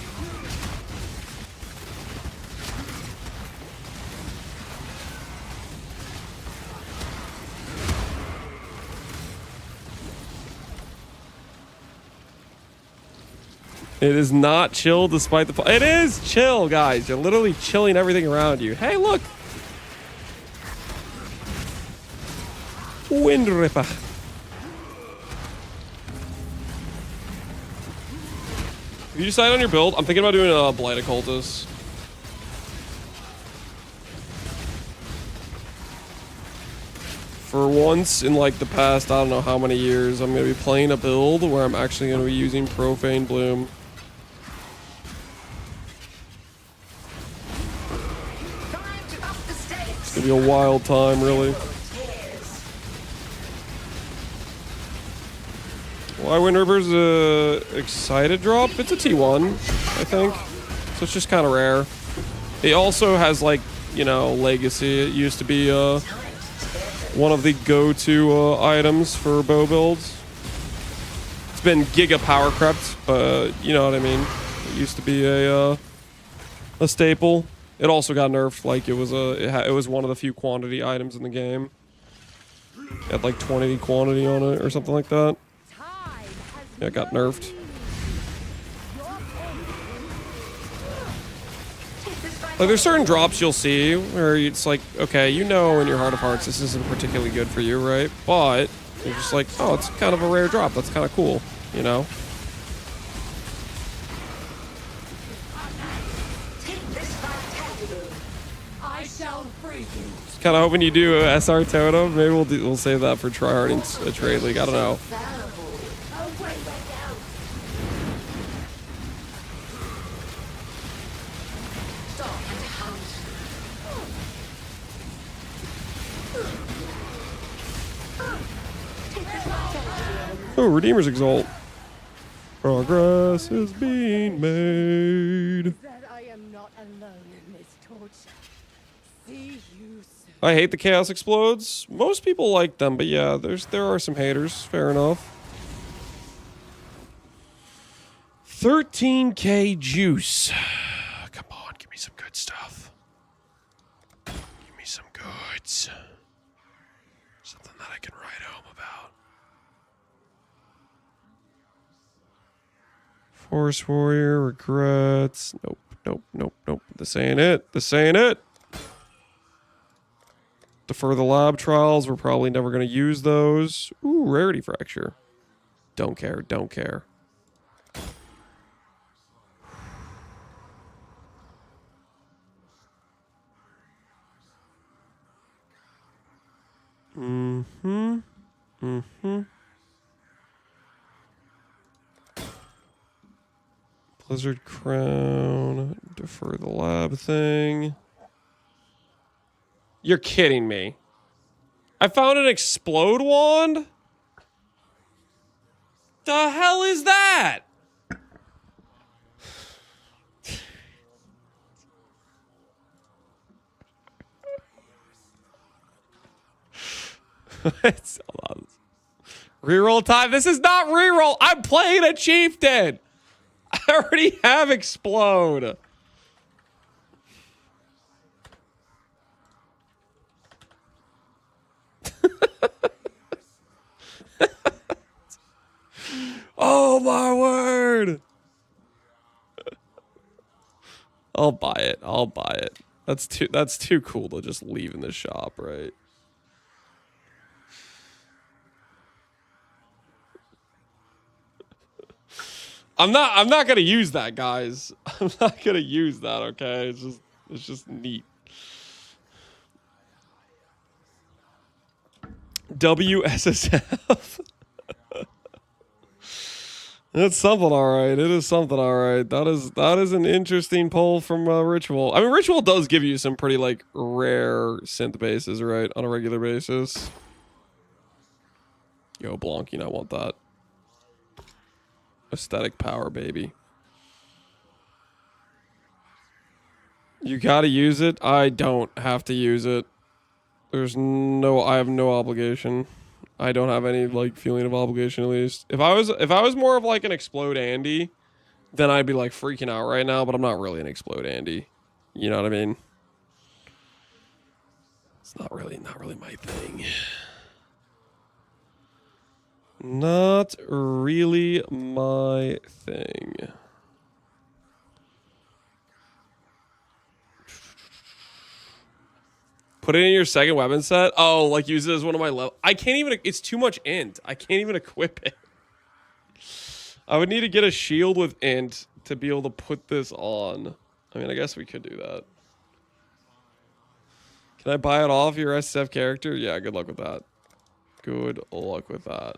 Speaker 1: It is not chill despite the... It is chill, guys. You're literally chilling everything around you. Hey, look. Wind Ripper. If you decide on your build, I'm thinking about doing a Blight Occultist. For once in like the past, I don't know how many years, I'm going to be playing a build where I'm actually going to be using Profane Bloom. It's going to be a wild time, really. Why Wind River's a excited drop? It's a T1, I think. So it's just kind of rare. It also has like, you know, Legacy. It used to be one of the go-to items for bow builds. It's been giga power crept, but you know what I mean. It used to be a staple. It also got nerfed. Like it was one of the few quantity items in the game. It had like 20 quantity on it or something like that. Yeah, it got nerfed. Like, there's certain drops you'll see where it's like, okay, you know in your heart of hearts this isn't particularly good for you, right? But you're just like, oh, it's kind of a rare drop. That's kind of cool, you know?
Speaker 4: I shall free you.
Speaker 1: Just kind of hoping you do a SR Totem. Maybe we'll save that for tryharding a trade league. I don't know. Oh, Redeemer's Exalt. Progress is being made.
Speaker 4: That I am not alone in this torture. See you soon.
Speaker 1: I hate the Chaos Explodes. Most people like them, but yeah, there are some haters. Fair enough. 13k juice. Come on, give me some good stuff. Give me some goods. Something that I can write home about. Force Warrior, regrets. Nope, nope, nope, nope. This ain't it. This ain't it. Defer the lab trials. We're probably never going to use those. Ooh, Rarity Fracture. Don't care, don't care. Mm-hmm. Mm-hmm. Blizzard Crown. Defer the lab thing. You're kidding me. I found an explode wand? The hell is that? Hold on. Reroll time. This is not reroll. I'm playing a Chieftain. I already have explode. Oh my word. I'll buy it. I'll buy it. That's too cool to just leave in the shop, right? I'm not gonna use that, guys. I'm not gonna use that, okay? It's just neat. WSSF. It's something alright. It is something alright. That is an interesting pull from Ritual. I mean, Ritual does give you some pretty like rare synth bases, right? On a regular basis. Yo, Blanc, you know I want that. Aesthetic power, baby. You gotta use it. I don't have to use it. I have no obligation. I don't have any like feeling of obligation, at least. If I was more of like an Explode Andy, then I'd be like freaking out right now, but I'm not really an Explode Andy. You know what I mean? It's not really my thing. Not really my thing. Put it in your second weapon set? Oh, like use it as one of my level. I can't even, it's too much int. I can't even equip it. I would need to get a shield with int, to be able to put this on. I mean, I guess we could do that. Can I buy it off your SSF character? Yeah, good luck with that. Good luck with that.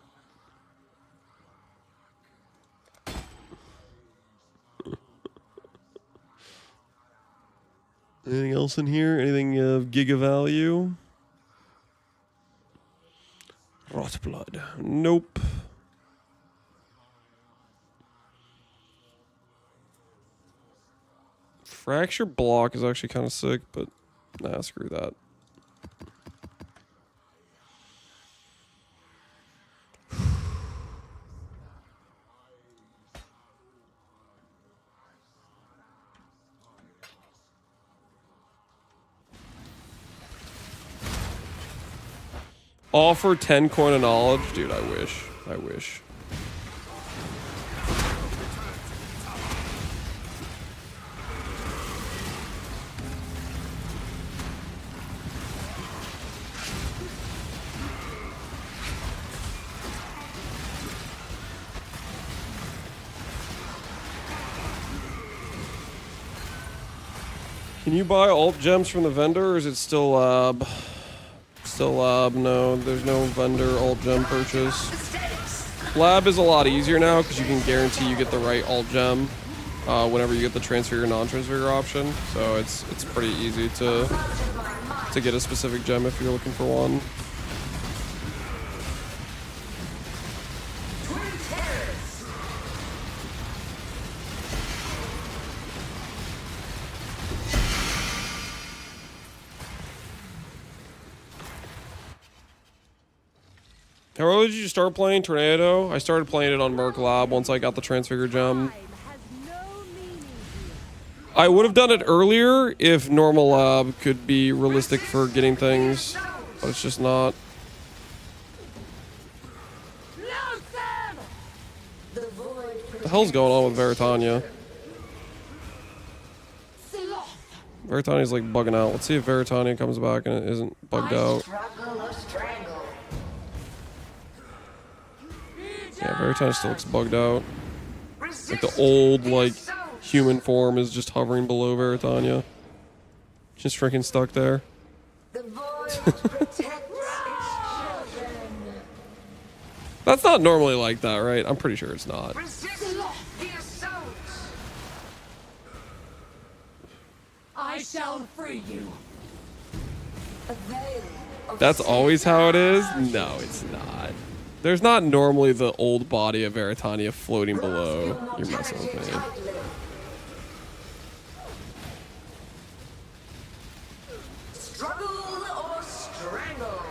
Speaker 1: Anything else in here? Anything of giga value? Rot blood. Nope. Fracture block is actually kind of sick, but nah, screw that. Offer 10 coin of knowledge? Dude, I wish. I wish. Can you buy alt gems from the vendor, or is it still lab? Still lab, no. There's no vendor alt gem purchase. Lab is a lot easier now because you can guarantee you get the right alt gem whenever you get the transfigure non-transfigure option. So it's pretty easy to get a specific gem if you're looking for one. How early did you start playing Tornado? I started playing it on Merc Lab once I got the Transfigure Gem. I would have done it earlier if normal lab could be realistic for getting things, but it's just not. What the hell's going on with Veritania? Veritania's like bugging out. Let's see if Veritania comes back and it isn't bugged out. Yeah, Veritania still looks bugged out. Like the old, like, human form is just hovering below Veritania. Just freaking stuck there. That's not normally like that, right? I'm pretty sure it's not.
Speaker 4: I shall free you.
Speaker 1: That's always how it is? No, it's not. There's not normally the old body of Veritania floating below. You're messing with me.
Speaker 3: Struggle or strangle.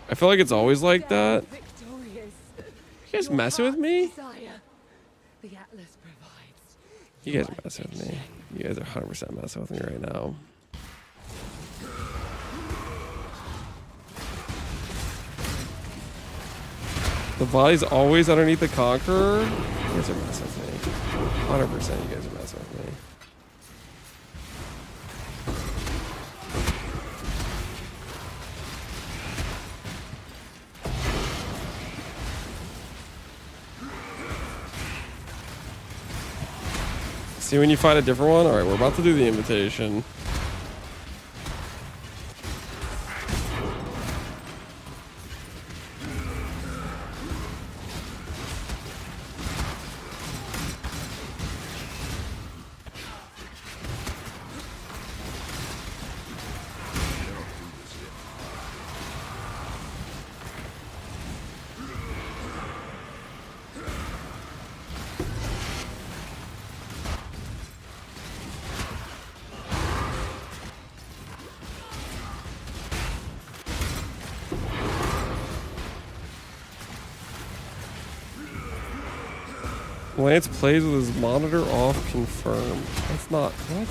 Speaker 1: I feel like it's always like that. You guys messing with me? You guys are messing with me. You guys are 100% messing with me right now. The body's always underneath the Conqueror? You guys are messing with me. 100% you guys are messing with me. See when you find a different one? Alright, we're about to do the invitation. Lance plays with his monitor off, confirmed. That's not, what?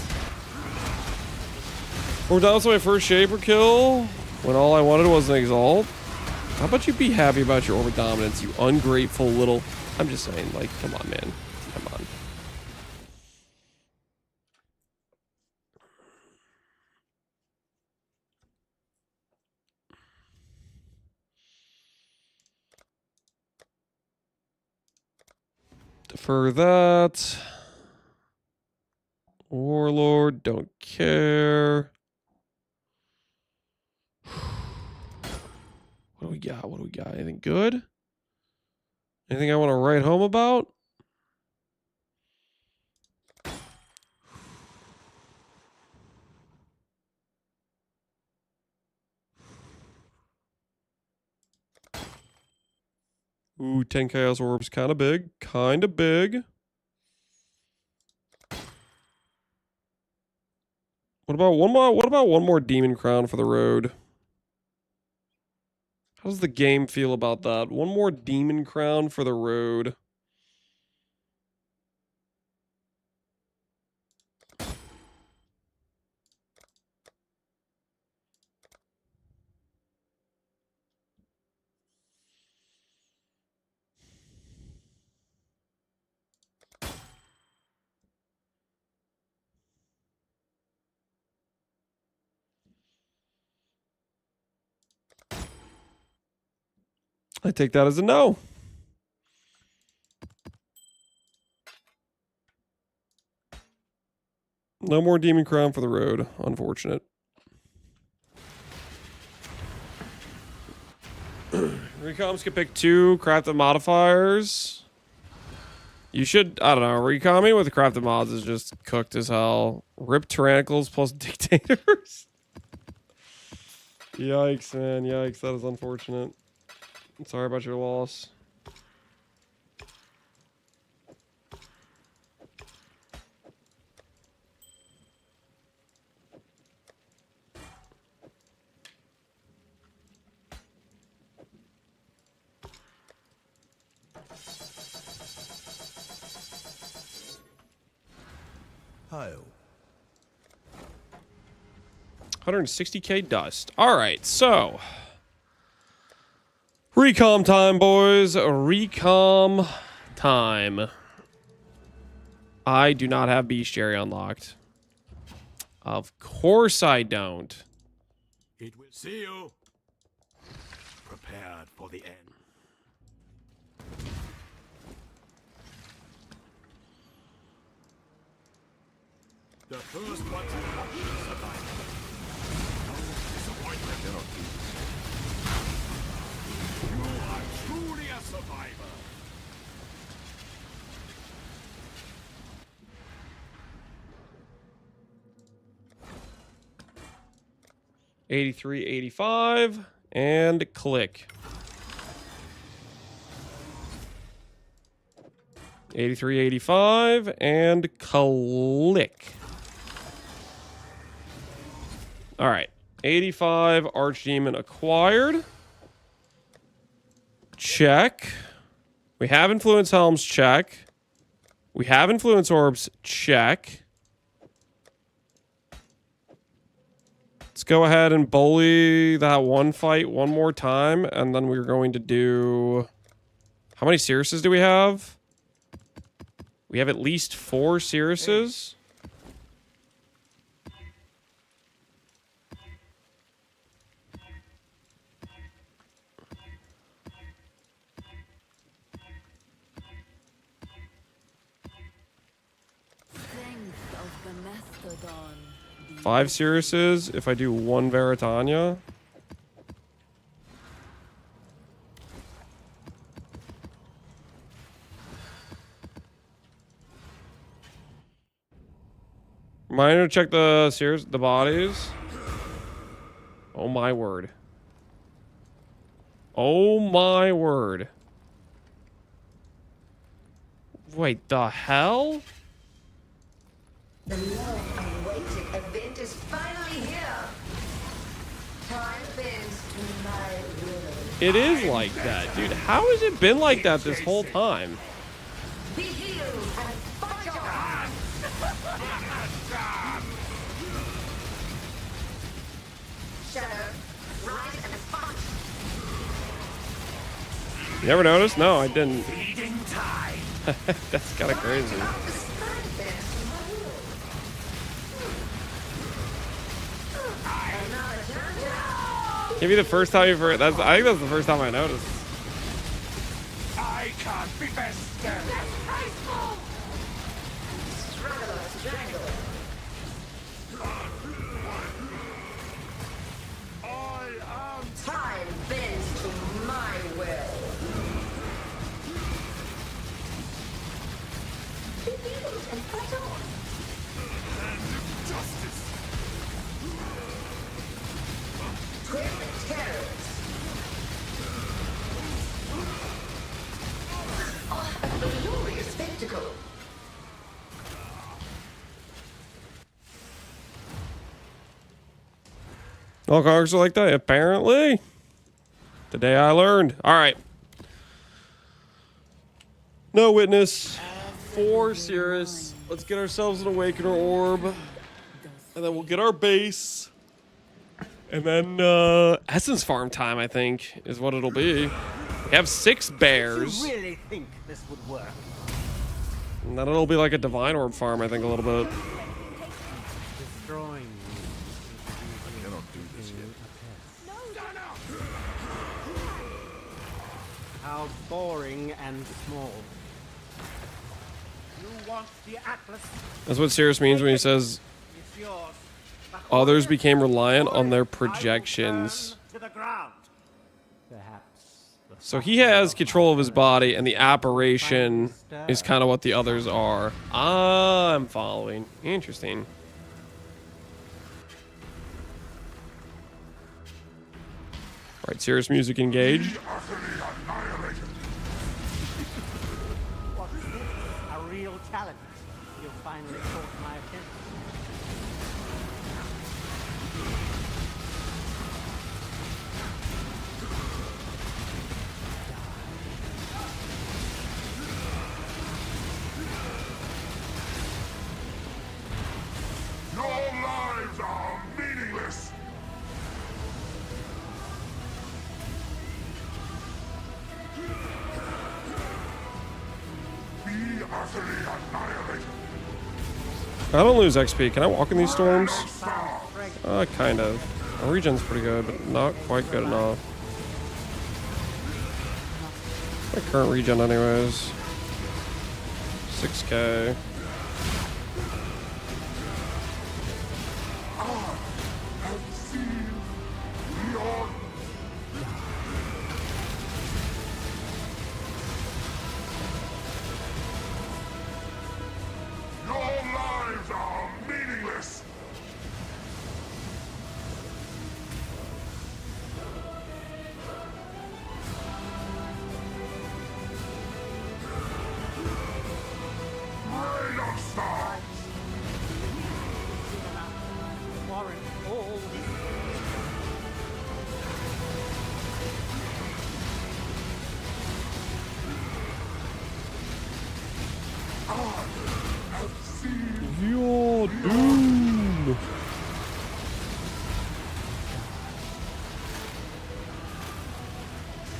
Speaker 1: We're down to my first Shaper kill when all I wanted was an Exalt. How about you be happy about your Orbit Dominance, you ungrateful little... I'm just saying, like, come on, man. Come on. Defer that. Warlord, don't care. What do we got? What do we got? Anything good? Anything I want to write home about? Ooh, 10 Chaos Orbs, kind of big. Kind of big. What about one more? What about one more Demon Crown for the road? How does the game feel about that? One more Demon Crown for the road. I take that as a no. No more Demon Crown for the road. Unfortunate. Recoms can pick 2 crafted modifiers. You should, I don't know, recomming with crafted mods is just cooked as hell. Rip Tyrannicals plus Dictators. Yikes, man. Yikes. That is unfortunate. I'm sorry about your loss.
Speaker 2: Hail.
Speaker 1: 160k dust. All right, so recom time, boys. Recom time. I do not have Bestiary unlocked. Of course I don't.
Speaker 5: It will see you. Prepared for the end. The first one to survive. No disappointment.
Speaker 11: I cannot do this.
Speaker 5: You are truly a survivor.
Speaker 1: '83, '85, and click. 83, '85, and click. All right, 85 Archdemon acquired. Check. We have Influence Helms, check. We have Influence Orbs, check. Let's go ahead and bully that one fight one more time, and then we're going to do... How many Searuses do we have? We have at least 4 Searuses.
Speaker 10: Strength of the mastodon.
Speaker 1: 5 Searuses if I do 1 Veritania. Remind her to check the bodies. Oh my word. Oh my word. Wait, the hell?
Speaker 3: The long-awaited event is finally here. Time bends to my will.
Speaker 1: It is like that, dude. How has it been like that this whole time?
Speaker 3: Be healed and fight on! Shadow, rise and fight!
Speaker 1: You never noticed? No, I didn't.
Speaker 6: Feeding time.
Speaker 1: That's kind of crazy. Maybe the first time you've heard. I think that's the first time I noticed.
Speaker 6: I
Speaker 8: can't be bested!
Speaker 3: Disgraceful! Strangler, strangle.
Speaker 8: I am
Speaker 3: Time bends to my will. Be healed and fight on.
Speaker 8: justice!
Speaker 3: Twin terrors. A glorious spectacle.
Speaker 1: All comics are like that, apparently. Today I learned. All right. No witness. 4 Cirrus. Let's get ourselves an Awakener Orb. And then we'll get our base. And then Essence Farm time, I think, is what it'll be. We have 6 bears.
Speaker 6: You really think this would work?
Speaker 1: And then it'll be like a Divine Orb farm, I think, a little bit.
Speaker 9: Destroying you
Speaker 11: I cannot do this yet.
Speaker 9: how boring and small.
Speaker 6: You want the Atlas?
Speaker 1: That's what Cirrus means when he says
Speaker 6: It's yours. But
Speaker 1: others
Speaker 6: Order,
Speaker 1: became reliant on their
Speaker 6: I will
Speaker 1: projections.
Speaker 6: burn to the ground.
Speaker 9: Perhaps. the
Speaker 1: So he has control of his body, and the apparition
Speaker 9: star.
Speaker 1: is kind of what the others are. I'm following. Interesting. Right, Cirrus music engaged.
Speaker 8: utterly annihilated!
Speaker 6: What's this? A real challenge. You finally caught my attention.
Speaker 8: Your lives are meaningless! Be utterly annihilated!
Speaker 1: I don't lose XP. Can I walk in these storms?
Speaker 8: Star!
Speaker 1: Kind of. My regen's pretty good, but not quite good enough. My current regen anyways. 6k.
Speaker 8: Have seen your Your lives are meaningless! Rain of stars!
Speaker 6: Warren, all this.
Speaker 8: I have seen
Speaker 1: Your doom.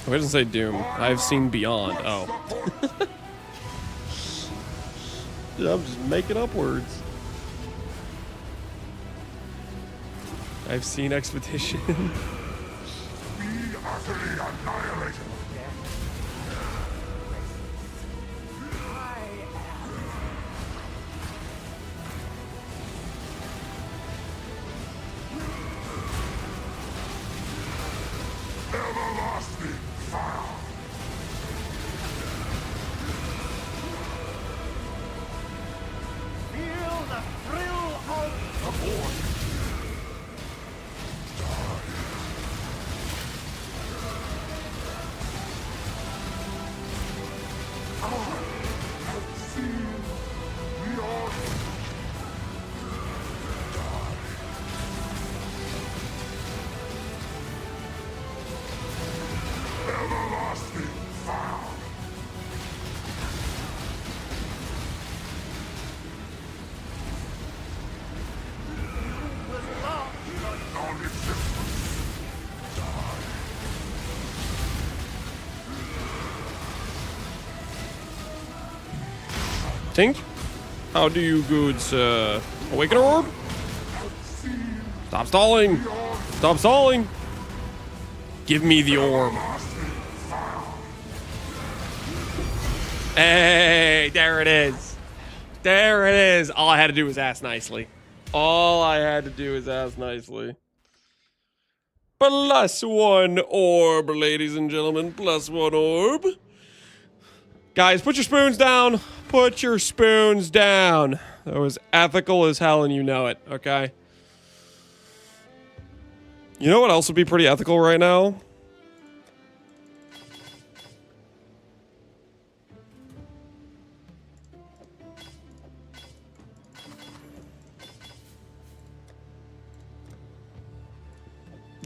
Speaker 1: Oh, it doesn't say doom. I've seen beyond. Oh. Yeah, I'm just making up words. I've seen expedition.
Speaker 8: be utterly annihilated! Everlasting fire!
Speaker 6: Feel the thrill of
Speaker 8: Abort! I have seen your everlasting fire! Non-existent!
Speaker 1: Tink? How do you goods, Awakener Orb? Stop stalling! Stop stalling! Give me the orb. Hey, there it is. There it is. All I had to do was ask nicely. All I had to do was ask nicely. +1 orb, ladies and gentlemen. +1 orb. Guys, put your spoons down. Put your spoons down. That was ethical as hell and you know it, okay? You know what else would be pretty ethical right now?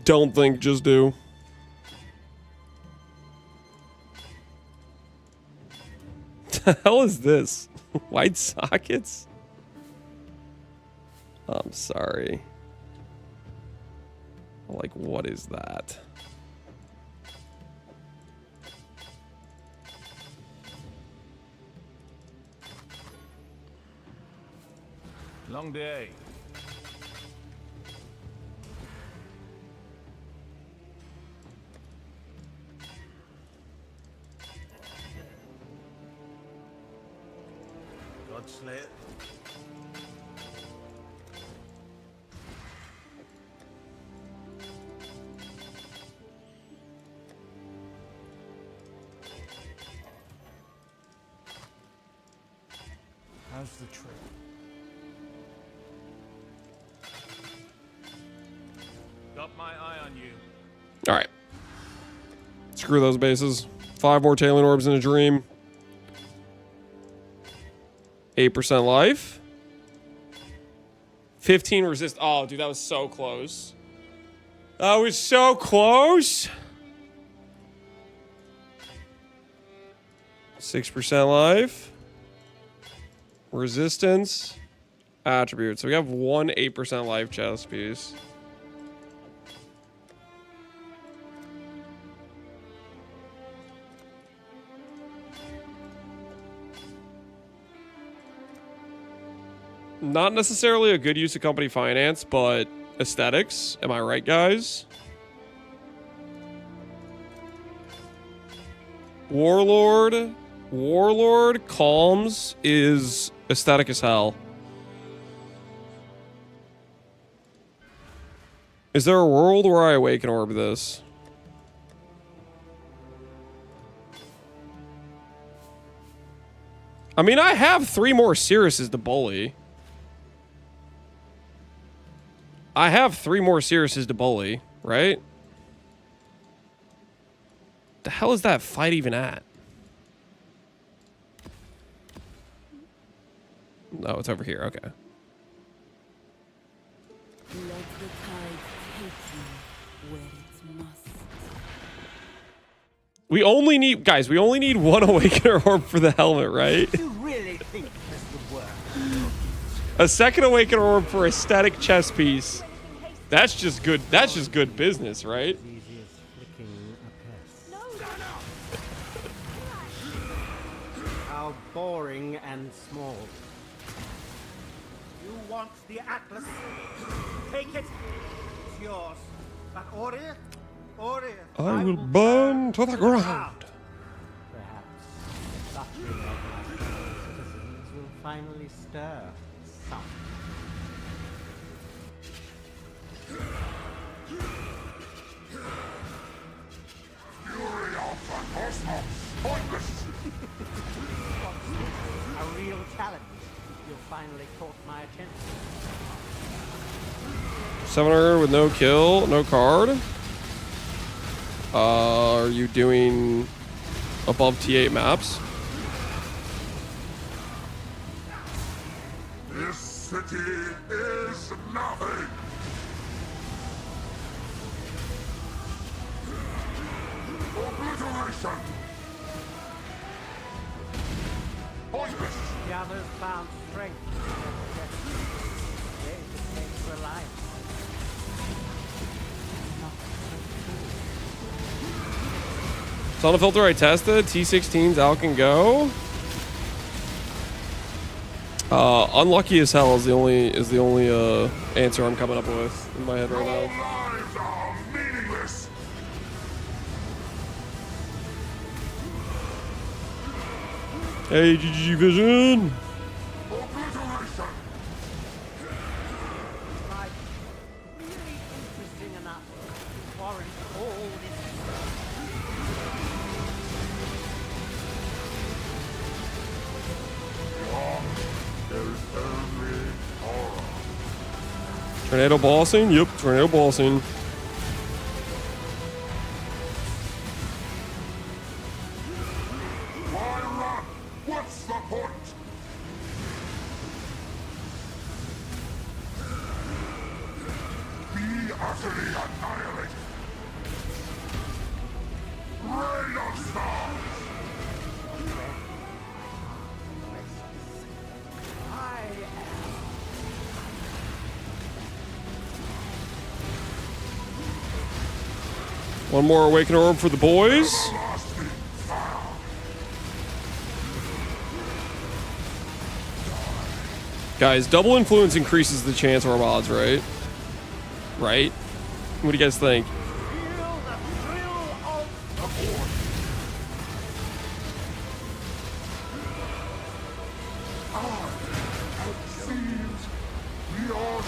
Speaker 1: Don't think, just do. The hell is this? White sockets? I'm sorry. Like, what is that?
Speaker 11: Long day. Godslayer. How's the trip? Got my eye on you.
Speaker 1: All right. Screw those bases. 5 more tailing orbs in a dream. 8% life. 15 resist. Oh, dude, that was so close. That was so close. 6% life. Resistance. Attributes. So we have 1 8% life chest piece. Not necessarily a good use of company finance, but aesthetics. Am I right, guys? Warlord. Warlord Calms is aesthetic as hell. Is there a world where I awaken orb this? I mean, I have 3 more Siriuses to bully. I have 3 more Siriuses to bully, right? The hell is that fight even at? No, it's over here. Okay.
Speaker 10: Let the tide take you where it must.
Speaker 1: We only need, guys, we only need 1 Awakener Orb for the helmet, right?
Speaker 6: You really think this would work?
Speaker 1: A 2nd Awakener Orb for aesthetic chess piece. That's just good. That's just good business, right?
Speaker 9: Easy as flicking a pest.
Speaker 6: How boring and small. You want the Atlas? Take it. It's yours. But order?
Speaker 1: I will burn to the ground.
Speaker 6: Perhaps suffering of my fellow citizens will finally stir some.
Speaker 8: Fury of the cosmos! Pointless!
Speaker 6: A real challenge. You finally caught my attention.
Speaker 1: 700 with no kill, no card. Are you doing above T8 maps?
Speaker 8: This city is nothing! Obliteration! Pointless!
Speaker 6: The others found strength. They became reliant.
Speaker 1: Sauna filter I tested. T16's out can go. Unlucky as hell is the only answer I'm coming up with in my head right now.
Speaker 8: Lives are meaningless!
Speaker 1: Hey, GG Vision.
Speaker 8: Obliteration!
Speaker 6: Like, really interesting enough to warrant all this.
Speaker 8: There's only horror.
Speaker 1: Tornado bossing? Yep, tornado bossing.
Speaker 8: Why run? What's the point? Be utterly annihilated. Rain of stars!
Speaker 1: One more awaken orb for the boys.
Speaker 8: Everlasting fire!
Speaker 1: Guys, double influence increases the chance orb odds, right? Right? What do you guys think?
Speaker 6: Feel the thrill of the force.
Speaker 8: It seems beyond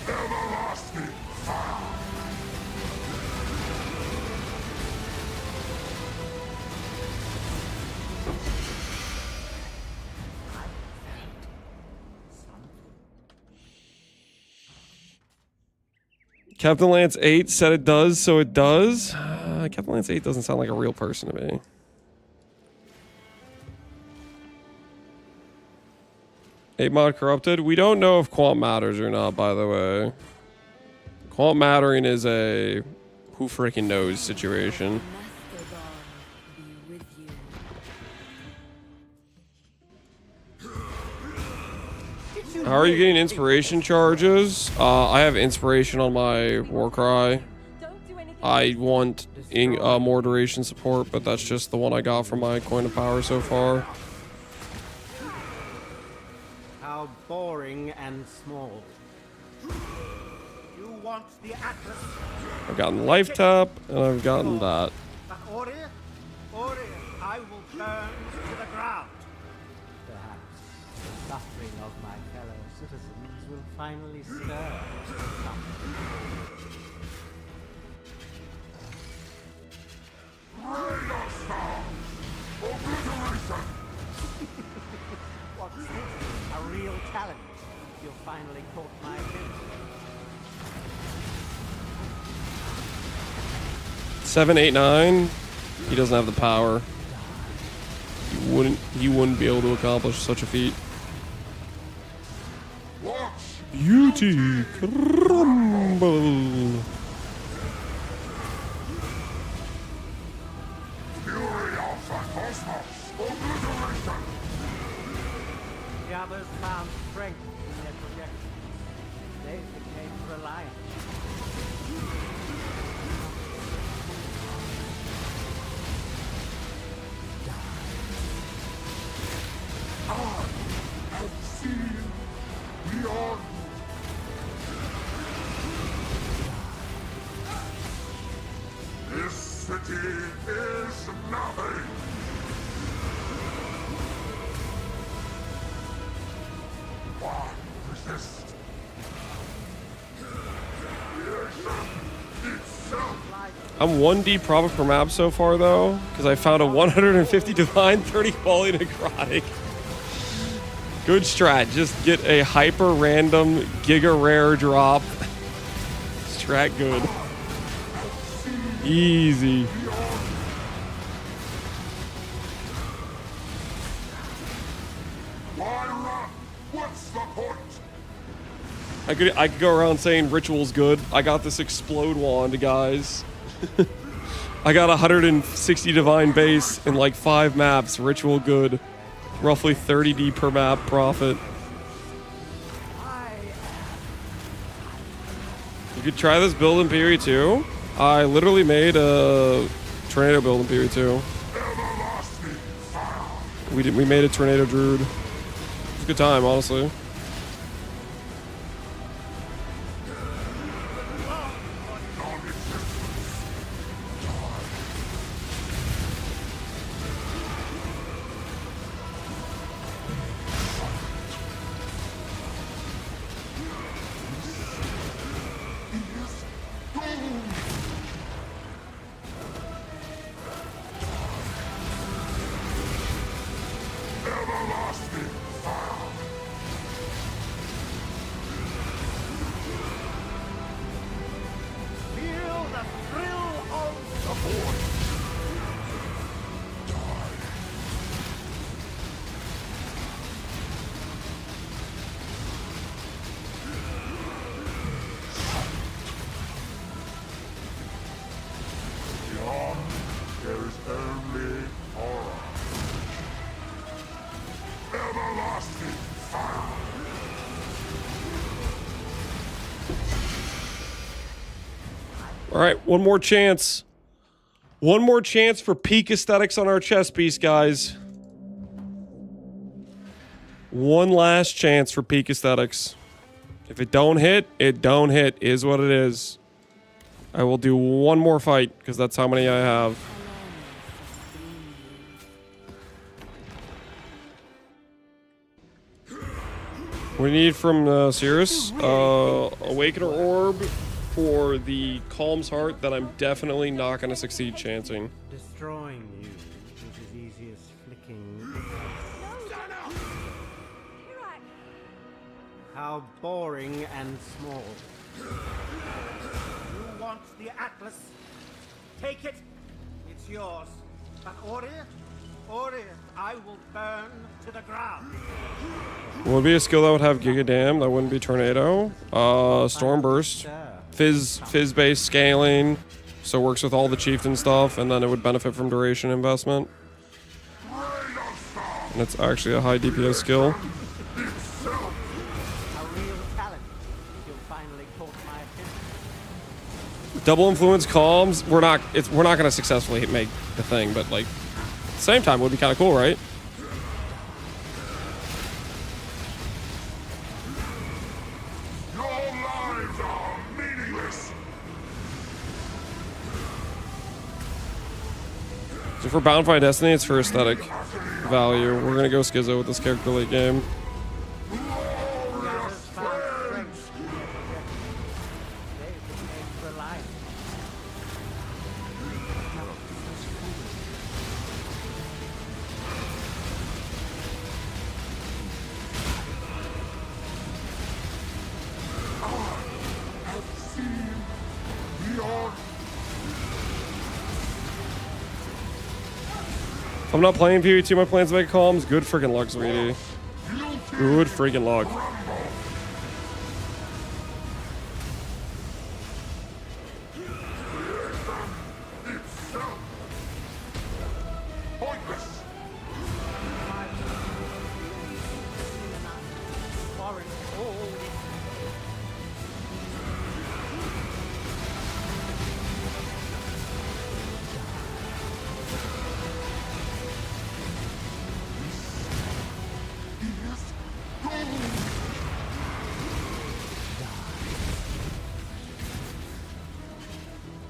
Speaker 8: everlasting fire!
Speaker 1: Captain Lance 8 said it does, so it does. Captain Lance 8 doesn't sound like a real person to me. Eight mod corrupted. We don't know if quant matters or not, by the way. Quant mattering is a who freaking knows situation.
Speaker 10: Mastodon be with you.
Speaker 1: How are you getting inspiration charges? I have inspiration on my Warcry. I want more duration support, but that's just the one I got from my coin of power so far.
Speaker 6: How boring and small. You want the Atlas,
Speaker 1: I've gotten life tap, and I've gotten that.
Speaker 6: but Ori, I will burn to the ground. Perhaps the suffering of my fellow citizens will finally stir something.
Speaker 8: Rain of stars! Obliteration!
Speaker 6: What's this? A real talent. You've finally caught my attention.
Speaker 1: 7, 8, 9. He doesn't have the power. He wouldn't be able to accomplish such a feat.
Speaker 8: Watch!
Speaker 1: Beauty crumble.
Speaker 8: Fury of the cosmos! Obliteration!
Speaker 6: The others found strength in their projections. They became reliant.
Speaker 8: And see beyond. This city is nothing. Why resist? Creation itself.
Speaker 1: I'm 1D profit per map so far, though, because I found a 150 divine, 30 quality necrotic. Good strat. Just get a hyper random giga rare drop. Strat good. Easy.
Speaker 8: Why run? What's the point?
Speaker 1: I could go around saying ritual's good. I got this explode wand, guys. I got 160 divine base in like 5 maps. Ritual good. Roughly 30D per map profit. You could try this build in Piri too. I literally made a tornado build in Piri too. We made a tornado druid. It was a good time, honestly. All right, one more chance. One more chance for peak aesthetics on our chess piece, guys. One last chance for peak aesthetics. If it don't hit, it don't hit. Is what it is. I will do one more fight because that's how many I have. We need from Cirrus Awakener Orb for the Calm's Heart that I'm definitely not going to succeed chancing.
Speaker 9: Destroying you is as easy as flicking. How boring and small.
Speaker 6: You want the Atlas? Take it. It's yours. But Ori, I will burn to the ground.
Speaker 1: Would be a skill that would have Giga Dam. That wouldn't be Tornado. Storm Burst. Fizz-based scaling. So works with all the Chieftain stuff, and then it would benefit from duration investment. And it's actually a high DPS skill. Double influence calms. We're not gonna successfully make the thing, but like at the same time it would be kind of cool, right?
Speaker 8: Your lives are meaningless.
Speaker 1: So for Bound by Destiny, it's for aesthetic value. We're gonna go Schizo with this character late game. If I'm not playing PvT, my plans to make calms. Good freaking luck, sweetie. Good freaking luck.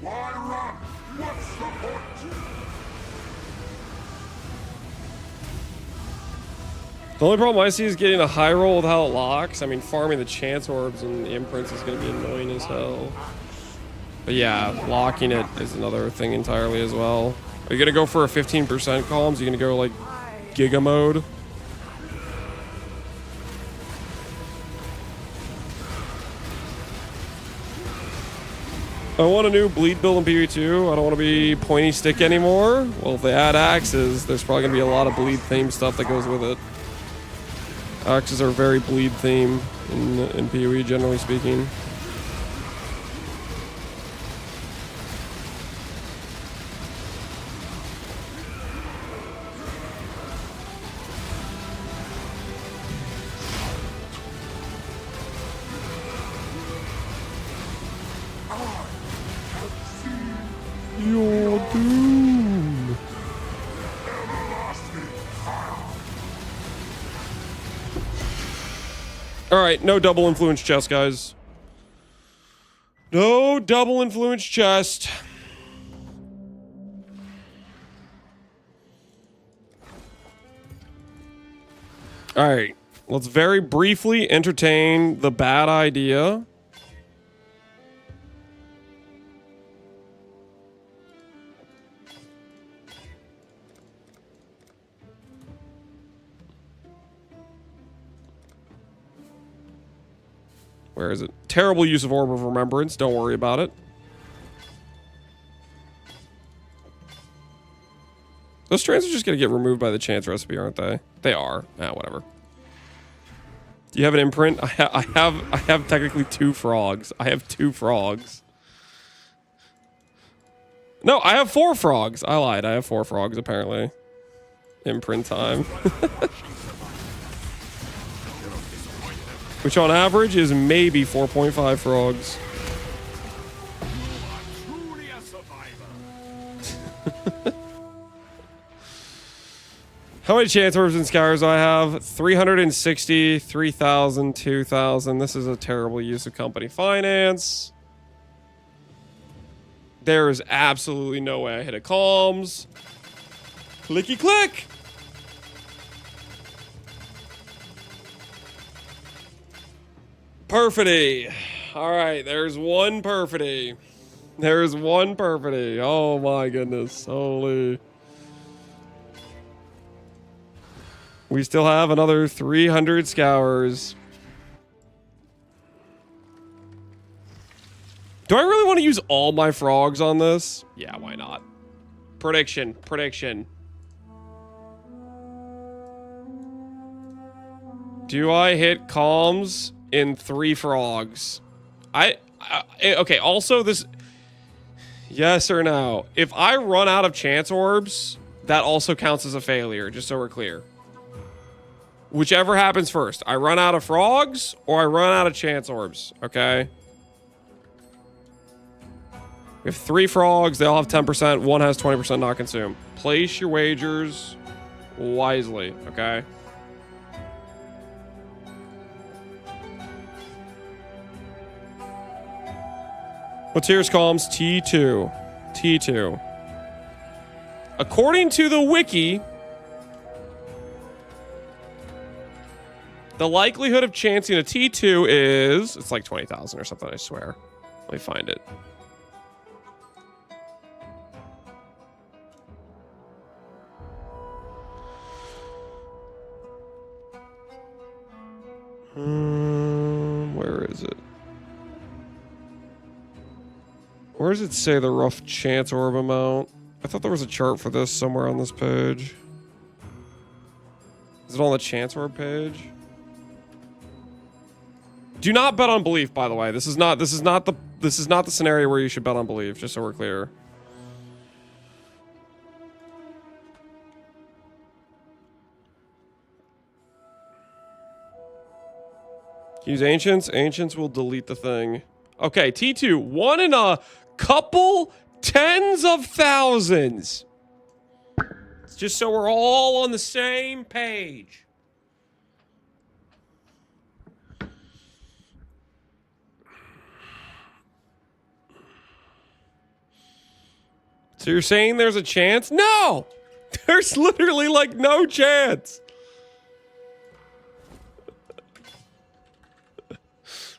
Speaker 8: Why run? What's the point?
Speaker 1: The only problem I see is getting a high roll with how it locks. I mean, farming the chance orbs and the imprints is going to be annoying as hell. But yeah, locking it is another thing entirely as well. Are you going to go for a 15% calms? Are you going to go like Giga mode? I want a new bleed build in PvE2. I don't want to be pointy stick anymore. Well, if they add axes, there's probably going to be a lot of bleed theme stuff that goes with it. Axes are very bleed theme in PoE, generally speaking. Your doom. All right, no double influence chest, guys. No double influence chest. All right, let's very briefly entertain the bad idea. Where is it? Terrible use of Orb of Remembrance. Don't worry about it. Those strands are just going to get removed by the chance recipe, aren't they? They are. Ah, whatever. Do you have an imprint? I have technically 2 frogs. I have 2 frogs. No, I have 4 frogs. I lied. I have 4 frogs, apparently. Imprint time. Which on average is maybe 4.5 frogs. How many chance orbs and scours do I have? 360, 3,000, 2,000. This is a terrible use of company finance. There is absolutely no way I hit a comms. Clicky click. Perfidy. All right, there's one perfidy. There's one perfidy. Oh my goodness. Holy. We still have another 300 scours. Do I really want to use all my frogs on this? Yeah, why not? Prediction. Prediction. Do I hit comms in 3 frogs? Okay, also this... Yes or no? If I run out of chance orbs, that also counts as a failure, just so we're clear. Whichever happens first. I run out of frogs, or I run out of chance orbs, okay? We have 3 frogs, they all have 10%, one has 20% not consumed. Place your wagers wisely, okay? What's here's comms? T2. T2. According to the wiki, the likelihood of chancing a T2 is... It's like 20,000 or something, I swear. Let me find it. Where is it? Where does it say the rough chance orb amount? I thought there was a chart for this somewhere on this page. Is it on the chance orb page? Do not bet on belief, by the way. This is not the scenario where you should bet on belief, just so we're clear. Use ancients. Ancients will delete the thing. Okay, T2. 1 in a couple tens of thousands. Just so we're all on the same page. So you're saying there's a chance? No! There's literally like no chance.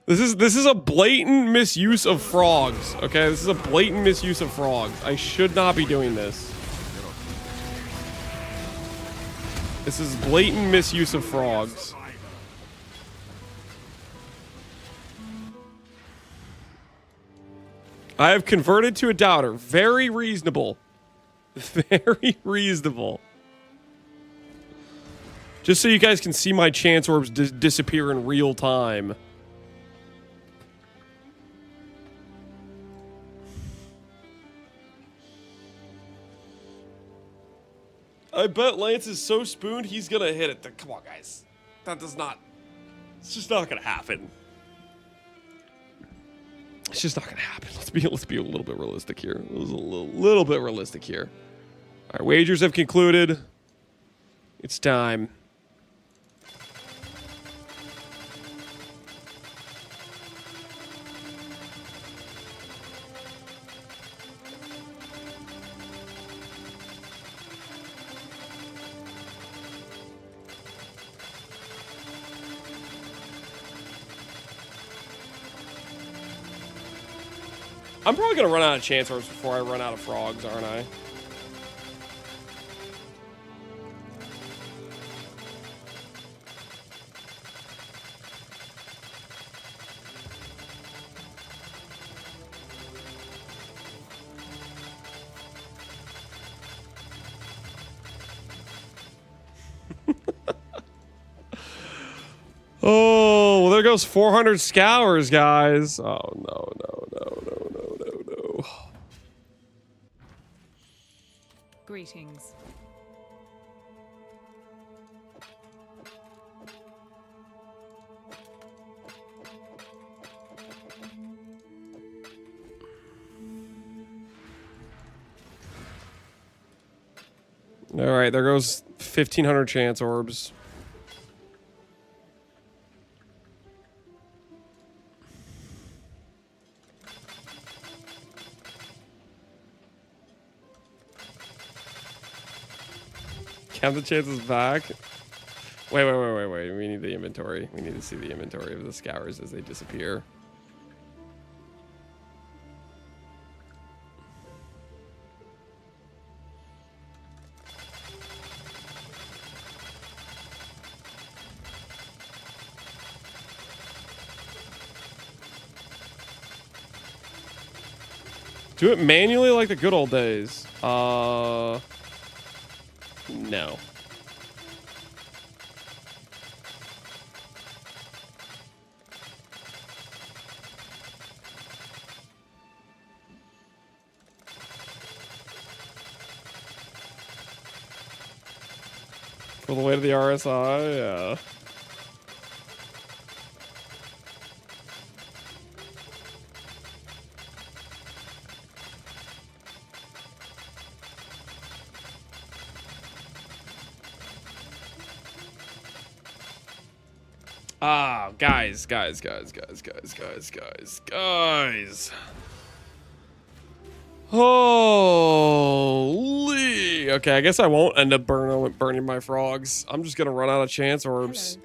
Speaker 1: This is a blatant misuse of frogs, okay? This is a blatant misuse of frogs. I should not be doing this. This is blatant misuse of frogs. I have converted to a doubter. Very reasonable. Very reasonable. Just so you guys can see my chance orbs disappear in real time. I bet Lance is so spooned he's gonna hit it. Come on, guys. That does not... It's just not gonna happen. It's just not gonna happen. Let's be a little bit realistic here. It was a little bit realistic here. All right, wagers have concluded. It's time. I'm probably gonna run out of chance orbs before I run out of frogs, aren't I? Oh, well, there goes 400 scours, guys. Oh, no.
Speaker 12: Greetings.
Speaker 1: All right, there goes 1,500 chance orbs. Count the chances back. Wait. We need the inventory. We need to see the inventory of the scours as they disappear. Do it manually like the good old days. No. For the weight of the RSI, yeah. Ah, guys. Holy. Okay, I guess I won't end up burning my frogs. I'm just gonna run out of chance orbs.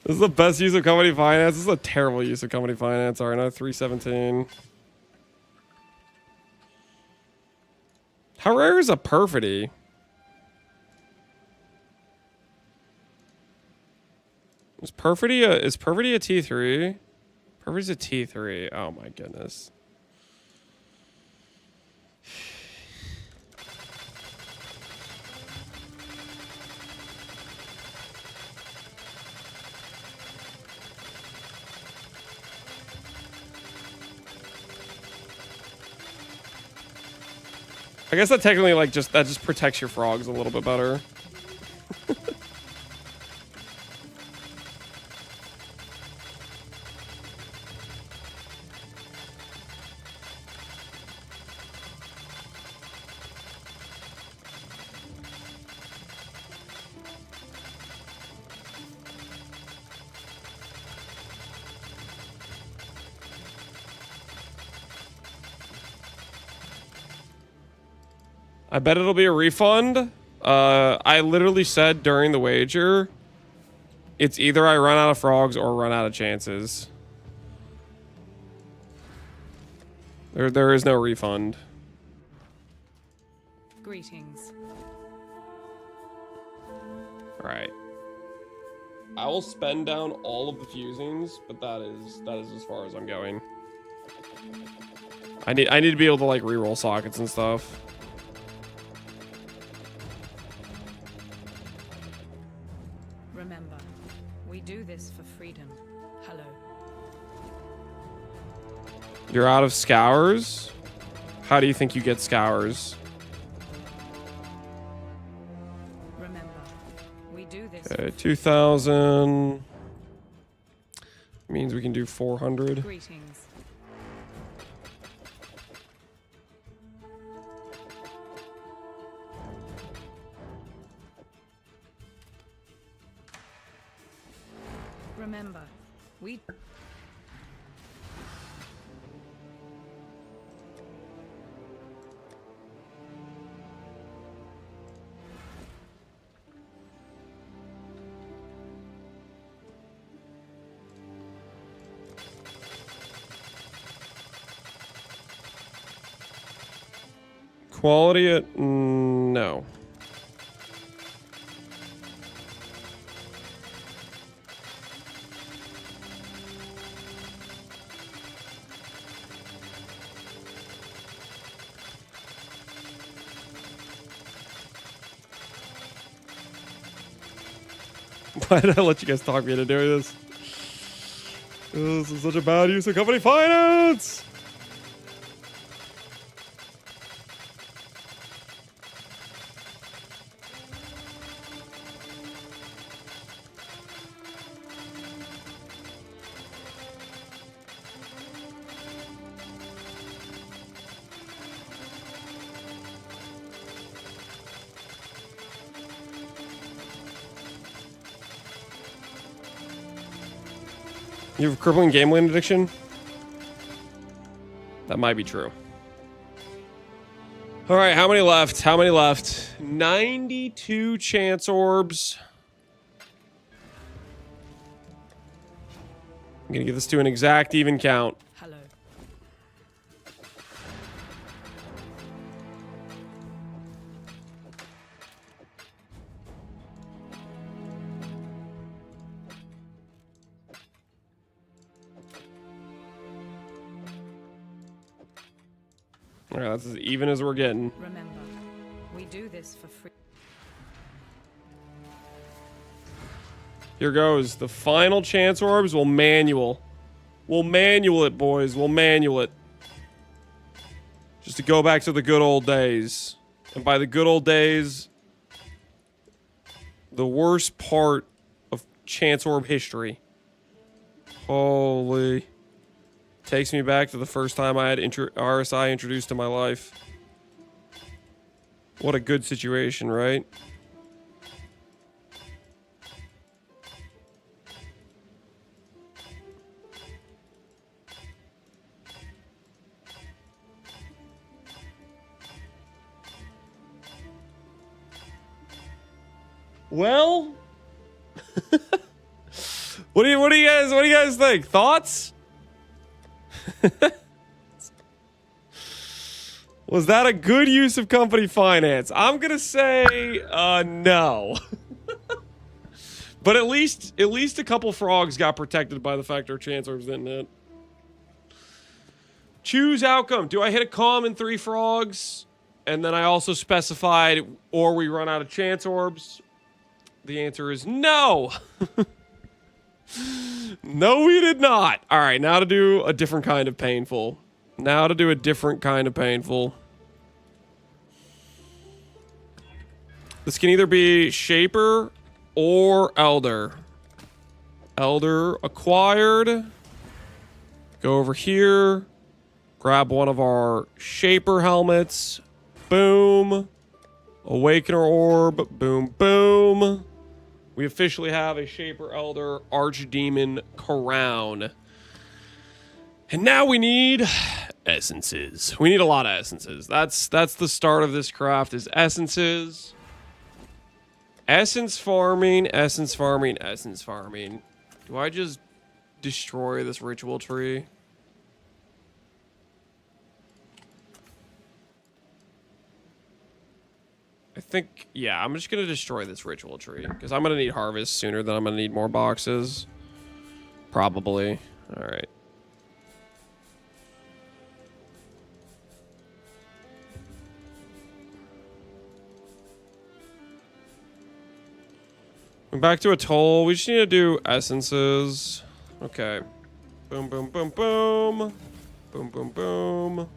Speaker 1: This is the best use of company finance. This is a terrible use of company finance. All right, now 317. How rare is a perfidy? Is perfidy a T3? Perfidy's a T3. Oh my goodness. I guess that technically that just protects your frogs a little bit better. I bet it'll be a refund. I literally said during the wager, it's either I run out of frogs or run out of chances. There is no refund.
Speaker 12: Greetings.
Speaker 1: All right. I will spend down all of the fusings, but that is as far as I'm going. I need to be able to like reroll sockets and stuff.
Speaker 12: Remember, we do this for freedom. Hello.
Speaker 1: You're out of scours? How do you think you get scours?
Speaker 12: Remember, we do this.
Speaker 1: Okay, 2,000 means we can do 400.
Speaker 12: Greetings. Remember, we...
Speaker 1: Quality it? No. Why did I let you guys talk me into doing this? This is such a bad use of company finance! You have crippling gambling addiction? That might be true. All right, how many left? How many left? 92 chance orbs. I'm gonna get this to an exact even count.
Speaker 12: Hello.
Speaker 1: All right, that's as even as we're getting.
Speaker 12: Remember, we do this for free.
Speaker 1: Here goes. The final chance orbs will manual. We'll manual it, boys. We'll manual it. Just to go back to the good old days. And by the good old days, the worst part of chance orb history. Holy. Takes me back to the first time I had RSI introduced to my life. What a good situation, right? Well, what do you guys think? Thoughts? Was that a good use of company finance? I'm gonna say no. But at least a couple frogs got protected by the fact our chance orbs didn't hit. Choose outcome. Do I hit a common 3 frogs? And then I also specified, or we run out of chance orbs. The answer is no. No, we did not. All right, now to do a different kind of painful. Now to do a different kind of painful. This can either be Shaper or Elder. Elder acquired. Go over here. Grab one of our Shaper helmets. Boom. Awakener orb. Boom, boom. We officially have a Shaper Elder Archdemon crown. And now we need essences. We need a lot of essences. That's the start of this craft is essences. Essence farming, essence farming, essence farming. Do I just destroy this ritual tree? I think, yeah, I'm just going to destroy this ritual tree. Because I'm going to need harvest sooner than I'm going to need more boxes. Probably. Alright. Back to a toll. We just need to do essences. Okay. Boom, boom, boom, boom. Boom, boom, boom.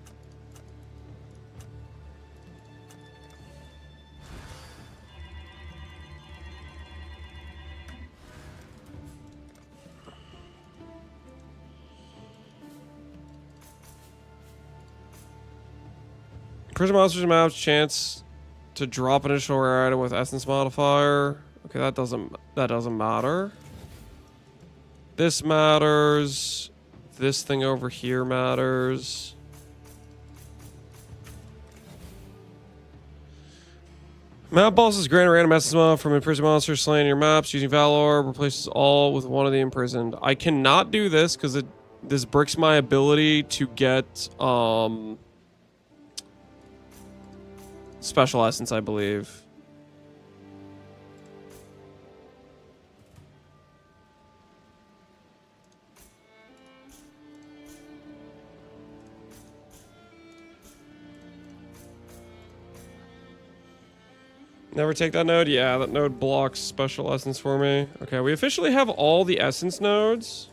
Speaker 1: Prison monsters maps chance to drop an initial rare item with essence modifier. Okay, that doesn't matter. This matters. This thing over here matters. Map bosses grant a random essence mod from imprisoned monsters slain in your maps using Valor. Replaces all with one of the imprisoned. I cannot do this because this bricks my ability to get special essence, I believe. Never take that node? Yeah, that node blocks special essence for me. Okay, we officially have all the essence nodes.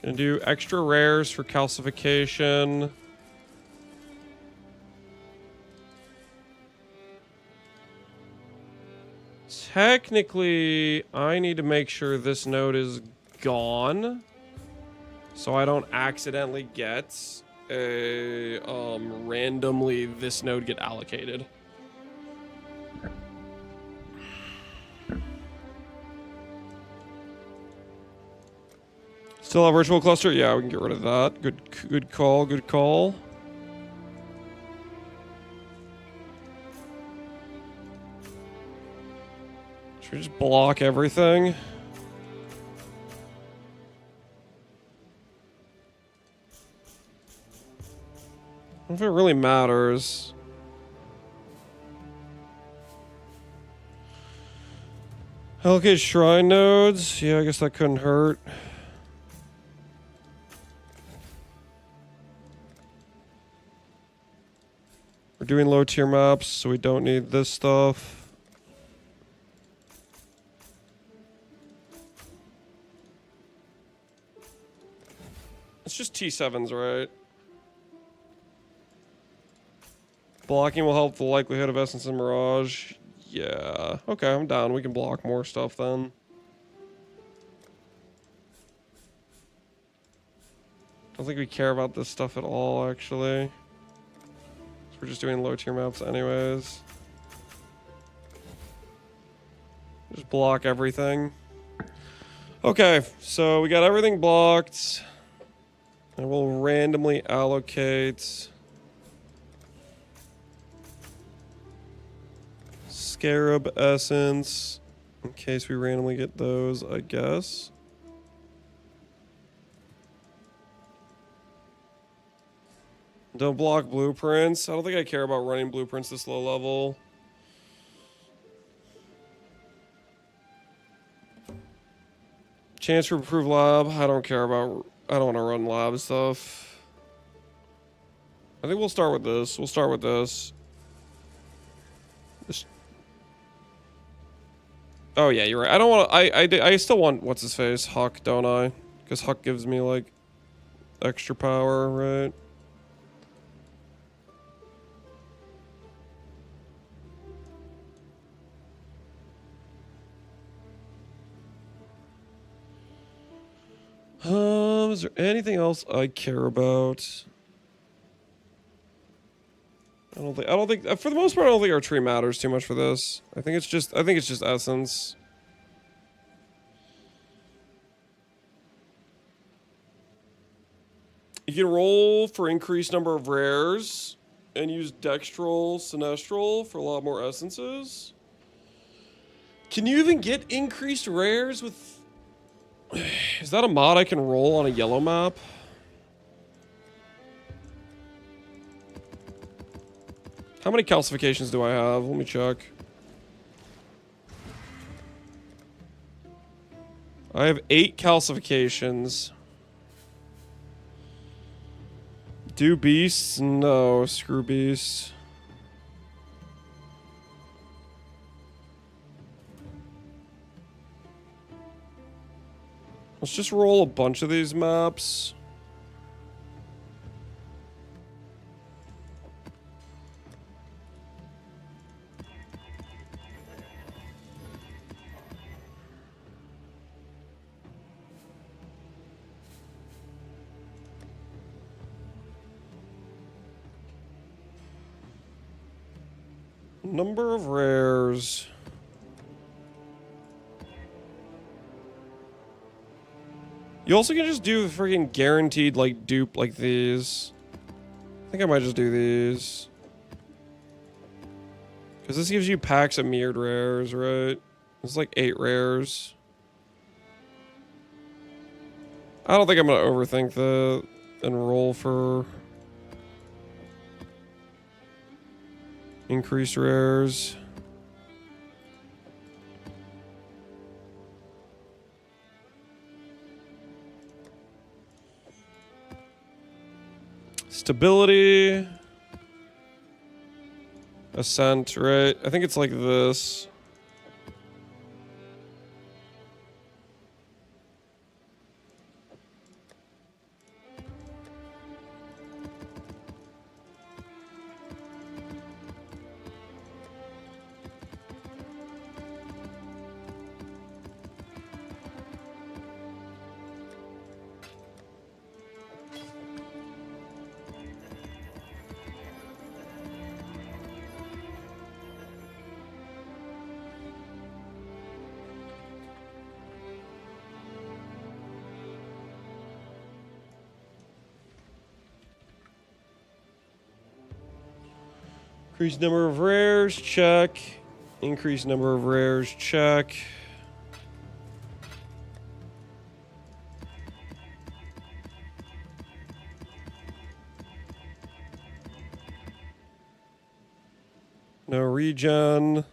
Speaker 1: Gonna do extra rares for calcification. Technically, I need to make sure this node is gone, so I don't accidentally get randomly this node get allocated. Still have virtual cluster? Yeah, we can get rid of that. Good call, good call. Should we just block everything? I don't know if it really matters. Allocate shrine nodes. Yeah, I guess that couldn't hurt. We're doing low tier maps, so we don't need this stuff. It's just T7s, right? Blocking will help the likelihood of Essence and Mirage. Yeah. Okay, I'm down. We can block more stuff then. Don't think we care about this stuff at all, actually. So we're just doing low tier maps anyways. Just block everything. Okay, so we got everything blocked. And we'll randomly allocate Scarab Essence in case we randomly get those, I guess. Don't block blueprints. I don't think I care about running blueprints this low level. Chance for improved lab. I don't care about. I don't want to run lab stuff. I think we'll start with this. We'll start with this. Oh yeah, you're right. I don't want to. I still want what's his face, Huck, don't I? Because Huck gives me like extra power, right? Is there anything else I care about? I don't think for the most part I don't think our tree matters too much for this. I think it's just essence. You can roll for increased number of rares and use Dextral, Sinestral for a lot more essences. Can you even get increased rares with... Is that a mod I can roll on a yellow map? How many calcifications do I have? Let me check. I have 8 calcifications. Do beasts? No, screw beasts. Let's just roll a bunch of these maps. Number of rares. You also can just do freaking guaranteed, like, dupe like these. I think I might just do these. Because this gives you packs of mirrored rares, right? It's like 8 rares. I don't think I'm going to overthink the and roll for increased rares. Stability. Ascent, right? I think it's like this. Increase number of rares, check. Increase number of rares, check. No regen.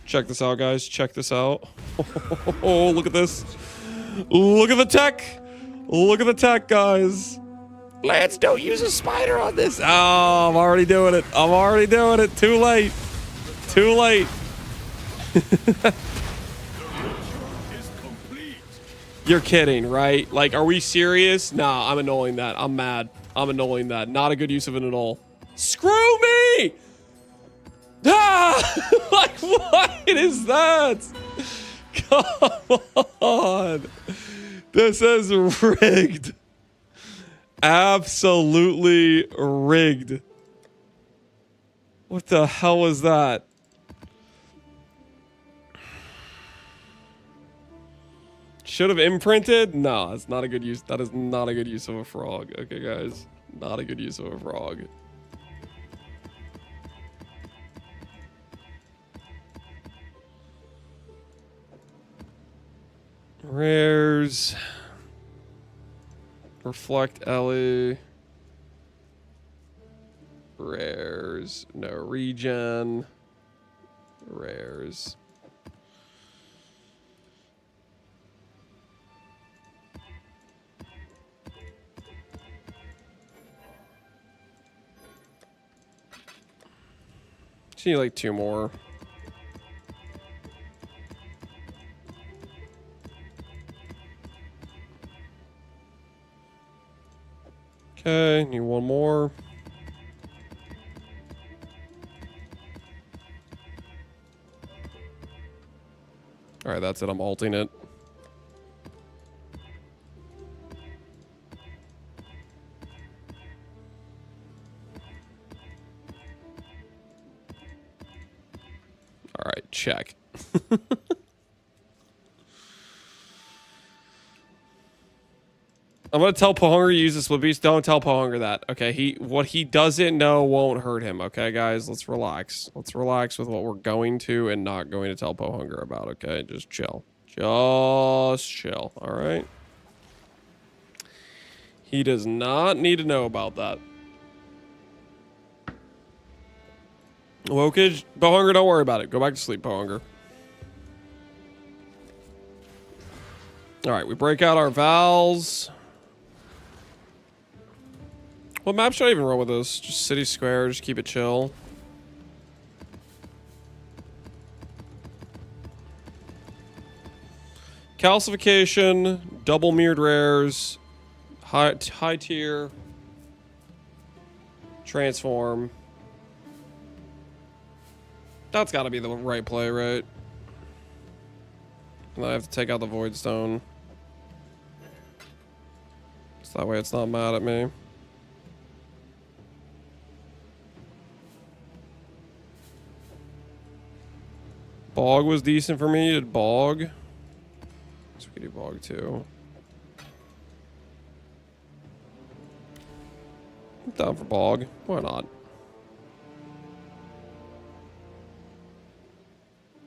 Speaker 1: Check this out, guys. Check this out. Oh, look at this. Look at the tech. Look at the tech, guys. Lance, don't use a spider on this. Oh, I'm already doing it. I'm already doing it. Too late. Too late. You're kidding, right? Like, are we serious? Nah, I'm annulling that. I'm mad. I'm annulling that. Not a good use of it at all. Screw me! Ah! Like, what is that? Come on. This is rigged. Absolutely rigged. What the hell was that? Should have imprinted? No, that's not a good use. That is not a good use of a frog. Okay, guys. Not a good use of a frog. Rares. Reflect Ellie. Rares. No regen. Rares. Just need like 2 more. Okay, need 1 more. All right, that's it. I'm ulting it. All right, check. I'm gonna tell Pohunger to use the split beast. Don't tell Pohunger that. Okay, what he doesn't know won't hurt him. Okay, guys, let's relax. Let's relax with what we're going to and not going to tell Pohunger about. Okay, just chill. Just chill. All right. He does not need to know about that. Wokage, Pohunger, don't worry about it. Go back to sleep, Pohunger. All right, we break out our Vals. What map should I even run with this? Just City Square, just keep it chill. Calcification, double mirrored rares, high tier, transform. That's got to be the right play, right? And I have to take out the Void Stone. So that way it's not mad at me. Bog was decent for me. Did Bog? So we could do Bog too. I'm down for Bog. Why not?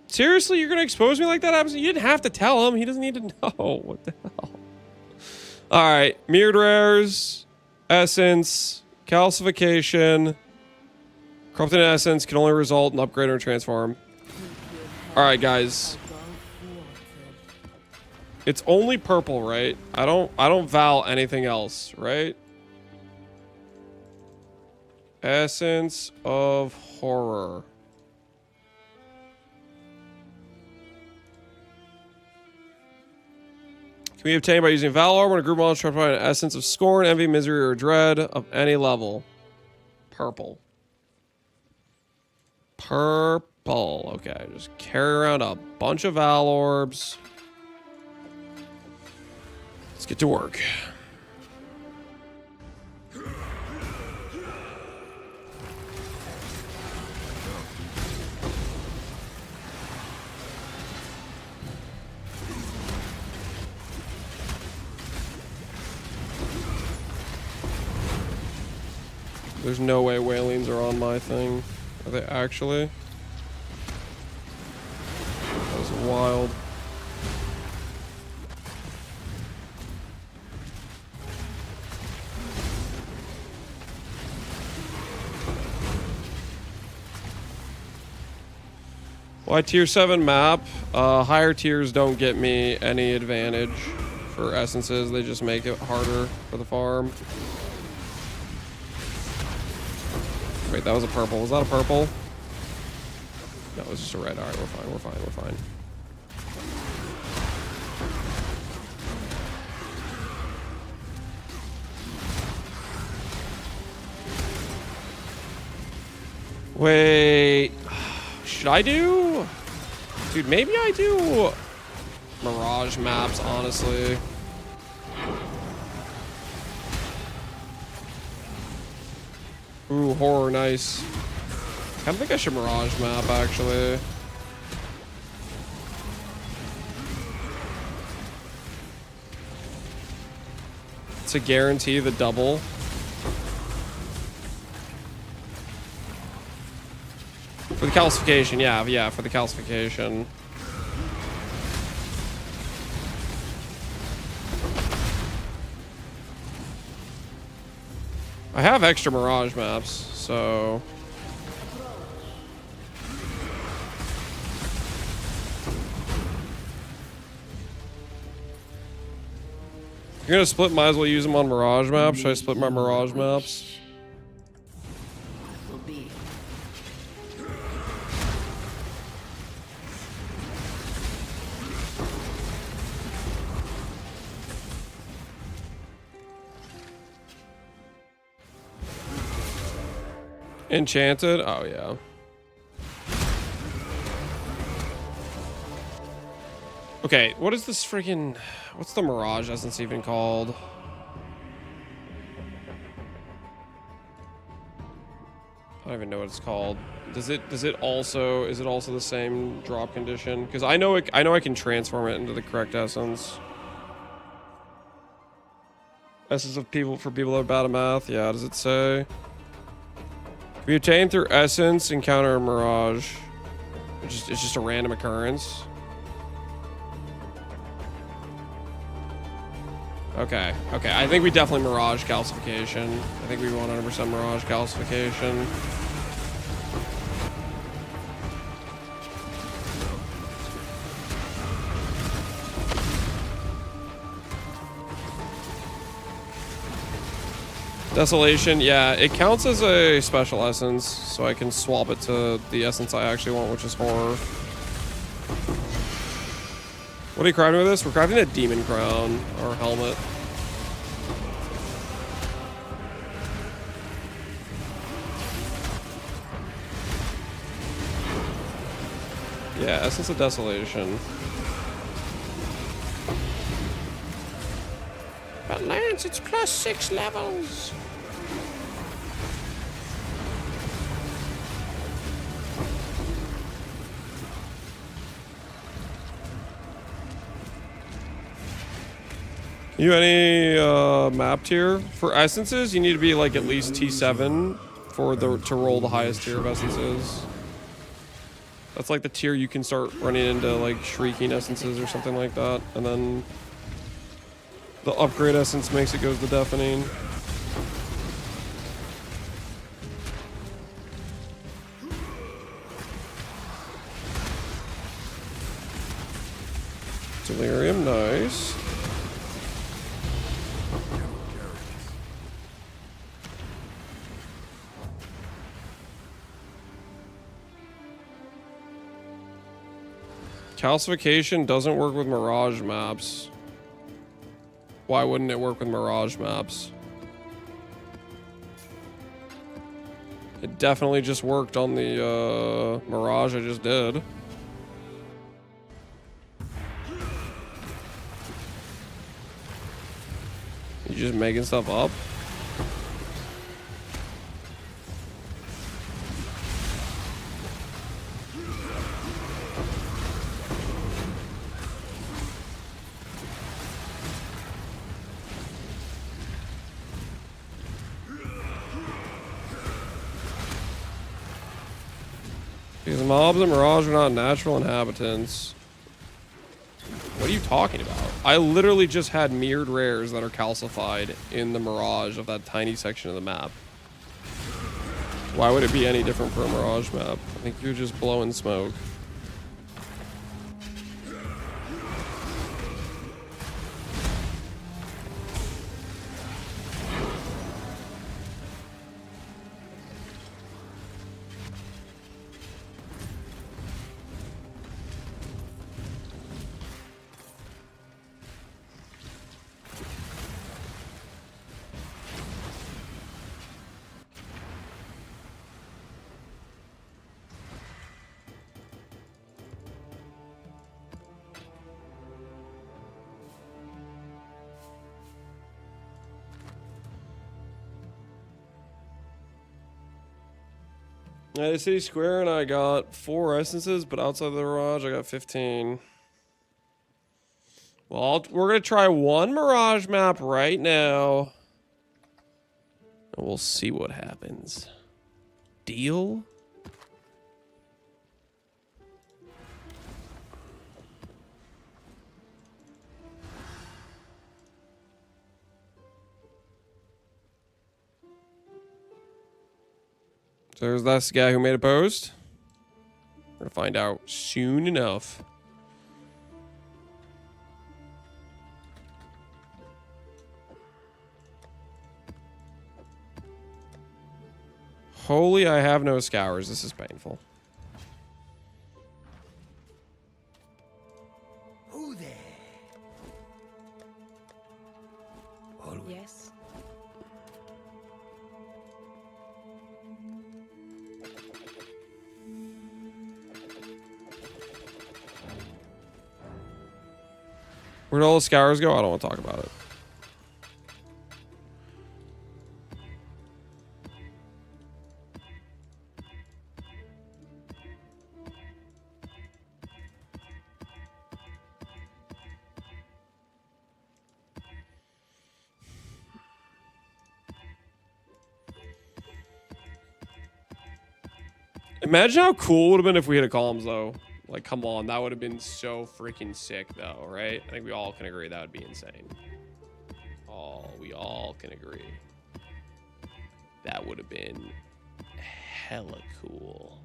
Speaker 1: Seriously, you're gonna expose me like that? You didn't have to tell him. He doesn't need to know. What the hell? All right, mirrored rares, essence, calcification, corrupted essence can only result in upgrade or transform. All right, guys. It's only purple, right? I don't Val anything else, right? Essence of horror. Can be obtained by using Valor when a group monster tries to find an essence of scorn, envy, misery, or dread of any level. Purple. Purple. Okay, just carry around a bunch of Val orbs. Let's get to work. There's no way Whalings are on my thing. Are they actually? That was wild. Why tier 7 map? Higher tiers don't get me any advantage for essences. They just make it harder for the farm. Wait, that was a purple. Was that a purple? No, it was just a red. Alright, we're fine, we're fine, we're fine. Wait. Should I do? Dude, maybe I do Mirage maps, honestly. Ooh, horror, nice. I think I should Mirage map, actually. To guarantee the double. For the calcification, yeah, for the calcification. I have extra Mirage maps, so... If you're gonna split, might as well use them on Mirage maps. Should I split my Mirage maps? Enchanted? Oh, yeah. Okay, what is this freaking... What's the Mirage essence even called? I don't even know what it's called. Is it also the same drop condition? Because I know I can transform it into the correct essence. Essence of people for people that are bad at math. Yeah, does it say? If you obtain through essence, encounter a mirage. It's just a random occurrence. Okay, I think we definitely Mirage calcification. I think we 100% Mirage calcification. Desolation, yeah, it counts as a special essence, so I can swap it to the essence I actually want, which is horror. What are you crafting with this? We're crafting a demon crown or helmet. Yeah, Essence of Desolation. But Lance, it's +6 levels. You any map tier for essences? You need to be like at least T7 for to roll the highest tier of essences. That's like the tier you can start running into like shrieking essences or something like that, and then the upgrade essence makes it goes to deafening. Delirium, nice. Calcification doesn't work with Mirage maps. Why wouldn't it work with Mirage maps? It definitely just worked on the Mirage I just did. You just making stuff up? Because mobs and Mirage are not natural inhabitants. What are you talking about? I literally just had mirrored rares that are calcified in the Mirage of that tiny section of the map. Why would it be any different for a Mirage map? I think you're just blowing smoke. At City Square, and I got 4 essences, but outside the Mirage, I got 15. Well, we're going to try one Mirage map right now. And we'll see what happens. Deal? So there's that guy who made a post. We're gonna find out soon enough. Holy, I have no scours. This is painful.
Speaker 2: Who there?
Speaker 12: Yes.
Speaker 1: Where'd all the scours go? I don't want to talk about it. Imagine how cool it would have been if we hit a columns, though. Like, come on, that would have been so freaking sick, though, right? I think we all can agree that would be insane. We all can agree. That would have been hella cool.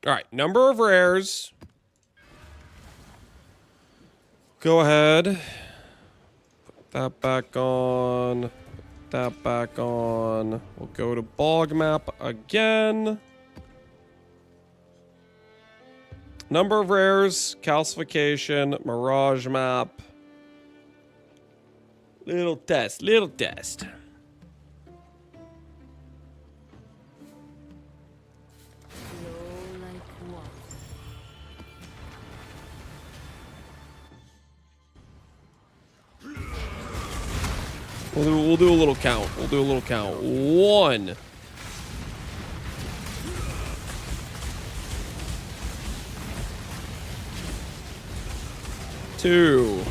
Speaker 1: All right, number of rares. Go ahead. Put that back on. Put that back on. We'll go to bog map again. Number of rares, calcification, mirage map. Little test, little test. We'll do a little count. We'll do a little count. 1. 2.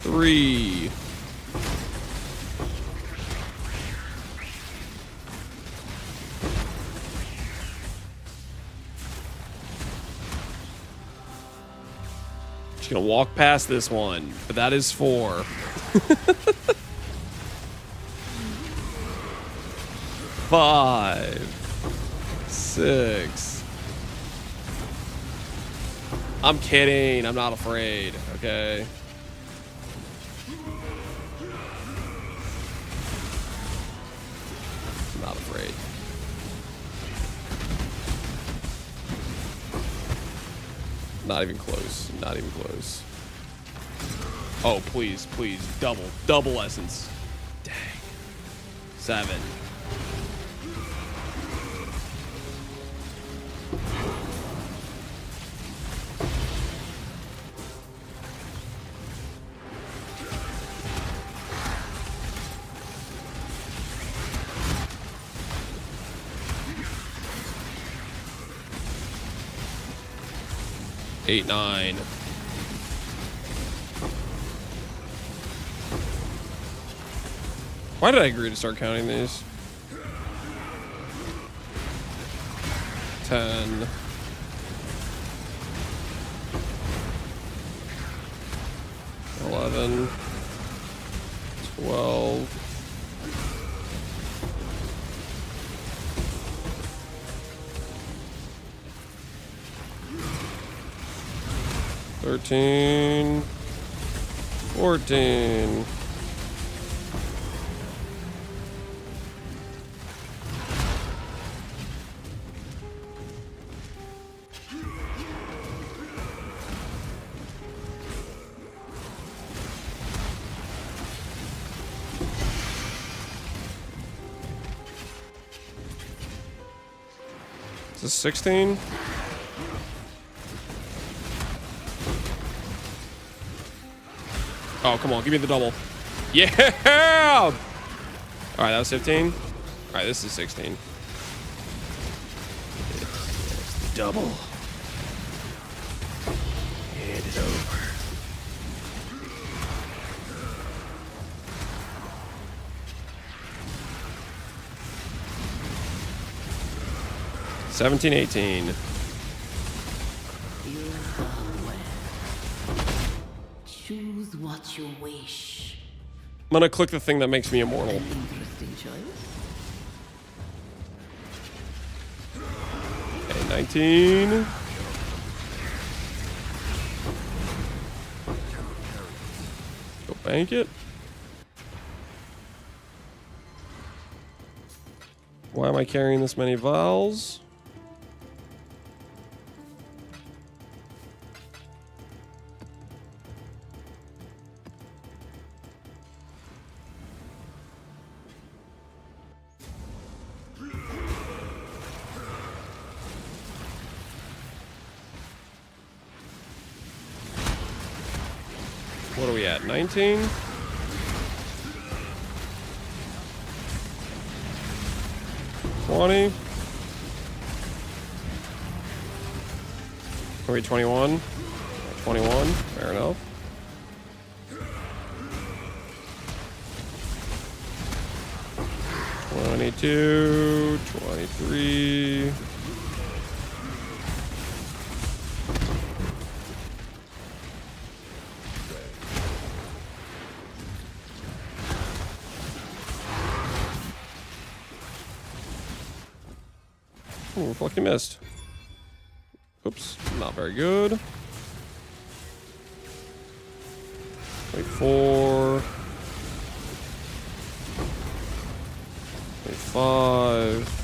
Speaker 1: 3. 'Gonna walk past this one, but that is 4. 5. 6. I'm kidding. I'm not afraid. Okay. I'm not afraid. Not even close. Not even close. Oh, please, please. Double. Double essence. Dang. 7. Eight, 9. Why did I agree to start counting these? 10. 11. 12. 13. 14. Is this 16? Oh, come on. Give me the double. Yeah! All right, that was 15. All right, this is 16. It's the double. Hand it over. $17, 18.
Speaker 10: Choose what you wish.
Speaker 1: I'm gonna click the thing that makes me immortal.
Speaker 10: Interesting choice.
Speaker 1: Okay, 19. Go bank it. Why am I carrying this many vials? What are we at? 19? $20? Are we 21? 21, fair enough. $22, $23. Ooh, fucking missed. Oops, not very good. 24. 25.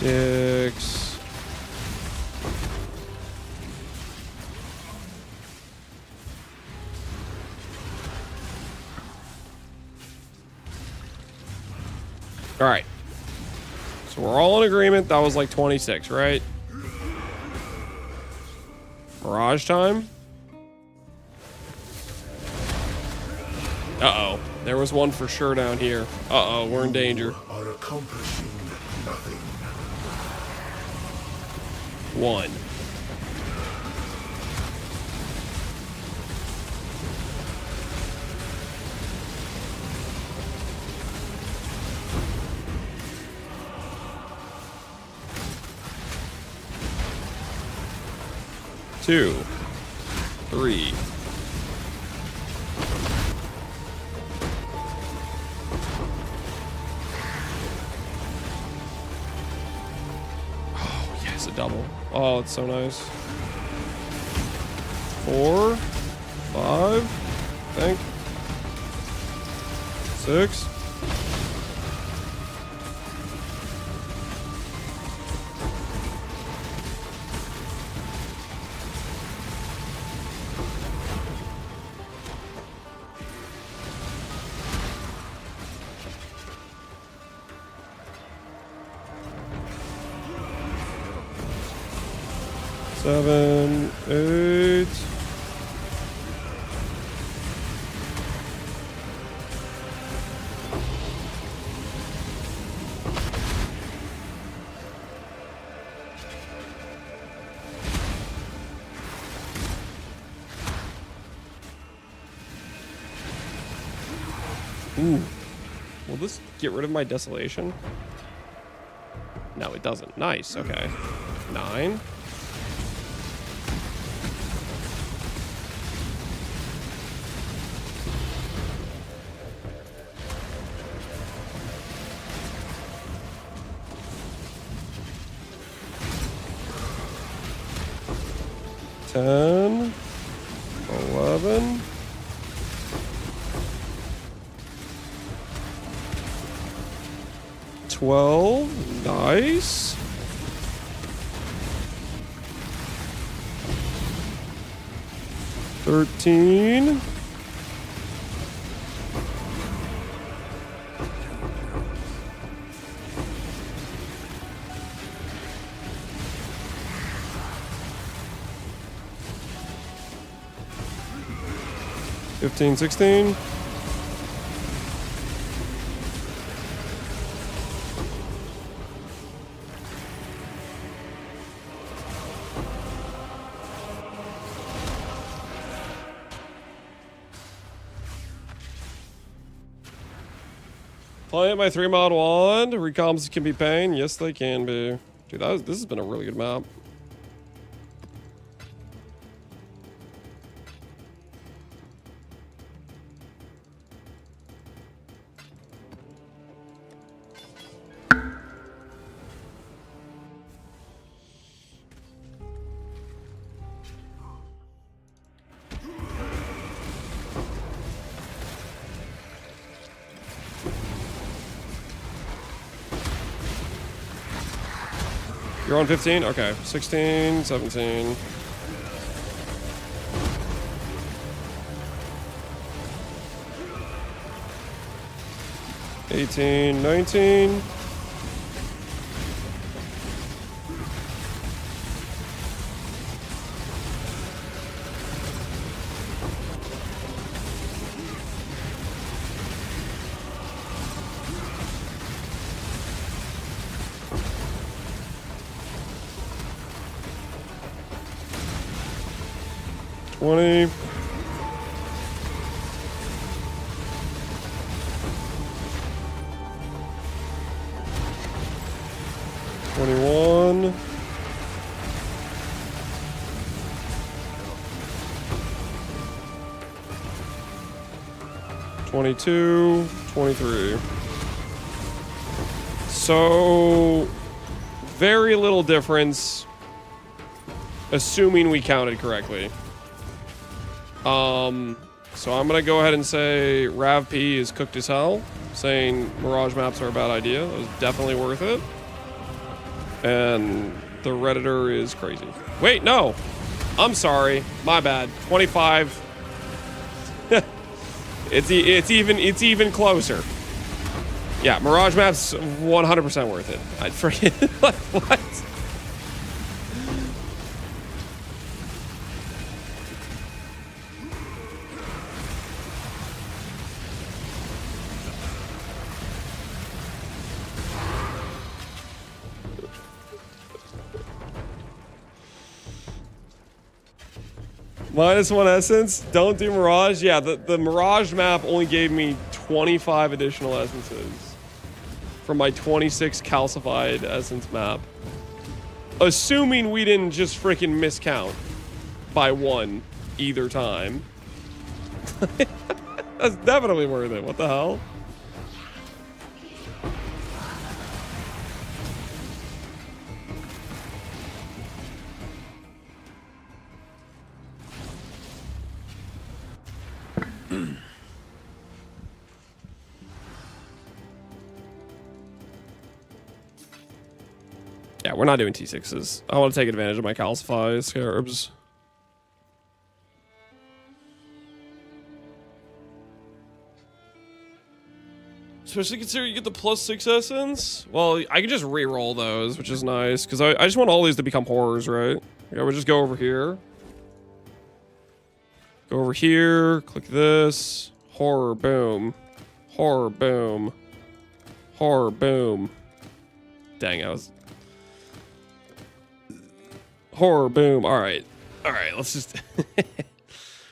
Speaker 1: $26. All right. So we're all in agreement. That was like 26, right? Mirage time. Uh-oh. There was one for sure down here. Uh-oh, we're in danger.
Speaker 8: Are accomplishing nothing.
Speaker 1: 1. Two, 3. Oh, yes, a double. Oh, it's so nice. 4, 5, I think. 6. Seven, 8. Ooh. Will this get rid of my desolation? No, it doesn't. Nice. Okay. 9. Ten, 11, 12. Nice. 13. Fifteen, 16. Playing my 3-mod wand. Recoms can be pain. Yes, they can be. Dude, this has been a really good map. You're on 15? Okay. 16, 17. $18, 19. $20. 21. 22. 23. So, very little difference, assuming we counted correctly. So I'm gonna go ahead and say Rav P is cooked as hell, saying Mirage maps are a bad idea. That was definitely worth it. And the Redditor is crazy. Wait, no. I'm sorry. My bad. 25. It's even closer. Yeah, Mirage maps 100% worth it. I'd forget. What? -1 essence. Don't do Mirage. Yeah, the Mirage map only gave me 25 additional essences from my 26 calcified essence map. Assuming we didn't just freaking miscount by 1 either time. That's definitely worth it. What the hell? we're not doing T6s. I want to take advantage of my calcify scarabs. Especially considering you get the +6 essence. Well, I can just re-roll those, which is nice, because I just want all these to become horrors, right? Yeah, we'll just go over here. Go over here, click this. Horror, boom. Horror, boom. Horror, boom. Dang, I was... Horror, boom. Alright. Alright, let's just...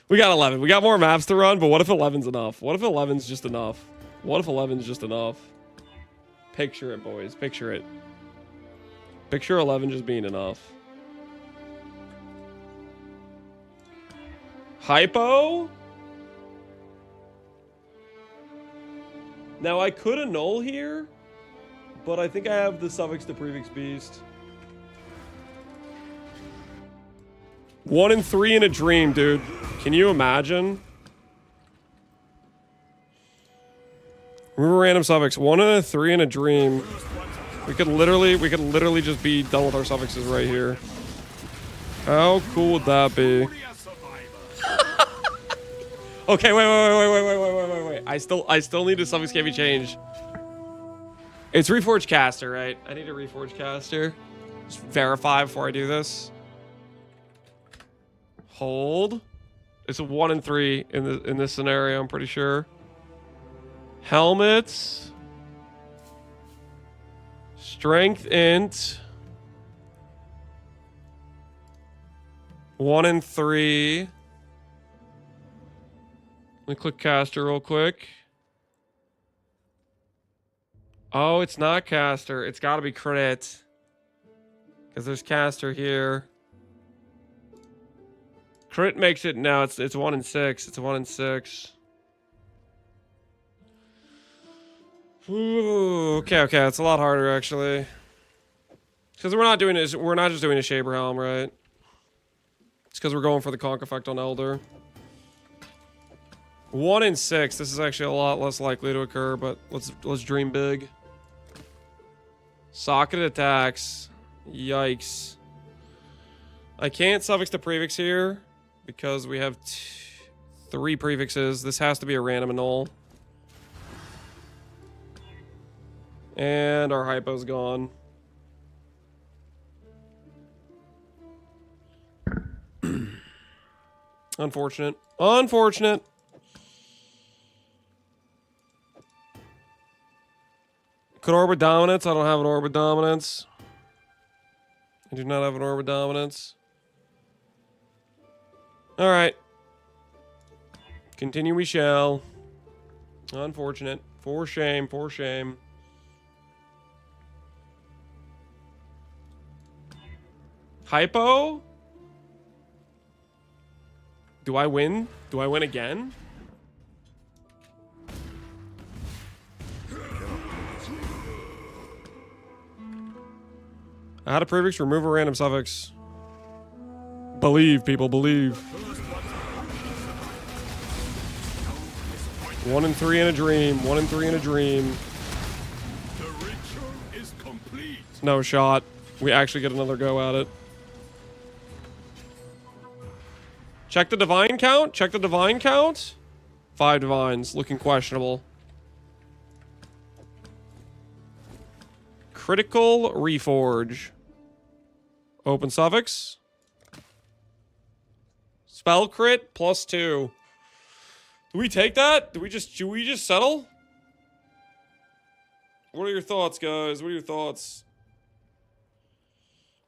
Speaker 1: We got 11. We got more maps to run, but what if 11's enough? What if 11's just enough? What if 11's just enough? Picture it, boys. Picture it. Picture 11 just being enough. Hypo? Now, I could annul here, but I think I have the suffix to prefix beast. 1 and 3 in a dream, dude. Can you imagine? Remember random suffix. 1 and a 3 in a dream. We could literally just be done with our suffixes right here. How cool would that be? Okay, wait. I still need a suffix can be changed. It's Reforged Caster, right? I need a Reforged Caster. Just verify before I do this. Hold. It's a 1 and 3 in this scenario, I'm pretty sure. Helmets. Strength int. 1 and 3. Let me click caster real quick. Oh, it's not caster. It's got to be crit. Because there's caster here. Crit makes it... No, it's 1 and 6. It's a 1 and 6. Ooh, okay. It's a lot harder, actually. Because we're not doing this. We're not just doing a Shaber Helm, right? It's because we're going for the conk effect on Elder. 1 and 6. This is actually a lot less likely to occur, but let's dream big. Socket attacks. Yikes. I can't suffix the prefix here because we have 3 prefixes. This has to be a random annul. And our hypo's gone. Unfortunate. Unfortunate. Could orbit dominance. I don't have an orbit dominance. I do not have an orbit dominance. Alright. Continue we shall. Unfortunate. For shame. For shame. Hypo? Do I win? Do I win again? Add a prefix, remove a random suffix. Believe, people, believe. 1 and 3 in a dream. 1 and 3 in a dream.
Speaker 5: The ritual is complete.
Speaker 1: No shot. We actually get another go at it. Check the divine count. Check the divine count. 5 divines. Looking questionable. Critical reforge. Open suffix. Spell crit +2. Do we take that? Do we just settle? What are your thoughts, guys? What are your thoughts?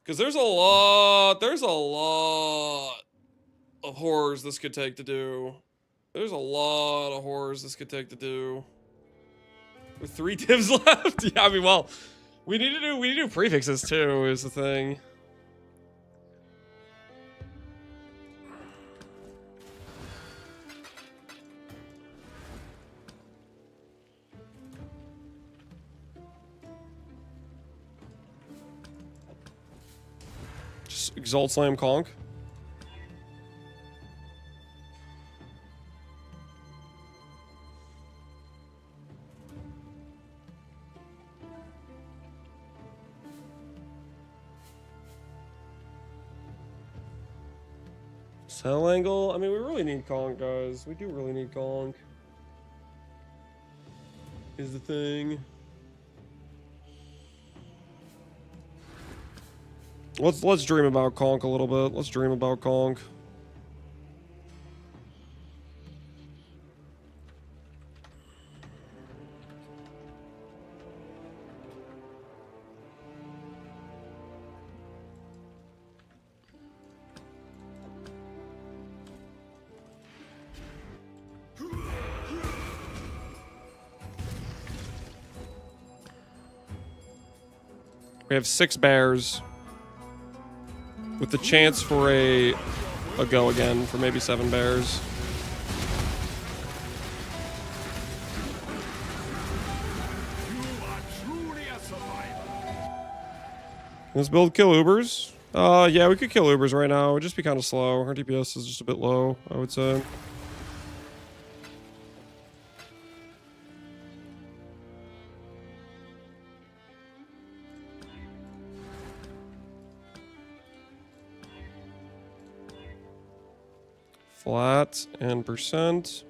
Speaker 1: Because there's a lot of horrors this could take to do. There's a lot of horrors this could take to do. With 3 divs left? Yeah, I mean, well, we need to do prefixes too, is the thing. Just Exalt Slam Conk. Cell angle. I mean, we really need Conk, guys. We do really need Conk. Is the thing. Let's dream about Conk a little bit. Let's dream about Conk. We have 6 bears. With the chance for a go again for maybe 7 bears. Let's build kill Ubers. Yeah, we could kill Ubers right now. It would just be kind of slow. Our DPS is just a bit low, I would say. Flat and percent.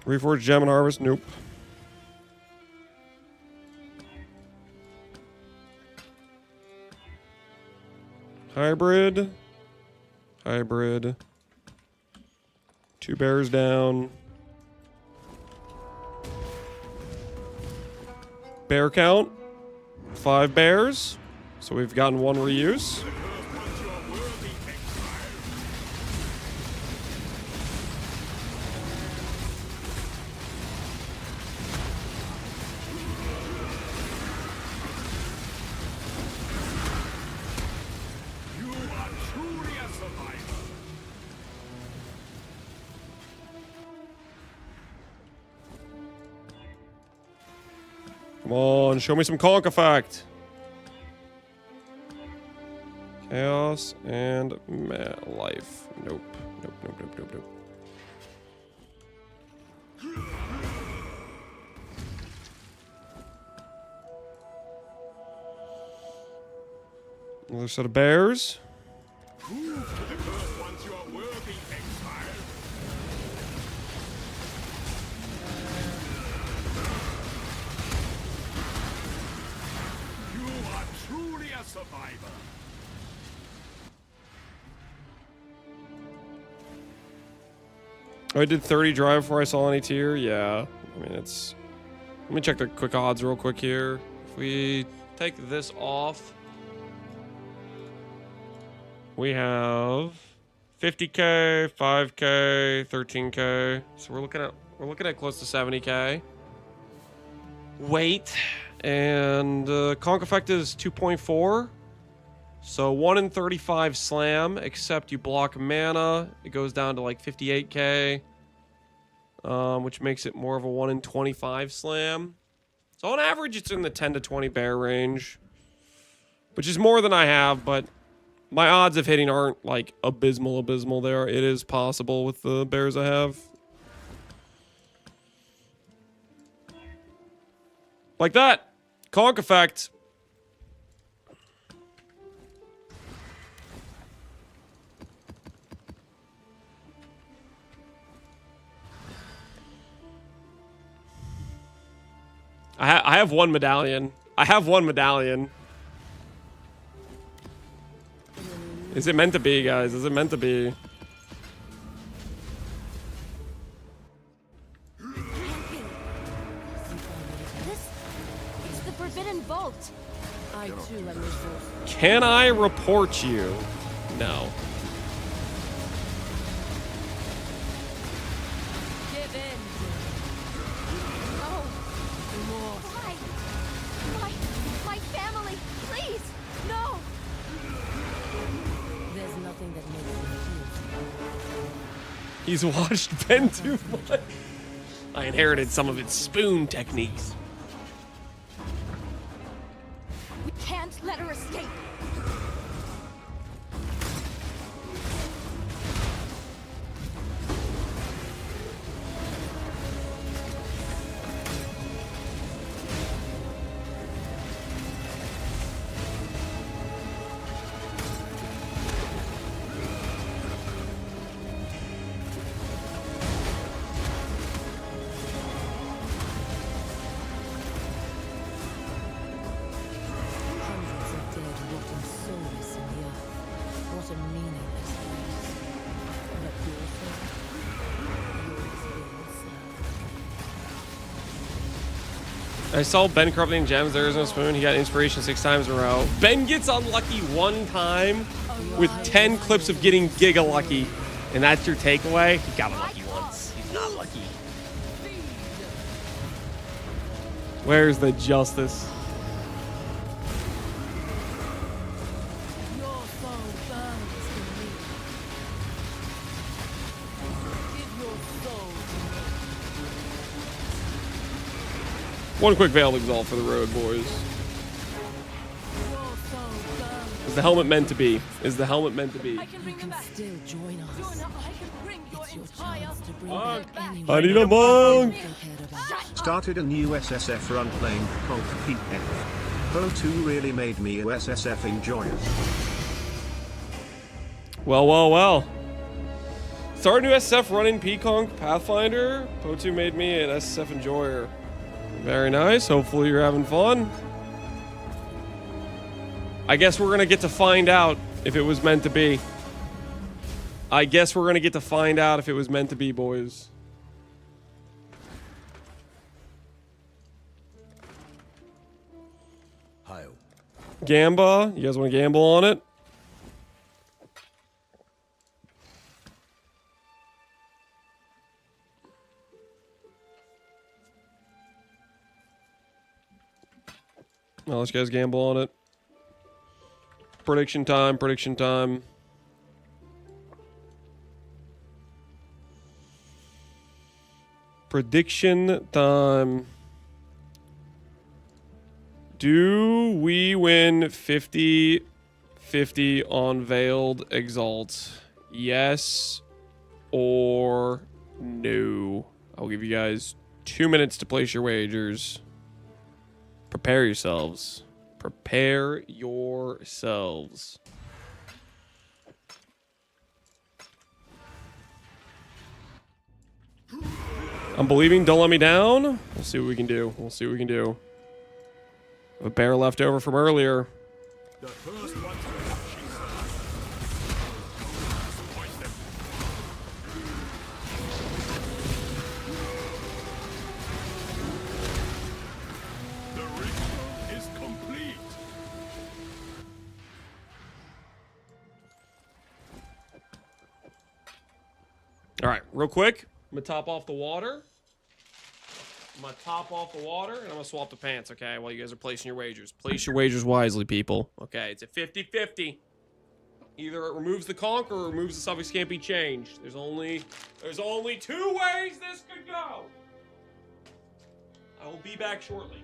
Speaker 1: Reforged Gem and Harvest? Nope. Hybrid. Hybrid. 2 bears down. Bear count. 5 bears. So we've gotten 1 reuse. Come on, show me some Conk effect. Chaos and life. Nope. Nope, nope, nope, nope, nope. Another set of bears.
Speaker 5: Survivor.
Speaker 1: Oh, I did 30 drive before I saw any tier. Yeah, I mean it's. Let me check the quick odds real quick here. If we take this off, we have 50k, 5k, 13k. So we're looking at close to 70k. Wait. And Conk effect is 2.4. So 1 in 35 slam, except you block mana. It goes down to like 58k. Which makes it more of a 1 in 25 slam. So on average, it's in the 10 to 20 bear range. Which is more than I have, but my odds of hitting aren't like abysmal there. It is possible with the bears I have. Like that. Conk effect. I have 1 medallion. I have 1 medallion. Is it meant to be, guys? Is it meant to be?
Speaker 10: Vault. I too am resourceful.
Speaker 1: Can I report you? No.
Speaker 10: Give in.
Speaker 3: No.
Speaker 10: More.
Speaker 3: Why? My family, please. No.
Speaker 10: There's nothing that makes me feel.
Speaker 1: He's watched Ben too much. I inherited some of its spoon techniques.
Speaker 4: let her escape.
Speaker 10: Hundreds of dead rotting souls in the earth. What a meaningless place. But your soul, yours will serve.
Speaker 1: I saw Ben corrupting gems. There is no spoon. He got inspiration 6 times in a row. Ben gets unlucky 1 time with 10 clips of getting giga lucky. And that's your takeaway? He got unlucky once. He's not lucky. Where's the justice?
Speaker 10: Your soul burns for me. Give your soul to me.
Speaker 1: One quick Veiled Exalt for the road, boys.
Speaker 10: Your soul burns.
Speaker 1: Is the helmet meant to be? Is the helmet meant to be?
Speaker 10: You can still join us.
Speaker 4: I can bring your
Speaker 10: It's your
Speaker 4: entire
Speaker 10: chance to bring back anyone
Speaker 1: I need a monk!
Speaker 10: you cared about.
Speaker 13: Started a new SSF run playing Conk PF. Pro 2 really made me a SSF enjoyer.
Speaker 1: Well, well, well. Start a new SF running Peaconk Pathfinder. Po2 made me an SSF enjoyer. Very nice. Hopefully you're having fun. I guess we're going to get to find out if it was meant to be. I guess we're going to get to find out if it was meant to be, boys.
Speaker 11: Hi.
Speaker 1: Gamba, you guys want to gamble on it? I'll let you guys gamble on it. Prediction time, prediction time. Prediction time. Do we win 50-50 on Veiled Exalt? Yes or no? I'll give you guys 2 minutes to place your wagers. Prepare yourselves. Prepare yourselves. I'm believing. Don't let me down. We'll see what we can do. We'll see what we can do. A bear left over from earlier.
Speaker 5: The first one to point them. The ritual is complete.
Speaker 1: All right, real quick. I'm gonna top off the water. I'm gonna top off the water and I'm gonna swap the pants, okay? While you guys are placing your wagers. Place your wagers wisely, people. Okay, it's a 50-50. Either it removes the conch or removes the suffix can't be changed. There's only 2 ways this could go. I will be back shortly.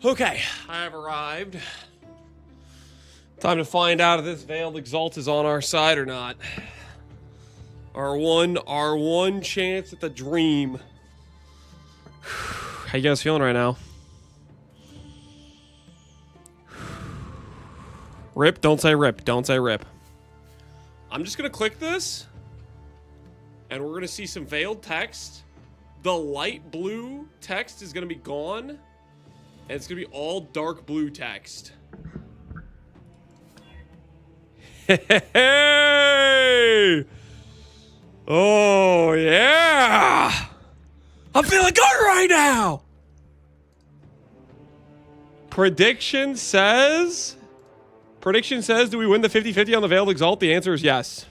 Speaker 1: Okay, I have arrived. Time to find out if this Veiled Exalt is on our side or not. Our one chance at the dream. How you guys feeling right now? Rip, don't say rip, don't say rip. I'm just gonna click this, and we're gonna see some veiled text. The light blue text is gonna be gone, and it's gonna be all dark blue text. Hey! Oh, yeah! I'm feeling good right now! Prediction says, do we win the 50-50 on the Veiled Exalt? The answer is yes.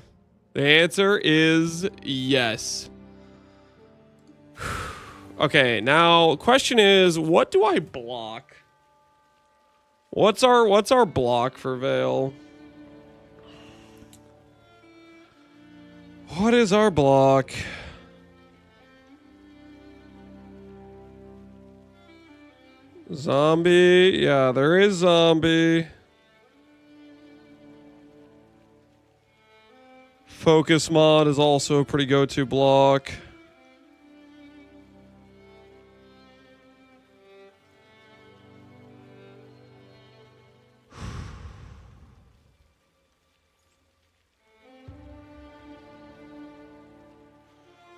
Speaker 1: The answer is yes. Okay, now question is, what do I block? What's our block for Veil? What is our block? Zombie. Yeah, there is zombie. Focus mod is also a pretty go-to block.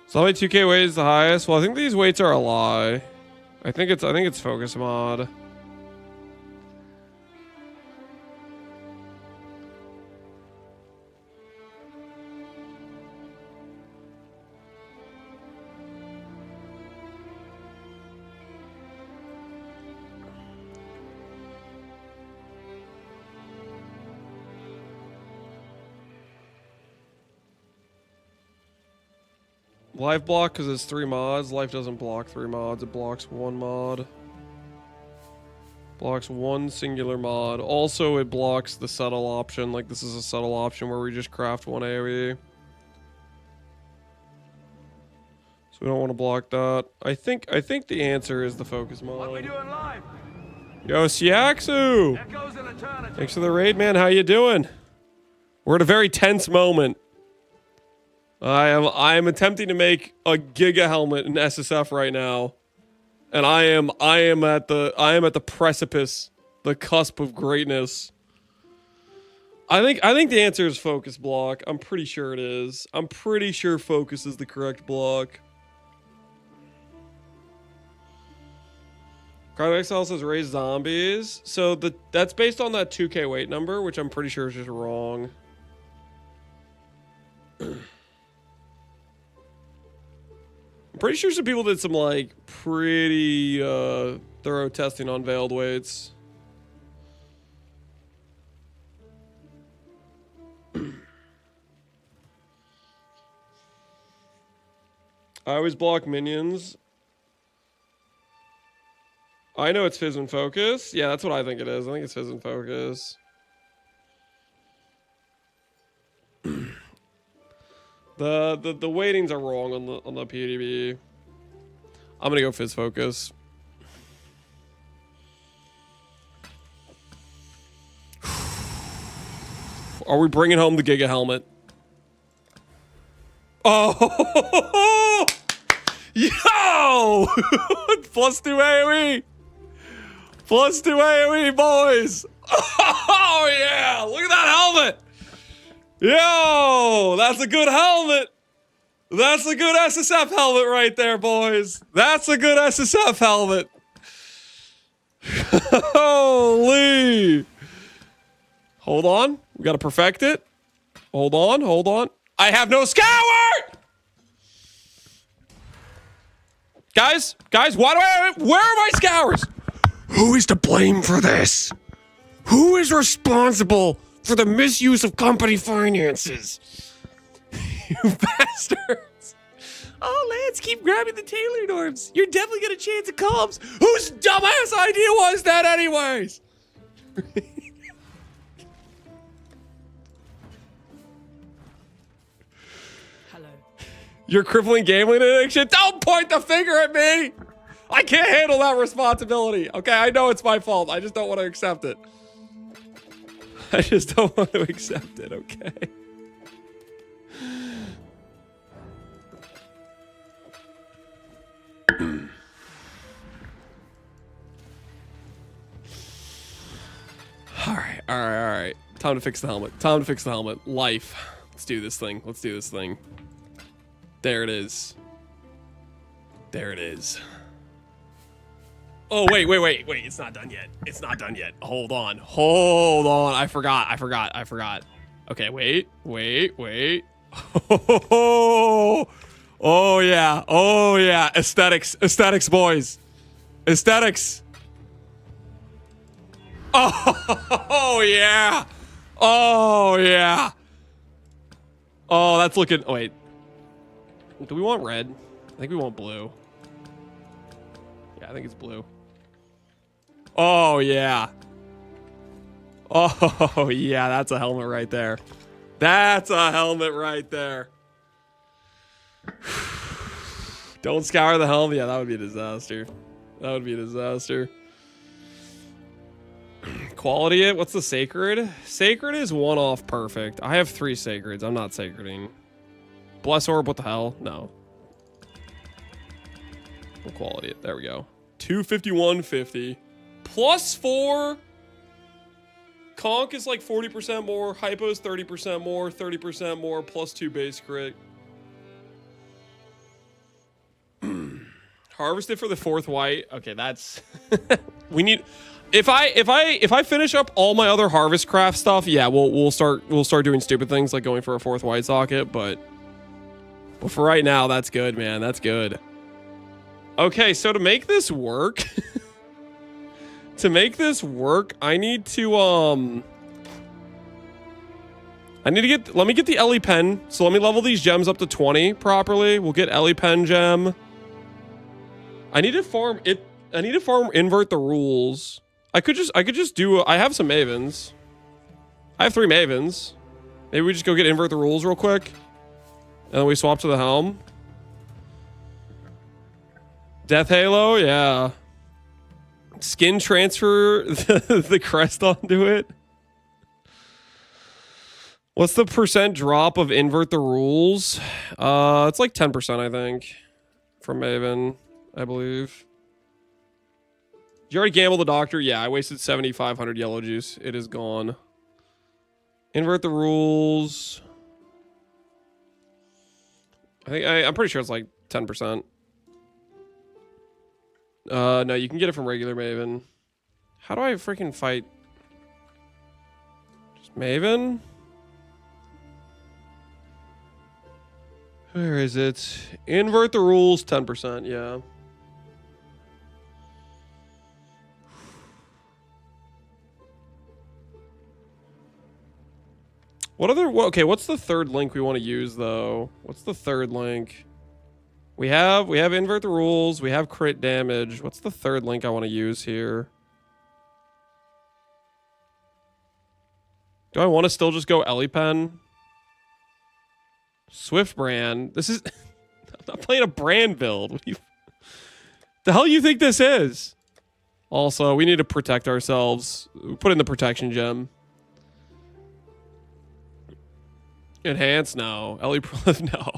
Speaker 1: Zombie 2K weight is the highest. Well, I think these weights are a lie. I think it's focus mod. Life block because it's 3 mods. Life doesn't block 3 mods. It blocks 1 mod. Blocks 1 singular mod. Also, it blocks the subtle option. Like, this is a subtle option where we just craft 1 AoE. So we don't want to block that. I think the answer is the focus mod. What we doing live? Yo, Siaxu! Thanks for the raid, man. How you doing? We're at a very tense moment. I am attempting to make a Giga helmet in SSF right now, and I am at the precipice, the cusp of greatness. I think the answer is focus block. I'm pretty sure it is. I'm pretty sure focus is the correct block. Cardex also says raise zombies, so that's based on that 2K weight number, which I'm pretty sure is just wrong. I'm pretty sure some people did some, like, pretty thorough testing on veiled weights. I always block minions. I know it's Fizz and Focus. Yeah, that's what I think it is. I think it's Fizz and Focus. The weightings are wrong on the PDB. I'm gonna go Fizz Focus. Are we bringing home the Giga helmet? Oh, yo! +2 AoE. +2 AoE, boys. Oh yeah! Look at that helmet. Yo, that's a good helmet. That's a good SSF helmet right there, boys. That's a good SSF helmet. Holy. Hold on. We got to perfect it. Hold on. I have no scour! Guys, where are my scours? Who is to blame for this? Who is responsible for the misuse of company finances? You bastards. Oh, Lance, keep grabbing the Taylor norms. You're definitely got a chance at comms. Whose dumbass idea was that anyways?
Speaker 10: Hello.
Speaker 1: Your crippling gambling addiction? Don't point the finger at me! I can't handle that responsibility. Okay, I know it's my fault. I just don't want to accept it. I just don't want to accept it, okay? All right. Time to fix the helmet. Life. Let's do this thing. There it is. Oh, wait. It's not done yet. Hold on. I forgot. Okay, wait. Oh, yeah. Aesthetics, boys. Aesthetics. Oh, yeah. Oh, that's looking... Oh, wait. Do we want red? I think we want blue. Yeah, I think it's blue. Oh, yeah. Oh, yeah, that's a helmet right there. Don't scour the helmet. Yeah, that would be a disaster. Quality it? What's the sacred? Sacred is one off perfect. I have 3 sacreds. I'm not sacreding. Bless orb, what the hell? No. We'll quality it. There we go. 251.50. Plus 4. Conk is like 40% more. Hypo is 30% more. 30% more. Plus 2 base crit. Harvest it for the 4th white. Okay, that's... we need... If I finish up all my other harvest craft stuff, yeah, we'll start doing stupid things like going for a 4th white socket, but for right now, that's good, man. That's good. Okay, so to make this work, I need to let me get the Ellie pen. So let me level these gems up to 20 properly. We'll get Ellie pen gem. I need to farm invert the rules. I could just do, I have some mavens. I have 3 mavens. Maybe we just go get invert the rules real quick. And then we swap to the helm. Death Halo, yeah. Skin transfer the crest onto it. What's the percent drop of invert the rules? It's like 10%, I think. From Maven, I believe. Did you already gamble the doctor? Yeah, I wasted 7,500 yellow juice. It is gone. Invert the rules. I'm pretty sure it's like 10%. No, you can get it from regular Maven. How do I freaking fight? Just Maven? Where is it? Invert the rules, 10%, yeah. Okay, what's the third link we want to use though? What's the third link? We have invert the rules, we have crit damage. What's the third link I want to use here? Do I want to still just go Ellie pen? Swift brand. This is I'm not playing a brand build. What do you the hell you think this is? Also, we need to protect ourselves. Put in the protection gem. Enhance? No. Ellie no.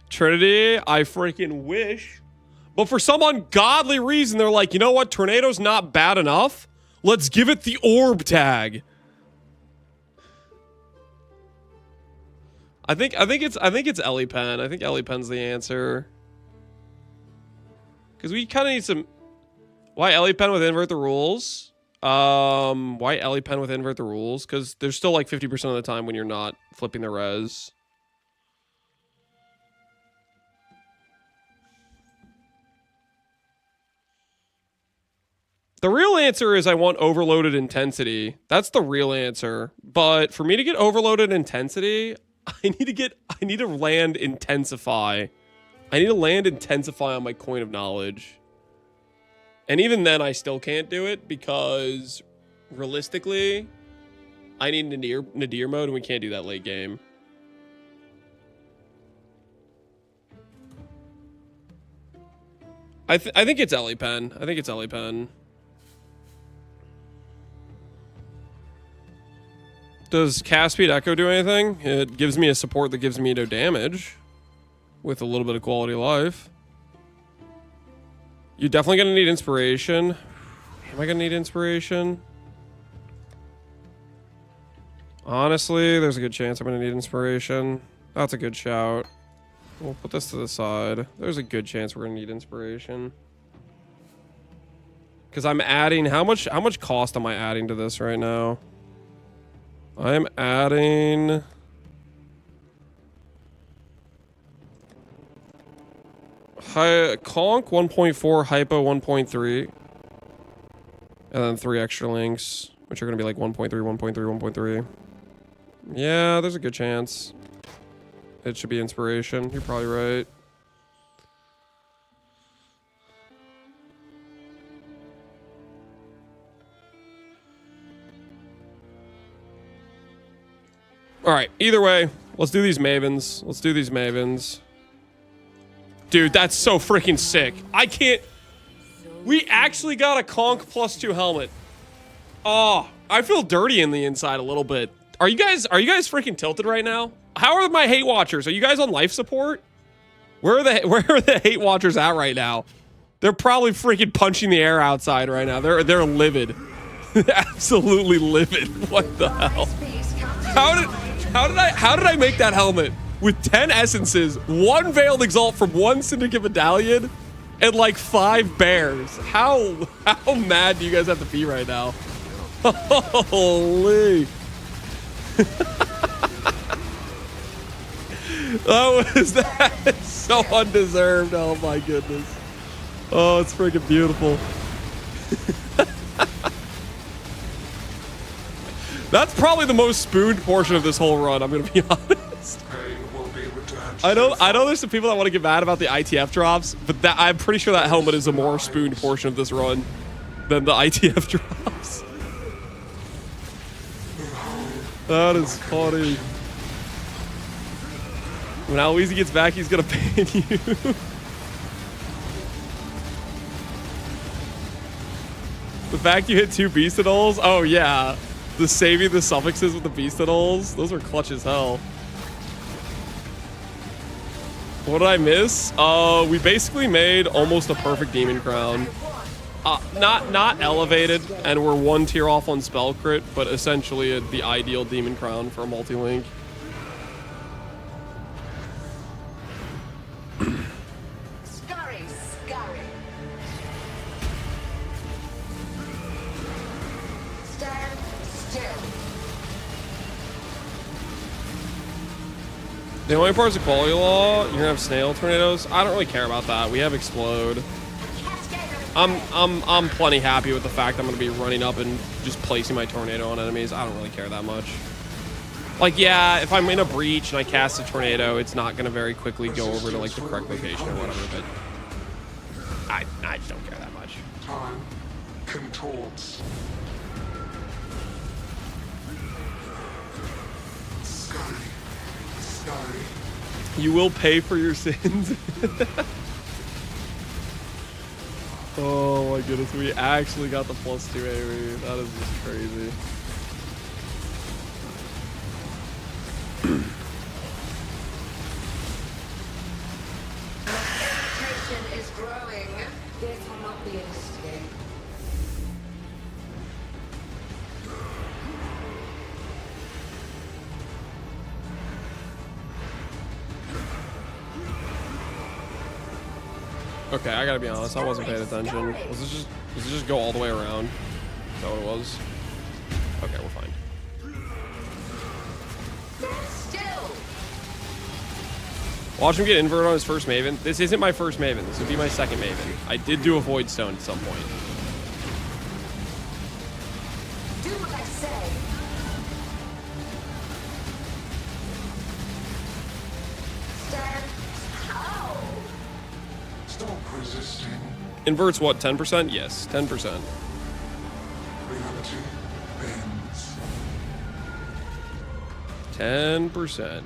Speaker 1: Trinity? I freaking wish. But for some ungodly reason, they're like, you know what? Tornado's not bad enough. Let's give it the orb tag. I think it's Ellie pen. I think Ellie pen's the answer. Because we kind of need some... Why Ellie pen with invert the rules? Why Ellie pen with invert the rules? Because there's still like 50% of the time when you're not flipping the res. The real answer is I want overloaded intensity. That's the real answer. But for me to get overloaded intensity, I need to land intensify. I need to land intensify on my coin of knowledge. And even then, I still can't do it because realistically, I need Nadir mode, and we can't do that late game. I think it's Ellie Pen. I think it's Ellie Pen. Does cast speed echo do anything? It gives me a support that gives me no damage with a little bit of quality of life. You're definitely gonna need inspiration. Am I gonna need inspiration? Honestly, there's a good chance I'm gonna need inspiration. That's a good shout. We'll put this to the side. There's a good chance we're gonna need inspiration. Because I'm adding, how much cost am I adding to this right now? I'm adding Conk 1.4, Hypo 1.3, and then 3 extra links, which are gonna be like 1.3, 1.3, 1.3. Yeah, there's a good chance. It should be inspiration. You're probably right. All right, either way, let's do these Mavens. Let's do these Mavens. Dude, that's so freaking sick. I can't... We actually got a Conk +2 helmet. Oh, I feel dirty in the inside a little bit. Are you guys freaking tilted right now? How are my hate watchers? Are you guys on life support? Where are the hate watchers at right now? They're probably freaking punching the air outside right now. They're livid. Absolutely livid. What the hell? How did I make that helmet with 10 essences, 1 veiled exalt from 1 syndicate medallion, and like 5 bears? How mad do you guys have to be right now? Holy. That is so undeserved. Oh my goodness. Oh, it's freaking beautiful. That's probably the most spooned portion of this whole run, I'm gonna be honest. I know there's some people that want to get mad about the ITF drops, but I'm pretty sure that helmet is a more spooned portion of this run than the ITF drops. That is funny. When Aloysius gets back, he's gonna ban you. The fact you hit 2 Beastadolls? Oh yeah. The saving the suffixes with the Beastadolls? Those are clutch as hell. What did I miss? We basically made almost a perfect Demon Crown. Not elevated, and we're 1 tier off on spell crit, but essentially the ideal Demon Crown for a multi-link.
Speaker 3: Scurry, scurry. Stand still.
Speaker 1: The only parts of quality law, you're gonna have snail tornadoes. I don't really care about that. We have explode. I'm plenty happy with the fact I'm gonna be running up and just placing my tornado on enemies. I don't really care that much. Like, yeah, if I'm in a breach and I cast a tornado, it's not gonna very quickly go over to like the correct location or whatever, but I don't care that much.
Speaker 8: Time contorts. Scurry. Scurry.
Speaker 1: You will pay for your sins. Oh my goodness, we actually got the +2 AoE. That is just crazy.
Speaker 3: Tension is growing. This will not be an escape.
Speaker 1: Okay, I gotta be honest, I wasn't paying attention. Does it just go all the way around? Is that what it was? Okay, we're fine.
Speaker 3: Still.
Speaker 1: Watch him get invert on his first Maven. This isn't my first Maven. This would be my second Maven. I did do a Void Stone at some point.
Speaker 3: Do what I say. Stand. Ow.
Speaker 8: Stop resisting.
Speaker 1: Inverts what, 10%? Yes, 10%.
Speaker 8: Reality bends.
Speaker 1: 10%.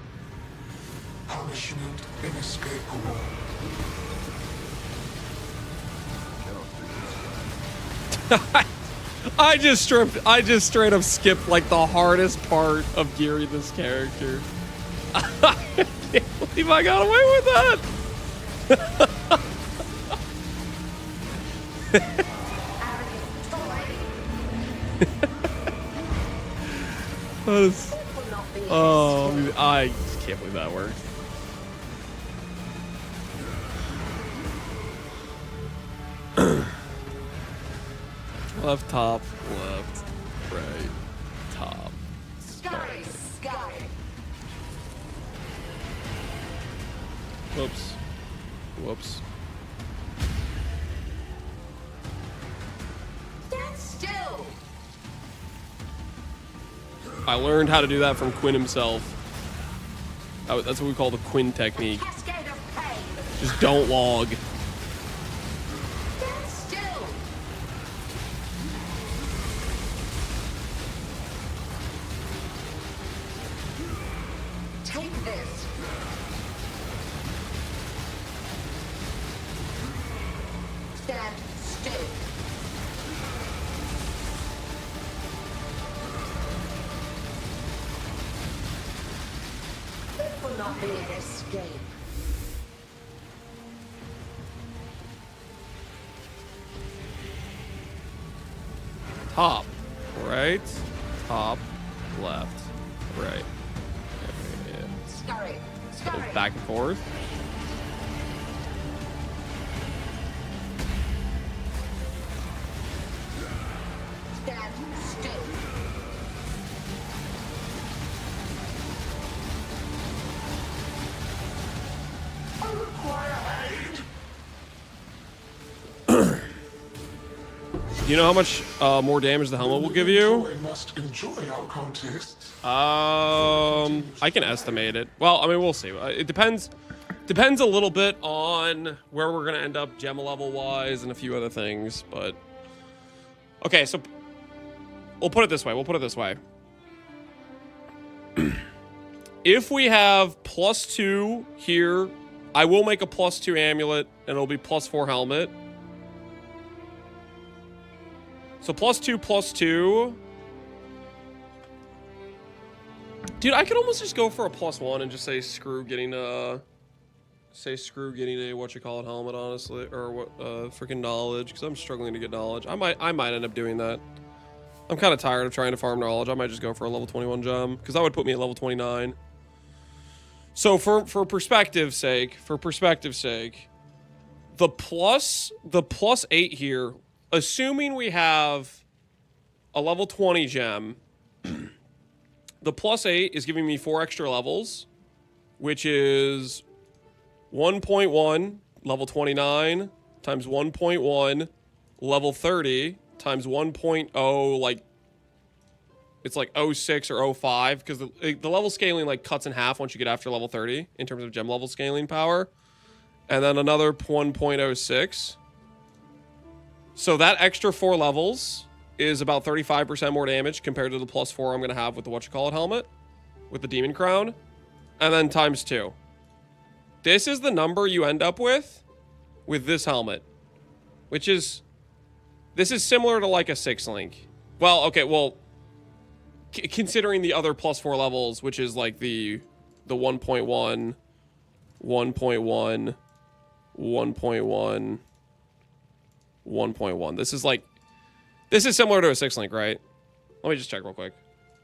Speaker 8: Punishment inescapable.
Speaker 1: I just straight up skipped like the hardest part of gearing this character. I can't believe I got away with that. That is, oh, I just can't believe that worked. Left, top, left, right, top.
Speaker 3: Sky.
Speaker 1: Whoops. Whoops.
Speaker 3: Stand still.
Speaker 1: I learned how to do that from Quinn himself. That's what we call the Quinn technique.
Speaker 3: Cascade of pain.
Speaker 1: Just don't log.
Speaker 3: Stand still. Take this. Stand still. It will not be an escape.
Speaker 1: Top, right, top, left, right.
Speaker 3: Scurry.
Speaker 1: Go back and forth.
Speaker 3: Stand still. I require aid.
Speaker 1: Do you know how much more damage the helmet will give you?
Speaker 8: We must enjoy our contest.
Speaker 1: I can estimate it. Well, I mean, we'll see. It depends a little bit on where we're gonna end up gem level wise and a few other things, but okay, so we'll put it this way. If we have +2 here, I will make a +2 amulet and it'll be +4 helmet. So +2. Dude, I could almost just go for a +1 and just say screw getting a whatchamacallit helmet, honestly, or what freaking knowledge, because I'm struggling to get knowledge. I might end up doing that. I'm kind of tired of trying to farm knowledge. I might just go for a level 21 gem, because that would put me at level 29. So for perspective's sake, the +8 here, assuming we have a level 20 gem, the +8 is giving me 4 extra levels, which is 1.1 level 29 times 1.1 level 30 times 1.0, like it's like 06 or 05, because the level scaling like cuts in half once you get after level 30 in terms of gem level scaling power, and then another 1.06. So that extra 4 levels is about 35% more damage compared to the +4 I'm going to have with the helmet, with the demon crown, and then times 2. This is the number you end up with this helmet, which is, this is similar to like a 6-link. Well, okay, well, considering the other +4 levels, which is like the 1.1, 1.1, 1.1, 1.1. This is like, this is similar to a 6-link, right? Let me just check real quick.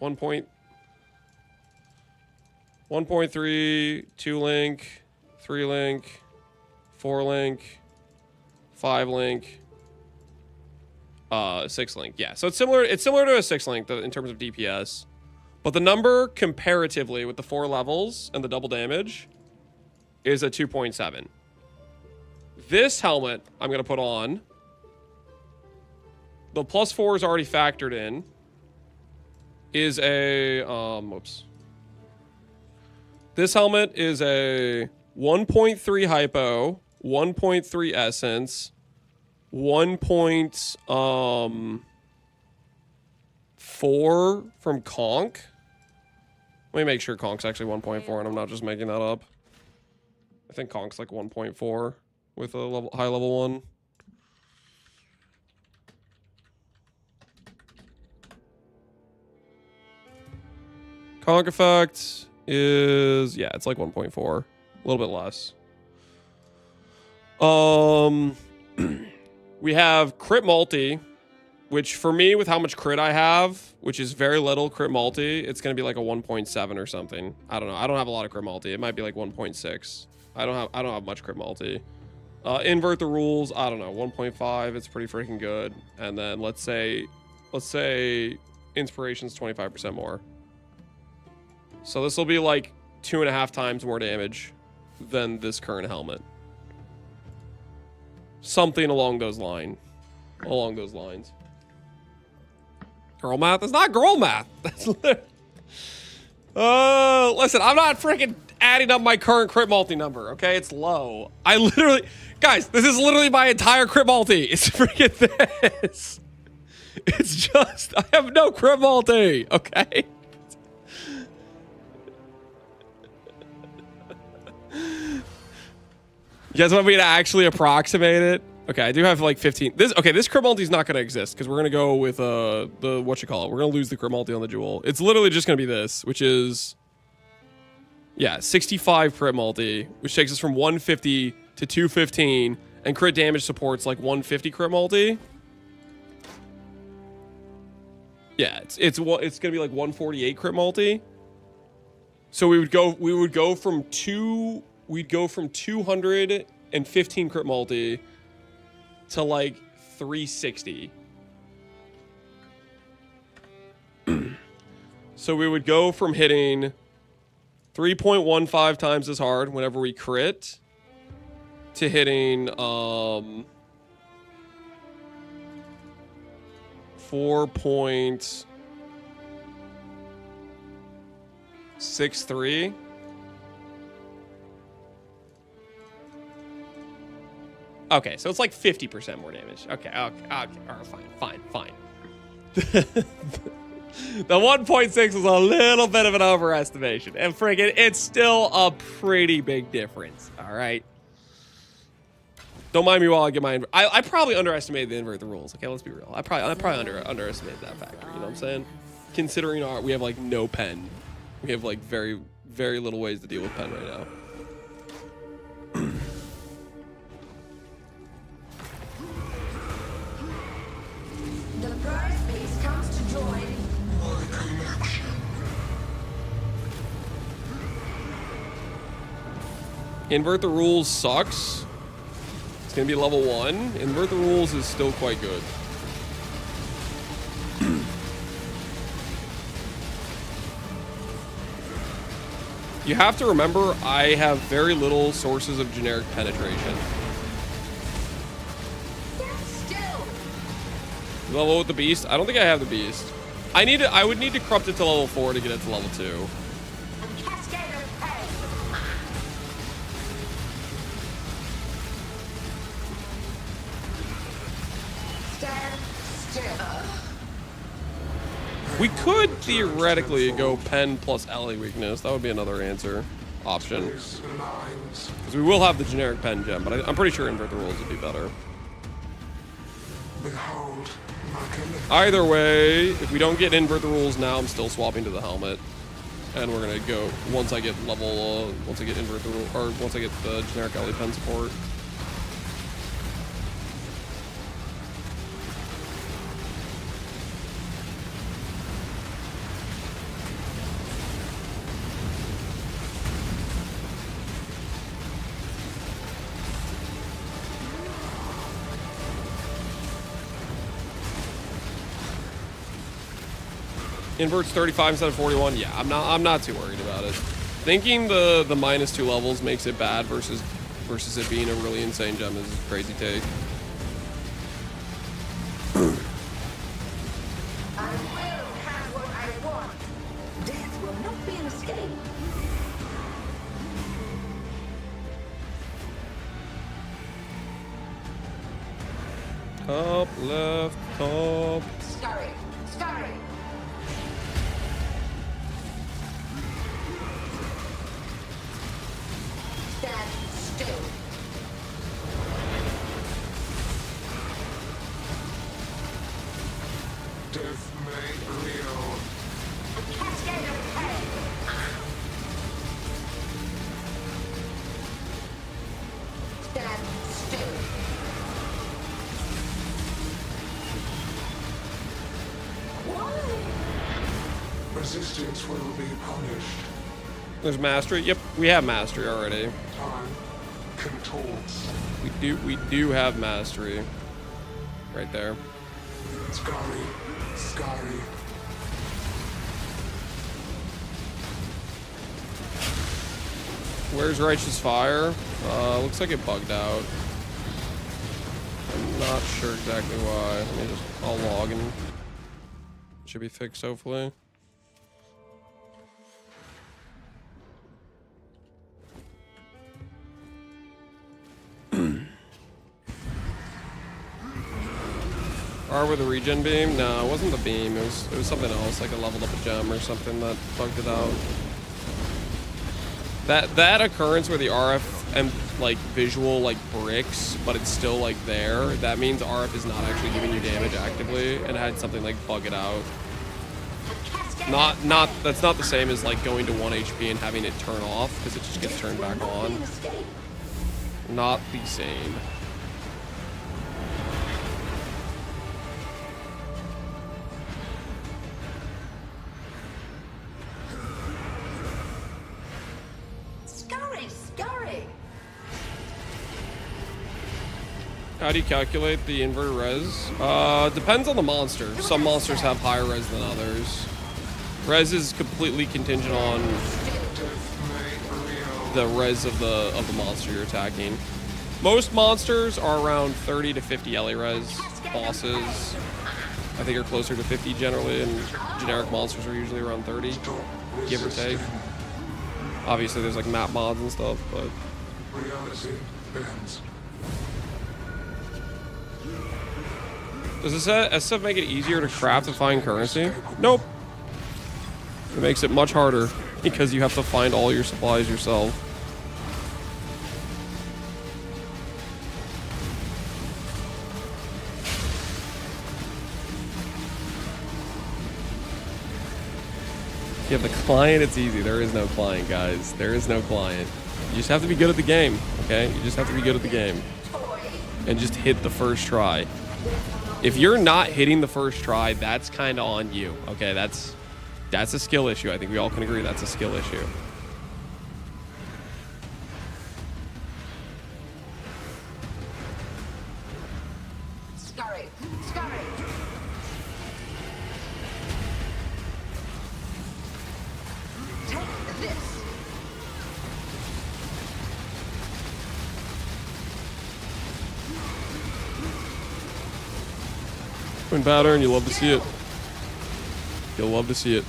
Speaker 1: 1.3, 2-link, 3-link, 4-link, 5-link, 6-link. Yeah, so it's similar to a 6-link in terms of DPS. But the number comparatively with the 4 levels and the double damage is a 2.7. This helmet I'm going to put on, the +4 is already factored in, is a, whoops. This helmet is a 1.3 hypo, 1.3 essence, 1.4 from Conk. Let me make sure Conk's actually 1.4 and I'm not just making that up. I think Conk's like 1.4 with a high level one. Conk effect is, yeah, it's like 1.4. A little bit less. We have crit multi, which for me, with how much crit I have, which is very little crit multi, it's going to be like a 1.7 or something. I don't know. I don't have a lot of crit multi. It might be like 1.6. I don't have much crit multi. Invert the rules. I don't know. 1.5. It's pretty freaking good. And then let's say inspiration's 25% more. So this will be like 2.5 times more damage than this current helmet. Something along those lines. Girl math? It's not girl math. That's literally... listen, I'm not freaking adding up my current crit multi number, okay? It's low. I literally... Guys, this is literally my entire crit multi. It's freaking this. It's just... I have no crit multi, okay? You guys want me to actually approximate it? Okay, I do have like 15. This crit multi is not going to exist because we're going to go with the whatchamacallit. We're going to lose the crit multi on the jewel. It's literally just going to be this, which is, yeah, 65 crit multi, which takes us from 150 to 215, and crit damage supports like 150 crit multi. Yeah, it's going to be like 148 crit multi. So we'd go from 215 crit multi to like 360. So we would go from hitting 3.15 times as hard whenever we crit to hitting 4.63. Okay, so it's like 50% more damage. Okay, all right, fine. The 1.6 was a little bit of an overestimation. And friggin', it's still a pretty big difference, all right? Don't mind me while I get my... I probably underestimated the invert the rules. Okay, let's be real. I probably underestimated that factor, you know what I'm saying? Considering we have, like, no pen. We have, like, very, very little ways to deal with pen right now.
Speaker 3: The prize base comes to join
Speaker 8: My collection.
Speaker 1: Invert the rules sucks. It's gonna be level 1. Invert the rules is still quite good. You have to remember, I have very little sources of generic penetration. Level with the beast? I don't think I have the beast. I would need to corrupt it to level 4 to get it to level 2.
Speaker 3: Stand still.
Speaker 1: We could theoretically go pen plus ally weakness. That would be another option. Because we will have the generic pen gem, but I'm pretty sure invert the rules would be better.
Speaker 8: Behold, my collection.
Speaker 1: Either way, if we don't get invert the rules now, I'm still swapping to the helmet. And we're gonna go once I get invert the rule, or once I get the generic ally pen support. Inverts 35 instead of 41. Yeah, I'm not too worried about it. Thinking the -2 levels makes it bad versus it being a really insane gem is a crazy take.
Speaker 3: I will have what I want. Death will not be an escape.
Speaker 1: Top left, top.
Speaker 3: Scurry. Stand still.
Speaker 8: Death made real.
Speaker 3: A cascade of pain.
Speaker 8: Resistance will be punished.
Speaker 1: There's mastery. Yep, we have mastery already.
Speaker 8: Time contorts.
Speaker 1: We do have mastery. Right there.
Speaker 8: Scary. Scary.
Speaker 1: Where's Righteous Fire? Looks like it bugged out. I'm not sure exactly why. Let me just, I'll log and should be fixed hopefully. Or with a regen beam? No, it wasn't the beam. It was something else, like I leveled up a gem or something that bugged it out. That occurrence where the RF and like visual like bricks, but it's still like there. That means RF is not actually giving you damage actively, and had something like bug it out. That's not the same as like going to 1 HP and having it turn off because it just gets turned back on. Not the same. How do you calculate the inverted res? Depends on the monster. Some monsters have higher res than others. Res is completely contingent on the res of the monster you're attacking. Most monsters are around 30 to 50 LA res. Bosses, I think, are closer to 50 generally, and generic monsters are usually around 30, give or take. Obviously, there's like map mods and stuff, but.
Speaker 8: Reality bends.
Speaker 1: Does this SSF make it easier to craft and find currency? Nope. It makes it much harder because you have to find all your supplies yourself. You have the client, it's easy. There is no client, guys. There is no client. You just have to be good at the game, okay? You just have to be good at the game. And just hit the first try. If you're not hitting the first try, that's kind of on you, okay? That's a skill issue. I think we all can agree that's a skill issue.
Speaker 3: Scurry, scurry. Take this.
Speaker 1: Twin pattern, you love to see it. You'll love to see it.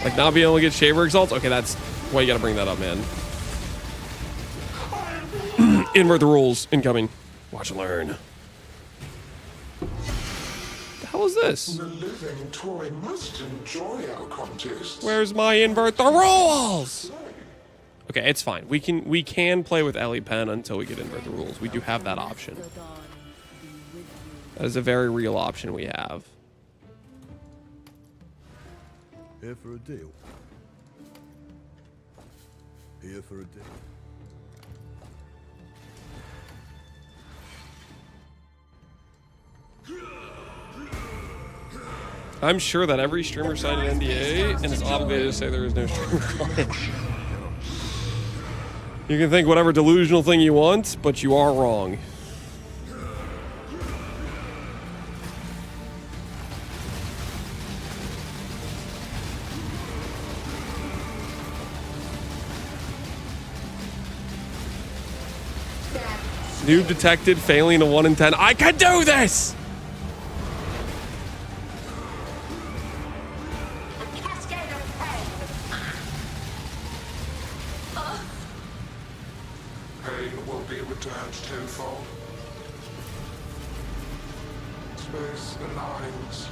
Speaker 1: Like not being able to get shaver exalts? Okay, that's why you gotta bring that up, man. Invert the rules. Incoming. Watch and learn. What is this?
Speaker 8: The living toy must enjoy our contest.
Speaker 1: Where's my invert the rules? Okay, it's fine. We can play with Ellie Pen until we get invert the rules. We do have that option. That is a very real option we have.
Speaker 11: Here for a deal. Here for a deal.
Speaker 1: I'm sure that every streamer signed an NDA and is obligated to say there is no streamer client. You can think whatever delusional thing you want, but you are wrong. Noob detected, failing a 1 in 10. I can do this!
Speaker 8: Pain will be returned tenfold. Space aligns.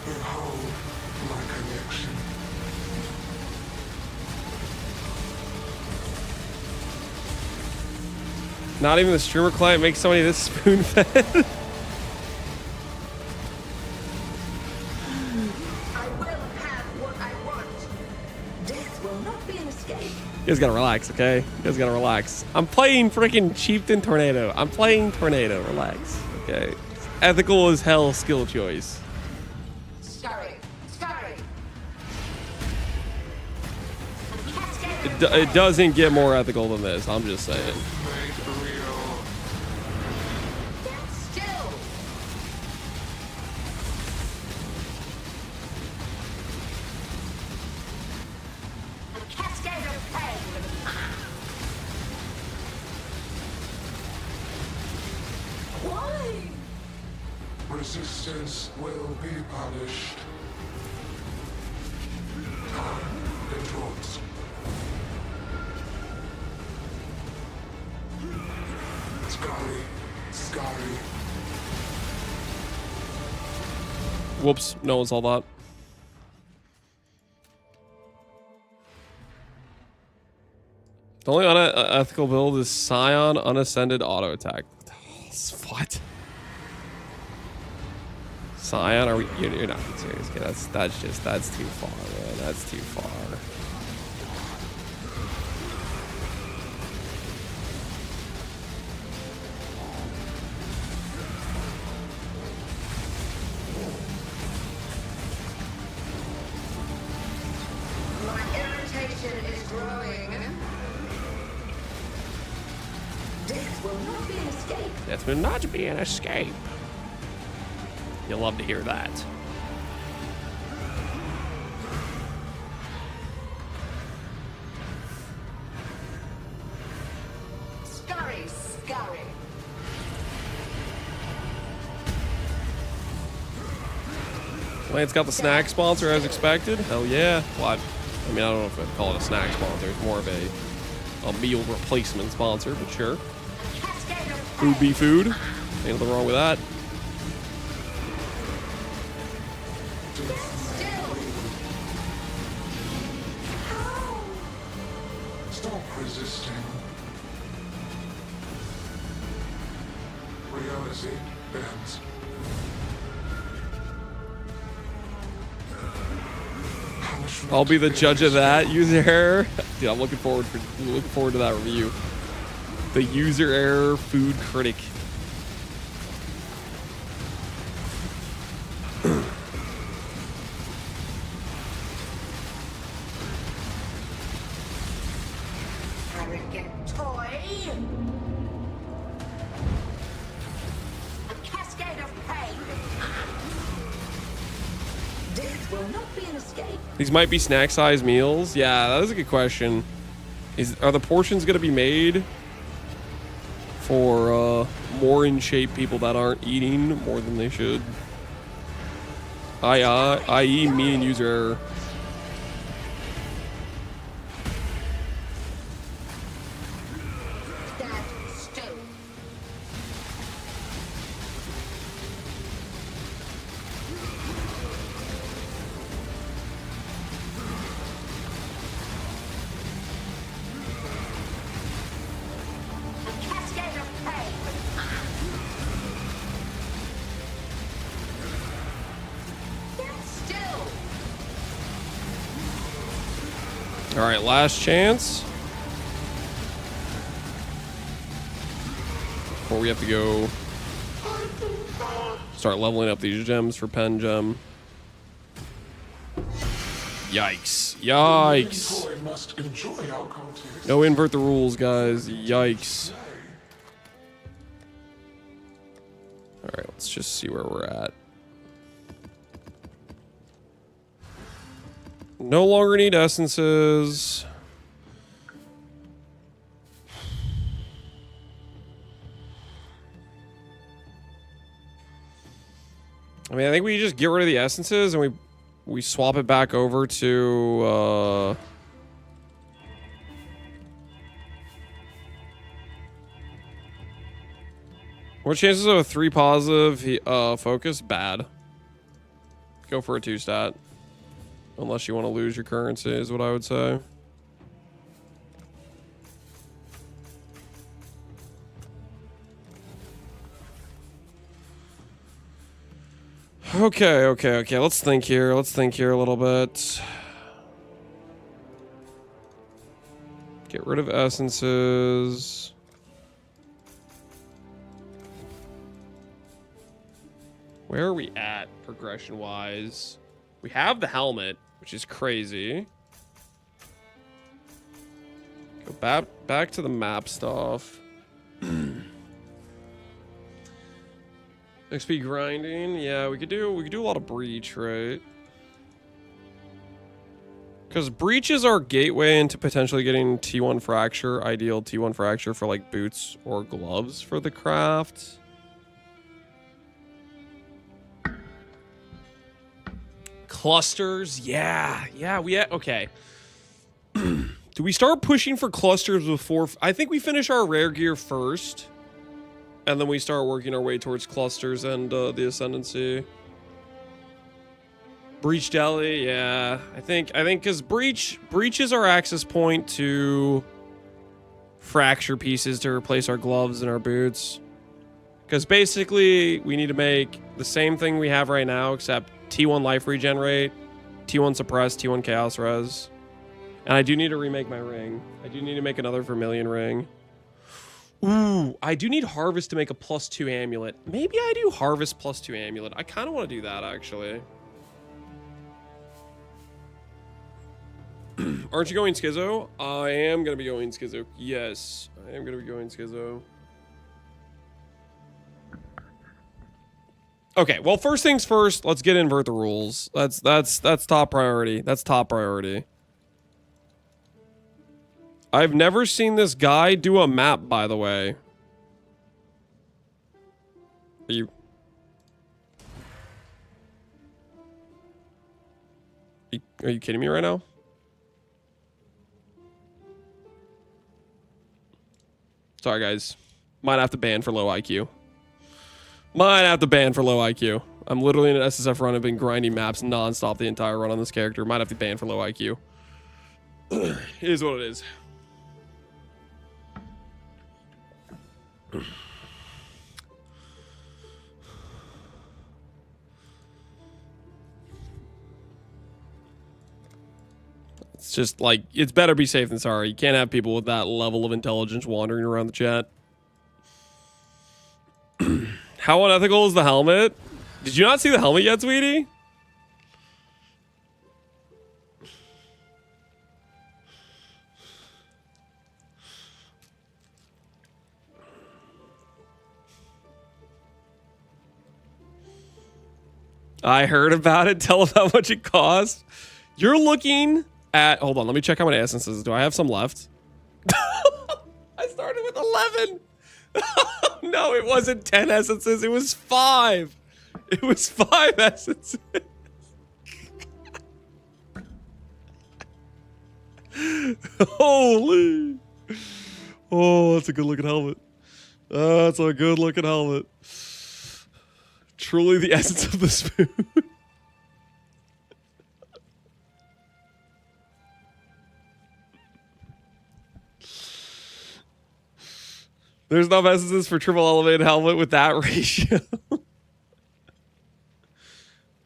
Speaker 8: Behold my connection.
Speaker 1: Not even the streamer client makes somebody this spoon-fed. You guys gotta relax, okay? You guys gotta relax. I'm playing freaking Chieftain Tornado. I'm playing Tornado. Relax, okay? Ethical as hell skill choice.
Speaker 3: Scurry. Scurry.
Speaker 1: It doesn't get more ethical than this. I'm just saying.
Speaker 3: Still. A cascade of pain. Why?
Speaker 8: Resistance will be punished. Time endures. Scary. Scary.
Speaker 1: Whoops, no one saw that. The only unethical build is Scion Unascended Auto Attack. What? Scion? Are we? You're not being serious. Okay, that's too far, man. That's too far.
Speaker 3: My irritation is growing. Death will not be an escape.
Speaker 1: Death will not be an escape. You'll love to hear that.
Speaker 3: Scurry, scurry.
Speaker 1: Lance got the snack sponsor as expected. Hell yeah. Well, I mean, I don't know if I'd call it a snack sponsor. It's more of a meal replacement sponsor, but sure. Food be food. Ain't nothing wrong with that.
Speaker 8: Stop resisting. Reality bends.
Speaker 1: I'll be the judge of that user error. Dude, I'm looking forward to that review. The user error food critic.
Speaker 3: Arrogant toy. A cascade of pain. Death will not be an escape.
Speaker 1: These might be snack-sized meals. Yeah, that is a good question. Are the portions going to be made for more in shape people that aren't eating more than they should? I.e. me and user error.
Speaker 3: Stand still. A cascade of pain. Stand still.
Speaker 1: All right, last chance. Before we have to go start leveling up these gems for pen gem. Yikes. Yikes.
Speaker 8: Toy must enjoy our context.
Speaker 1: No invert the rules, guys. Yikes. All right, let's just see where we're at. No longer need essences. I mean, I think we just get rid of the essences and we swap it back over to what chances of a 3 positive focus? Bad. Go for a 2 stat. Unless you want to lose your currency is what I would say. Okay. Let's think here. Let's think here a little bit. Get rid of essences. Where are we at progression-wise? We have the helmet, which is crazy. Go back to the map stuff. XP grinding. Yeah, we could do a lot of breach, right? Because breach is our gateway into potentially getting T1 fracture, ideal T1 fracture for like boots or gloves for the craft. Clusters, yeah, okay. Do we start pushing for clusters before? I think we finish our rare gear first, and then we start working our way towards clusters and the ascendancy. Breach deli, yeah. I think because breach is our access point to fracture pieces to replace our gloves and our boots. Because basically we need to make the same thing we have right now, except T1 life regenerate, T1 suppress, T1 chaos res. And I do need to remake my ring. I do need to make another Vermilion ring. Ooh, I do need Harvest to make a +2 amulet. Maybe I do Harvest +2 amulet. I kind of want to do that, actually. Aren't you going Schizo? I am going to be going Schizo. Yes, I am going to be going Schizo. Okay, well, first things first, let's get invert the rules. That's top priority. That's top priority. I've never seen this guy do a map, by the way. Are you kidding me right now? Sorry, guys. Might have to ban for low IQ. Might have to ban for low IQ. I'm literally in an SSF run. I've been grinding maps non-stop the entire run on this character. Might have to ban for low IQ. It is what it is. It's just like, it's better be safe than sorry. You can't have people with that level of intelligence wandering around the chat. How unethical is the helmet? Did you not see the helmet yet, sweetie? I heard about it. Tell them how much it costs. You're looking at... Hold on, let me check how many essences. Do I have some left? I started with 11. No, it wasn't 10 essences. It was 5. It was 5 essences. Holy. Oh, that's a good looking helmet. That's a good looking helmet. Truly the essence of the spoon. There's enough essences for triple elevated helmet with that ratio.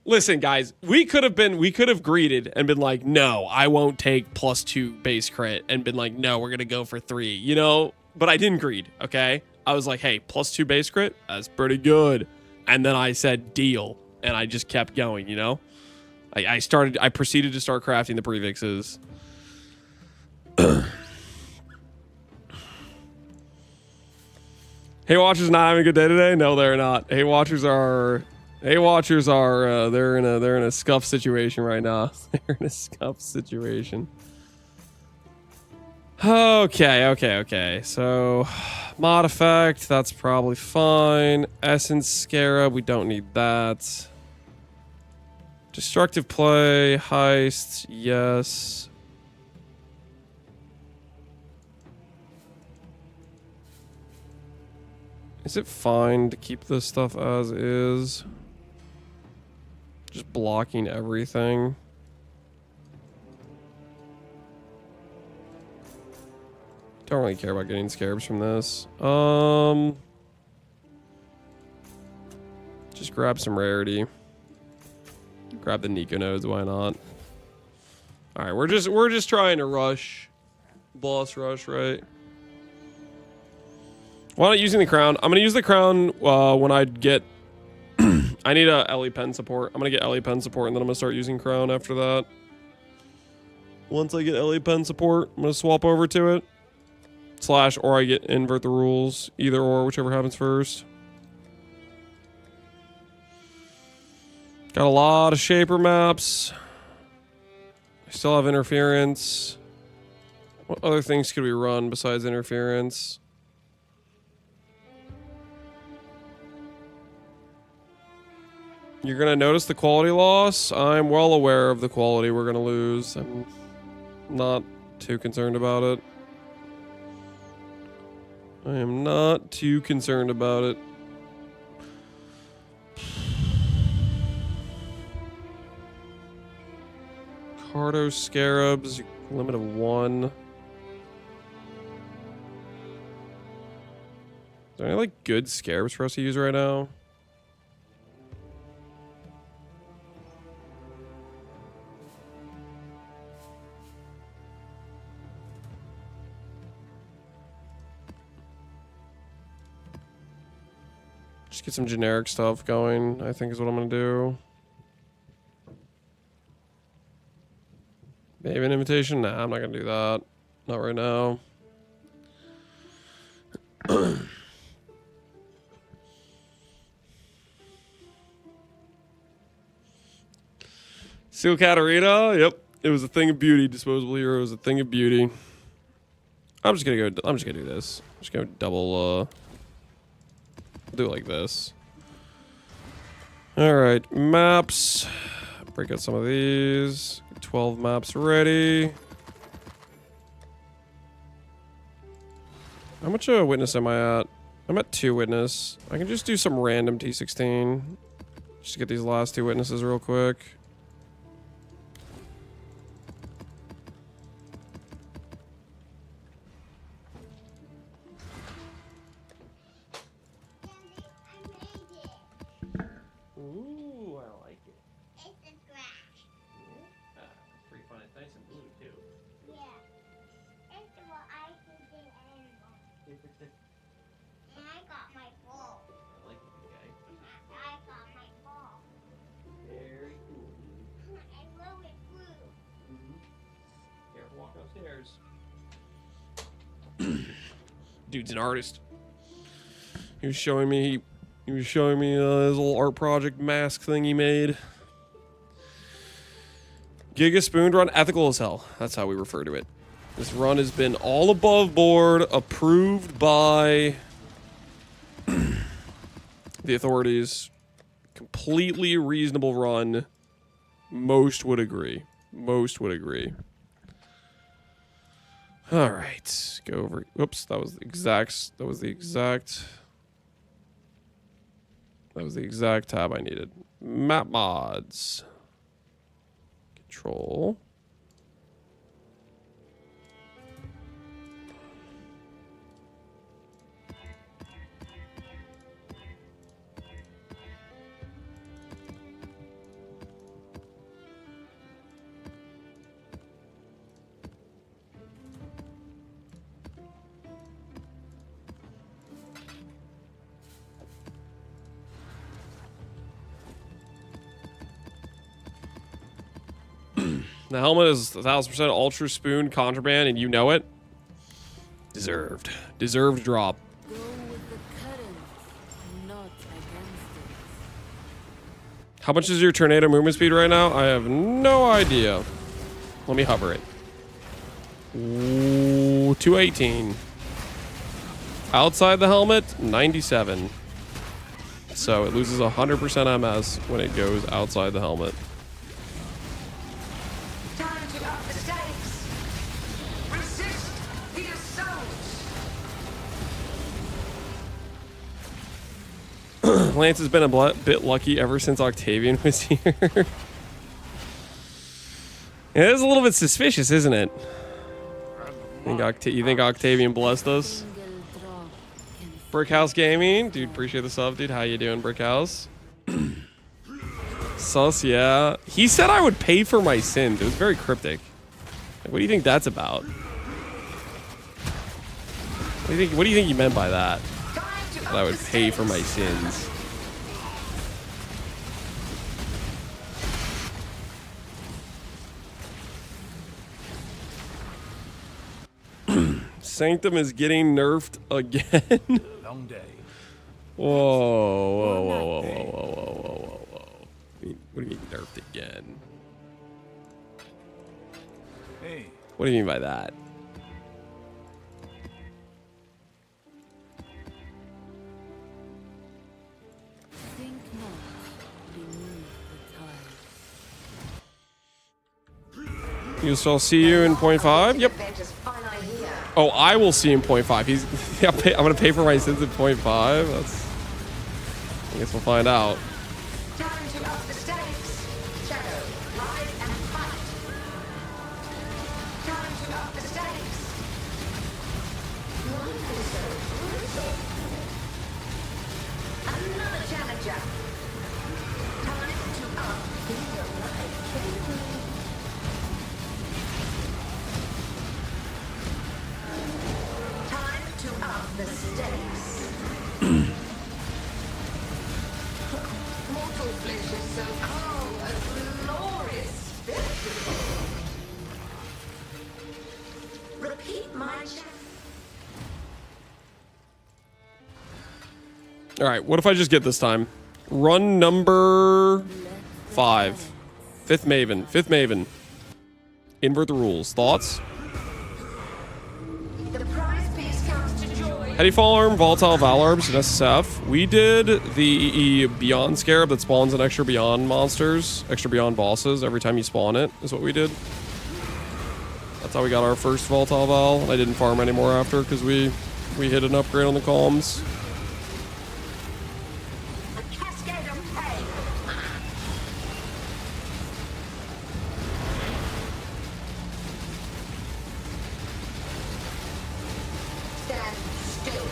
Speaker 1: Listen, guys, we could have greeted and been like, no, I won't take +2 base crit, and been like, no, we're gonna go for 3, you know? But I didn't greed, okay? I was like, hey, +2 base crit, that's pretty good. And then I said deal, and I just kept going, you know? I proceeded to start crafting the prefixes. Hey Watchers not having a good day today? No, they're not. Hey Watchers are they're in a scuff situation right now. They're in a scuff situation. Okay. So mod effect, that's probably fine. Essence Scarab, we don't need that. Destructive play, heist, yes. Is it fine to keep this stuff as is? Just blocking everything. Don't really care about getting scarabs from this. Just grab some rarity. Grab the Nico nodes, why not? Alright, we're just trying to rush Boss rush, right? Why not using the crown? I'm gonna use the crown when I get. I need a Ellie pen support. I'm gonna get Ellie pen support, and then I'm gonna start using crown after that. Once I get Ellie pen support, I'm gonna swap over to it. / or I get invert the rules. Either or, whichever happens first. Got a lot of shaper maps. I still have interference. What other things could we run besides interference? You're gonna notice the quality loss. I'm well aware of the quality we're gonna lose. I'm not too concerned about it. I am not too concerned about it. Cardo Scarabs, limit of 1. Is there any like good scarabs for us to use right now? Just get some generic stuff going, I think is what I'm gonna do. Maybe an invitation? Nah, I'm not gonna do that. Not right now. Seal Katarina? Yep. It was a thing of beauty. Disposable hero was a thing of beauty. I'm just gonna do this. I'm just gonna double do it like this. Alright, maps. Break out some of these. 12 maps ready. How much witness am I at? I'm at 2 witness. I can just do some random T16. Just to get these last 2 witnesses real quick. Ooh, I like it.
Speaker 7: It's a scratch.
Speaker 1: Yeah, pretty fun. It's nice and blue too.
Speaker 7: Yeah. It's what I think an animal. And I got my ball.
Speaker 1: I like it, okay.
Speaker 7: I got my ball.
Speaker 1: Very cool.
Speaker 7: I love it blue.
Speaker 1: Careful walking upstairs. Dude's an artist. He was showing me his little art project mask thing he made. Giga Spoon run, ethical as hell. That's how we refer to it. This run has been all above board, approved by the authorities. Completely reasonable run. Most would agree. Most would agree. All right, go over. Whoops, that was the exact tab I needed. Map mods. Control. The helmet is 1000% ultra spoon contraband, and you know it. Deserved drop.
Speaker 10: Go with the current, not against it.
Speaker 1: How much is your tornado movement speed right now? I have no idea. Let me hover it. Ooh, 218. Outside the helmet, 97. So it loses 100% MS when it goes outside the helmet.
Speaker 3: Time to up the stakes. Resist the assault.
Speaker 1: Lance has been a bit lucky ever since Octavian was here. It is a little bit suspicious, isn't it? You think Octavian blessed us? Brickhouse Gaming, dude, appreciate the sub, dude. How you doing, Brickhouse? Sus, yeah. He said I would pay for my sins. It was very cryptic. Like, what do you think that's about? What do you think he meant by that? That I would pay for my sins. Sanctum is getting nerfed again.
Speaker 2: Long day.
Speaker 1: Whoa, whoa, whoa, whoa, whoa, whoa, whoa, whoa, whoa. What do you mean nerfed again?
Speaker 2: Hey.
Speaker 1: What do you mean by that?
Speaker 10: Think not beneath the tide.
Speaker 1: You shall see you in 0.5? Yep. Oh, I will see in 0.5. He's. I'm gonna pay for my sins in 0.5. That's. I guess we'll find out.
Speaker 3: Time to up the stakes. Shadow, rise and fight. Time to up the stakes. Another challenger. Time to up the Time to up the stakes. Mortal flesh is so cold, a glorious spectacle. Repeat my check.
Speaker 1: All right. What if I just get this time? Run number 5. Fifth Maven. Invert the rules. Thoughts?
Speaker 3: The prize piece comes to joy.
Speaker 1: Heady Fall Arm, Volatile Valarbs, and SSF. We did the Beyond Scarab that spawns an extra Beyond monsters, extra Beyond bosses every time you spawn it, is what we did. That's how we got our first Volatile Val. And I didn't farm anymore after because we hit an upgrade on the columns.
Speaker 3: A cascade of pain. Stand still.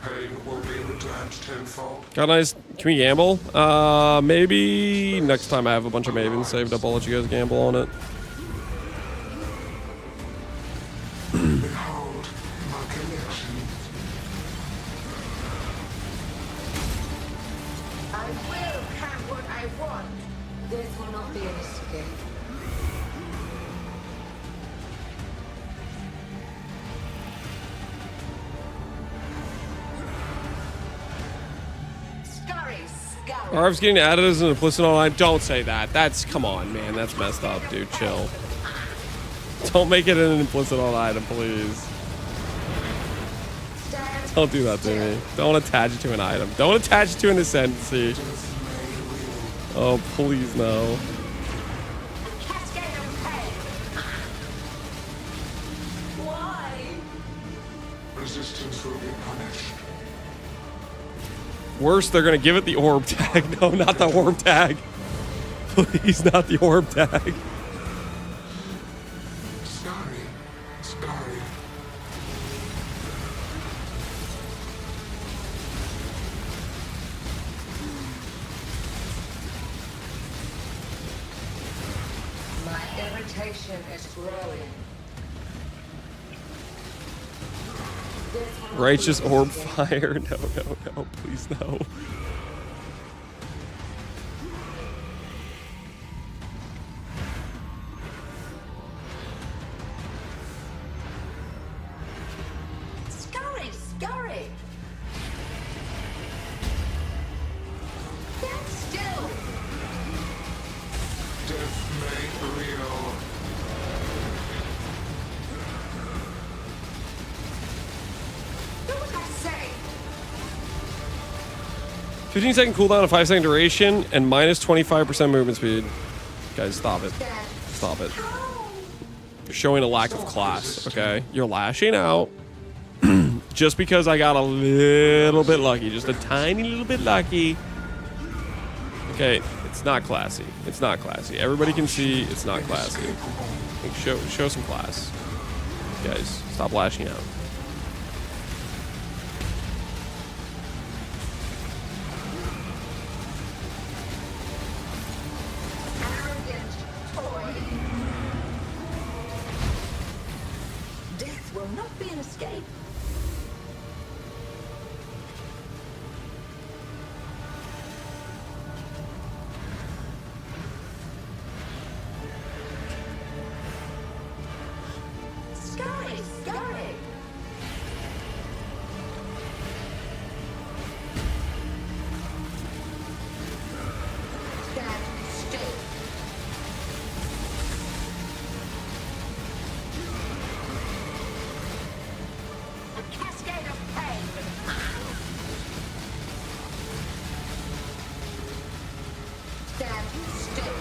Speaker 8: Pain will be returned tenfold.
Speaker 1: Got nice. Can we gamble? Maybe next time I have a bunch of Mavens saved up, I'll let you guys gamble on it.
Speaker 8: Behold my collection.
Speaker 3: I will have what I want. This will not be an escape. Scurry.
Speaker 1: Arv's getting added as an implicit online. Don't say that. That's, come on, man. That's messed up, dude. Chill. Don't make it an implicit on item, please. Don't do that to me. Don't attach it to an item. Don't attach it to an ascendancy. Oh, please no.
Speaker 3: Why?
Speaker 8: Resistance will be punished.
Speaker 1: Worse, they're gonna give it the orb tag. No, not the orb tag. Please, not the orb tag.
Speaker 8: Sorry.
Speaker 3: My irritation is growing.
Speaker 1: Righteous orb fire. No, please no.
Speaker 3: Scurry. Stand still.
Speaker 8: Death made real.
Speaker 3: Do what I say.
Speaker 1: 15-second cooldown, a 5-second duration, and minus 25% movement speed. Guys, stop it. Stop it. You're showing a lack of class, okay? You're lashing out just because I got a little bit lucky. Just a tiny little bit lucky. Okay, it's not classy. It's not classy. Everybody can see it's not classy. Like, show some class. Guys, stop lashing out.
Speaker 3: be an escape. Scurry, scurry. Stand still. A cascade of pain. Stand still.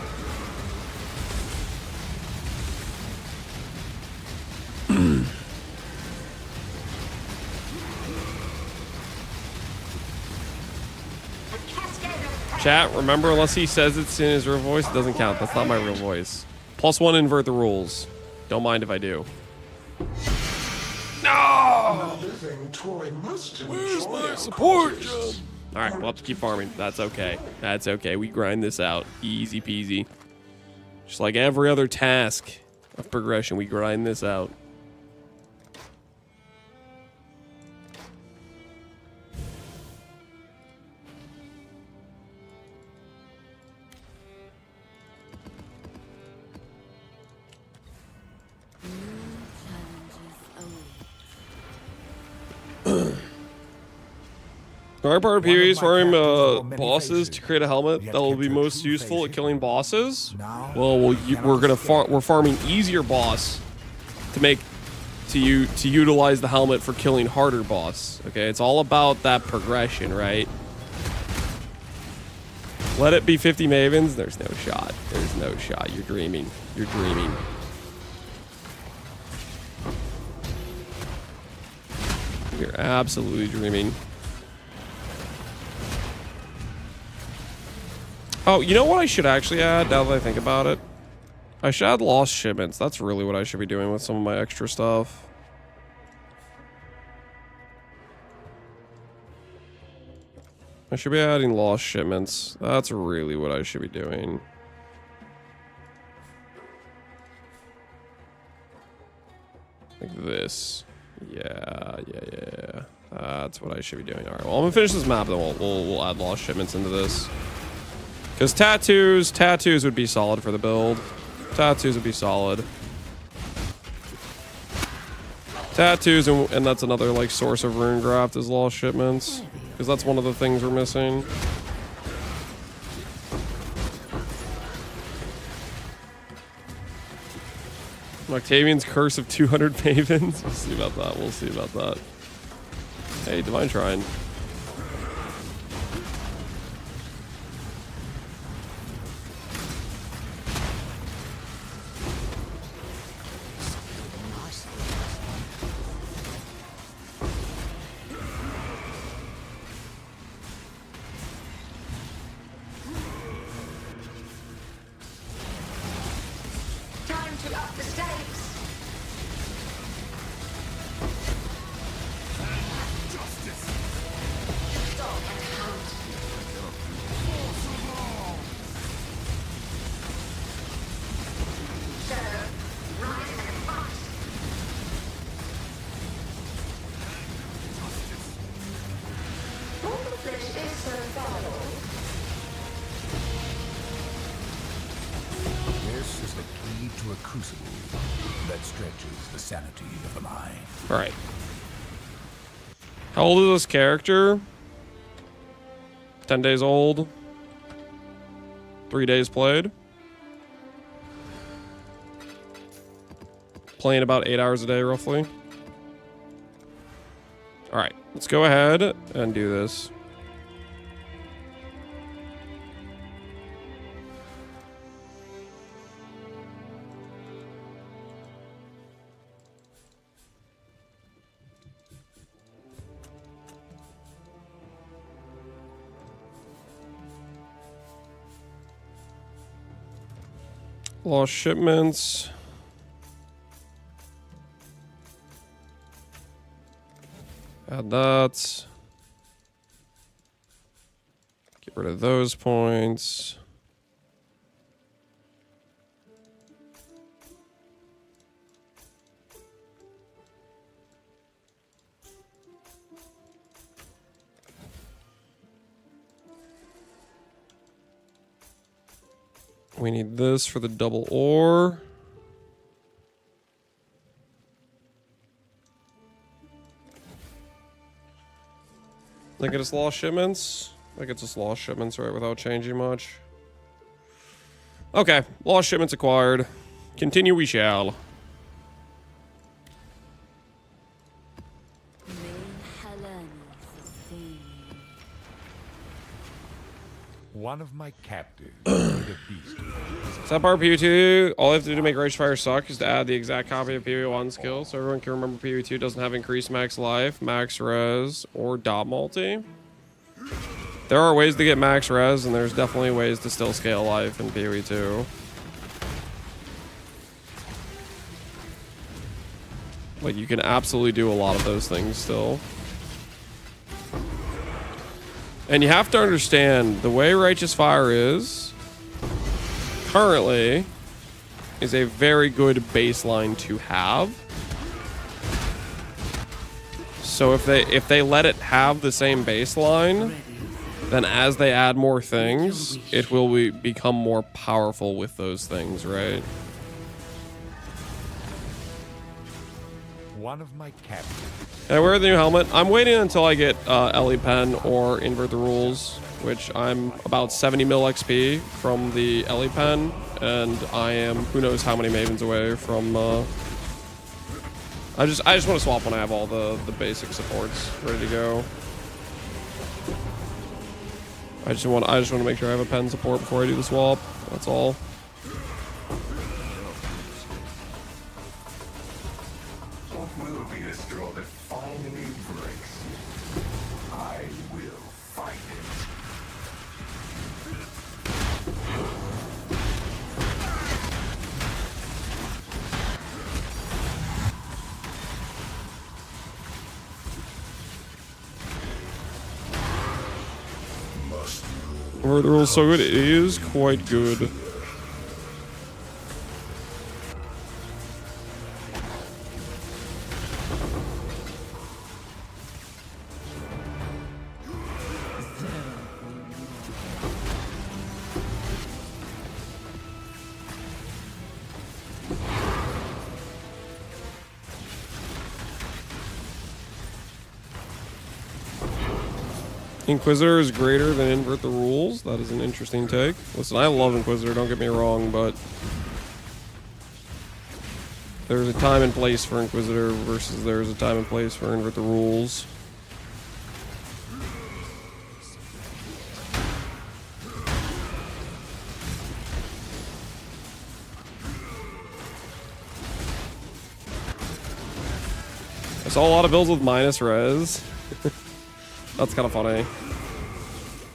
Speaker 3: A cascade of pain.
Speaker 1: Chat, remember, unless he says it's in his real voice, it doesn't count. That's not my real voice. +1 invert the rules. Don't mind if I do. No! Where's my support, John? Alright, we'll have to keep farming. That's okay. That's okay. We grind this out. Easy peasy. Just like every other task of progression, we grind this out. Our part of PvE is farming bosses to create a helmet that will be most useful at killing bosses. Well, we're farming easier boss to utilize the helmet for killing harder boss. Okay, it's all about that progression, right? Let it be 50 Mavens. There's no shot. There's no shot. You're dreaming. You're dreaming. You're absolutely dreaming. Oh, you know what I should actually add, now that I think about it? I should add lost shipments. That's really what I should be doing with some of my extra stuff. I should be adding lost shipments. That's really what I should be doing. Like this. Yeah. That's what I should be doing. Alright, well, I'm gonna finish this map, then we'll add lost shipments into this. Because tattoos would be solid for the build. Tattoos would be solid. Tattoos, and that's another like source of rune graft is lost shipments. Because that's one of the things we're missing. Octavian's Curse of 200 Mavens. We'll see about that. We'll see about that. Hey, Divine Shrine.
Speaker 3: Time to up the stakes. Stop and hunt. Shadow, rise and fight. All the flesh is so foul.
Speaker 2: This is the key to a crucible that stretches the sanity of the mind.
Speaker 1: Alright. How old is this character? 10 days old. 3 days played. Playing about 8 hours a day, roughly. Alright, let's go ahead and do this. Lost shipments. Add that. Get rid of those points. We need this for the double ore. That get us lost shipments? That gets us lost shipments, right, without changing much. Okay, lost shipments acquired. Continue we shall.
Speaker 2: One of my captives made a beast.
Speaker 1: Subpar PV2, all I have to do to make Rage Fire suck is to add the exact copy of PV1 skill, so everyone can remember PV2 doesn't have increased max life, max res, or dot multi. There are ways to get max res, and there's definitely ways to still scale life in PV2. Like, you can absolutely do a lot of those things still. And you have to understand, the way Righteous Fire is currently is a very good baseline to have. So if they let it have the same baseline, then as they add more things, it will become more powerful with those things, right?
Speaker 2: One of my captives.
Speaker 1: Can I wear the new helmet? I'm waiting until I get Ellie Pen or Invert the Rules, which I'm about 70 mil XP from the Ellie Pen, and I am who knows how many Mavens away from. I just want to swap when I have all the basic supports ready to go. I just want to make sure I have a pen support before I do the swap. That's all.
Speaker 8: What will be the straw that finally breaks? I will fight it.
Speaker 1: Or the rule's so good, it is quite good. Inquisitor is greater than Invert the Rules. That is an interesting take. Listen, I love Inquisitor, don't get me wrong, but there's a time and place for Inquisitor versus there's a time and place for Invert the Rules. I saw a lot of builds with minus res. That's kind of funny.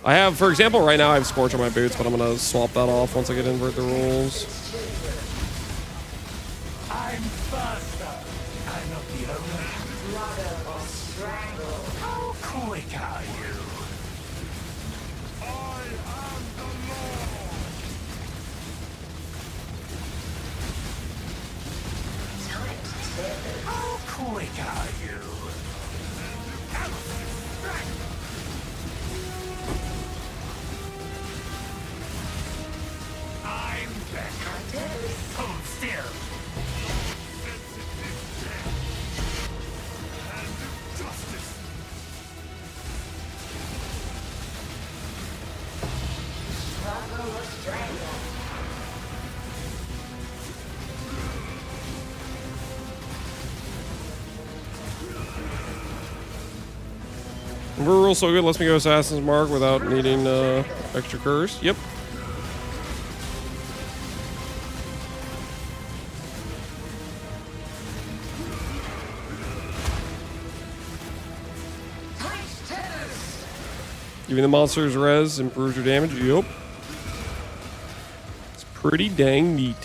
Speaker 1: I have, for example, right now I have Scorch on my boots, but I'm going to swap that off once I get Invert the Rules.
Speaker 8: I'm faster. I'm not the only. Slaughter or strangle. How quick are you? I am the Lord. How quick are you? I'm back. Hold still. And justice.
Speaker 3: Struggle or strangle.
Speaker 1: Invert Rules so good, lets me go Assassin's Mark without needing extra curse. Yep. Giving the monsters res improves your damage. Yup. It's pretty dang neat.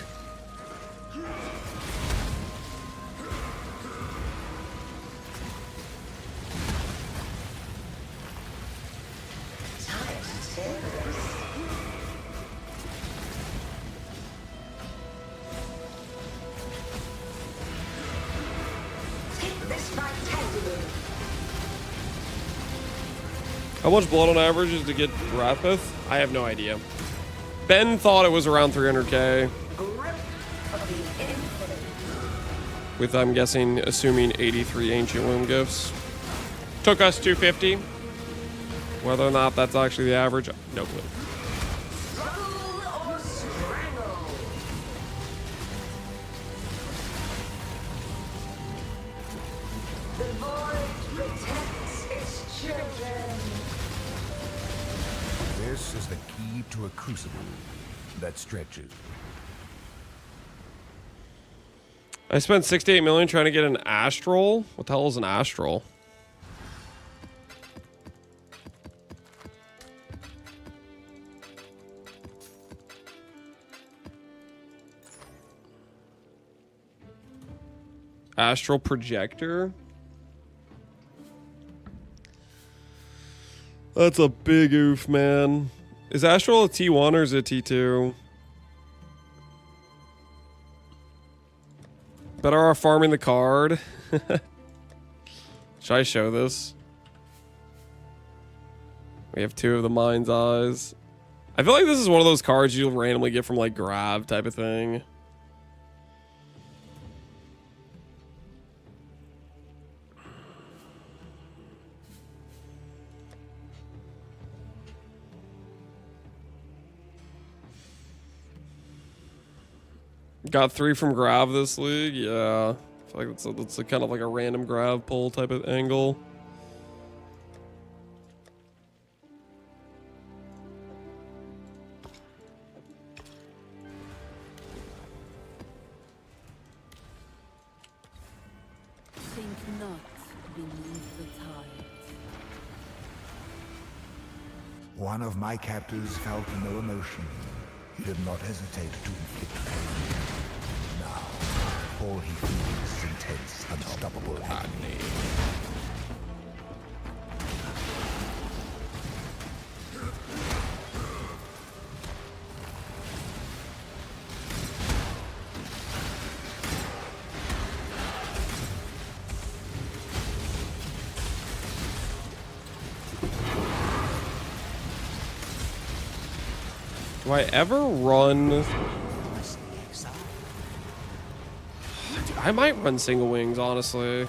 Speaker 1: How much blood on average is to get Wrathpith? I have no idea. Ben thought it was around 300k. With, I'm guessing, assuming 83 ancient womb gifts. Took us 250. Whether or not that's actually the average, no clue.
Speaker 3: The void protects its children.
Speaker 2: This is the key to a crucible that stretches.
Speaker 1: I spent 68 million trying to get an astral. What the hell is an astral? Astral projector? That's a big oof, man. Is Astral a T1 or is it a T2? Better off farming the card. Should I show this? We have 2 of the Mind's Eyes. I feel like this is one of those cards you'll randomly get from like Grav type of thing. Got 3 from Grav this league, yeah. I feel like that's a kind of like a random Grav pull type of angle.
Speaker 10: Think not beneath the tide.
Speaker 2: One of my captors felt no emotion. He did not hesitate to inflict pain. Now, all he feels is intense, unstoppable agony.
Speaker 1: Do I ever run? I might run single wings, honestly.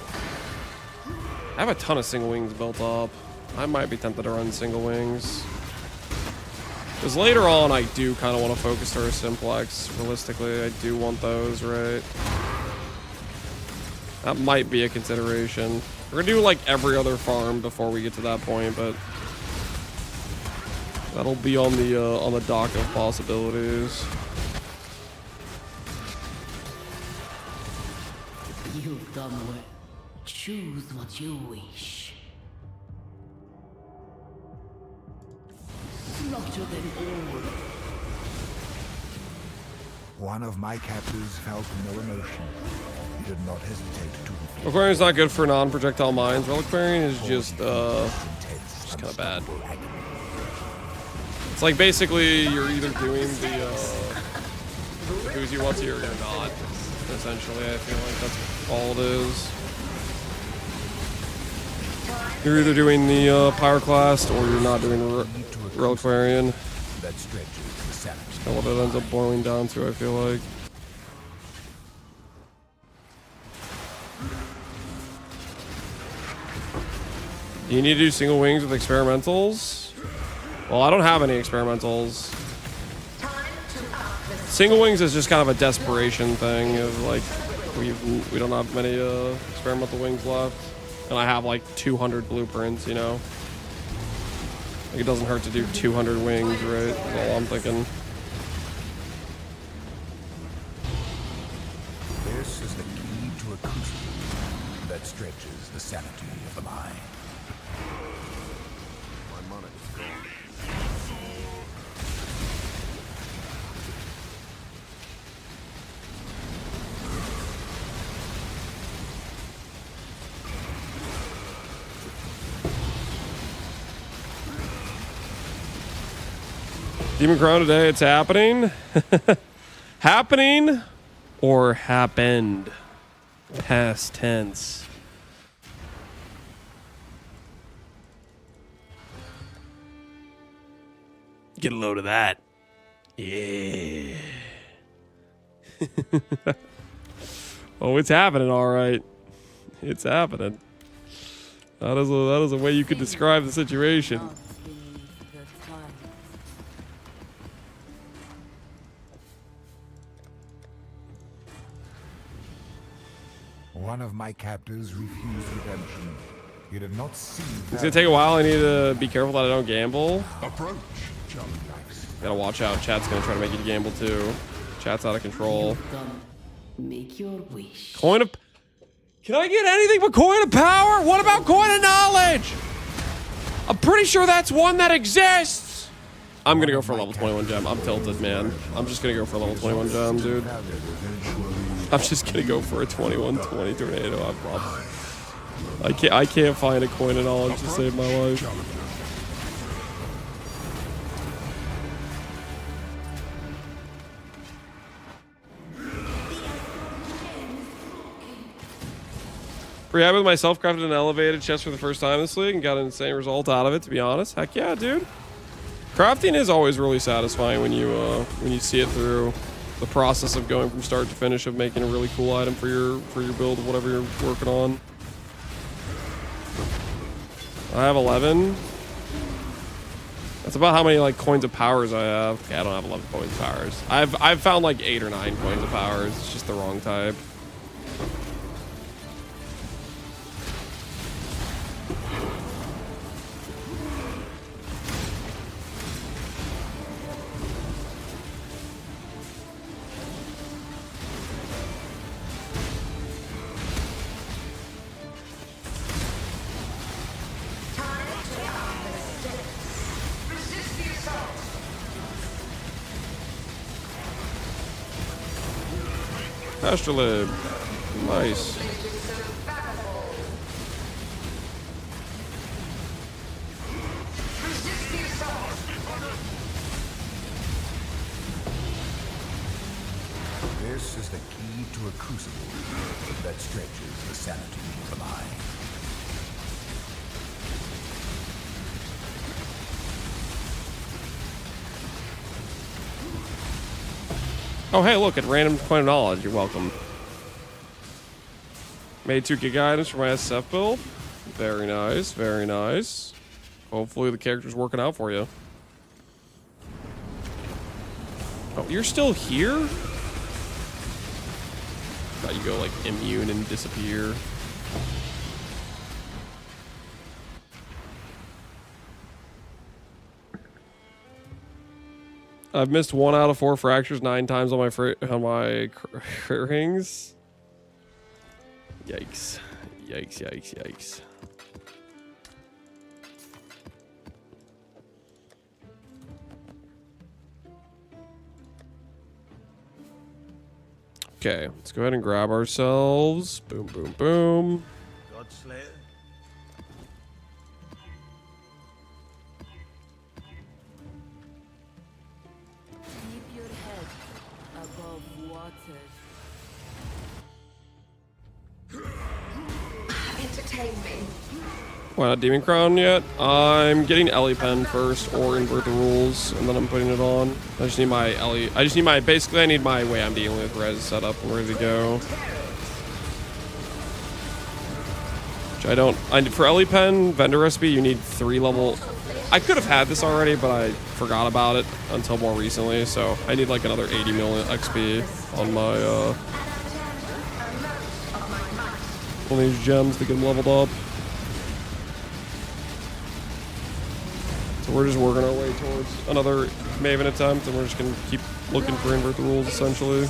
Speaker 1: I have a ton of single wings built up. I might be tempted to run single wings. Because later on, I do kind of want to focus her simplex. Realistically, I do want those, right? That might be a consideration. We're gonna do like every other farm before we get to that point, but that'll be on the dock of possibilities.
Speaker 10: You've done well. Choose what you wish. Slaughter them all.
Speaker 2: One of my captors felt no emotion. He did not hesitate to inflict.
Speaker 1: Reliquarian is not good for non-projectile mines. Reliquarian is just kind of bad. It's like basically you're either doing the who's you want to or you're not. Essentially, I feel like that's all it is. You're either doing the Pyroclast or you're not doing Reliquarian. That's kind of what it ends up boiling down to, I feel like. Do you need to do single wings with experimentals? Well, I don't have any experimentals. Single wings is just kind of a desperation thing of like we don't have many experimental wings left, and I have like 200 blueprints, you know. Like it doesn't hurt to do 200 wings, right? That's all I'm thinking.
Speaker 2: This is the key to a crucible that stretches the sanity of the mind.
Speaker 11: My money is gone.
Speaker 1: Demon Crown today, it's happening. Happening or happened. Past tense. Get a load of that. Yeah. Oh, it's happening, all right. It's happening. That is a way you could describe the situation.
Speaker 2: One of my captors refused redemption. He did not see.
Speaker 1: It's gonna take a while. I need to be careful that I don't gamble.
Speaker 11: Approach.
Speaker 1: Gotta watch out. Chat's gonna try to make you gamble too. Chat's out of control.
Speaker 10: Make your wish.
Speaker 1: Coin of. Can I get anything but coin of power? What about coin of knowledge? I'm pretty sure that's one that exists. I'm gonna go for a level 21 gem. I'm tilted, man. I'm just gonna go for a level 21 gem, dude. I'm just gonna go for a 21-20 tornado. I can't find a coin of knowledge to save my life. Pretty happy with myself. Crafted an elevated chest for the first time this league and got an insane result out of it, to be honest. Heck yeah, dude. Crafting is always really satisfying when you see it through the process of going from start to finish of making a really cool item for your build of whatever you're working on. I have 11. That's about how many like coins of powers I have. Okay, I don't have 11 coins of powers. I've found like 8 or 9 coins of powers. It's just the wrong type. Astrolab. Nice.
Speaker 2: This is the key to a crucible that stretches the sanity of the mind.
Speaker 1: Oh, hey, look, at random point of knowledge. You're welcome. Made 2 gig items for my SSF build. Very nice, very nice. Hopefully the character's working out for you. Oh, you're still here? Thought you go, like, immune and disappear. I've missed 1 out of 4 fractures 9 times on my crit rings. Yikes. Yikes, yikes, yikes. Okay, let's go ahead and grab ourselves. Boom, boom, boom.
Speaker 8: Godslayer.
Speaker 10: Keep your head above water.
Speaker 3: Entertain me.
Speaker 1: Why not Demon Crown yet? I'm getting Ellie Pen first, or invert the rules, and then I'm putting it on. I just need my Ellie. Basically, I need my way I'm dealing with res set up and ready to go. Which for Ellie Pen vendor recipe, you need 3 level. I could have had this already, but I forgot about it until more recently. So I need like another 80 million XP on my on these gems to get them leveled up. So we're just working our way towards another Maven attempt, and we're just gonna keep looking for invert the rules essentially.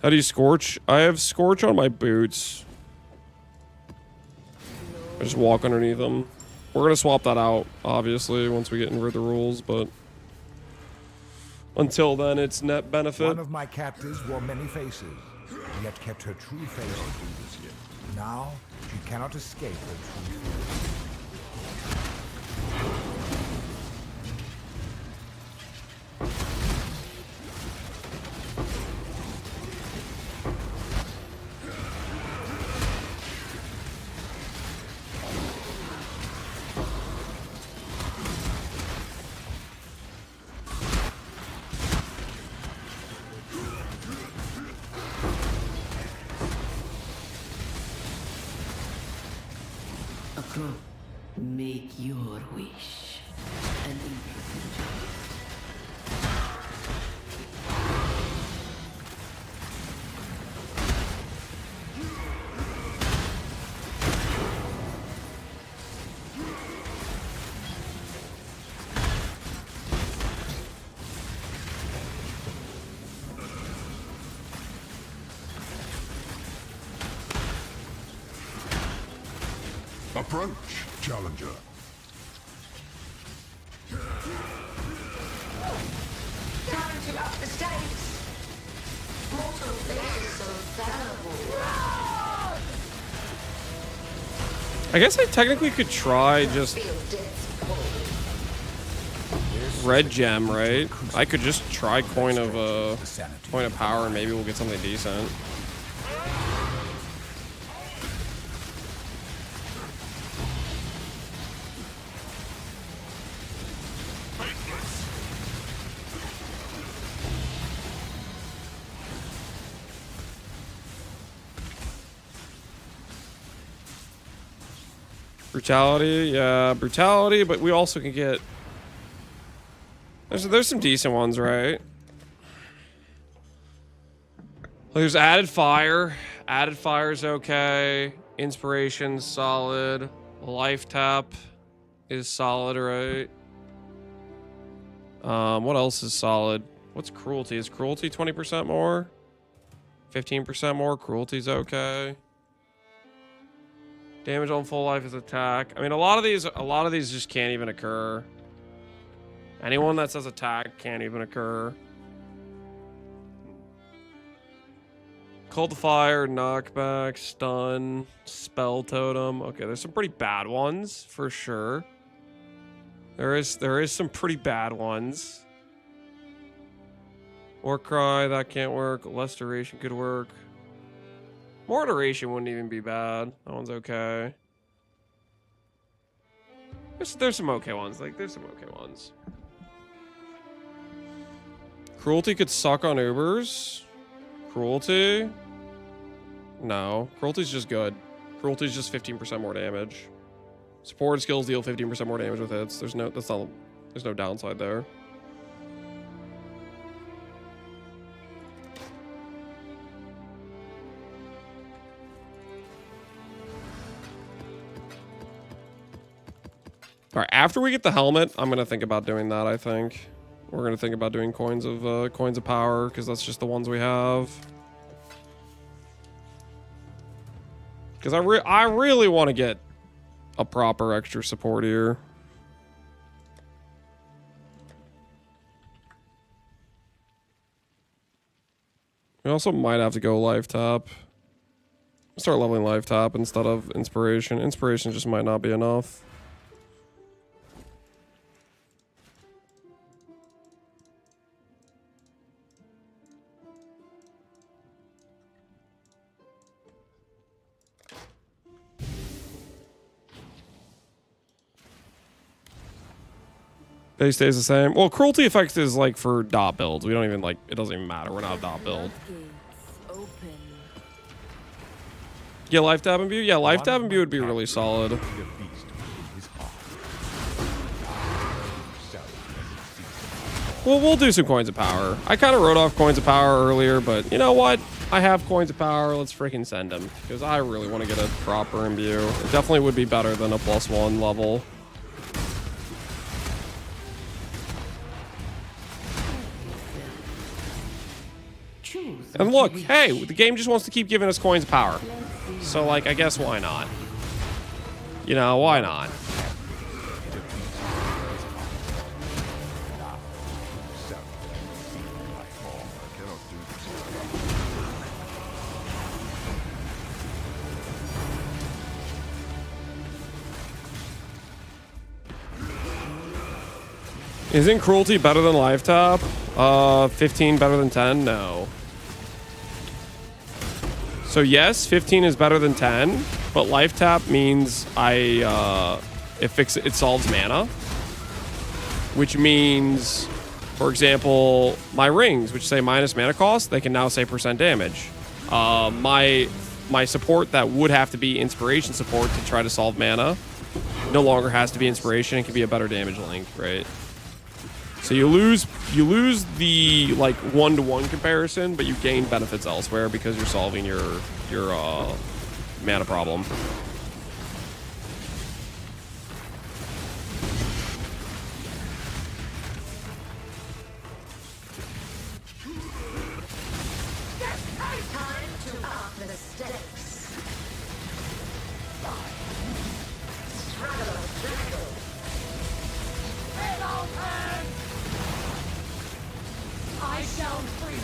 Speaker 1: How do you Scorch? I have Scorch on my boots. I just walk underneath them. We're gonna swap that out, obviously, once we get invert the rules, but until then, it's net benefit.
Speaker 2: One of my captives wore many faces, yet kept her true face. Now, she cannot escape her true face.
Speaker 10: Make your wish. And
Speaker 2: Approach, challenger.
Speaker 3: Time to up the stakes. Mortal flesh is so fallible.
Speaker 1: I guess I technically could try just red gem, right? I could just try coin of power and maybe we'll get something decent. Brutality, yeah, brutality, but we also can get... There's some decent ones, right? There's added fire. Added fire is okay. Inspiration, solid. Life tap is solid, right? What else is solid? What's cruelty? Is cruelty 20% more? 15% more? Cruelty's okay. Damage on full life is attack. I mean, a lot of these just can't even occur. Anyone that says attack can't even occur. Cold Fire, knockback, stun, spell totem. Okay, there's some pretty bad ones for sure. There is some pretty bad ones. War Cry, that can't work. Less duration could work. More duration wouldn't even be bad. That one's okay. There's some okay ones. Like, there's some okay ones. Cruelty could suck on Ubers. Cruelty? No. Cruelty's just good. Cruelty's just 15% more damage. Supported skills deal 15% more damage with hits. There's no downside there. All right, after we get the helmet, I'm gonna think about doing that. I think we're gonna think about doing coins of power because that's just the ones we have. Because I really want to get a proper extra support here. We also might have to go life tap. Start leveling life tap instead of inspiration. Inspiration just might not be enough. Base stays the same. Well, cruelty effect is like for dot builds. We don't even like, it doesn't even matter. We're not a dot build. Yeah, life tap imbue? Yeah, life tap imbue would be really solid. Well, we'll do some coins of power. I kind of wrote off coins of power earlier, but you know what? I have coins of power. Let's freaking send them because I really want to get a proper imbue. It definitely would be better than a +1 level. And look, hey, the game just wants to keep giving us coins of power. So, like, I guess why not? You know, why not? Isn't cruelty better than life tap? 15 better than 10? No. So yes, 15 is better than 10, but life tap means it solves mana, which means, for example, my rings, which say minus mana cost, they can now say % damage. My support that would have to be inspiration support to try to solve mana no longer has to be inspiration. It can be a better damage link, right? So you lose the like 1-to-1 comparison, but you gain benefits elsewhere because you're solving your mana problem.
Speaker 3: Time to up the stakes. Struggle, struggle.
Speaker 4: I shall free you.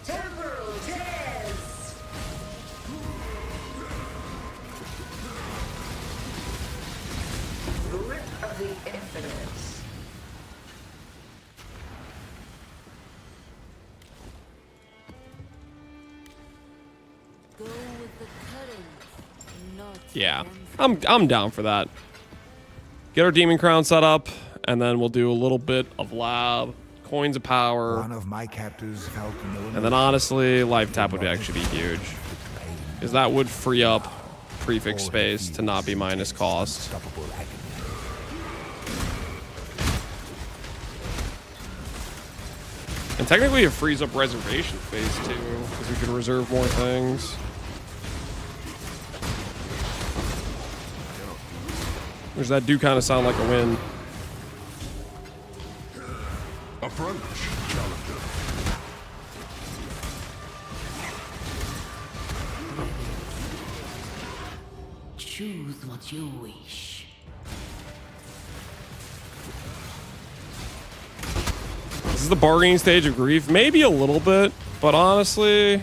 Speaker 3: Temporal tears. Grip of the infinite.
Speaker 10: Go with the current, not
Speaker 1: Yeah, I'm down for that. Get our demon crown set up, and then we'll do a little bit of lab, coins of power,
Speaker 2: One of my captors felt no
Speaker 1: and then honestly, life tap would actually be huge, because that would free up prefix space to not be minus cost.
Speaker 2: unstoppable agony.
Speaker 1: And technically, it frees up reservation space too, because we can reserve more things. Which that do kind of sound like a win.
Speaker 11: Approach, challenger.
Speaker 10: choose what you wish.
Speaker 1: This is the bargaining stage of grief. Maybe a little bit, but honestly,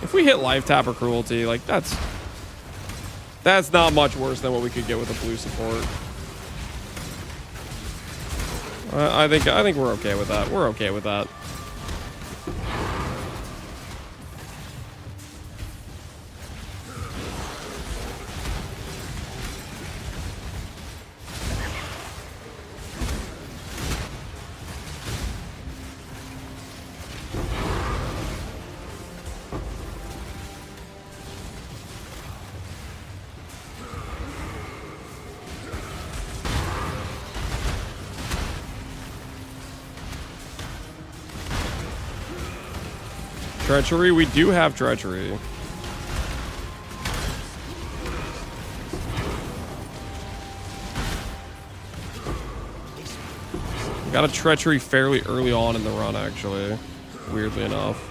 Speaker 1: if we hit life tap or cruelty, like that's not much worse than what we could get with a blue support. I think we're okay with that. We're okay with that. Treachery, we do have treachery. We got a treachery fairly early on in the run, actually. Weirdly enough.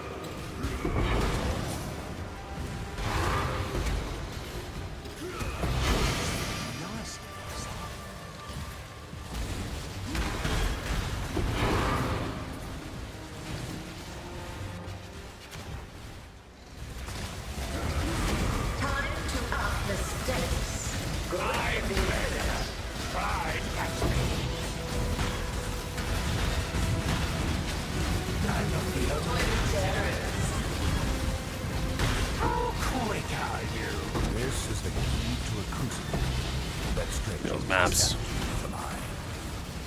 Speaker 1: Those maps.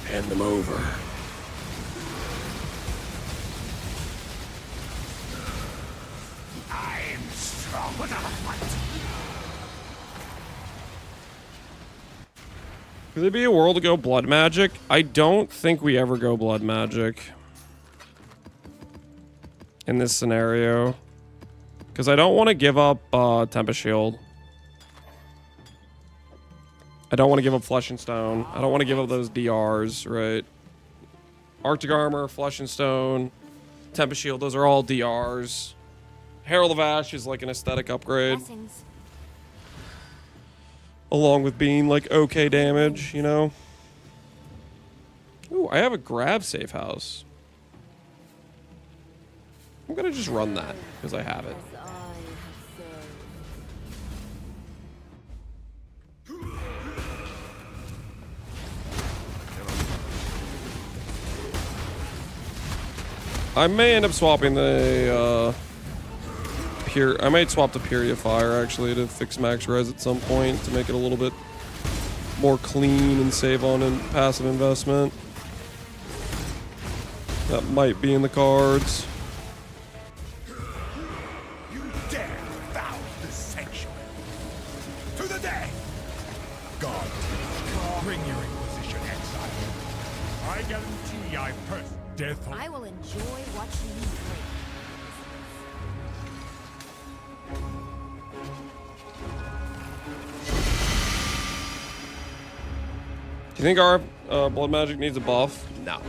Speaker 1: Hand them over.
Speaker 8: I'm strong enough.
Speaker 1: Could there be a world to go blood magic? I don't think we ever go blood magic in this scenario. Because I don't want to give up Tempest Shield. I don't want to give up Flesh and Stone. I don't want to give up those DRs, right? Arctic Armor, Flesh and Stone, Tempest Shield, those are all DRs. Herald of Ash is like an aesthetic upgrade.
Speaker 12: Blessings.
Speaker 1: Along with being like okay damage, you know? Ooh, I have a grab safe house. I'm gonna just run that because I have it. I may end up swapping the I might swap the Purifier actually to fix max res at some point to make it a little bit more clean and save on a passive investment. That might be in the cards.
Speaker 8: You dare foul this sanctuary. To the day! God, bring your Inquisition exile. I guarantee I first death on...
Speaker 12: I will enjoy watching you play.
Speaker 1: Do you think our blood magic needs a buff? No.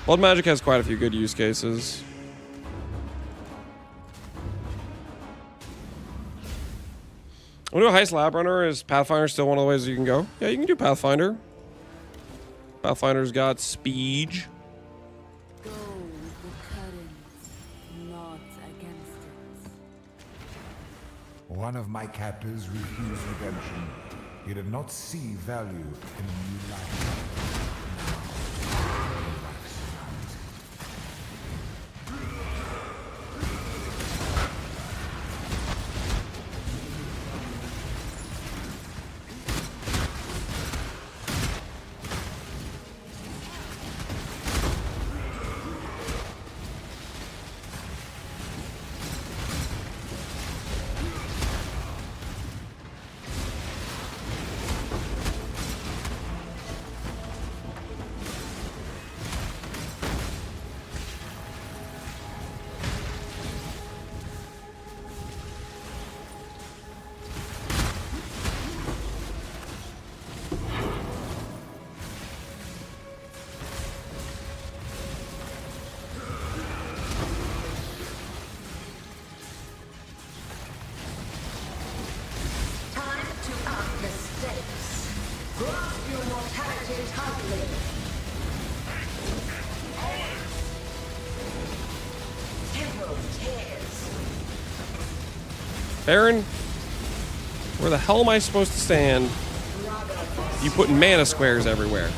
Speaker 1: Blood magic has quite a few good use cases. I want to do a Heist Lab Runner. Is Pathfinder still one of the ways you can go? Yeah, you can do Pathfinder. Pathfinder's got speed.
Speaker 10: Go with the current, not against it.
Speaker 2: One of my captors refused redemption. He did not see value in a new life.
Speaker 1: Aaron, where the hell am I supposed to stand? You putting mana squares everywhere.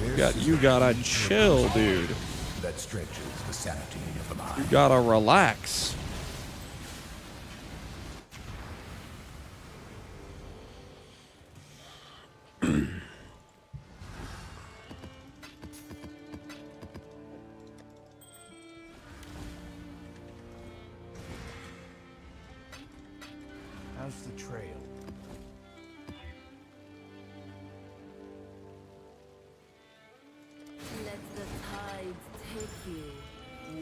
Speaker 1: You gotta chill, dude.
Speaker 2: That stretches the sanity of the mind.
Speaker 1: You gotta relax.
Speaker 8: How's the trail?
Speaker 10: Let the tides take you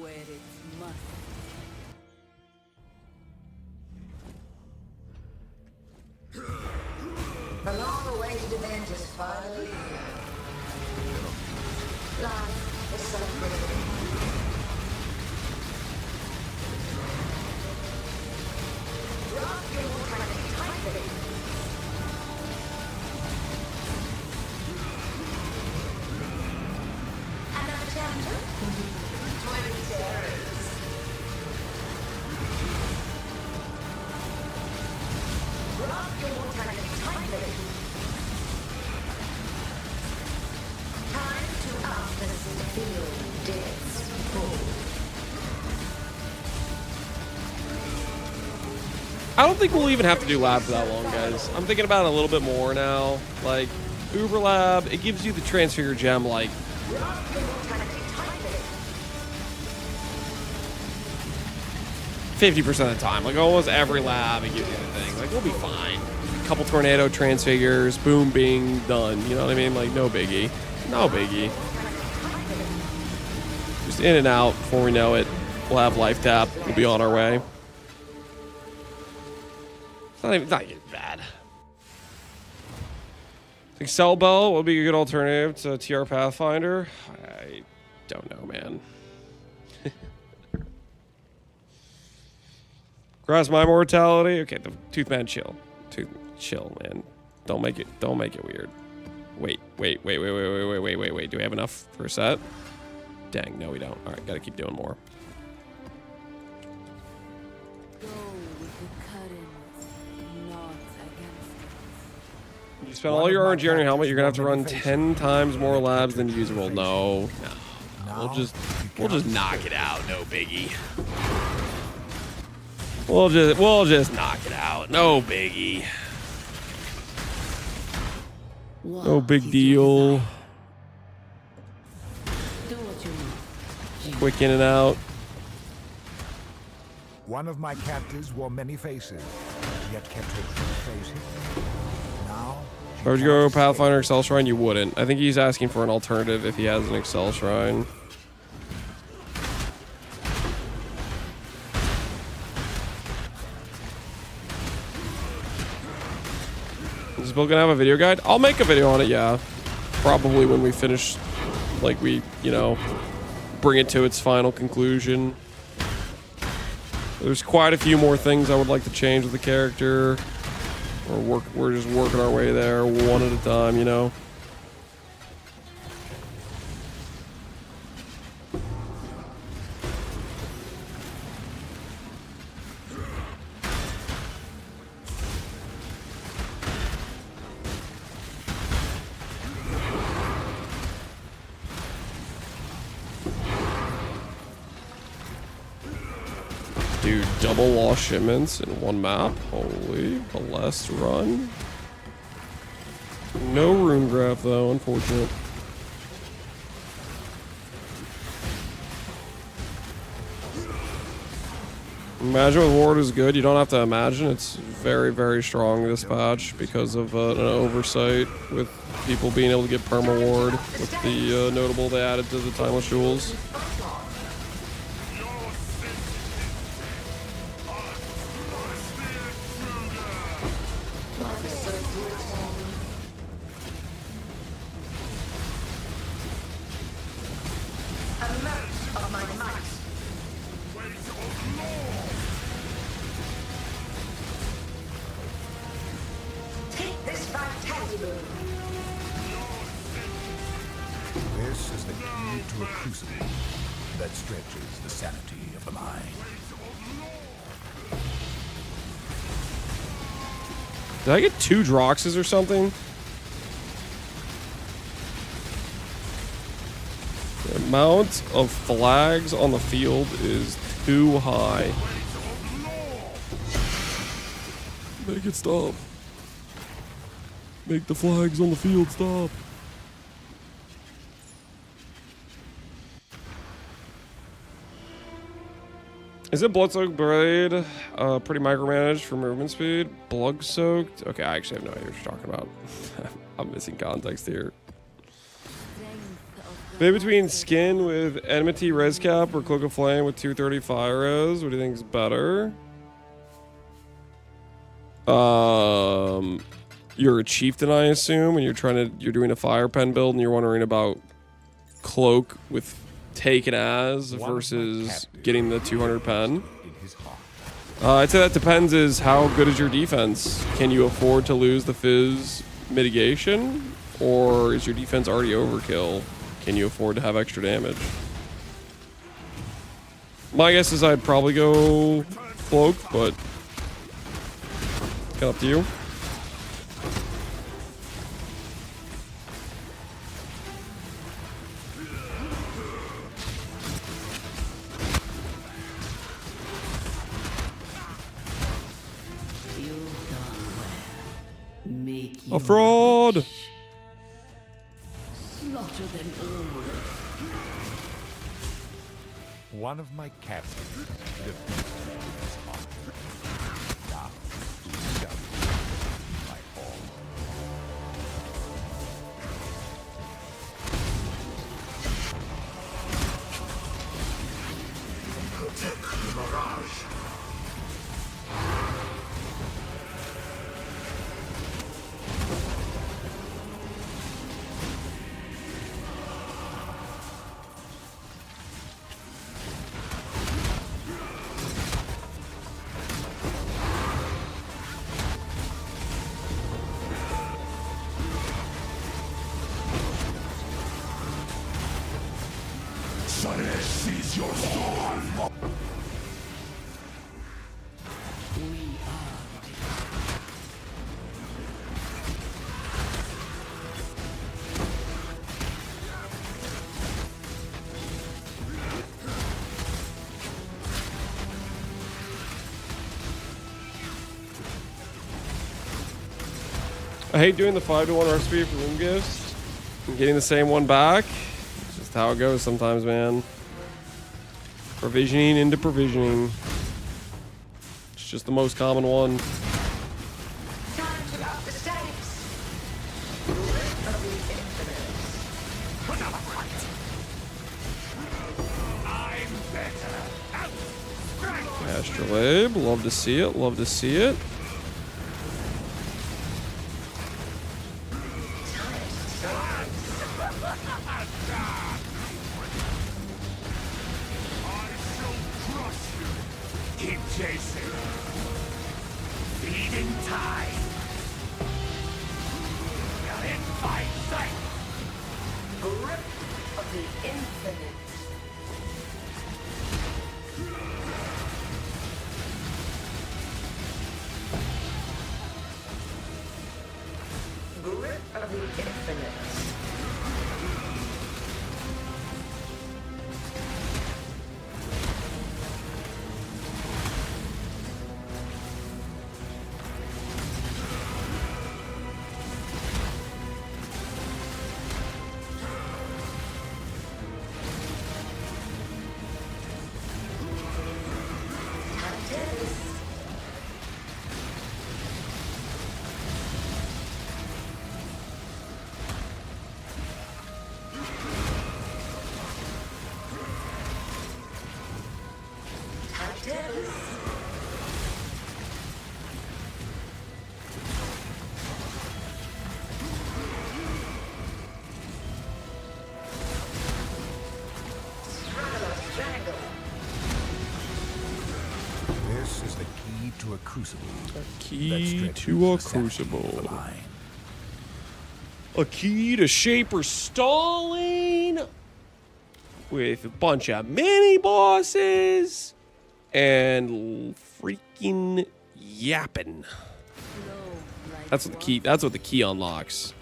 Speaker 10: where it must.
Speaker 3: The long-awaited event is finally here. Life is celebrated. Drop your mortality tightly. Another chapter? 20 terrors. Drop your mortality tightly. Time to outburst the field, death's full.
Speaker 1: I don't think we'll even have to do lab for that long, guys. I'm thinking about it a little bit more now. Like, Uber Lab, it gives you the Transfigure Gem, like, 50% of the time. Like, almost every lab, it gives you the thing. Like, we'll be fine. A couple Tornado Transfigures, boom, bing, done. You know what I mean? Like, no biggie. No biggie. Just in and out before we know it. We'll have life tap. We'll be on our way. It's not even bad. Excel Bell would be a good alternative to TR Pathfinder. I don't know, man. Grasp my mortality. Okay, the Toothman chill. Chill, man. Don't make it weird. Wait. Do we have enough for a set? Dang, no we don't. All right, gotta keep doing more. You spend all your RNG on your helmet, you're gonna have to run 10 times more labs than usual. No. We'll just knock it out. No biggie. We'll just knock it out. No biggie. No big deal. Quick in and out.
Speaker 2: One of my captives wore many faces, yet kept her true face hidden. Now,
Speaker 1: would you go Pathfinder Excel Shrine? You wouldn't. I think he's asking for an alternative if he has an Excel Shrine. Is Bill gonna have a video guide? I'll make a video on it, yeah. Probably when we finish, like we, you know, bring it to its final conclusion. There's quite a few more things I would like to change with the character. We're just working our way there one at a time, you know. Dude, double lost shipments in one map. Holy, a last run. No rune graph though, unfortunate. Imagine with Ward is good. You don't have to imagine. It's very, very strong this patch because of an oversight with people being able to get perma ward with the notable they added to the Timeless Jewels.
Speaker 2: This is the key to a crucible that stretches the sanity of the mind.
Speaker 1: Did I get 2 Droxes or something? The amount of flags on the field is too high. Make it stop. Make the flags on the field stop. Isn't Blood-Soaked Blade pretty micromanaged for movement speed? Blood-Soaked? Okay, I actually have no idea what you're talking about. I'm missing context here. Maybe between Skin with Enmity Res Cap or Cloak of Flame with 230 Fire Res, what do you think is better? You're a Chieftain, I assume, and you're doing a Fire Pen build and you're wondering about Cloak with Taken As versus getting the 200 pen. I'd say that depends is how good is your defense. Can you afford to lose the Fizz mitigation? Or is your defense already overkill? Can you afford to have extra damage? My guess is I'd probably go Cloak, but it's up to you. A fraud!
Speaker 3: Slaughter them all.
Speaker 2: One of my captives lived in his heart. Now, shall my all.
Speaker 8: This is your storm.
Speaker 1: I hate doing the 5-to-1 recipe for room gifts and getting the same one back. It's just how it goes sometimes, man. Provisioning into provisioning. It's just the most common one.
Speaker 3: Time to up the stakes. Grip of the infinite.
Speaker 8: Put up a fight. I'm better. Out. Strike.
Speaker 1: Astrolabe, love to see it, love to see it.
Speaker 8: Keep chasing. Feeding time. You're in my sight.
Speaker 3: Grip of the infinite. Grip of the infinite.
Speaker 2: This is the key to a crucible.
Speaker 1: Key to a crucible. A key to Shaper stalling with a bunch of mini bosses and freaking yapping. That's what the key. That's what the key unlocks.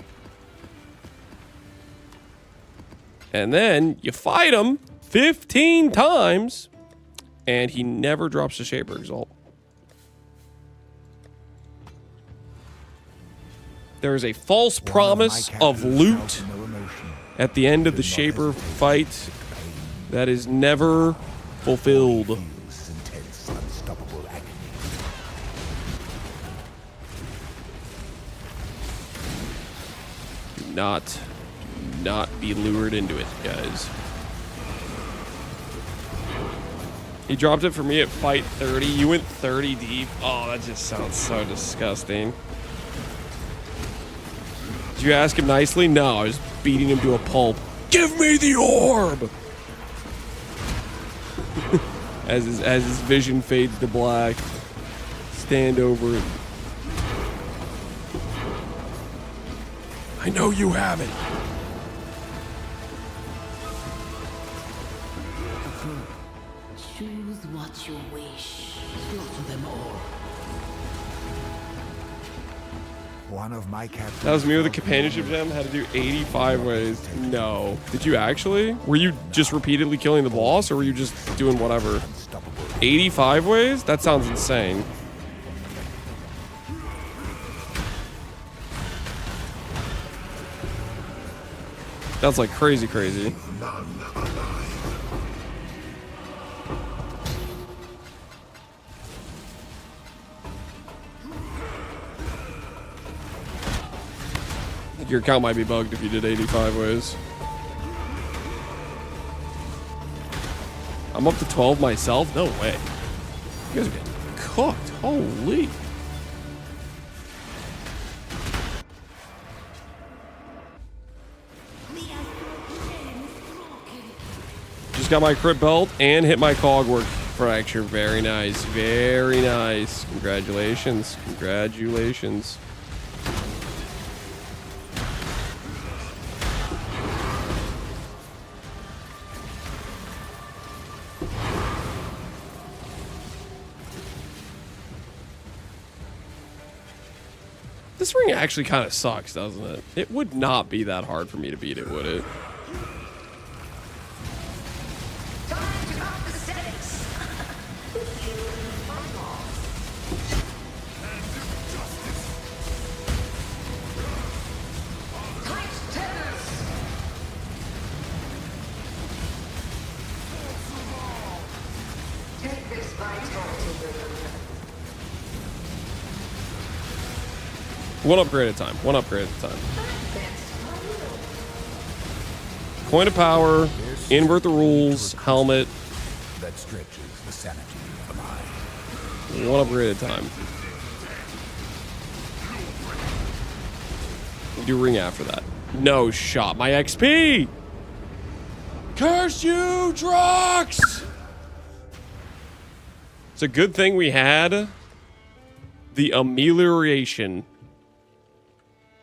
Speaker 1: And then you fight him 15 times, and he never drops the Shaper Exalt. There is a false promise of loot at the end of the Shaper fight that is never fulfilled. Do not be lured into it, guys. He dropped it for me at fight 30. You went 30 deep. Oh, that just sounds so disgusting. Did you ask him nicely? No, I was beating him to a pulp. Give me the orb! as his vision fades to black. Stand over it. I know you have it.
Speaker 10: Choose what you wish. Slaughter them all.
Speaker 2: One of my captains.
Speaker 1: That was me with a companionship gem. Had to do 85 ways. No. Did you actually? Were you just repeatedly killing the boss, or were you just doing whatever? 85 ways? That sounds insane. That's like crazy, crazy. Your account might be bugged if you did 85 ways. I'm up to 12 myself? No way. You guys are getting cooked. Holy. Just got my crit belt and hit my cogwork fracture. Very nice. Very nice. Congratulations. Congratulations. This ring actually kind of sucks, doesn't it? It would not be that hard for me to beat it, would it?
Speaker 3: Time to up the stakes. Tight tennis. Take this vitality.
Speaker 1: One upgrade at a time. One upgrade at a time. Point of power. Invert the rules. Helmet.
Speaker 2: That stretches the sanity of the mind.
Speaker 1: One upgrade at a time. We do ring after that. No shot. My XP! Curse you, Drox! It's a good thing we had the amelioration.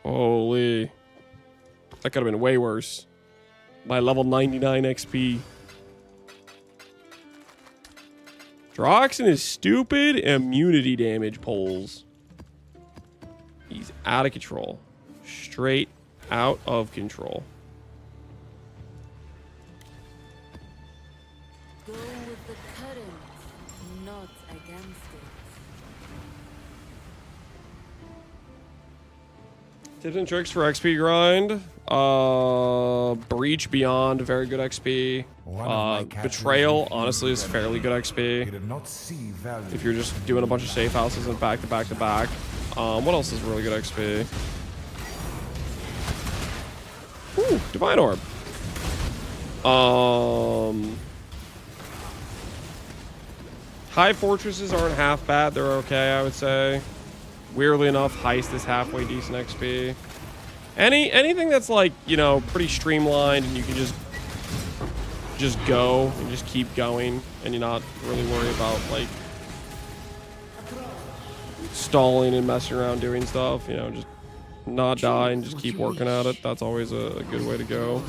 Speaker 1: Holy. That could have been way worse. My level 99 XP. Drox and his stupid immunity damage pulls. He's out of control. Straight out of control.
Speaker 10: Go with the current, not against it.
Speaker 1: Tips and tricks for XP grind. Breach Beyond, very good XP. Betrayal, honestly, is fairly good XP. If you're just doing a bunch of safe houses and back to back to back. What else is really good XP? Ooh, Divine Orb. High Fortresses aren't half bad. They're okay, I would say. Weirdly enough, Heist is halfway decent XP. Anything that's like, you know, pretty streamlined and you can just go and just keep going and you're not really worried about like stalling and messing around doing stuff, you know, just not die and just keep working at it. That's always a good way to go.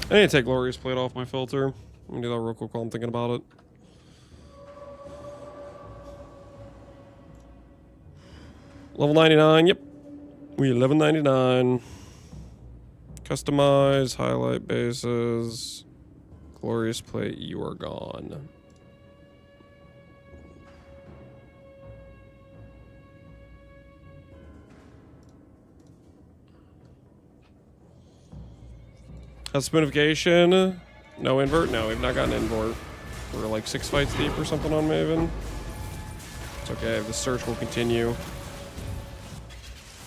Speaker 1: I need to take Glorious Plate off my filter. Let me do that real quick while I'm thinking about it. Level 99, yep. We level 99. Customize, highlight bases. Glorious Plate, you are gone. Spoonification. No invert? No, we've not gotten invert. We're like 6 fights deep or something on Maven. It's okay, the search will continue.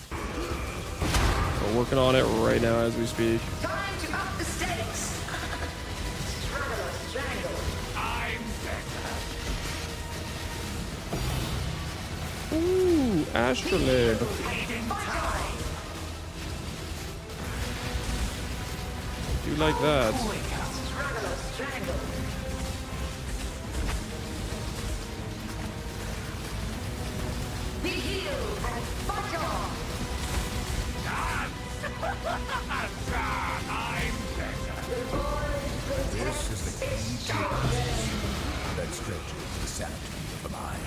Speaker 1: We're working on it right now as we speak.
Speaker 3: Time to up the stakes. Struggle, strangle. I'm better.
Speaker 1: Ooh, Astrolabe. Do like that.
Speaker 3: Struggle, strangle. Be healed and fight on.
Speaker 5: I'm better.
Speaker 2: This is the key to that stretches the sanity of the mind.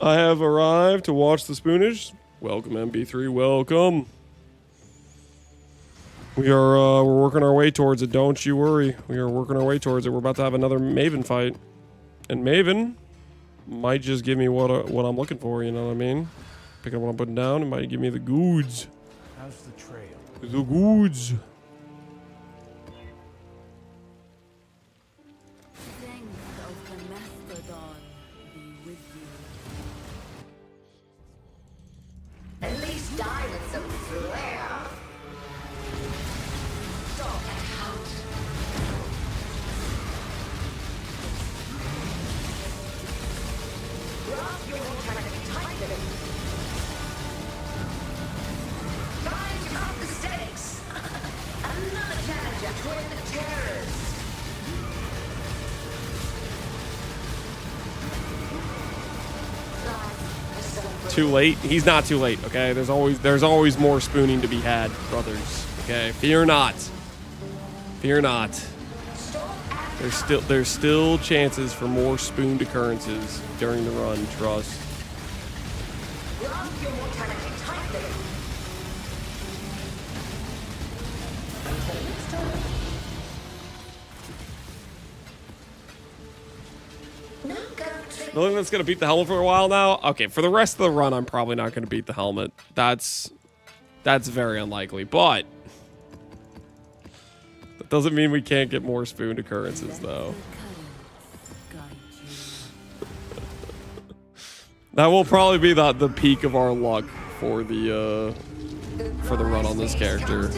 Speaker 1: I have arrived to watch the spoonage. Welcome, MB3. Welcome. We're working our way towards it. Don't you worry. We are working our way towards it. We're about to have another Maven fight. And Maven might just give me what I'm looking for, you know what I mean? Picking up what I'm putting down, it might give me the goods.
Speaker 2: How's the trail?
Speaker 1: The goods.
Speaker 10: Strength of the Mastodon be with you.
Speaker 3: At least die with some flair. Stop and hunt. Grasp your mortality tightly. Time to up the stakes. Another challenger between the terrors.
Speaker 1: Too late? He's not too late, okay? There's always more spooning to be had, brothers. Okay? Fear not. Fear not. There's still chances for more spooned occurrences during the run, trust.
Speaker 3: Grasp your mortality tightly. Until next time. Now go to
Speaker 1: The thing that's gonna beat the helmet for a while now. Okay, for the rest of the run, I'm probably not gonna beat the helmet. That's very unlikely, but that doesn't mean we can't get more spooned occurrences, though. That will probably be the peak of our luck for the run on this character.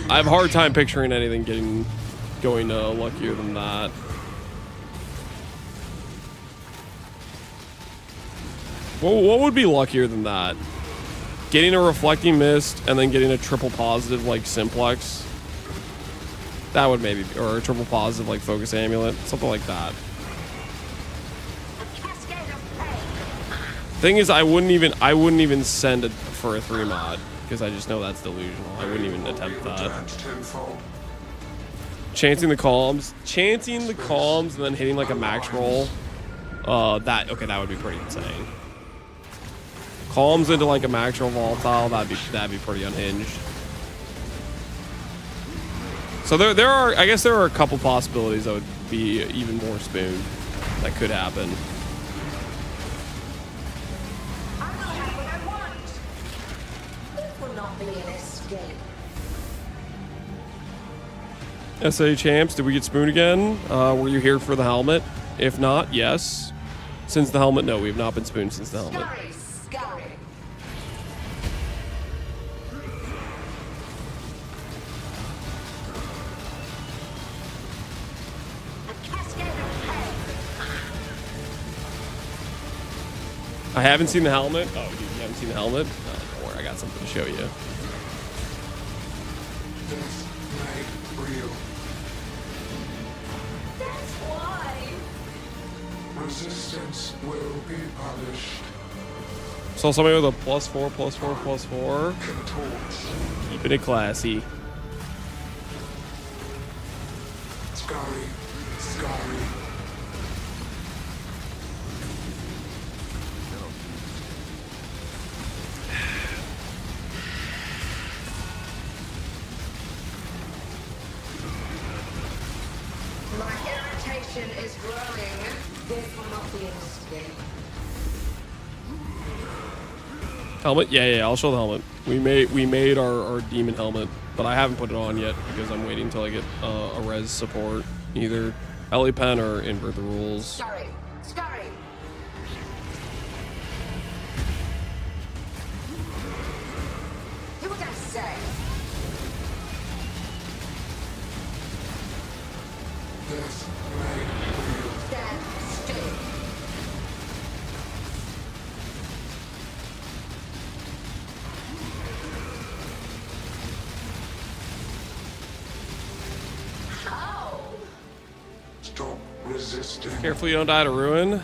Speaker 1: I have a hard time picturing anything going luckier than that. What would be luckier than that? Getting a reflecting mist and then getting a triple positive like simplex. That would maybe, or a triple positive like focus amulet, something like that. Thing is, I wouldn't even send it for a 3 mod because I just know that's delusional. I wouldn't even attempt that. Chancing the calms, and then hitting like a max roll. That would be pretty insane. Calms into like a max roll volatile, that'd be pretty unhinged. So there are a couple possibilities that would be even more spooned that could happen.
Speaker 3: I will have what I want. It will not be an escape.
Speaker 1: SA champs, did we get spooned again? Were you here for the helmet? If not, yes. Since the helmet, no, we have not been spooned since the helmet.
Speaker 3: Scurry.
Speaker 1: I haven't seen the helmet. Oh, dude, you haven't seen the helmet? Oh, don't worry, I got something to show you.
Speaker 3: That's why.
Speaker 14: Resistance will be punished.
Speaker 1: Saw somebody with a +4, +4, +4. Keeping it classy.
Speaker 14: Scurry.
Speaker 3: My irritation is growing. This will not be an escape.
Speaker 1: Helmet? Yeah, I'll show the helmet. We made our demon helmet, but I haven't put it on yet because I'm waiting until I get a res support. Either Ellie Pen or invert the rules.
Speaker 3: Scurry. Do what I say. Stand still. How?
Speaker 14: Stop resisting.
Speaker 1: Carefully you don't die to ruin.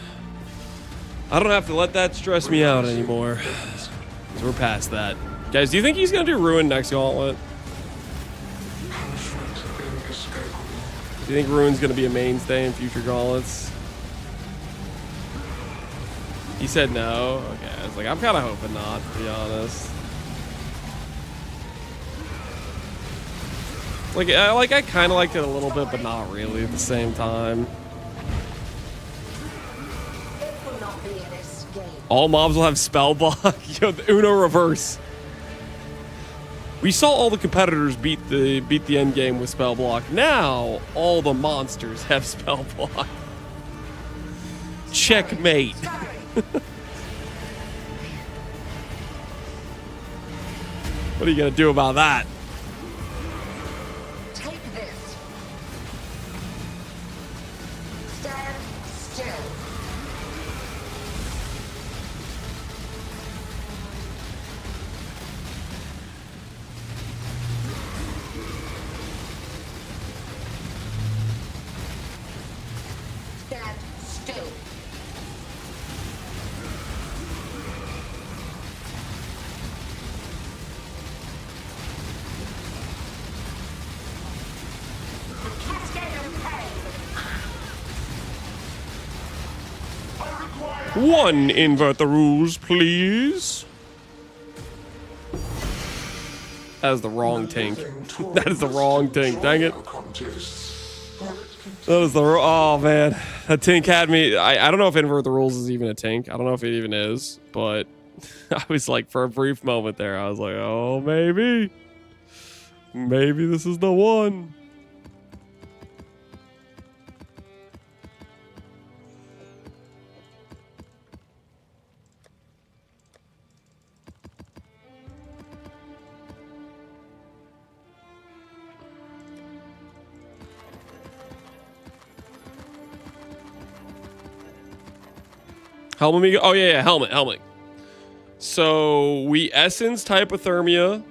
Speaker 1: I don't have to let that stress me out anymore. So we're past that. Guys, do you think he's gonna do ruin next gauntlet? Do you think ruin's gonna be a mainstay in future gauntlets? He said no. Okay, I was like, I'm kind of hoping not, to be honest. I kind of liked it a little bit, but not really at the same time. All mobs will have spell block. Yo, the Uno reverse. We saw all the competitors beat the end game with spell block. Now all the monsters have spell block. Checkmate. What are you gonna do about that?
Speaker 3: Take this. Stand still. Stand still.
Speaker 1: One, invert the rules, please. That is the wrong tank. That is the wrong tank. Dang it. That is the oh man, that tank had me. I don't know if invert the rules is even a tank. I don't know if it even is, but I was like, for a brief moment there, I was like, oh, maybe this is the one. Helmet me. Oh yeah, helmet. So we essence hypothermia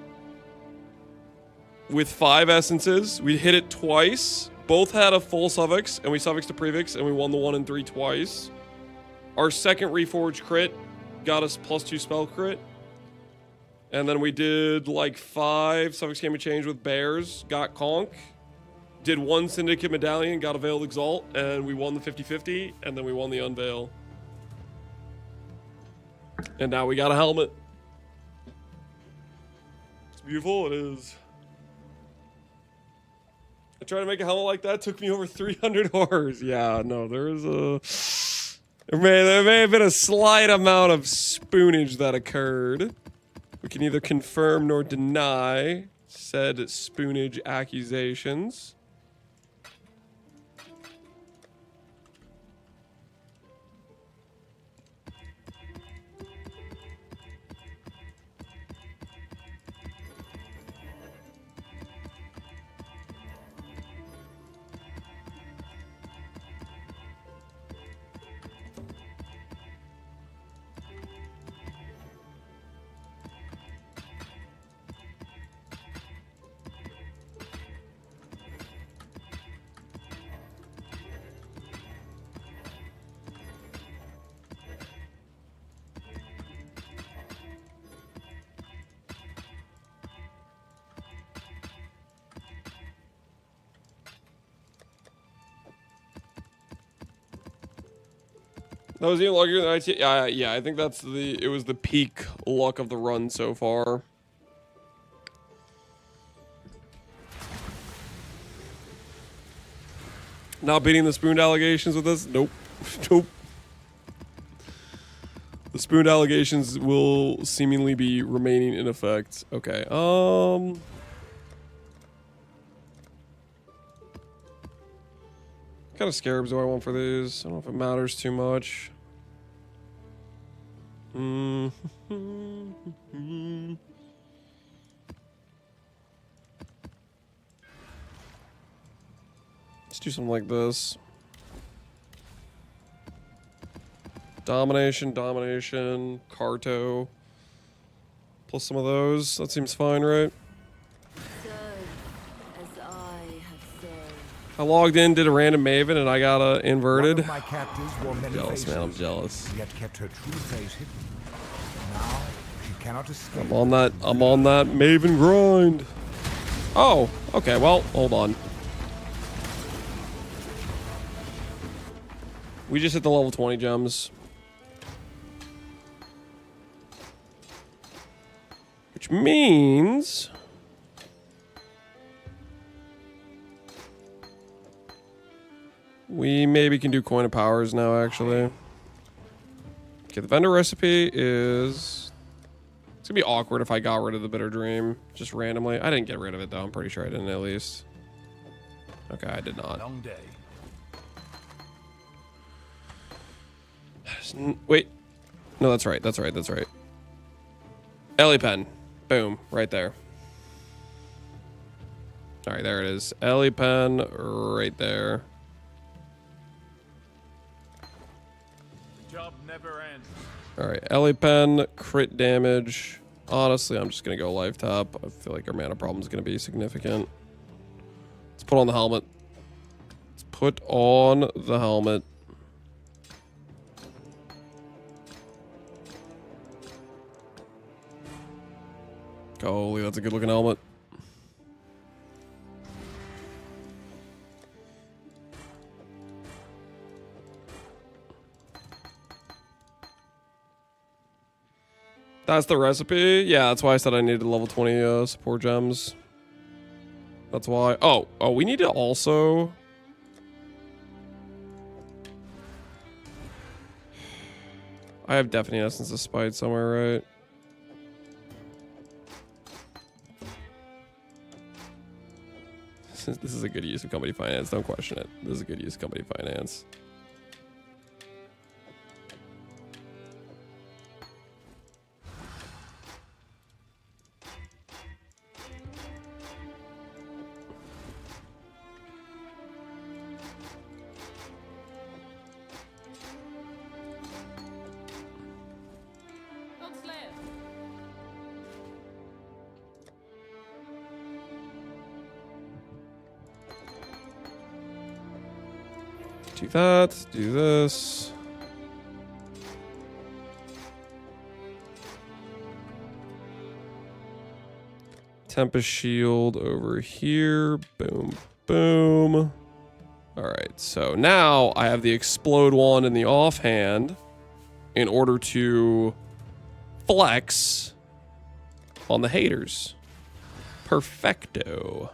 Speaker 1: with 5 essences. We hit it twice. Both had a full suffix, and we suffixed to prefix, and we won the 1 and 3 twice. Our second reforged crit got us +2 spell crit. And then we did like 5 suffix game of change with bears, got conk. Did 1 syndicate medallion, got a veiled exalt, and we won the 50-50, and then we won the unveil. And now we got a helmet. It's beautiful, it is. I tried to make a helmet like that, took me over 300 horrors. Yeah, no, there may have been a slight amount of spoonage that occurred. We can neither confirm nor deny said spoonage accusations. That was even luckier than IT. Yeah, I think that's it was the peak luck of the run so far. Not beating the spooned allegations with this? Nope. Nope. The spooned allegations will seemingly be remaining in effect. Okay, What kind of scarabs do I want for these? I don't know if it matters too much. Let's do something like this. Domination, Carto. Plus some of those. That seems fine, right? I logged in, did a random Maven, and I got a inverted.
Speaker 2: My captors wore many
Speaker 1: Jealous,
Speaker 2: faces,
Speaker 1: man. I'm jealous.
Speaker 2: Yet kept her true face hidden. Now she cannot escape.
Speaker 1: I'm on that Maven grind. Oh, okay. Well, hold on. We just hit the level 20 gems. Which means we maybe can do coin of powers now, actually. Okay, the vendor recipe is... It's gonna be awkward if I got rid of the Bitter Dream just randomly. I didn't get rid of it though. I'm pretty sure I didn't at least. Okay, I did not.
Speaker 8: Long day.
Speaker 1: Wait. No, that's right. That's right. That's right. Ellie pen. Boom. Right there. All right, there it is. Ellie pen right there.
Speaker 5: Job never ends.
Speaker 1: All right, Ellie pen, crit damage. Honestly, I'm just going to go life tap. I feel like our mana problem is going to be significant. Let's put on the helmet. Let's put on the helmet. Holy, that's a good looking helmet. That's the recipe? Yeah, that's why I said I needed level 20 support gems. That's why. Oh, we need to also... I have Deafening Essence of Spite somewhere, right? This is a good use of company finance. Don't question it. This is a good use of company finance. Do that, do this. Tempest Shield over here. Boom, boom. All right, so now I have the Explode Wand in the offhand in order to flex on the haters. Perfecto.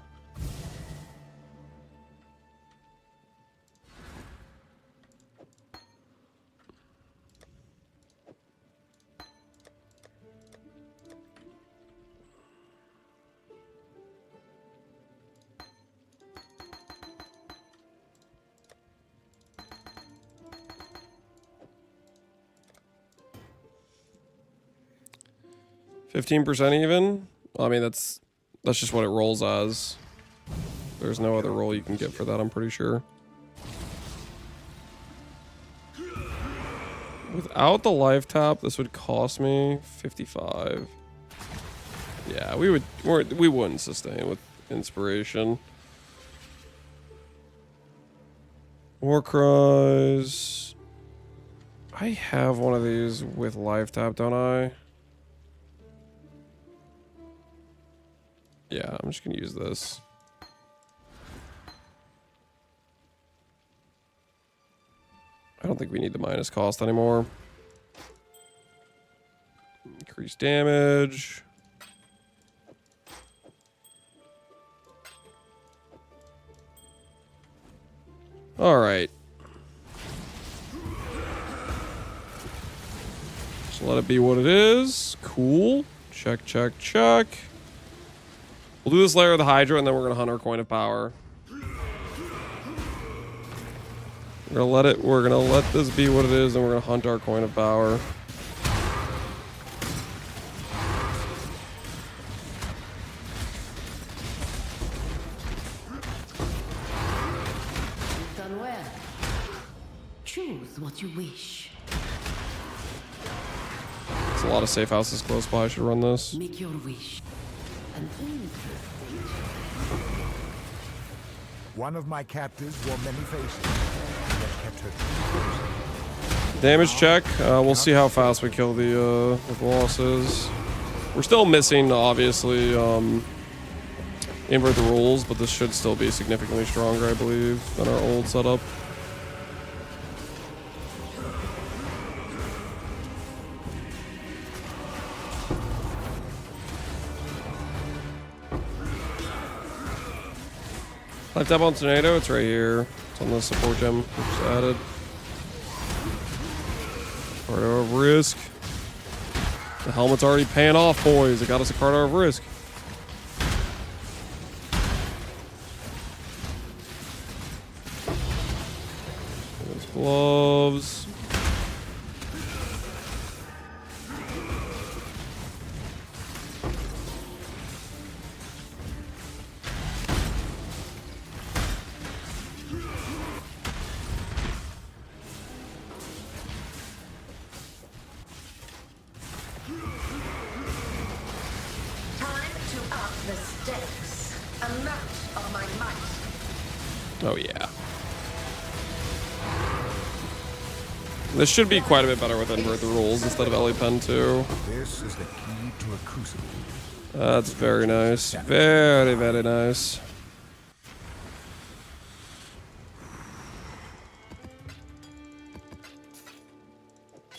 Speaker 1: %, even. I mean, that's just what it rolls as. There's no other roll you can get for that, I'm pretty sure. Without the life tap, this would cost me 55. Yeah, we wouldn't sustain with inspiration. War Cries. I have one of these with life tap, don't I? Yeah, I'm just gonna use this. I don't think we need the minus cost anymore. Increase damage. All right. Just let it be what it is. Cool. Check, check, check. We'll do this layer of the Hydra, and then we're gonna hunt our Coin of Power. We're gonna let this be what it is, and we're gonna hunt our Coin of Power.
Speaker 10: Done well. Choose what you wish.
Speaker 1: There's a lot of safe houses close by. I should run this.
Speaker 10: Make your wish.
Speaker 2: One of my captives wore many faces, yet kept her.
Speaker 1: Damage check. We'll see how fast we kill the bosses. We're still missing, obviously, invert the rules, but this should still be significantly stronger, I believe, than our old setup. Life tap on Tornado, it's right here. It's on the support gem, which is added. Cardo of Risk. The helmet's already paying off, boys. It got us a Cardo of Risk. There's gloves. Oh yeah. This should be quite a bit better with invert the rules instead of Pen 2.
Speaker 2: This is the key to a crucible.
Speaker 1: That's very nice. Very, very nice.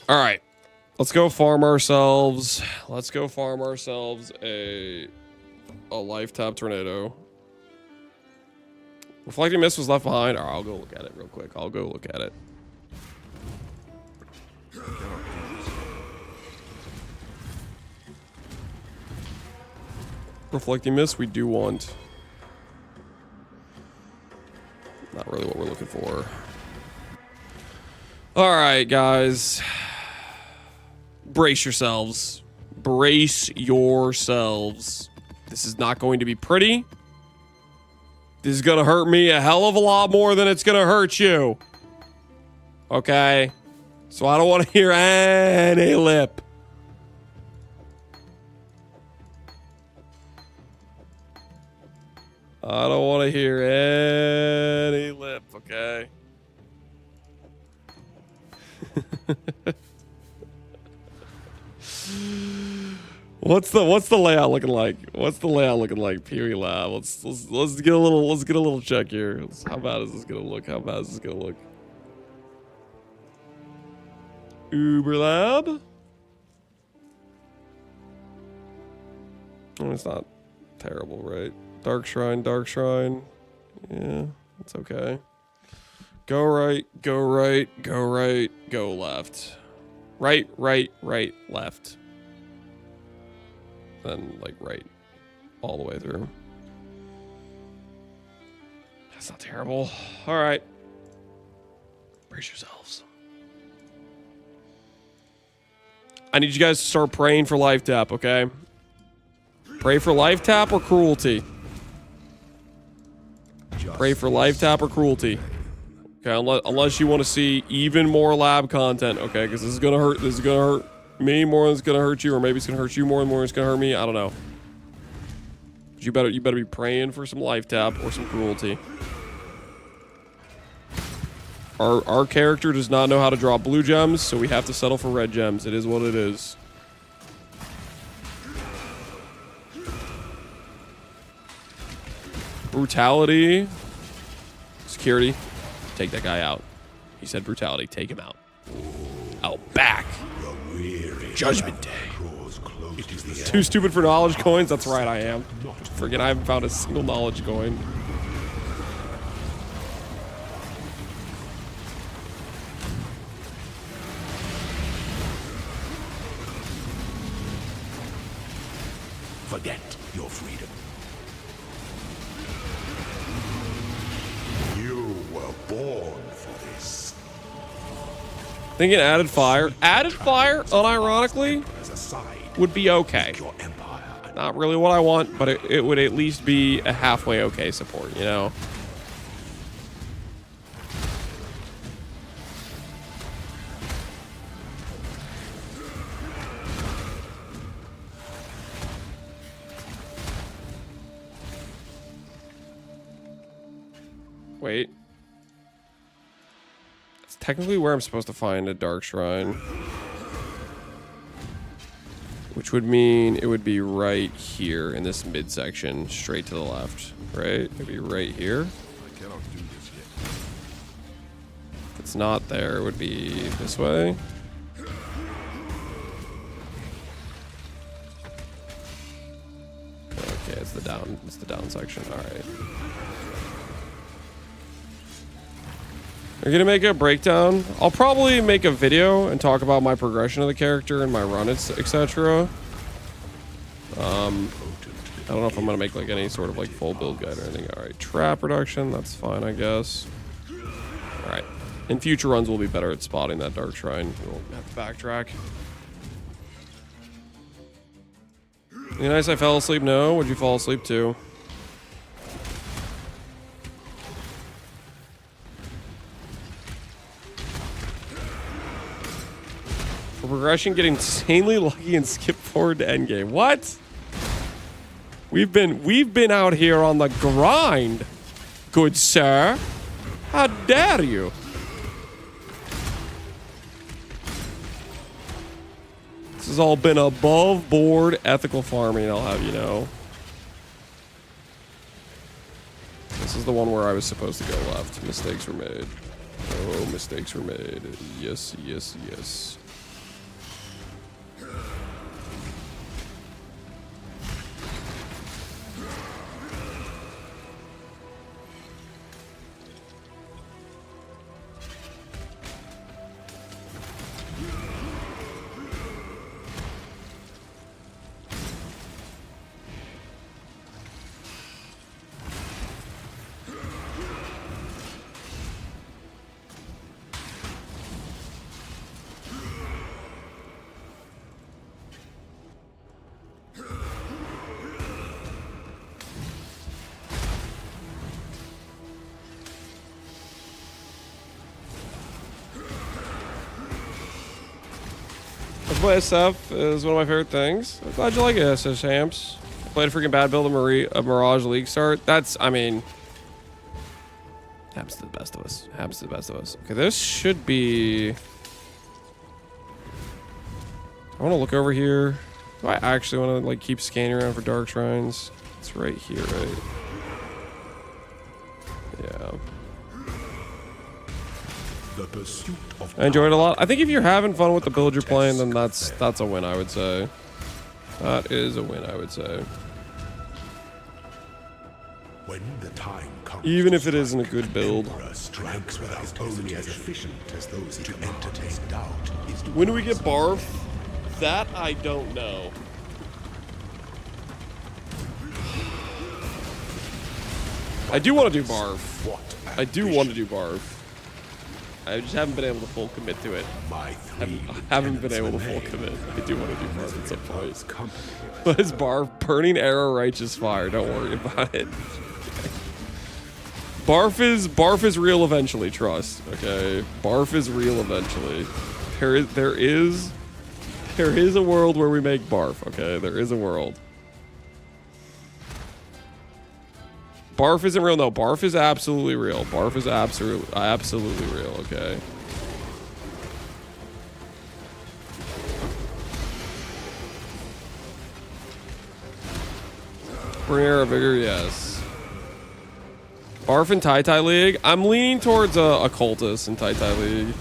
Speaker 1: All right. Let's go farm ourselves. Let's go farm ourselves a life tap tornado. Reflecting Mist was left behind. I'll go look at it real quick. I'll go look at it. Reflecting Mist, we do want. Not really what we're looking for. All right, guys. Brace yourselves. Brace yourselves. This is not going to be pretty. This is going to hurt me a hell of a lot more than it's going to hurt you. Okay? So I don't want to hear any lip. I don't want to hear any lip, okay? What's the layout looking like? What's the layout looking like? Piri Lab. Let's get a little check here. How bad is this gonna look? How bad is this gonna look? Uber Lab. Oh, it's not terrible, right? Dark Shrine, Dark Shrine. Yeah, it's okay. Go right, go right, go right, go left. Right, right, right, left. Then, like, right all the way through. That's not terrible. All right. Brace yourselves. I need you guys to start praying for life tap, okay? Pray for life tap or cruelty. Pray for life tap or cruelty. Okay, unless you want to see even more lab content, okay? Because this is gonna hurt. This is gonna hurt me more than it's gonna hurt you, or maybe it's gonna hurt you more than it's gonna hurt me. I don't know. You better be praying for some life tap or some cruelty. Our character does not know how to draw blue gems, so we have to settle for red gems. It is what it is. Brutality. Security. Take that guy out. He said brutality. Take him out. Oh, back. Judgment Day. Too stupid for knowledge coins? That's right, I am. Forget I haven't found a single knowledge coin.
Speaker 8: Forget your freedom. You were born for this.
Speaker 1: Thinking added fire. Added fire, unironically, would be okay. Not really what I want, but it would at least be a halfway okay support, you know? Wait. It's technically where I'm supposed to find a Dark Shrine. Which would mean it would be right here in this midsection, straight to the left, right? It'd be right here.
Speaker 11: I cannot do this yet.
Speaker 1: If it's not there, it would be this way. Okay, it's the down section. All right. We're gonna make a breakdown. I'll probably make a video and talk about my progression of the character and my run, etc. I don't know if I'm gonna make like any sort of like full build guide or anything. All right, trap reduction, that's fine, I guess. All right, in future runs we'll be better at spotting that dark shrine. We'll have to backtrack. You nice I fell asleep? No, would you fall asleep too? For progression, get insanely lucky and skip forward to endgame. What? We've been out here on the grind, good sir. How dare you? This has all been above board ethical farming, I'll have you know. This is the one where I was supposed to go left. Mistakes were made. Oh, mistakes were made. Yes, yes, yes. SSF is one of my favorite things. I'm glad you like it, SS Champs. I played a freaking bad build of Mirage League start. That's, I mean, happens to the best of us. Happens to the best of us. Okay, this should be... I want to look over here. Do I actually want to like keep scanning around for dark shrines? It's right here, right? Yeah.
Speaker 2: The pursuit of
Speaker 1: I enjoyed it a lot. I think if you're having fun with the build you're playing, then that's a win, I would say. That is a win, I would say.
Speaker 2: When the time comes,
Speaker 1: even if it isn't a good build.
Speaker 2: Strikes without only as efficient as those to entertain doubt.
Speaker 1: When do we get Barf? That I don't know. I do want to do Barf. I do want to do Barf. I just haven't been able to full commit to it. Haven't been able to full commit. I do want to do Barf at some point. But it's Barf, Burning Arrow, Righteous Fire. Don't worry about it. Barf is real eventually, trust. Okay, Barf is real eventually. There is a world where we make Barf. Okay, there is a world. Barf isn't real. No, Barf is absolutely real. Barf is absolutely real. Okay. Burning Arrow Vigor, yes. Barf in Tai League. I'm leaning towards a cultist in Tai League.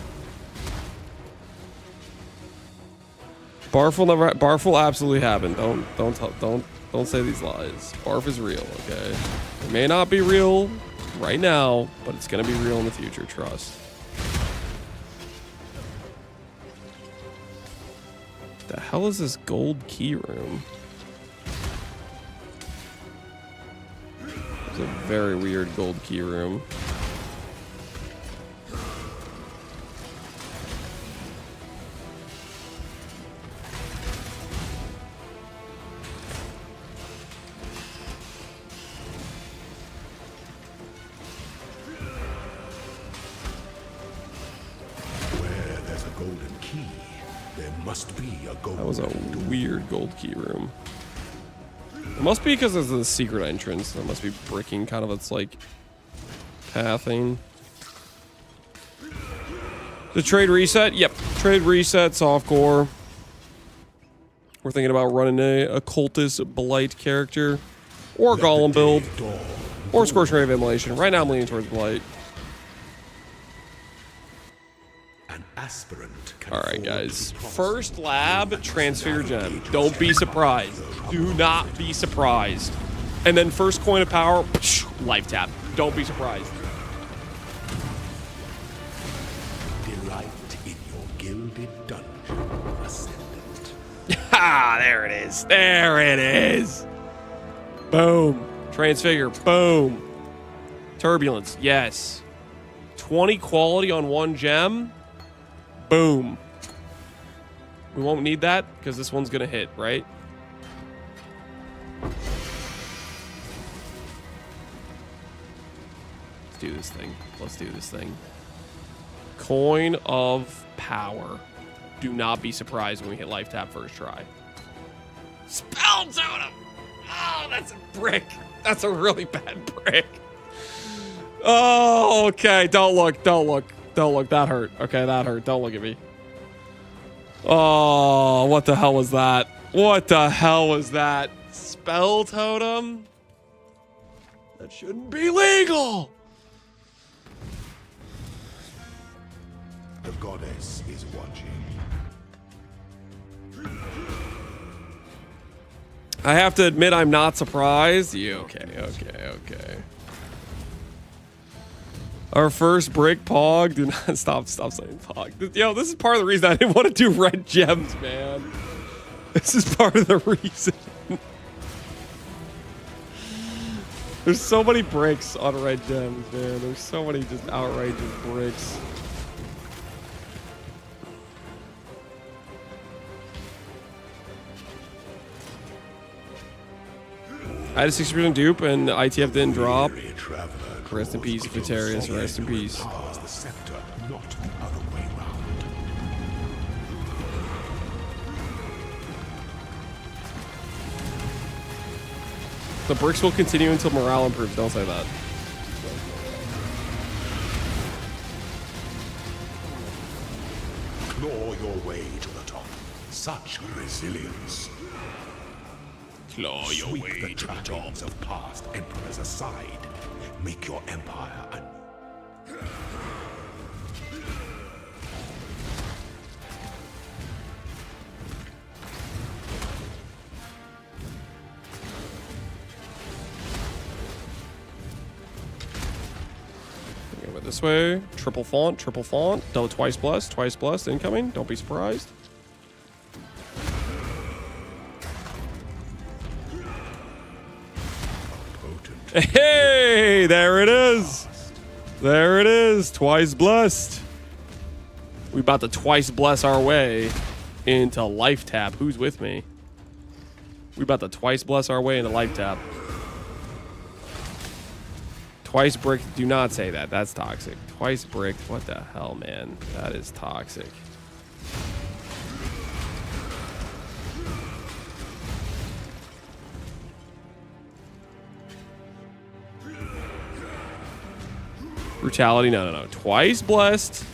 Speaker 1: Barf will absolutely happen. Don't say these lies. Barf is real, okay? It may not be real right now, but it's gonna be real in the future, trust. The hell is this gold key room? It's a very weird gold key room. That was a weird gold key room. It must be because of the secret entrance. That must be bricking kind of its like pathing. The trade reset? Yep. Trade reset, softcore. We're thinking about running a cultist blight character. Or golem build. Or Scorching Ray of Immolation. Right now I'm leaning towards blight. Alright guys, first lab, Transfigure Gem. Don't be surprised. Do not be surprised. And then first coin of power, life tap. Don't be surprised. Ah, there it is. There it is. Boom. Transfigure. Boom. Turbulence. Yes. 20 quality on 1 gem. Boom. We won't need that because this one's going to hit, right? Let's do this thing. Let's do this thing. Coin of power. Do not be surprised when we hit life tap first try. Spell totem! Oh, that's a brick. That's a really bad brick. Oh, okay. Don't look. Don't look. Don't look. That hurt. Okay, that hurt. Don't look at me. Oh, what the hell was that? What the hell was that? Spell totem? That shouldn't be legal.
Speaker 2: The goddess is watching.
Speaker 1: I have to admit, I'm not surprised. You okay. Our first brick pog. Do not stop saying pog. Yo, this is part of the reason I didn't want to do red gems, man. This is part of the reason. There's so many bricks on red gems, man. There's so many just outrageous bricks. I had a 60% dupe and ITF didn't drop. Rest in peace, Vitarius. Rest in peace.
Speaker 2: The scepter, not the other way round.
Speaker 1: The bricks will continue until morale improves. Don't say that.
Speaker 2: Claw your way to the top. Such resilience.
Speaker 1: Claw your
Speaker 2: Sweep
Speaker 1: way
Speaker 2: the
Speaker 1: to the top.
Speaker 2: trappings of past emperors aside. Make your empire
Speaker 1: Go this way. Triple font. Double twice blessed. Incoming. Don't be surprised. Hey, there it is. There it is. Twice blessed. We about to twice bless our way into life tap. Who's with me? We about to twice bless our way into life tap. Twice bricked. Do not say that. That's toxic. Twice bricked. What the hell, man? That is toxic. Brutality, no. Twice blessed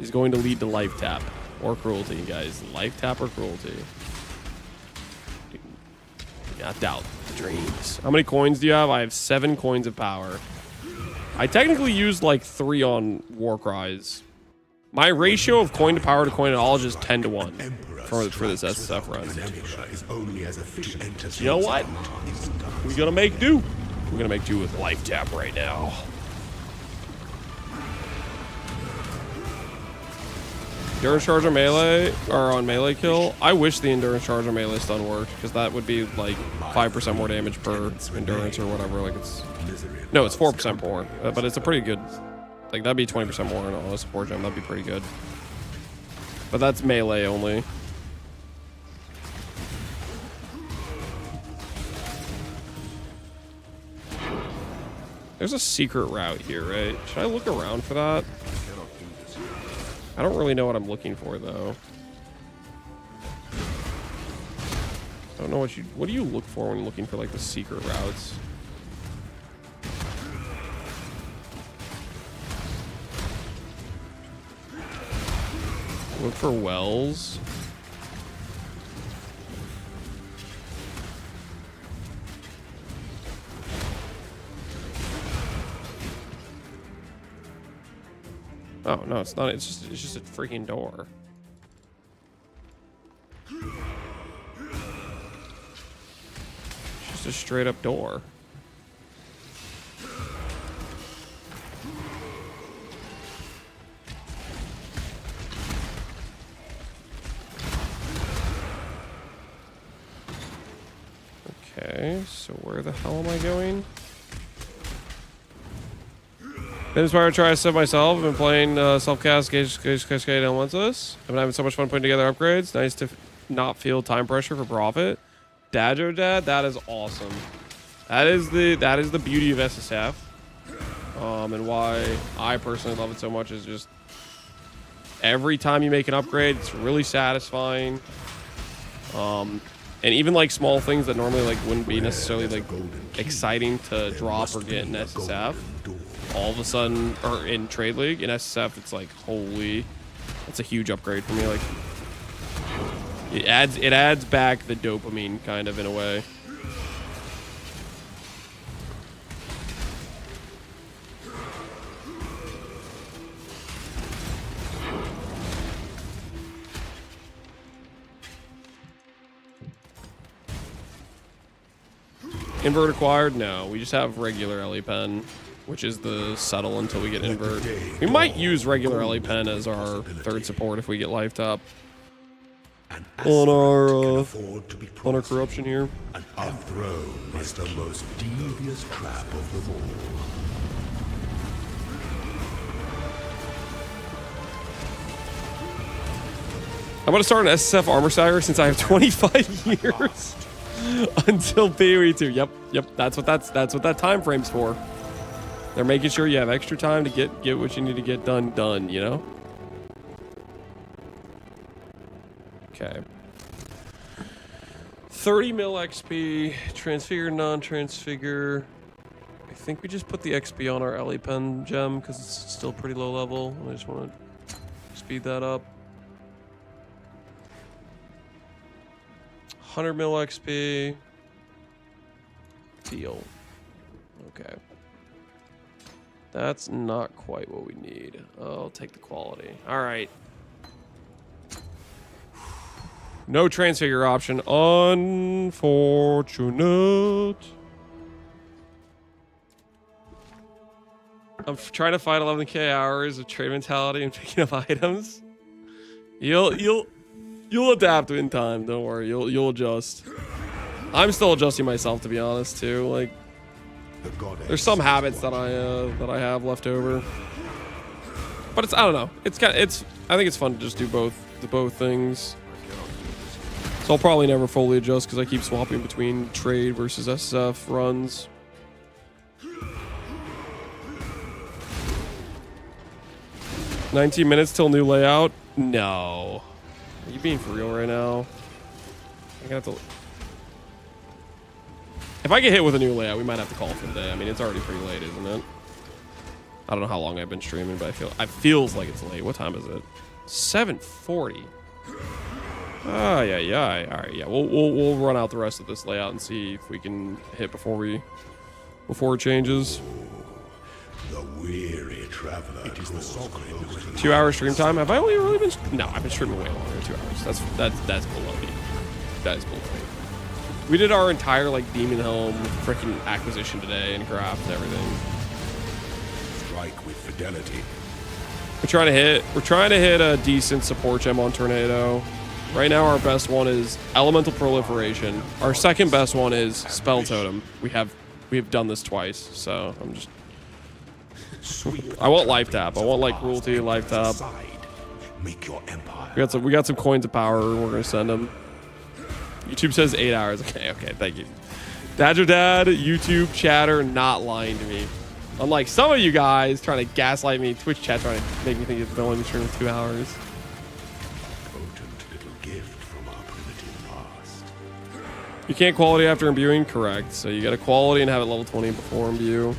Speaker 1: is going to lead to life tap or cruelty, guys. Life tap or cruelty. Do not doubt the dreams. How many coins do you have? I have 7 coins of power. I technically used like 3 on war cries. My ratio of coin to power to coin at all is just 10 to 1 for this SSF run. You know what? We're gonna make do. We're gonna make do with life tap right now. Endurance charge on melee, or on melee kill. I wish the endurance charge on melee stun worked, because that would be like 5% more damage per endurance or whatever. Like it's 4% more, but it's a pretty good. Like that'd be 20% more in all support gem. That'd be pretty good. But that's melee only. There's a secret route here, right? Should I look around for that? I don't really know what I'm looking for, though. I don't know what do you look for when looking for, like, the secret routes? Look for wells. Oh, no, it's not. It's just a freaking door. It's just a straight up door. Okay, so where the hell am I going? Been inspired to try SF myself. I've been playing self-cast, Cascade Elementus. I've been having so much fun putting together upgrades. Nice to not feel time pressure for profit. Dajo Dad, that is awesome. That is the beauty of SSF. And why I personally love it so much is just every time you make an upgrade, it's really satisfying. And even like small things that normally like wouldn't be necessarily like exciting to drop or get in SSF, all of a sudden, or in Trade League, in SSF, it's like, holy, that's a huge upgrade for me. Like, it adds back the dopamine kind of in a way. Invert acquired? No, we just have regular LE Pen, which is the settle until we get invert. We might use regular LE Pen as our third support if we get lifed up on our corruption here.
Speaker 8: An unthrone is the most devious trap of them all.
Speaker 1: I'm gonna start an SSF armor stagger since I have 25 years. Until PoE 2. Yep. That's what that time frame's for. They're making sure you have extra time to get what you need to get done, you know? Okay. 30 mil XP, transfigure, non-transfigure. I think we just put the XP on our LE Pen gem because it's still pretty low level. I just want to speed that up. 100 mil XP. Deal. Okay. That's not quite what we need. I'll take the quality. All right. No transfigure option. Unfortunate. I'm trying to fight 11k hours of trade mentality and picking up items. You'll adapt in time. Don't worry. You'll adjust. I'm still adjusting myself, to be honest, too. Like, there's some habits that I have left over, but I don't know. I think it's fun to just do both things. So I'll probably never fully adjust because I keep swapping between trade versus SSF runs. $19 minutes till new layout? No. Are you being for real right now? I'm gonna have to. If I get hit with a new layout, we might have to call for the day. I mean, it's already pretty late, isn't it? I don't know how long I've been streaming, but it feels like it's late. What time is it? 7:40. Ah, yeah. All right, yeah. We'll run out the rest of this layout and see if we can hit before it changes.
Speaker 8: The weary traveler. It is the sovereign.
Speaker 1: 2 hour stream time. Have I only really been? No, I've been streaming way longer than 2 hours. That's below me. That is below me. We did our entire like Demon Helm freaking acquisition today and craft and everything.
Speaker 8: Strike with fidelity.
Speaker 1: We're trying to hit a decent support gem on Tornado. Right now our best one is Elemental Proliferation. Our second best one is Spell Totem. We have done this twice, so I'm just I want life tap. I want like cruelty, life tap.
Speaker 8: Make your empire.
Speaker 1: We got some coins of power. We're gonna send them. YouTube says 8 hours. Okay, thank you. Dajo Dad, YouTube chatter, not lying to me. Unlike some of you guys trying to gaslight me, Twitch chat trying to make me think it's only stream for 2 hours.
Speaker 8: Potent little gift from our primitive past.
Speaker 1: You can't quality after imbuing? Correct. So you got to quality and have it level 20 before imbue.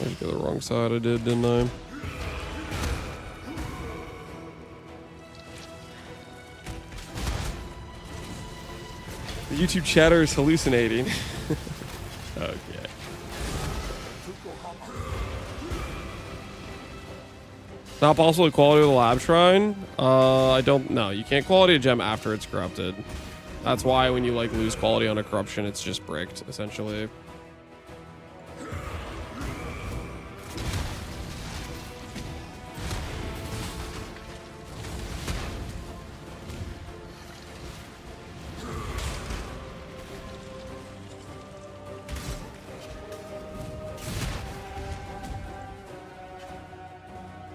Speaker 1: I just go the wrong side. I did, didn't I? The YouTube chatter is hallucinating. Okay. Not possible to quality of the lab shrine? I don't know. You can't quality a gem after it's corrupted. That's why when you like lose quality on a corruption, it's just bricked, essentially.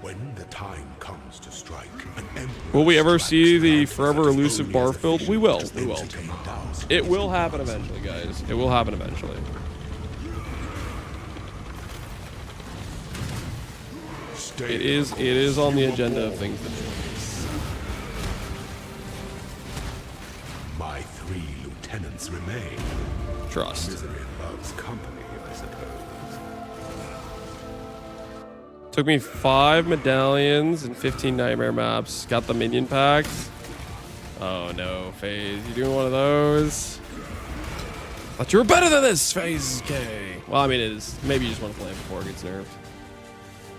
Speaker 2: When the time comes to strike, an emperor
Speaker 1: Will we ever see the
Speaker 2: strikes
Speaker 1: forever
Speaker 2: that is
Speaker 1: elusive
Speaker 2: only as
Speaker 1: barf build? We
Speaker 2: efficient
Speaker 1: will.
Speaker 2: as
Speaker 1: We will.
Speaker 2: entertain thousands.
Speaker 1: It will happen eventually, guys. It will happen eventually. It is on the agenda of things to do.
Speaker 2: My 3 lieutenants remain.
Speaker 1: Trust.
Speaker 2: Misery loves company, I suppose.
Speaker 1: Took me 5 medallions and 15 nightmare maps. Got the minion packs. Oh no, FaZe. You doing one of those? Thought you were better than this, FaZe. Okay. Well, I mean, it is. Maybe you just want to play it before it gets nerfed.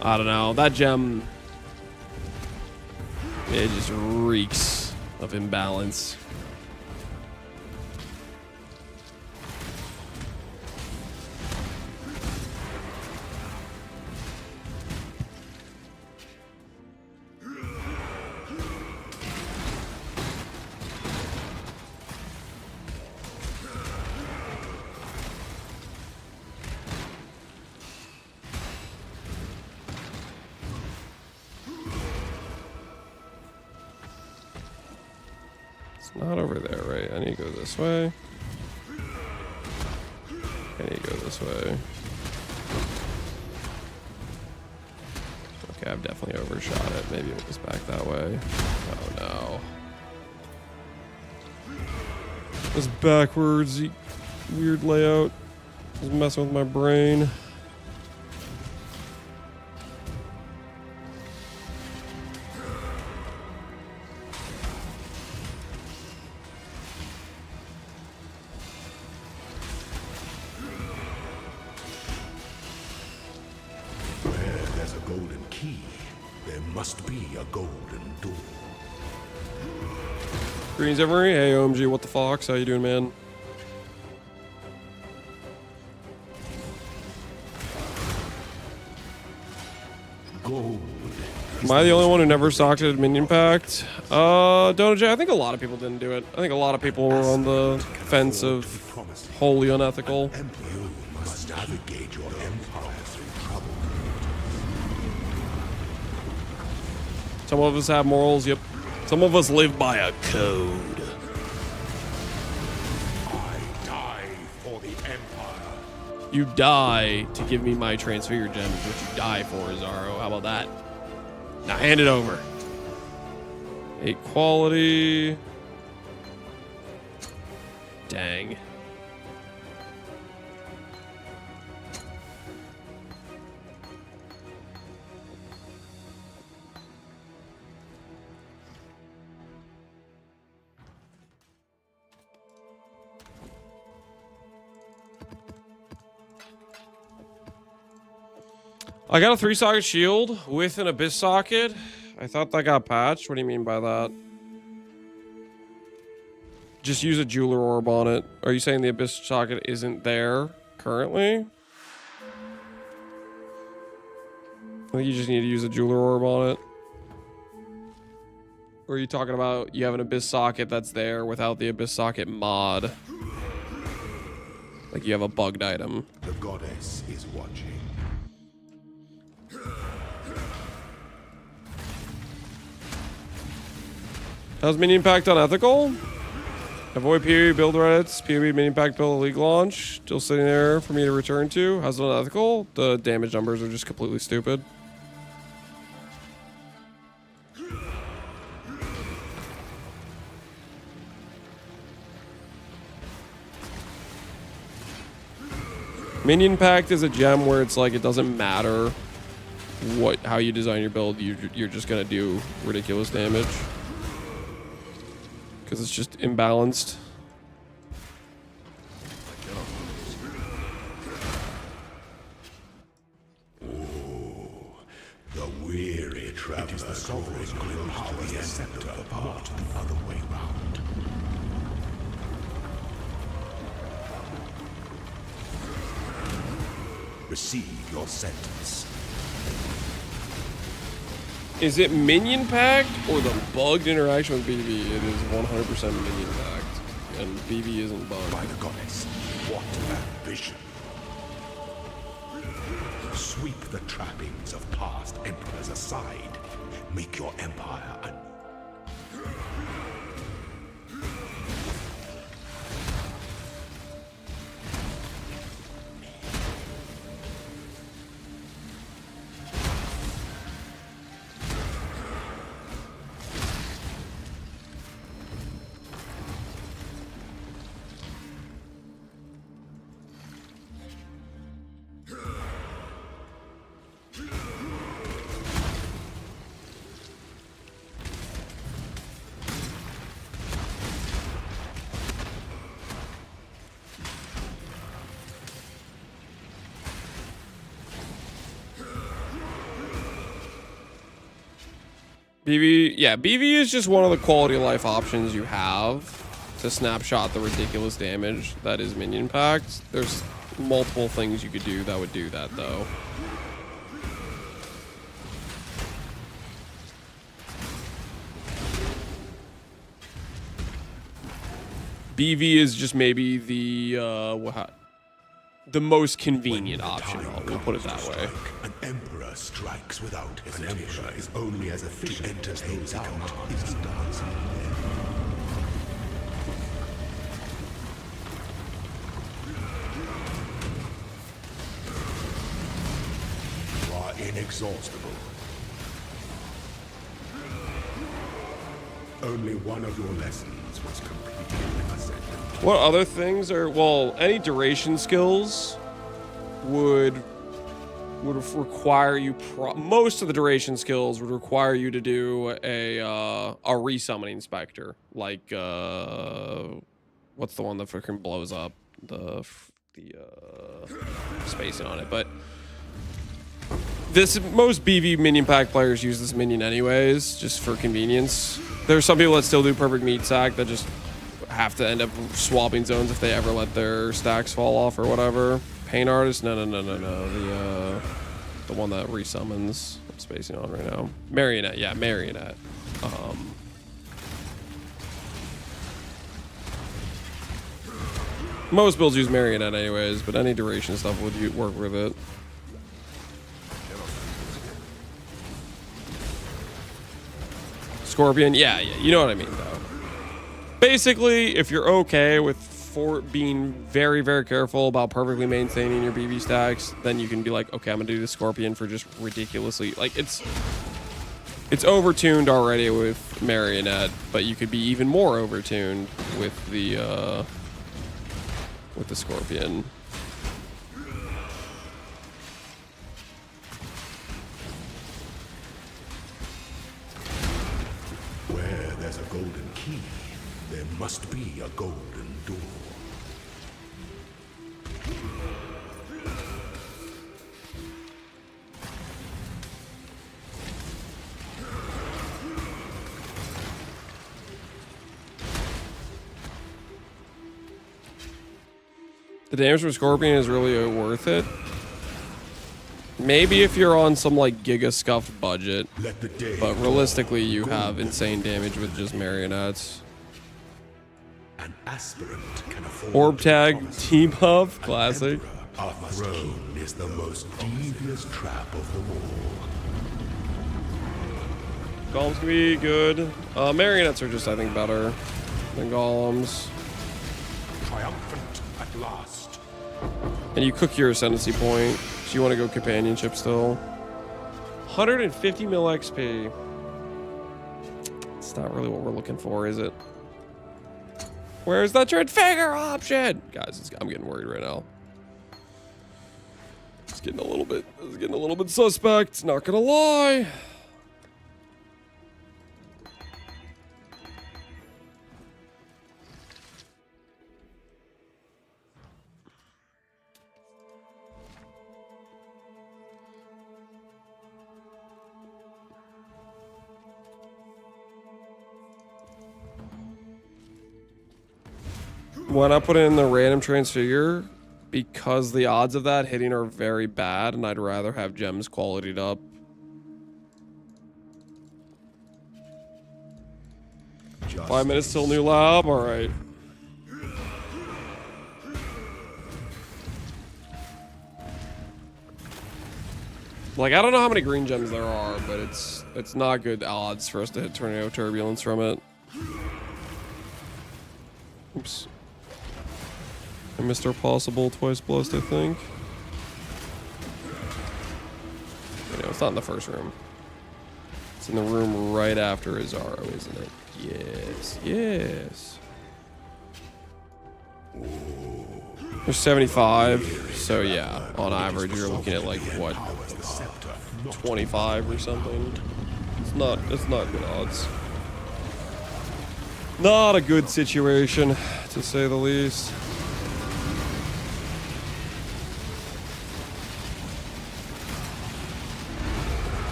Speaker 1: I don't know. That gem, it just reeks of imbalance. Not over there, right? I need to go this way. I need to go this way. Okay, I've definitely overshot it. Maybe it was back that way. Oh no. It's backwards. Weird layout. It's messing with my brain.
Speaker 2: Golden key, there must be a golden door.
Speaker 1: Greetings, everybody. Hey, OMG, what the fox? How you doing, man?
Speaker 2: Gold.
Speaker 1: Am I the only one who never socketed minion pact? Donut J, I think a lot of people didn't do it. I think a lot of people were on the fence of wholly unethical.
Speaker 2: You must navigate your empire through trouble.
Speaker 1: Some of us have morals, yep. Some of us live by a code.
Speaker 2: I die for the empire.
Speaker 1: You die to give me my transfigure gems, which you die for, Zaro. How about that? Now hand it over. 8 quality. Dang. I got a 3-socket shield with an abyss socket. I thought that got patched. What do you mean by that? Just use a jeweler orb on it. Are you saying the abyss socket isn't there currently? I think you just need to use a jeweler orb on it. Or are you talking about you have an abyss socket that's there without the abyss socket mod? Like you have a bugged item.
Speaker 2: The goddess is watching.
Speaker 1: How's minion pact unethical? Avoid PoE build Reddits, PoE minion pact build league launch. Still sitting there for me to return to. How's it unethical? The damage numbers are just completely stupid. Minion Pact is a gem where it's like it doesn't matter how you design your build, you're just gonna do ridiculous damage because it's just imbalanced.
Speaker 8: The weary traveler. It is the sovereign's great power, the scepter, not the other way round. Receive your sentence.
Speaker 1: Is it Minion Pact or the bugged interaction with BV? It is 100% Minion Pact, and BV isn't bugged.
Speaker 8: By the goddess, what ambition! Sweep the trappings of past emperors aside. Make your empire anew.
Speaker 1: BV, yeah, BV is just one of the quality of life options you have to snapshot the ridiculous damage that is Minion Pact. There's multiple things you could do that would do that, though. BV is just maybe the most convenient option. We'll put it that way.
Speaker 8: An emperor strikes without hesitation. An emperor is only as efficient to entertain those out his dancing men. You are inexhaustible. Only one of your lessons was completed in a second.
Speaker 1: What other things are, well, any duration skills would require you, most of the duration skills would require you to do a resummoning specter, like what's the one that freaking blows up, the spacing on it, but most BV Minion Pack players use this minion anyways, just for convenience. There's some people that still do perfect meat sack that just have to end up swapping zones if they ever let their stacks fall off or whatever. Pain Artist? No. The one that resummons. I'm spacing on right now. Marionette, yeah, Marionette. Most builds use Marionette anyways, but any duration stuff would work with it. Scorpion, yeah, you know what I mean, though. Basically, if you're okay with being very, very careful about perfectly maintaining your BB stacks, then you can be like, okay, I'm gonna do the Scorpion for just ridiculously, like, it's overtuned already with Marionette, but you could be even more overtuned with the Scorpion.
Speaker 8: Where there's a golden key, there must be a golden door.
Speaker 1: The damage from Scorpion is really worth it. Maybe if you're on some like giga scuffed budget, but realistically you have insane damage with just marionettes.
Speaker 8: An aspirant can afford
Speaker 1: Orb tag, T-buff, classic.
Speaker 8: Our throne is the most devious trap of them all.
Speaker 1: Golems can be good. Marionettes are just, I think, better than golems.
Speaker 8: Triumphant at last.
Speaker 1: And you cook your ascendancy point, so you want to go companionship still. 150 mil XP. It's not really what we're looking for, is it? Where's the Dread Figure option? Guys, I'm getting worried right now. getting a little bit. This is getting a little bit suspect. Not gonna lie. Why not put in the random transfigure? Because the odds of that hitting are very bad, and I'd rather have gems qualitied up. Just 5 minutes till new lab? Alright. Like, I don't know how many green gems there are, but it's not good odds for us to hit Tornado Turbulence from it. Oops. I missed our possible twice blessed, I think. You know, it's not in the first room. It's in the room right after Azaro, isn't it? Yes, yes. There's 75, so yeah, on average you're looking at like what, 25 or something. It's not good odds. Not a good situation, to say the least.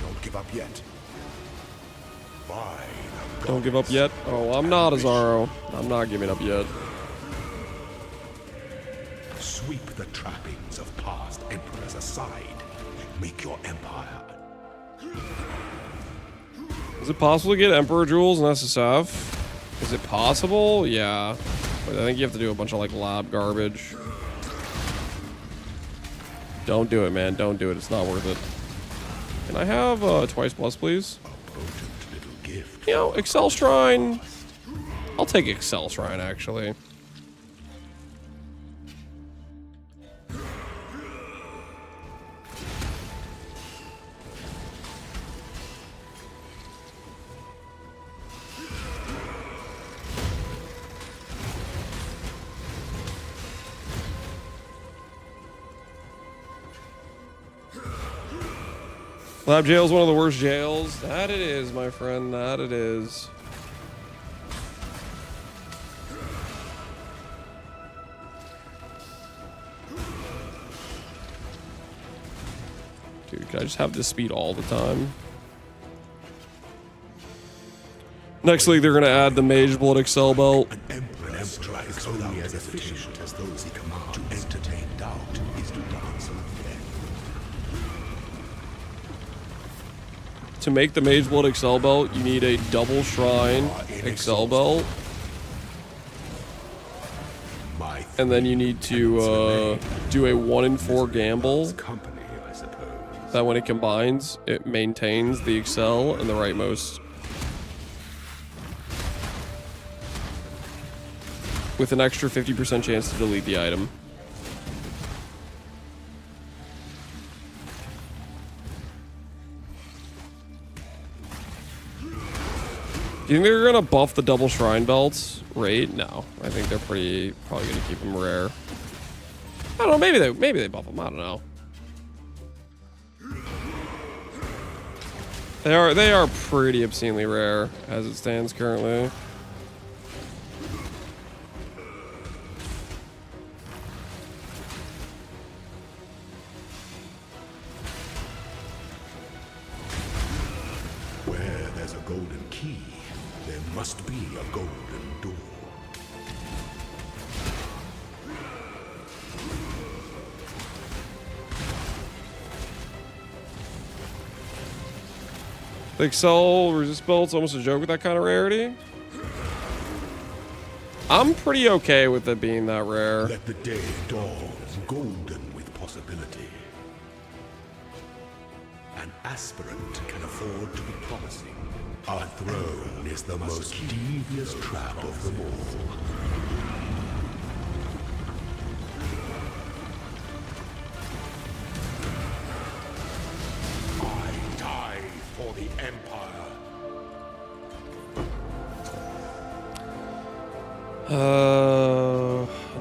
Speaker 8: Don't give up yet.
Speaker 1: Don't give up yet? Oh, I'm not Azaro. I'm not giving up yet.
Speaker 8: Sweep the trappings of past emperors aside. Make your empire.
Speaker 1: Is it possible to get Emperor Jewels in SSF? Is it possible? Yeah. But I think you have to do a bunch of like lab garbage. Don't do it, man. Don't do it. It's not worth it. Can I have twice plus, please? You know, Excel Shrine. I'll take Excel Shrine, actually. Lab jail is one of the worst jails. That it is, my friend. That it is. Dude, can I just have this speed all the time? Next league, they're going to add the Mage Blood Excel Belt.
Speaker 8: An emperor strikes only as efficient as those he commands. To entertain doubt is to dance with death.
Speaker 1: To make the Mage Blood Excel Belt, you need a double Shrine Excel Belt. And then you need to do a 1 in 4 gamble. That when it combines, it maintains the Excel and the rightmost. With an extra 50% chance to delete the item. Do you think they're gonna buff the double shrine belts rate? No, I think they're probably gonna keep them rare. I don't know. Maybe they buff them. I don't know. They are pretty obscenely rare as it stands currently.
Speaker 8: Where there's a golden key, there must be a golden door.
Speaker 1: The Excel resist belt's almost a joke with that kind of rarity. I'm pretty okay with it being that rare.
Speaker 8: Let the day dawn, golden with possibility. An aspirant can afford to be promising. Our throne is the most devious trap of them all. I die for the Empire.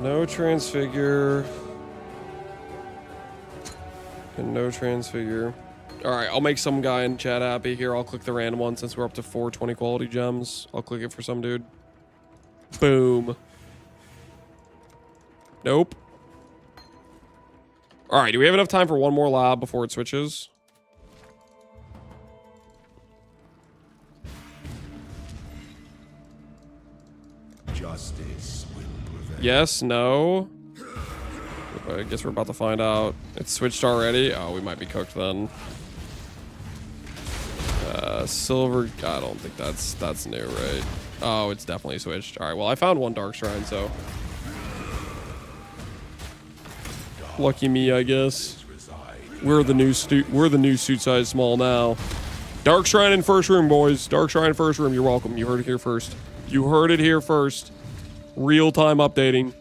Speaker 1: No transfigure. And no transfigure. Alright, I'll make some guy in chat happy here. I'll click the random one since we're up to 420 quality gems. I'll click it for some dude. Boom. Nope. Alright, do we have enough time for one more lab before it switches?
Speaker 2: Justice will prevail.
Speaker 1: Yes, no. I guess we're about to find out. It's switched already? Oh, we might be cooked then. Silver, I don't think that's new, right? Oh, it's definitely switched. Alright, well I found one Dark Shrine, so. Lucky me, I guess. We're the new suit size small now. Dark Shrine in first room, boys. Dark Shrine in first room. You're welcome. You heard it here first. You heard it here first. Real-time updating.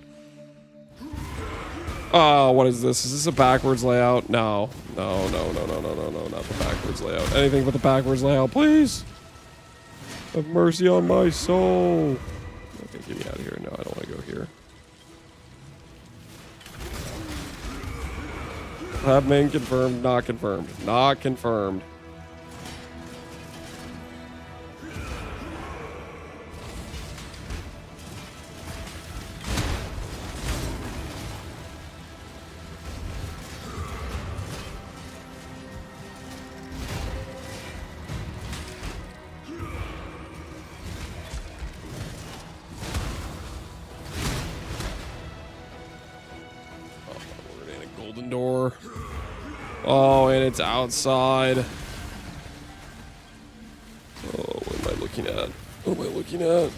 Speaker 1: Oh, what is this? Is this a backwards layout? No. No, not the backwards layout. Anything but the backwards layout, please. Have mercy on my soul. Okay, get me out of here. No, I don't want to go here. Admin confirmed, not confirmed. Not confirmed. Door. Oh, and it's outside. Oh, what am I looking at? What am I looking at?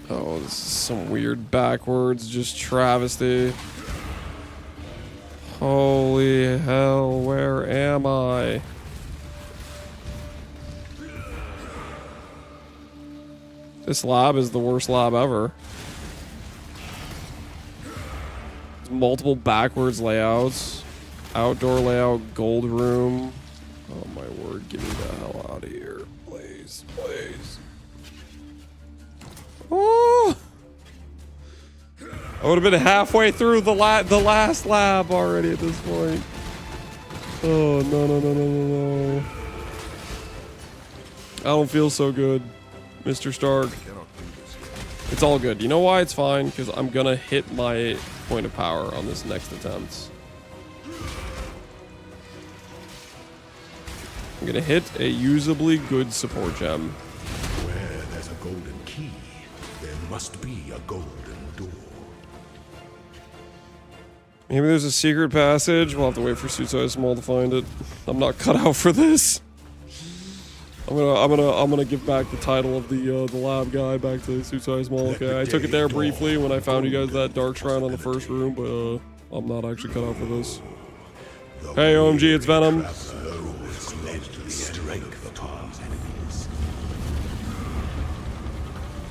Speaker 1: Oh, this is some weird backwards, just travesty. Holy hell, where am I? This lab is the worst lab ever. Multiple backwards layouts. Outdoor layout, gold room. Oh my word, get me the hell out of here. Please, please. Oh! I would have been halfway through the last lab already at this point. Oh, no. I don't feel so good, Mr. Stark. It's all good. You know why it's fine? Because I'm gonna hit my point of power on this next attempt. I'm gonna hit a usably good support gem.
Speaker 2: Where there's a golden key, there must be a golden door.
Speaker 1: Maybe there's a secret passage. We'll have to wait for Suit Size Small to find it. I'm not cut out for this. I'm gonna give back the title of the lab guy back to Suit Size Small. Okay, I took it there briefly when I found you guys that Dark Shrine on the first room, but I'm not actually cut out for this. Hey, OMG, it's Venom.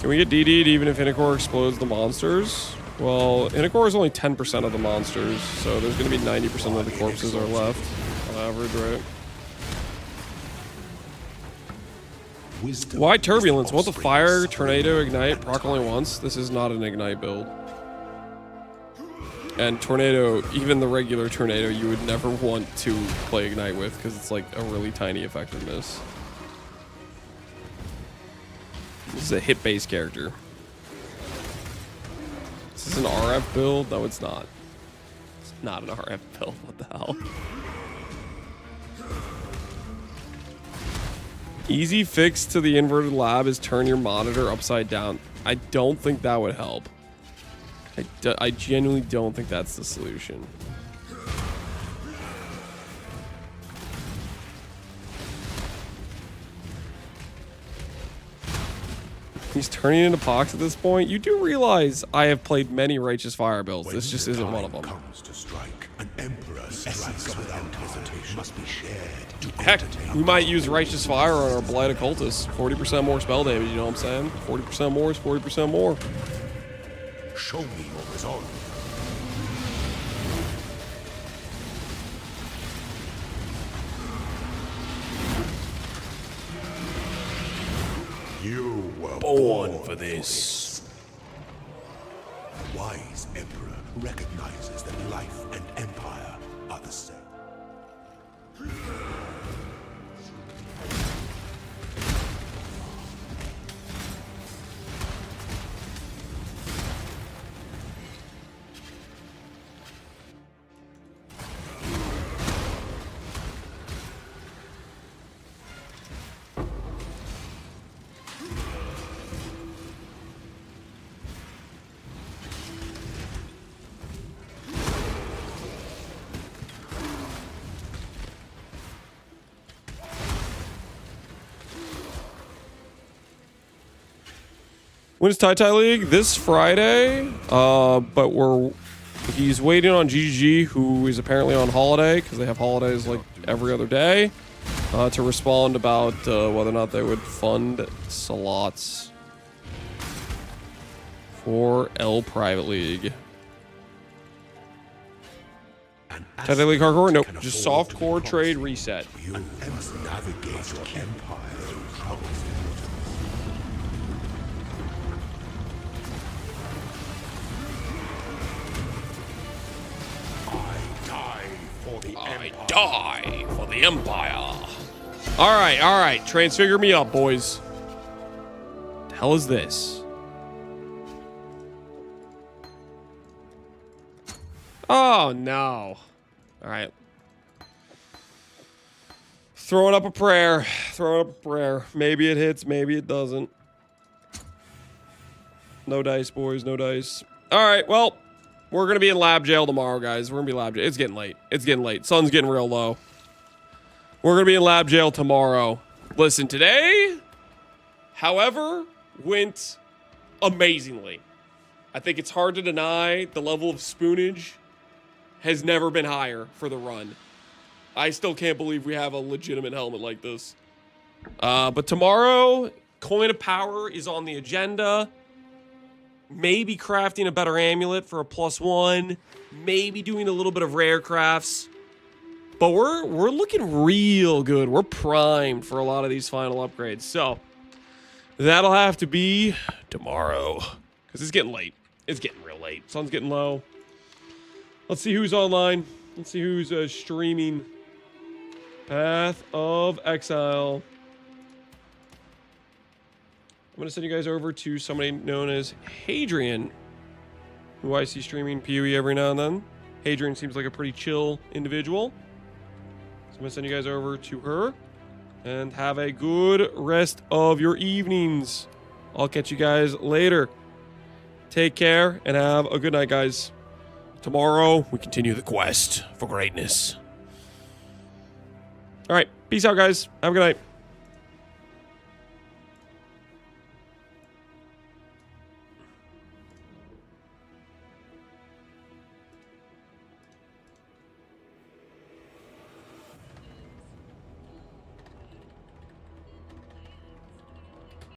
Speaker 1: Can we get DD'd even if Inacor explodes the monsters? Well, Inacor is only 10% of the monsters, so there's gonna be 90% of the corpses are left on average, right? Why Turbulence? Won't the fire, tornado, ignite, proc only once? This is not an ignite build. And tornado, even the regular tornado, you would never want to play ignite with because it's like a really tiny effectiveness. This is a hit-based character. Is this an RF build? No, it's not. It's not an RF build. What the hell? Easy fix to the inverted lab is turn your monitor upside down. I don't think that would help. I genuinely don't think that's the solution. He's turning into Pox at this point. You do realize I have played many Righteous Fire builds. This just isn't one of them.
Speaker 2: An emperor strikes without hesitation. Must be shared.
Speaker 1: Heck, we might use Righteous Fire on our Blight Occultist. 40% more spell damage, you know what I'm saying? 40% more is 40% more.
Speaker 2: Show me your resolve. You were born for this. Wise emperor recognizes that life and
Speaker 1: When is Tai League? This Friday. But he's waiting on GGG, who is apparently on holiday because they have holidays like every other day, to respond about whether or not they would fund slots for L Private League. Tai League hardcore? Nope. Just soft core trade reset.
Speaker 2: You must navigate your empire through troubles.
Speaker 1: I die for the Empire. All right. Transfigure me up, boys. What the hell is this? Oh, no. All right. Throwing up a prayer. Maybe it hits, maybe it doesn't. No dice, boys, no dice. All right, well, we're going to be in lab jail tomorrow, guys. We're going to be in lab jail. It's getting late. Sun's getting real low. We're going to be in lab jail tomorrow. Listen, today, however, went amazingly. I think it's hard to deny the level of spoonage has never been higher for the run. I still can't believe we have a legitimate helmet like this. But tomorrow, Coin of Power is on the agenda. Maybe crafting a better amulet for a +1. Maybe doing a little bit of rare crafts. But we're looking real good. We're primed for a lot of these final upgrades. So that'll have to be tomorrow. Because it's getting late. It's getting real late. Sun's getting low. Let's see who's online. Let's see who's streaming. Path of Exile. I'm going to send you guys over to somebody known as Hadrian, who I see streaming PoE every now and then. Hadrian seems like a pretty chill individual. So I'm going to send you guys over to her. And have a good rest of your evenings. I'll catch you guys later. Take care and have a good night, guys. Tomorrow, we continue the quest for greatness. All right. Peace out, guys. Have a good night.